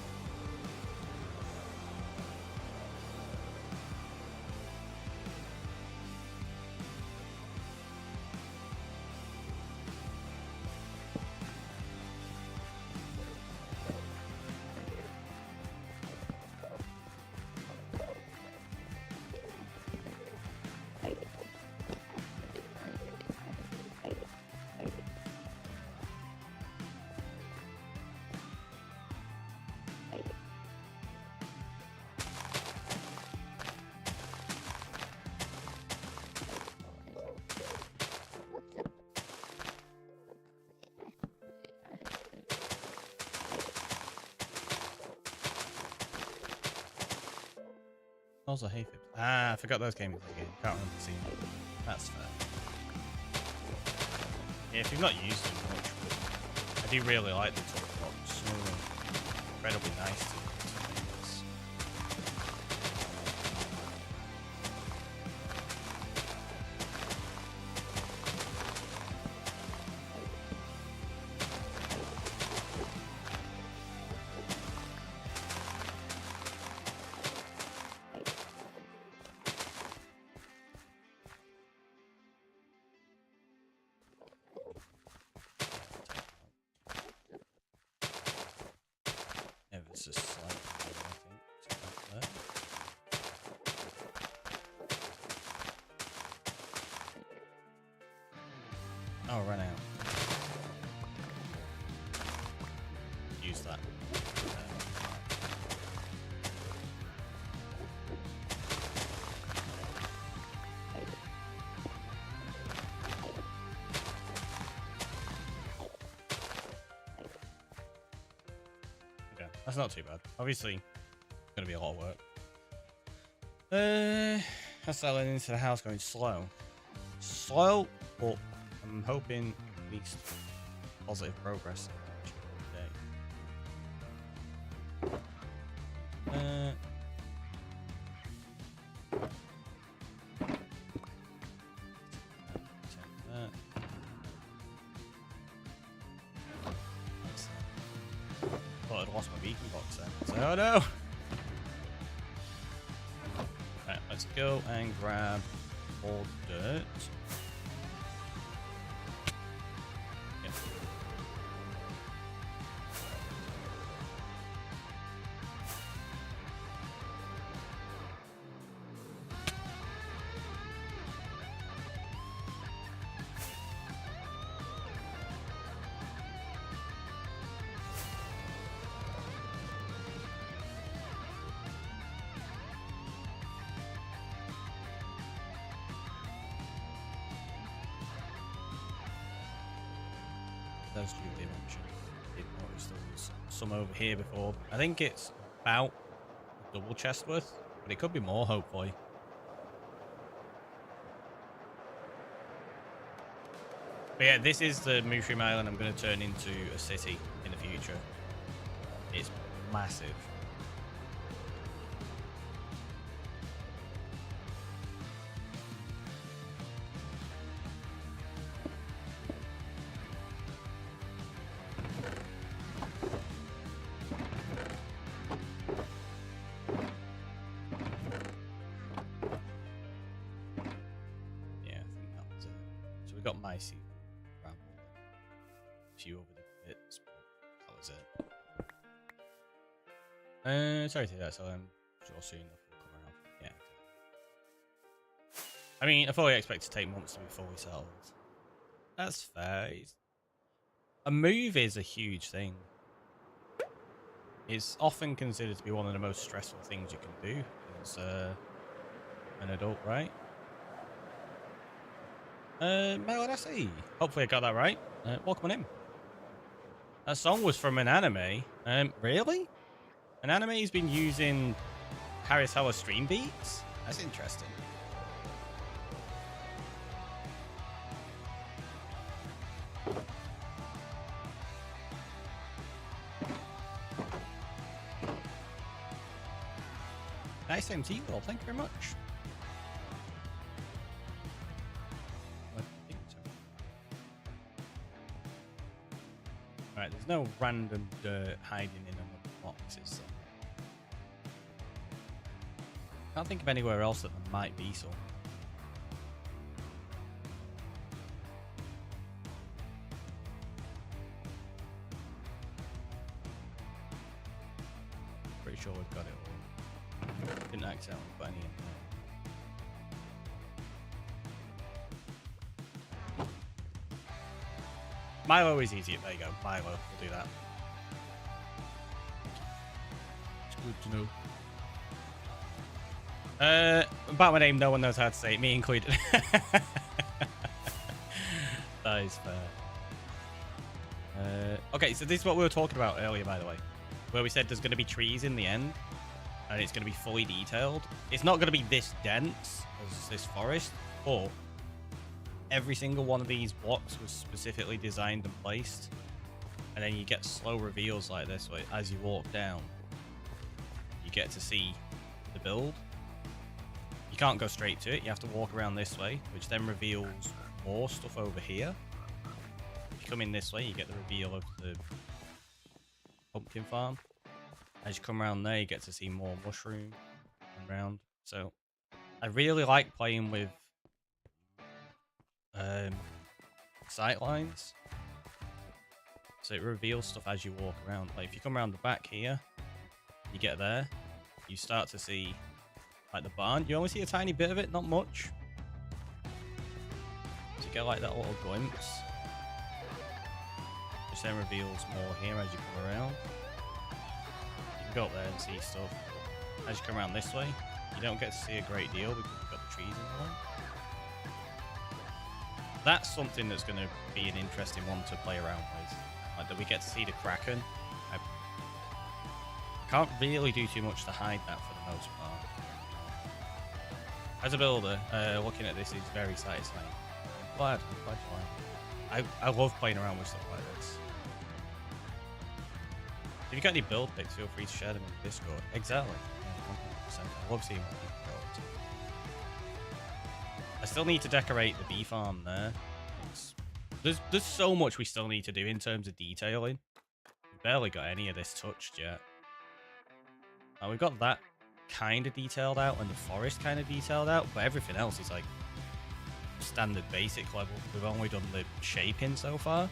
A: Also, hey, I forgot those came into the game. Can't remember seeing them. That's fair. Yeah, if you've not used them much, but I do really like the top blocks. Incredibly nice to use. It's just slightly more, I think. So there. Oh, run out. Use that. That's not too bad. Obviously, it's going to be a lot of work. I'm settling into the house going slow. Slow, but I'm hoping at least positive progress today. Thought I'd lost my beacon box then. So, oh no! Right, let's go and grab all the dirt. Yep. Those two did mention. Did notice there was some over here before. I think it's about double chest worth, but it could be more, hopefully. But yeah, this is the Mushroom Island I'm going to turn into a city in the future. It's massive. we got my seat. A few over the bits, but that was it. Sorry to hear that, so I'm sure soon enough will come around. Yeah. I mean, I fully expect to take months to be fully settled. That's fair. A move is a huge thing. It's often considered to be one of the most stressful things you can do as an adult, right? What I see? Hopefully I got that right. Welcome on in. That song was from an anime. Really? An anime's been using Harisawa stream beats? That's interesting. Nice MT roll, thank you very much. I think so. Alright, there's no random dirt hiding in another box, is there? Can't think of anywhere else that there might be some. Pretty sure we've got it all. Didn't accidentally put any in there. Milo is easier. There you go. Milo. We'll do that. It's good to know. About my name, no one knows how to say it. Me included. That is fair. Okay, so this is what we were talking about earlier, by the way. Where we said there's going to be trees in the end. And it's going to be fully detailed. It's not going to be this dense as this forest, but every single one of these blocks was specifically designed and placed. And then you get slow reveals like this way. As you walk down, you get to see the build. You can't go straight to it. You have to walk around this way, which then reveals more stuff over here. If you come in this way, you get the reveal of the pumpkin farm. As you come around there, you get to see more mushroom around. So I really like playing with sight lines. So it reveals stuff as you walk around. Like if you come around the back here, you get there, you start to see like the barn. You only see a tiny bit of it, not much. So you get like that little glimpse. Which then reveals more here as you come around. Go up there and see stuff. As you come around this way, you don't get to see a great deal because you've got the trees in the way. That's something that's going to be an interesting one to play around with. Like that we get to see the Kraken. I can't really do too much to hide that for the most part. As a builder, looking at this is very satisfying. I'm glad you like it. I love playing around with stuff like this. If you got any build picks, feel free to share them in Discord. Exactly. Yeah, 100%. I love seeing what people build. I still need to decorate the bee farm there. There's so much we still need to do in terms of detailing. We've barely got any of this touched yet. We've got that kind of detailed out and the forest kind of detailed out, but everything else is like standard basic level. We've only done the shaping so far.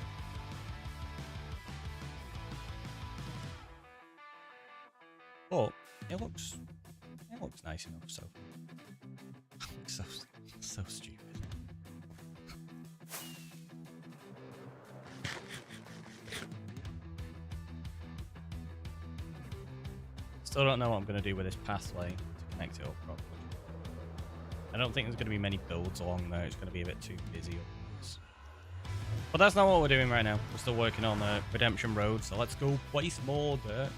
A: But it looks nice enough. So so stupid. Still don't know what I'm going to do with this pathway to connect it up properly. I don't think there's going to be many builds along there. It's going to be a bit too busy otherwise. But that's not what we're doing right now. We're still working on the Redemption Road, so let's go place more dirt.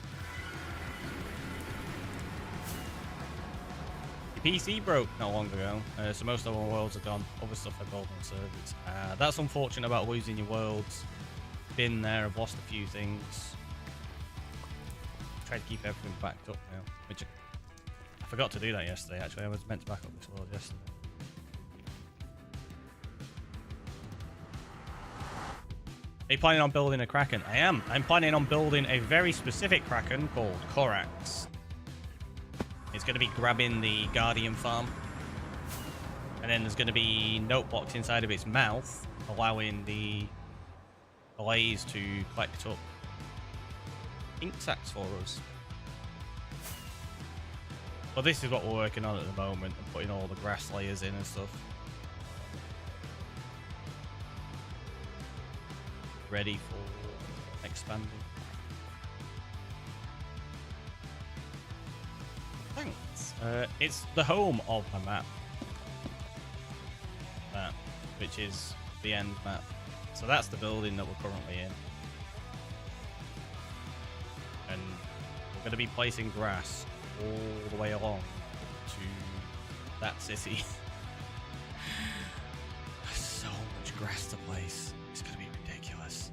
A: The PC broke not long ago, so most of our worlds are gone. Other stuff I built on servers. That's unfortunate about losing your worlds. Been there, I've lost a few things. Try to keep everything backed up now, which I forgot to do that yesterday. Actually, I was meant to back up this world yesterday. Are you planning on building a Kraken? I am. I'm planning on building a very specific Kraken called Korax. It's going to be grabbing the Guardian farm. And then there's going to be note blocks inside of its mouth allowing the blaze to collect up ink sacks for us. But this is what we're working on at the moment, and putting all the grass layers in and stuff. Ready for expanding. Thanks. It's the home of my map. That, which is the end map. So that's the building that we're currently in. And we're going to be placing grass all the way along to that city. There's so much grass to place. It's going to be ridiculous.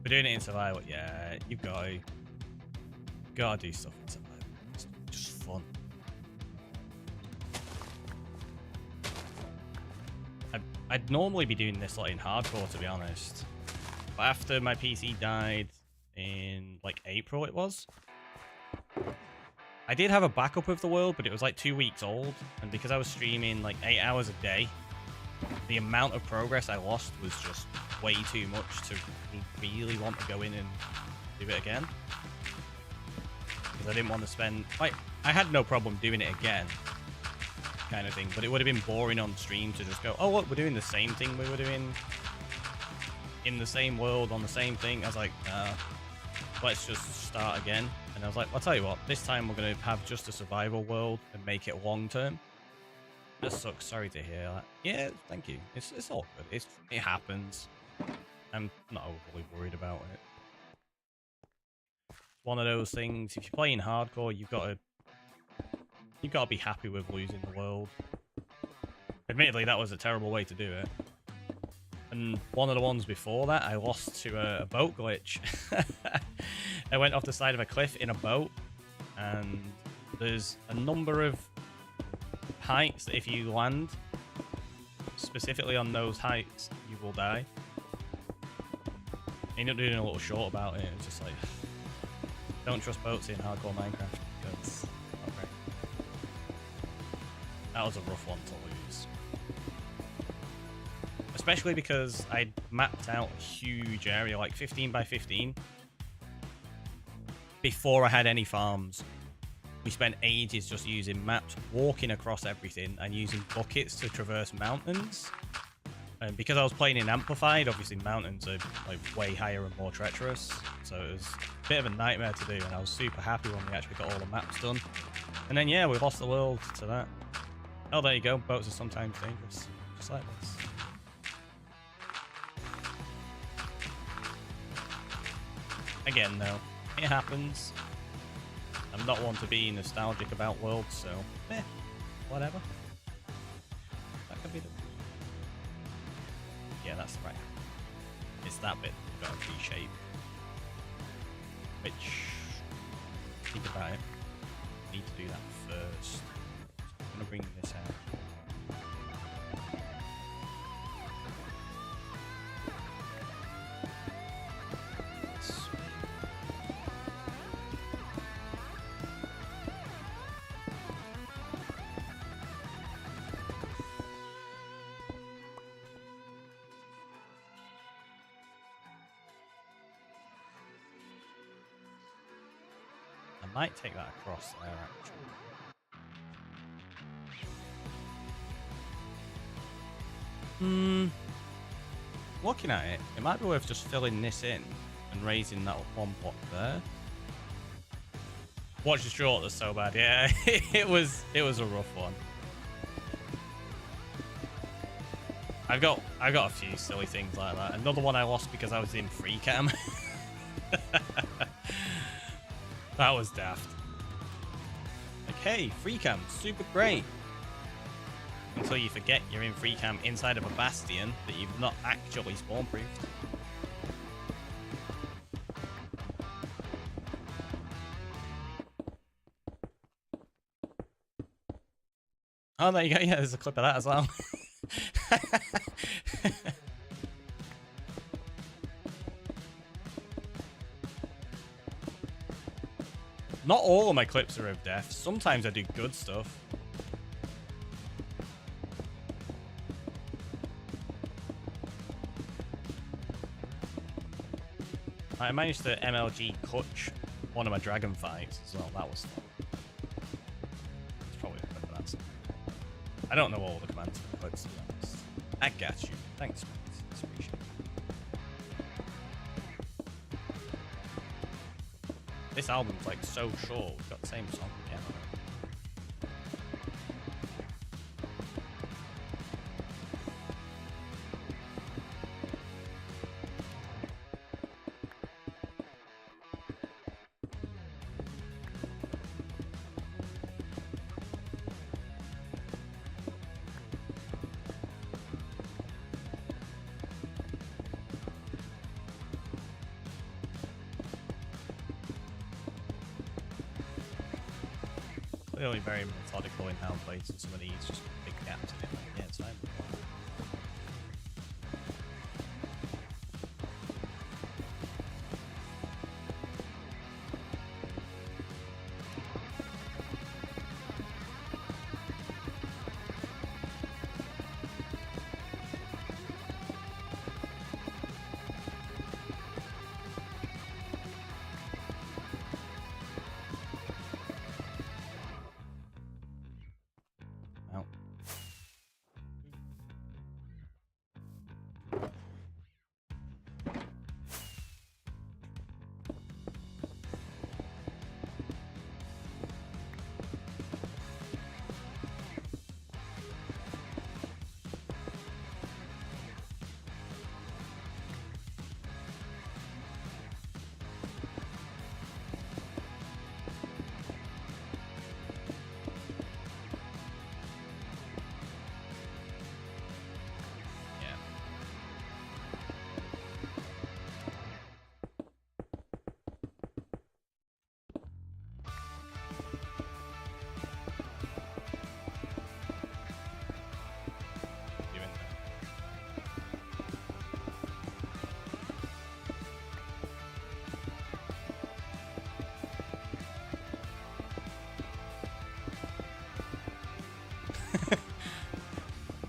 A: We're doing it in survival. Yeah, you've got to do stuff in survival. It's just fun. I'd normally be doing this like in hardcore, to be honest. But after my PC died in like April, it was. I did have a backup of the world, but it was like 2 weeks old. And because I was streaming like 8 hours a day, the amount of progress I lost was just way too much to really want to go in and do it again. Because I didn't want to spend... Like, I had no problem doing it again, kind of thing. But it would have been boring on stream to just go, oh, look, we're doing the same thing we were doing in the same world on the same thing. I was like, nah, let's just start again. And I was like, I'll tell you what, this time we're going to have just a survival world and make it long term. That sucks. Sorry to hear that. Yeah, thank you. It's all good. It happens. I'm not overly worried about it. One of those things. If you're playing hardcore, you've got to be happy with losing the world. Admittedly, that was a terrible way to do it. And one of the ones before that, I lost to a boat glitch. I went off the side of a cliff in a boat, and there's a number of heights that if you land specifically on those heights, you will die. I ended up doing a little short about it. It's just like, don't trust boats in hardcore Minecraft because not great. That was a rough one to lose. Especially because I mapped out a huge area, like 15 by 15, before I had any farms. We spent ages just using maps, walking across everything, and using buckets to traverse mountains. And because I was playing in Amplified, obviously mountains are like way higher and more treacherous, so it was a bit of a nightmare to do, and I was super happy when we actually got all the maps done. And then yeah, we lost the world to that. Oh, there you go, boats are sometimes dangerous, just like this. Again though, it happens. I'm not one to be nostalgic about worlds, so whatever. That could be the... Yeah, that's right. It's that bit we've got to reshape. Which, think about it, I need to do that first. So I'm going to bring this out. Might take that across there, actually. Looking at it, it might be worth just filling this in and raising that one block there. Watch the short, that's so bad. Yeah, it was a rough one. I've got a few silly things like that. Another one I lost because I was in free cam. That was daft. Like, hey, free cam, super great. Until you forget you're in free cam inside of a bastion that you've not actually spawn proofed. Oh, there you go. Yeah, there's a clip of that as well. Not all of my clips are of death. Sometimes I do good stuff. I managed to MLG clutch one of my dragon fights as well. That was fun. It's probably a bit of answer. I don't know all the commands for the quotes, to be honest. I got you. Thanks, mate. It's appreciated. This album's like so short. We've got the same song again. Clearly very methodical in how I'm playing some of these, just big gaps in it. Yeah, it's fine.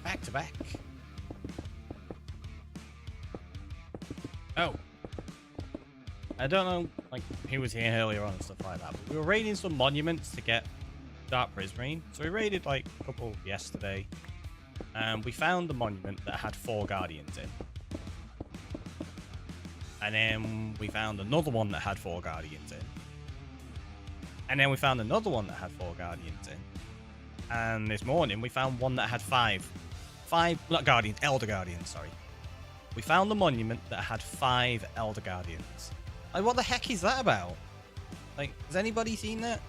A: Back to back. Oh. I don't know, like, who was here earlier on and stuff like that, but we were raiding some monuments to get Dark Prismarine. So we raided, like, a couple yesterday, and we found the monument that had 4 Guardians in. And then we found another one that had 4 Guardians in. And then we found another one that had 4 Guardians in. And this morning we found one that had 5. Not Guardians, Elder Guardians, sorry. We found the monument that had 5 Elder Guardians. Like, what the heck is that about? Like, has anybody seen that?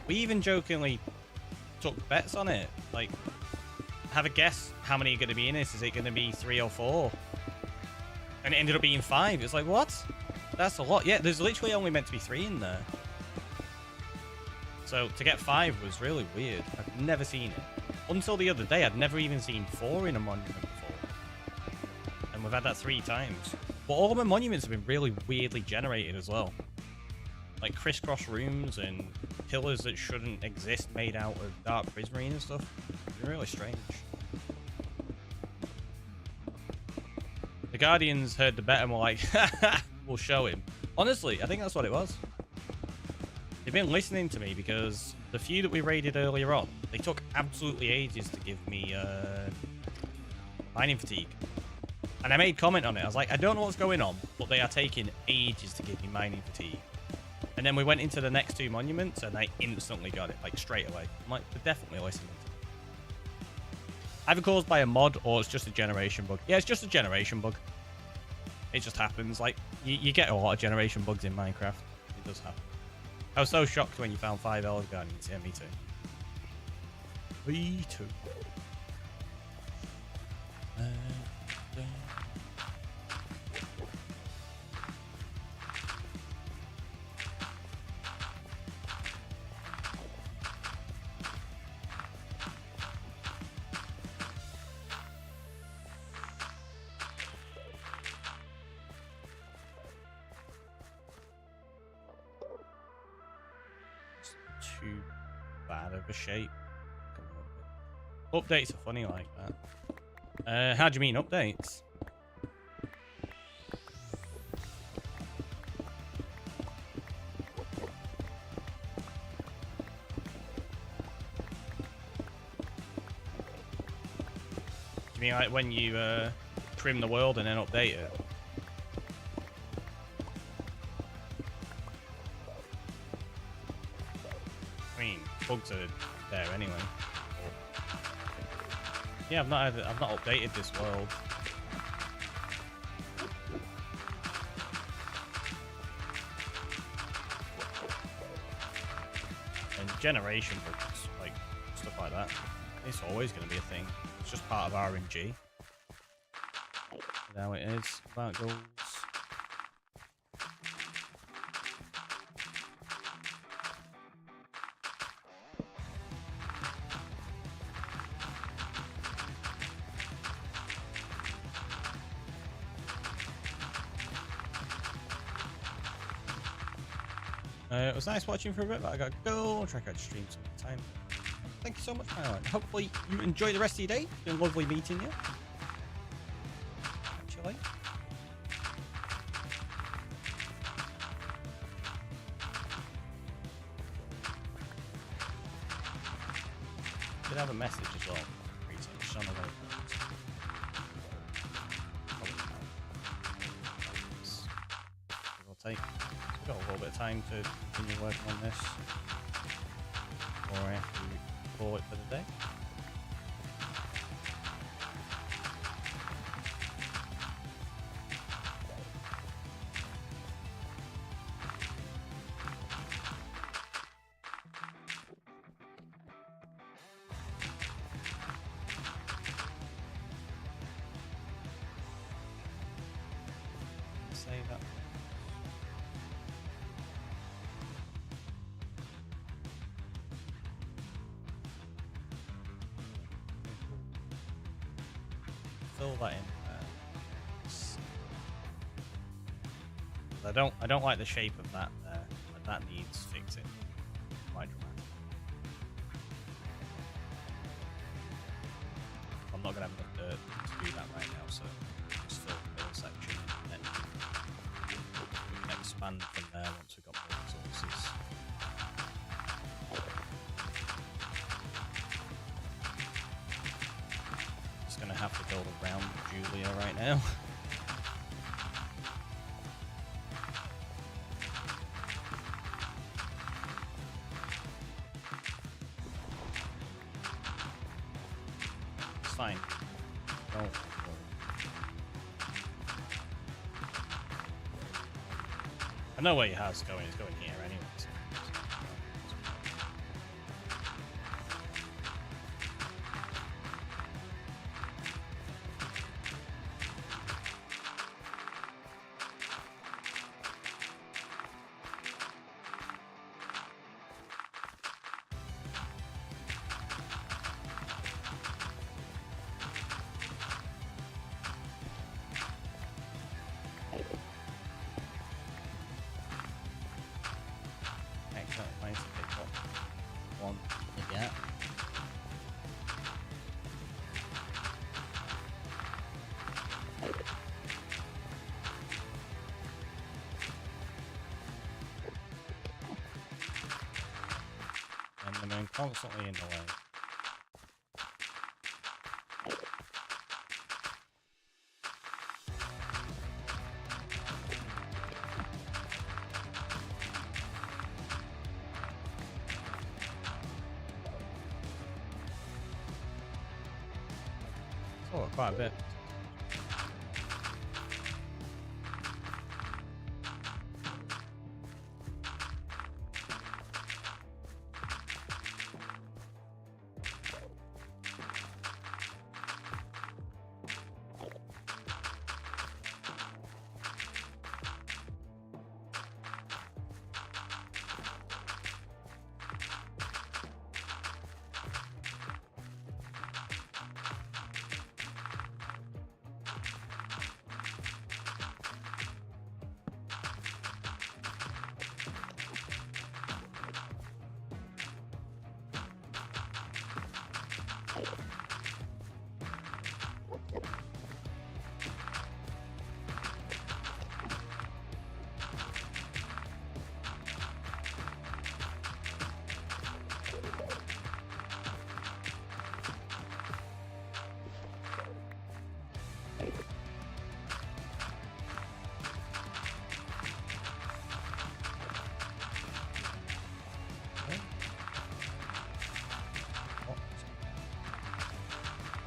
A: We even jokingly took bets on it. Like, have a guess how many are going to be in this. Is it going to be 3 or 4? And it ended up being 5. It's like, what? That's a lot. Yeah, there's literally only meant to be 3 in there. So to get 5 was really weird. I've never seen it. Until the other day, I'd never even seen 4 in a monument before. And we've had that 3 times. But all of my monuments have been really weirdly generated as well. Like crisscross rooms and pillars that shouldn't exist made out of Dark Prismarine and stuff. It's been really strange. The Guardians heard the bet and were like, we'll show him. Honestly, I think that's what it was. They've been listening to me because the few that we raided earlier on, they took absolutely ages to give me mining fatigue. And I made comment on it. I was like, I don't know what's going on, but they are taking ages to give me mining fatigue. And then we went into the next 2 monuments and I instantly got it, like straight away. I'm like, they're definitely listening to me. Either caused by a mod or it's just a generation bug. Yeah, it's just a generation bug. It just happens. Like, you get a lot of generation bugs in Minecraft. It does happen. I was so shocked when you found 5 Elder Guardians. Yeah, me too. Me too. Too bad of a shape. Updates are funny like that. How do you mean updates? Do you mean like when you trim the world and then update it? I mean, bugs are there anyway. Yeah, I've not updated this world. And generation bugs, like stuff like that, it's always going to be a thing. It's just part of RNG. That's how it is. How it goes. It was nice watching for a bit, but I gotta go. I'll check out stream sometime. Thank you so much, Mylan. Hopefully you enjoy the rest of your day. It's been lovely meeting you. Catch you later. Did have a message as well. Just on the way. I'll take. Got a little bit of time to continue working on this before I have to call it for the day. Save that. Fill that in. I don't like the shape of that there. But that needs fixing. Quite dramatic. I'm not gonna have enough dirt to do that right now, so just fill the middle section and then we can expand from there once we've got more resources. Gonna have to build around Julia right now. It's fine. Don't. I know where your house is going. It's going here anyways. And constantly in the way. Oh, quite a bit.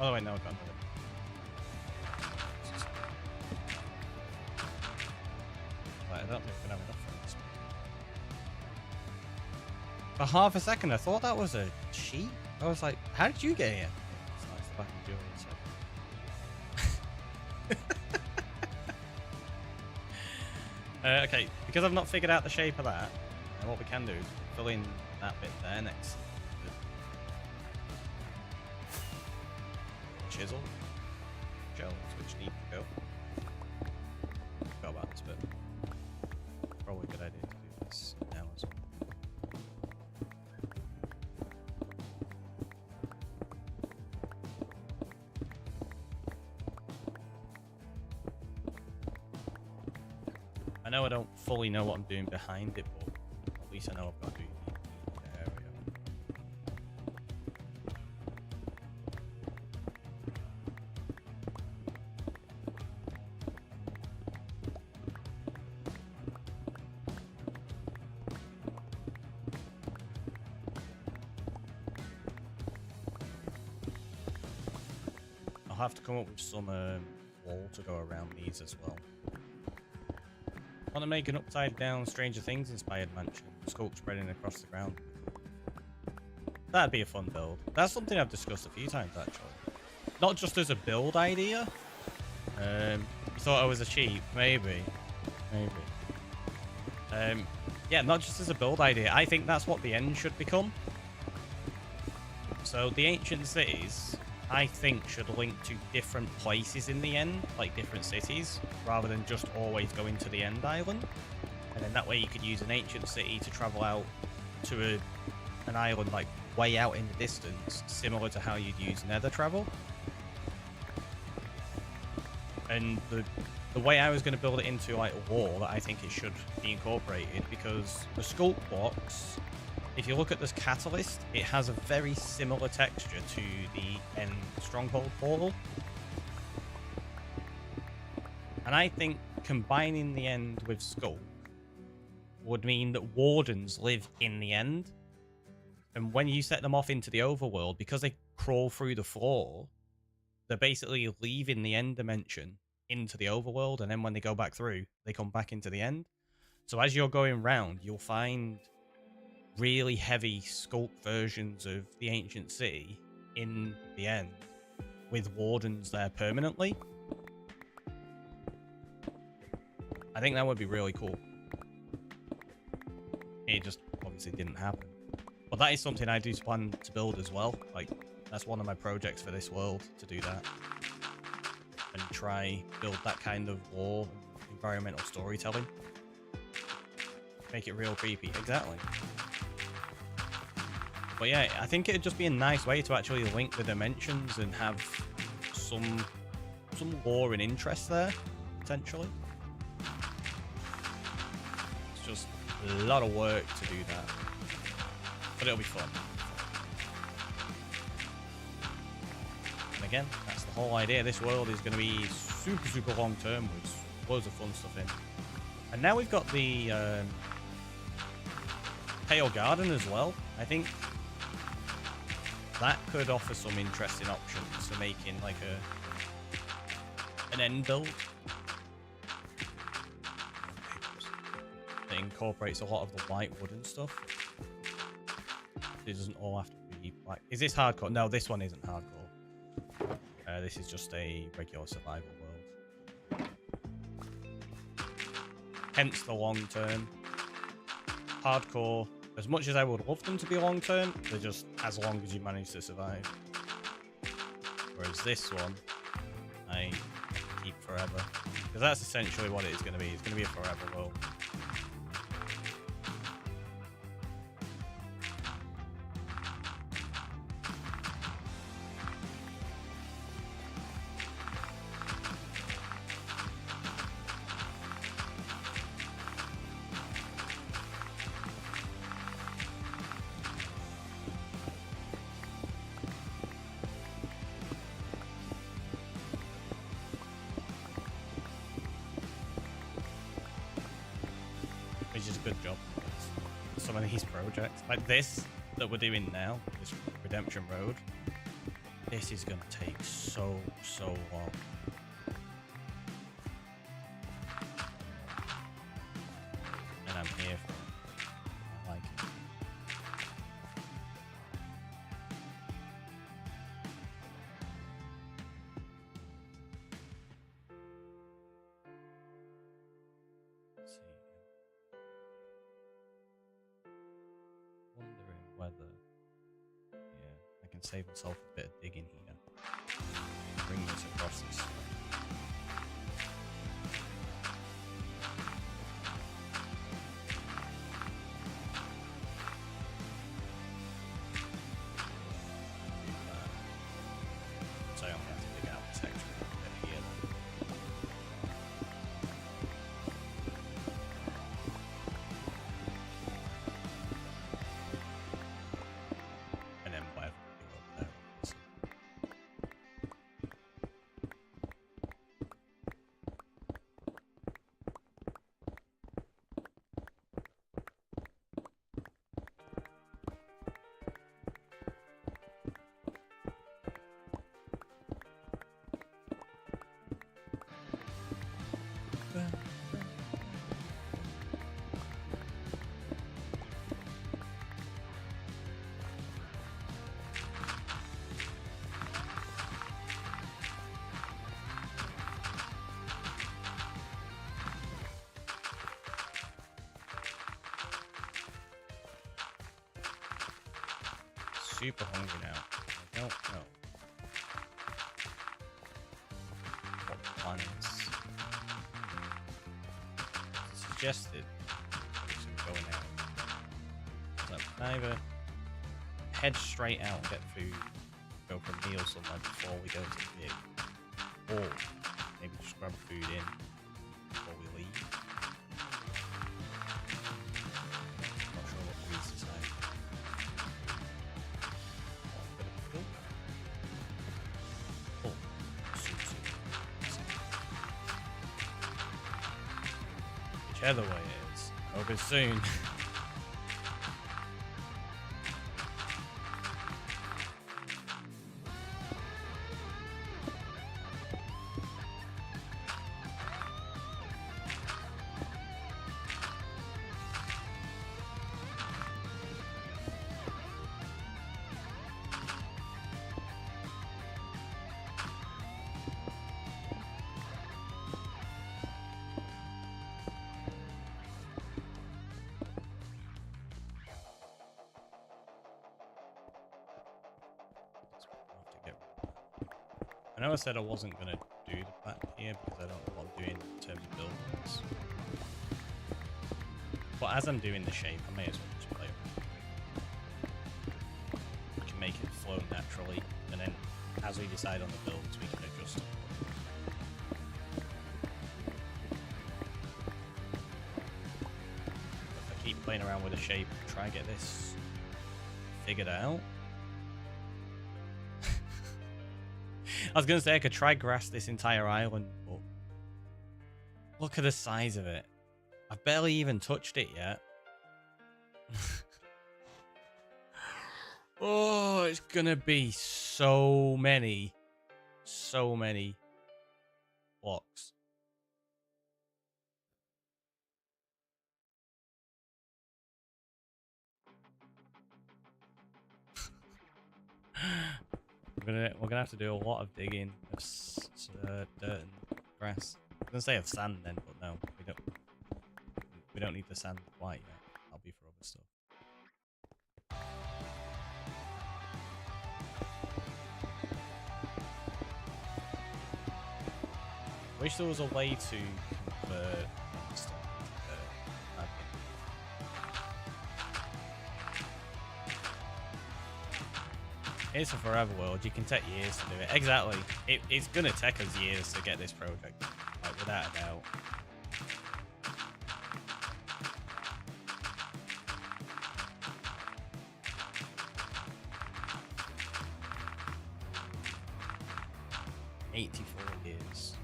A: Oh wait, no, I got another. Right, I don't think we're gonna have enough for this. For half a second, I thought that was a sheep. I was like, how did you get here? It's nice the back of Julian's head. Okay, because I've not figured out the shape of that, and what we can do is fill in that bit there next. Chisel. Shells, which need to go. Forgot about this bit. Probably a good idea to do this now as well. I know I don't fully know what I'm doing behind it, but at least I know I've got to do the area. I'll have to come up with some wall to go around these as well. I want to make an upside-down Stranger Things inspired mansion, sculpt spreading across the ground. That'd be a fun build. That's something I've discussed a few times actually. Not just as a build idea. You thought I was a sheep? Maybe. Yeah, not just as a build idea. I think that's what the end should become. So the ancient cities, I think, should link to different places in the end, like different cities, rather than just always going to the end island. And then that way you could use an ancient city to travel out to an island like way out in the distance, similar to how you'd use nether travel. And the way I was going to build it into like a wall that I think it should be incorporated, because the sculpt blocks, if you look at this catalyst, it has a very similar texture to the end stronghold portal. And I think combining the end with sculpt would mean that wardens live in the end. And when you set them off into the overworld, because they crawl through the floor, they're basically leaving the end dimension into the overworld. And then when they go back through, they come back into the end. So as you're going round, you'll find really heavy sculpt versions of the ancient city in the end with wardens there permanently. I think that would be really cool. It just obviously didn't happen, but that is something I do plan to build as well. Like, that's one of my projects for this world, to do that and try build that kind of lore and environmental storytelling, make it real creepy. Exactly. But yeah, I think it'd just be a nice way to actually link the dimensions and have some lore and interest there, potentially. It's just a lot of work to do that, but it'll be fun. And again, that's the whole idea. This world is going to be super long term with loads of fun stuff in. And now we've got the Pale Garden as well. I think that could offer some interesting options for making like an end build that incorporates a lot of the white wood and stuff. It doesn't all have to be like. Is this hardcore? No, this one isn't hardcore. This is just a regular survival world. Hence the long term. Hardcore. As much as I would love them to be long term, they're just as long as you manage to survive. Whereas this one, I keep forever. Because that's essentially what it is going to be. It's going to be a forever world. Which is a good job. Some of these projects, like this that we're doing now, this Redemption Road, This is gonna take so long. And I'm here for it. I like it. Let's see. Wondering whether, yeah, I can save myself a bit of digging here. Bring this across this. So I only have to dig out this extra bit here. And then whatever we do up there. Super hungry now. I don't know what the plan is. Suggested going out. So either head straight out and get food, go for a meal somewhere before we go to the gig, or maybe just grab food in before we leave. Not sure what Louise decided. Whichever way it is. Hope it's soon. I know I said I wasn't going to do the back here because I don't know what I'm doing in terms of buildings. But as I'm doing the shape, I may as well just play around. We can make it flow naturally, and then as we decide on the builds, we can adjust. If I keep playing around with the shape, try and get this figured out. I was going to say I could try grass this entire island, but look at the size of it. I've barely even touched it yet. Oh, it's going to be so many blocks. We're gonna have to do a lot of digging of dirt and grass. I was gonna say of sand then, but no, we don't need the sand quite yet. That'll be for other stuff. Wish there was a way to convert stuff into dirt. It's a forever world. You can take years to do it. Exactly. It's gonna take us years to get this project, like without a doubt. Years.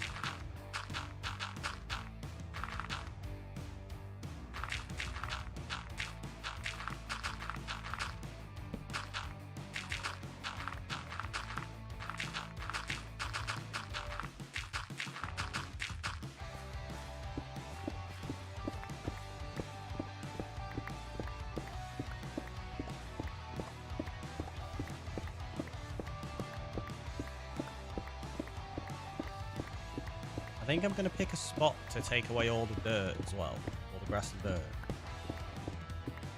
A: I think I'm going to pick a spot to take away all the dirt as well. All the grass and dirt.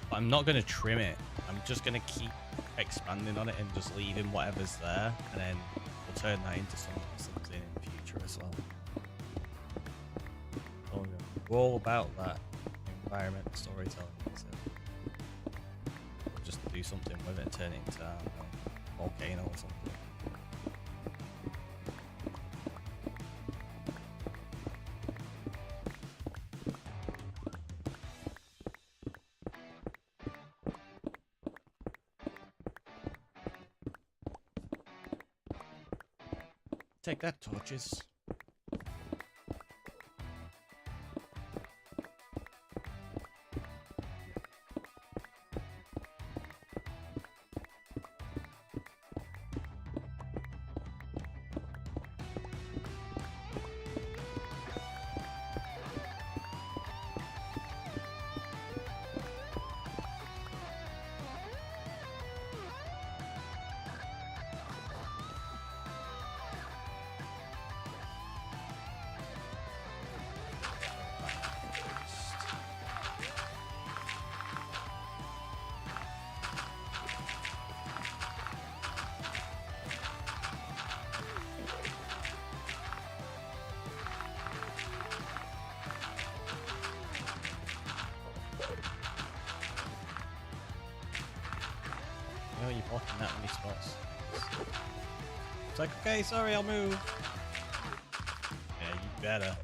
A: But I'm not going to trim it. I'm just going to keep expanding on it and just leaving whatever's there. And then we'll turn that into something in the future as well. So we're all about that environmental storytelling. So just do something with it and turn it into a volcano or something. Take that, torches. Oh, you're blocking that many spots. It's like, okay, sorry, I'll move. Yeah, you better.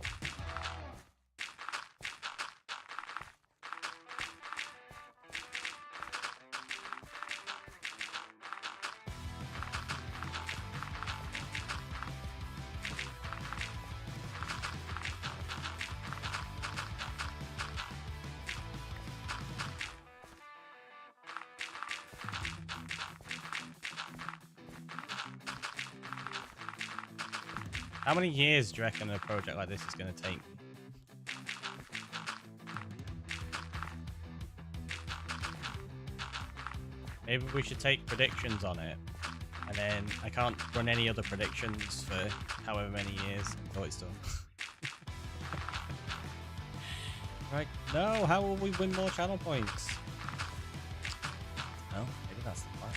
A: How many years do you reckon a project like this is going to take? Maybe we should take predictions on it, and then I can't run any other predictions for however many years until it's done. Right? No, how will we win more channel points? No, maybe that's the plan.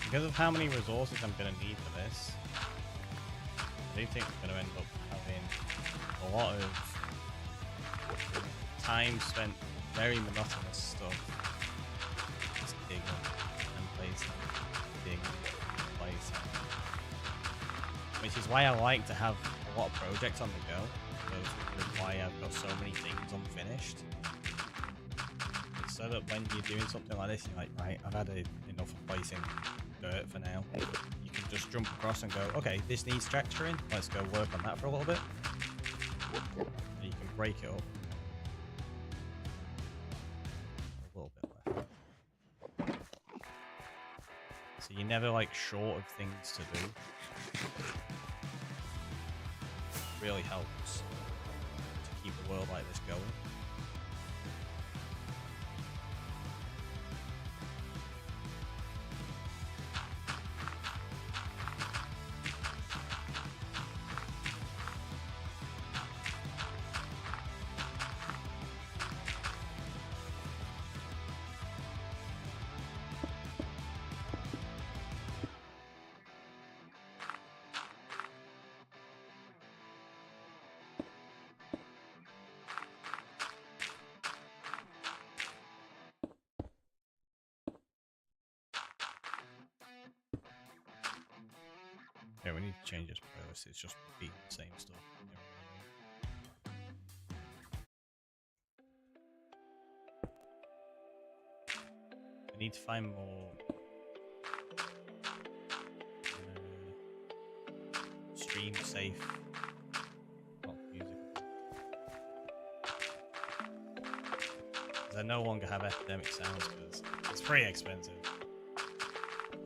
A: Because of how many resources I'm going to need for this, I do think we're going to end up having a lot of time spent very monotonous stuff. Just digging and placing, digging and placing. Which is why I like to have a lot of projects on the go. That's why I've got so many things unfinished. It's so that when you're doing something like this, you're like, right, I've had enough of placing dirt for now. You can just jump across and go, okay, this needs texturing, let's go work on that for a little bit. And you can break it up. A little bit left. So you're never like short of things to do. It really helps to keep a world like this going. Yeah, we need to change this playlist. It's just repeating the same stuff. I need to find more stream safe music. Because I no longer have Epidemic Sounds because it's pretty expensive.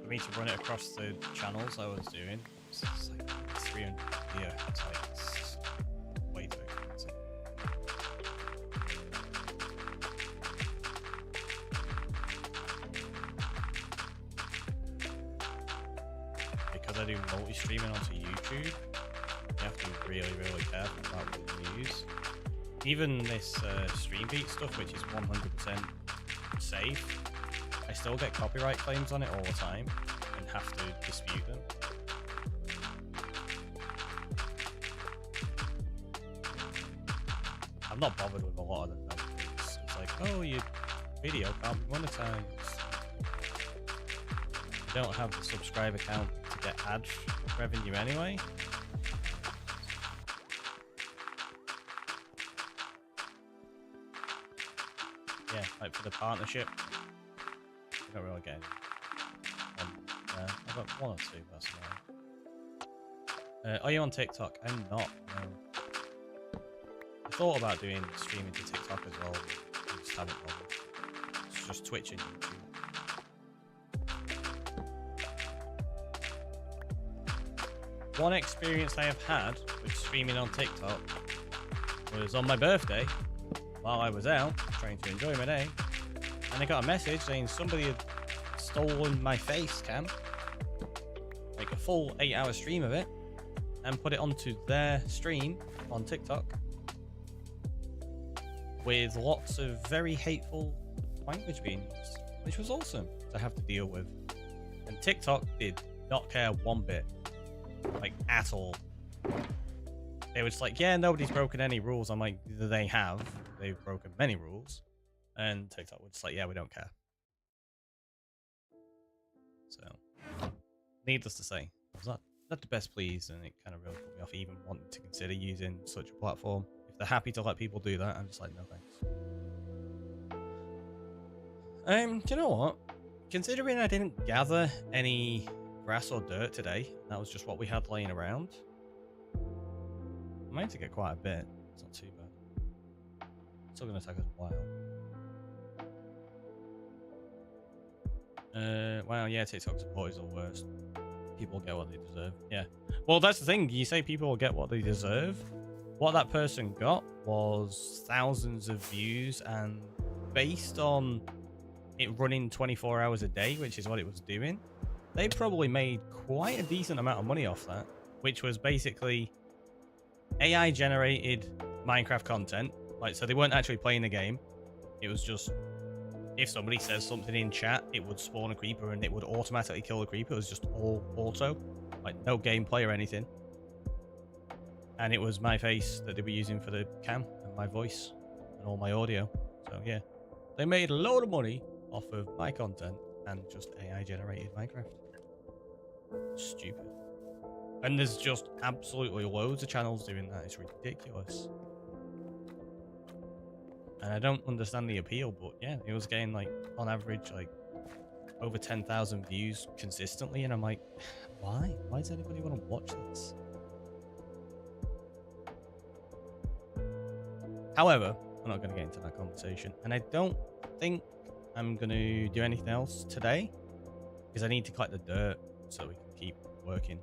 A: For me to run it across the channels I was doing, it's like 300 a year. It's like it's way too expensive. Because I do multi-streaming onto YouTube, you have to be really, really careful about what you use. Even this Streambeat stuff, which is 100% safe, I still get copyright claims on it all the time and have to dispute them. I'm not bothered with a lot of them. It's like, oh, your video can't be monetized. You don't have the subscriber count to get ad revenue anyway. Yeah, like for the partnership, I don't really get any. I've got one or two, that's annoying. Are you on TikTok? I'm not, no. I thought about doing streaming to TikTok as well, but I just haven't bothered. It's just Twitch and YouTube. One experience I have had with streaming on TikTok was on my birthday, while I was out trying to enjoy my day, and I got a message saying somebody had stolen my face cam, like a full 8-hour stream of it, and put it onto their stream on TikTok with lots of very hateful language being used, which was awesome to have to deal with. And TikTok did not care one bit, like at all. They were just like, yeah, nobody's broken any rules. I'm like, they have. They've broken many rules. And TikTok was just like, yeah, we don't care. So, needless to say, I was not the best pleased, and it kind of really put me off even wanting to consider using such a platform. If they're happy to let people do that, I'm just like, no thanks. Do you know what? Considering I didn't gather any grass or dirt today, that was just what we had laying around, I might have to get quite a bit. It's not too bad. It's still going to take us a while. Well, yeah, TikTok support is the worst. People get what they deserve. Yeah. Well, that's the thing. You say people will get what they deserve. What that person got was thousands of views, and based on it running 24 hours a day, which is what it was doing, they probably made quite a decent amount of money off that, which was basically AI generated Minecraft content. Like, so they weren't actually playing the game. It was just, if somebody says something in chat, it would spawn a creeper and it would automatically kill the creeper. It was just all auto, like no gameplay or anything. And it was my face that they were using for the cam and my voice and all my audio. So yeah, they made a load of money off of my content and just AI generated Minecraft. Stupid. And there's just absolutely loads of channels doing that. It's ridiculous. And I don't understand the appeal, but yeah, it was getting like on average like over 10,000 views consistently, and I'm like, why? Why does anybody want to watch this? However, I'm not going to get into that conversation, and I don't think I'm going to do anything else today because I need to collect the dirt so we can keep working.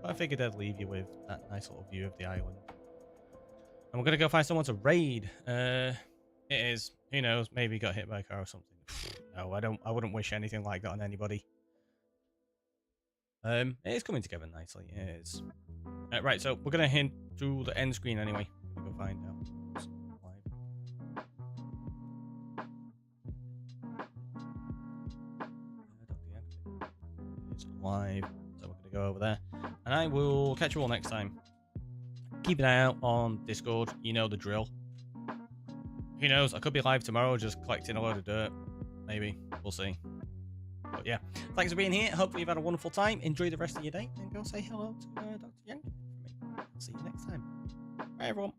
A: But I figured I'd leave you with that nice little view of the island. And we're going to go find someone to raid. It is, who knows, maybe got hit by a car or something. No, I wouldn't wish anything like that on anybody. It is coming together nicely. It is. Right, so we're going to head to the end screen anyway. We'll go find out. It's live. So we're going to go over there. And I will catch you all next time. Keep an eye out on Discord. You know the drill. Who knows? I could be live tomorrow just collecting a load of dirt. Maybe. We'll see. But yeah, thanks for being here. Hopefully you've had a wonderful time. Enjoy the rest of your day and go say hello to Dr. Yang for me. See you next time. Bye everyone.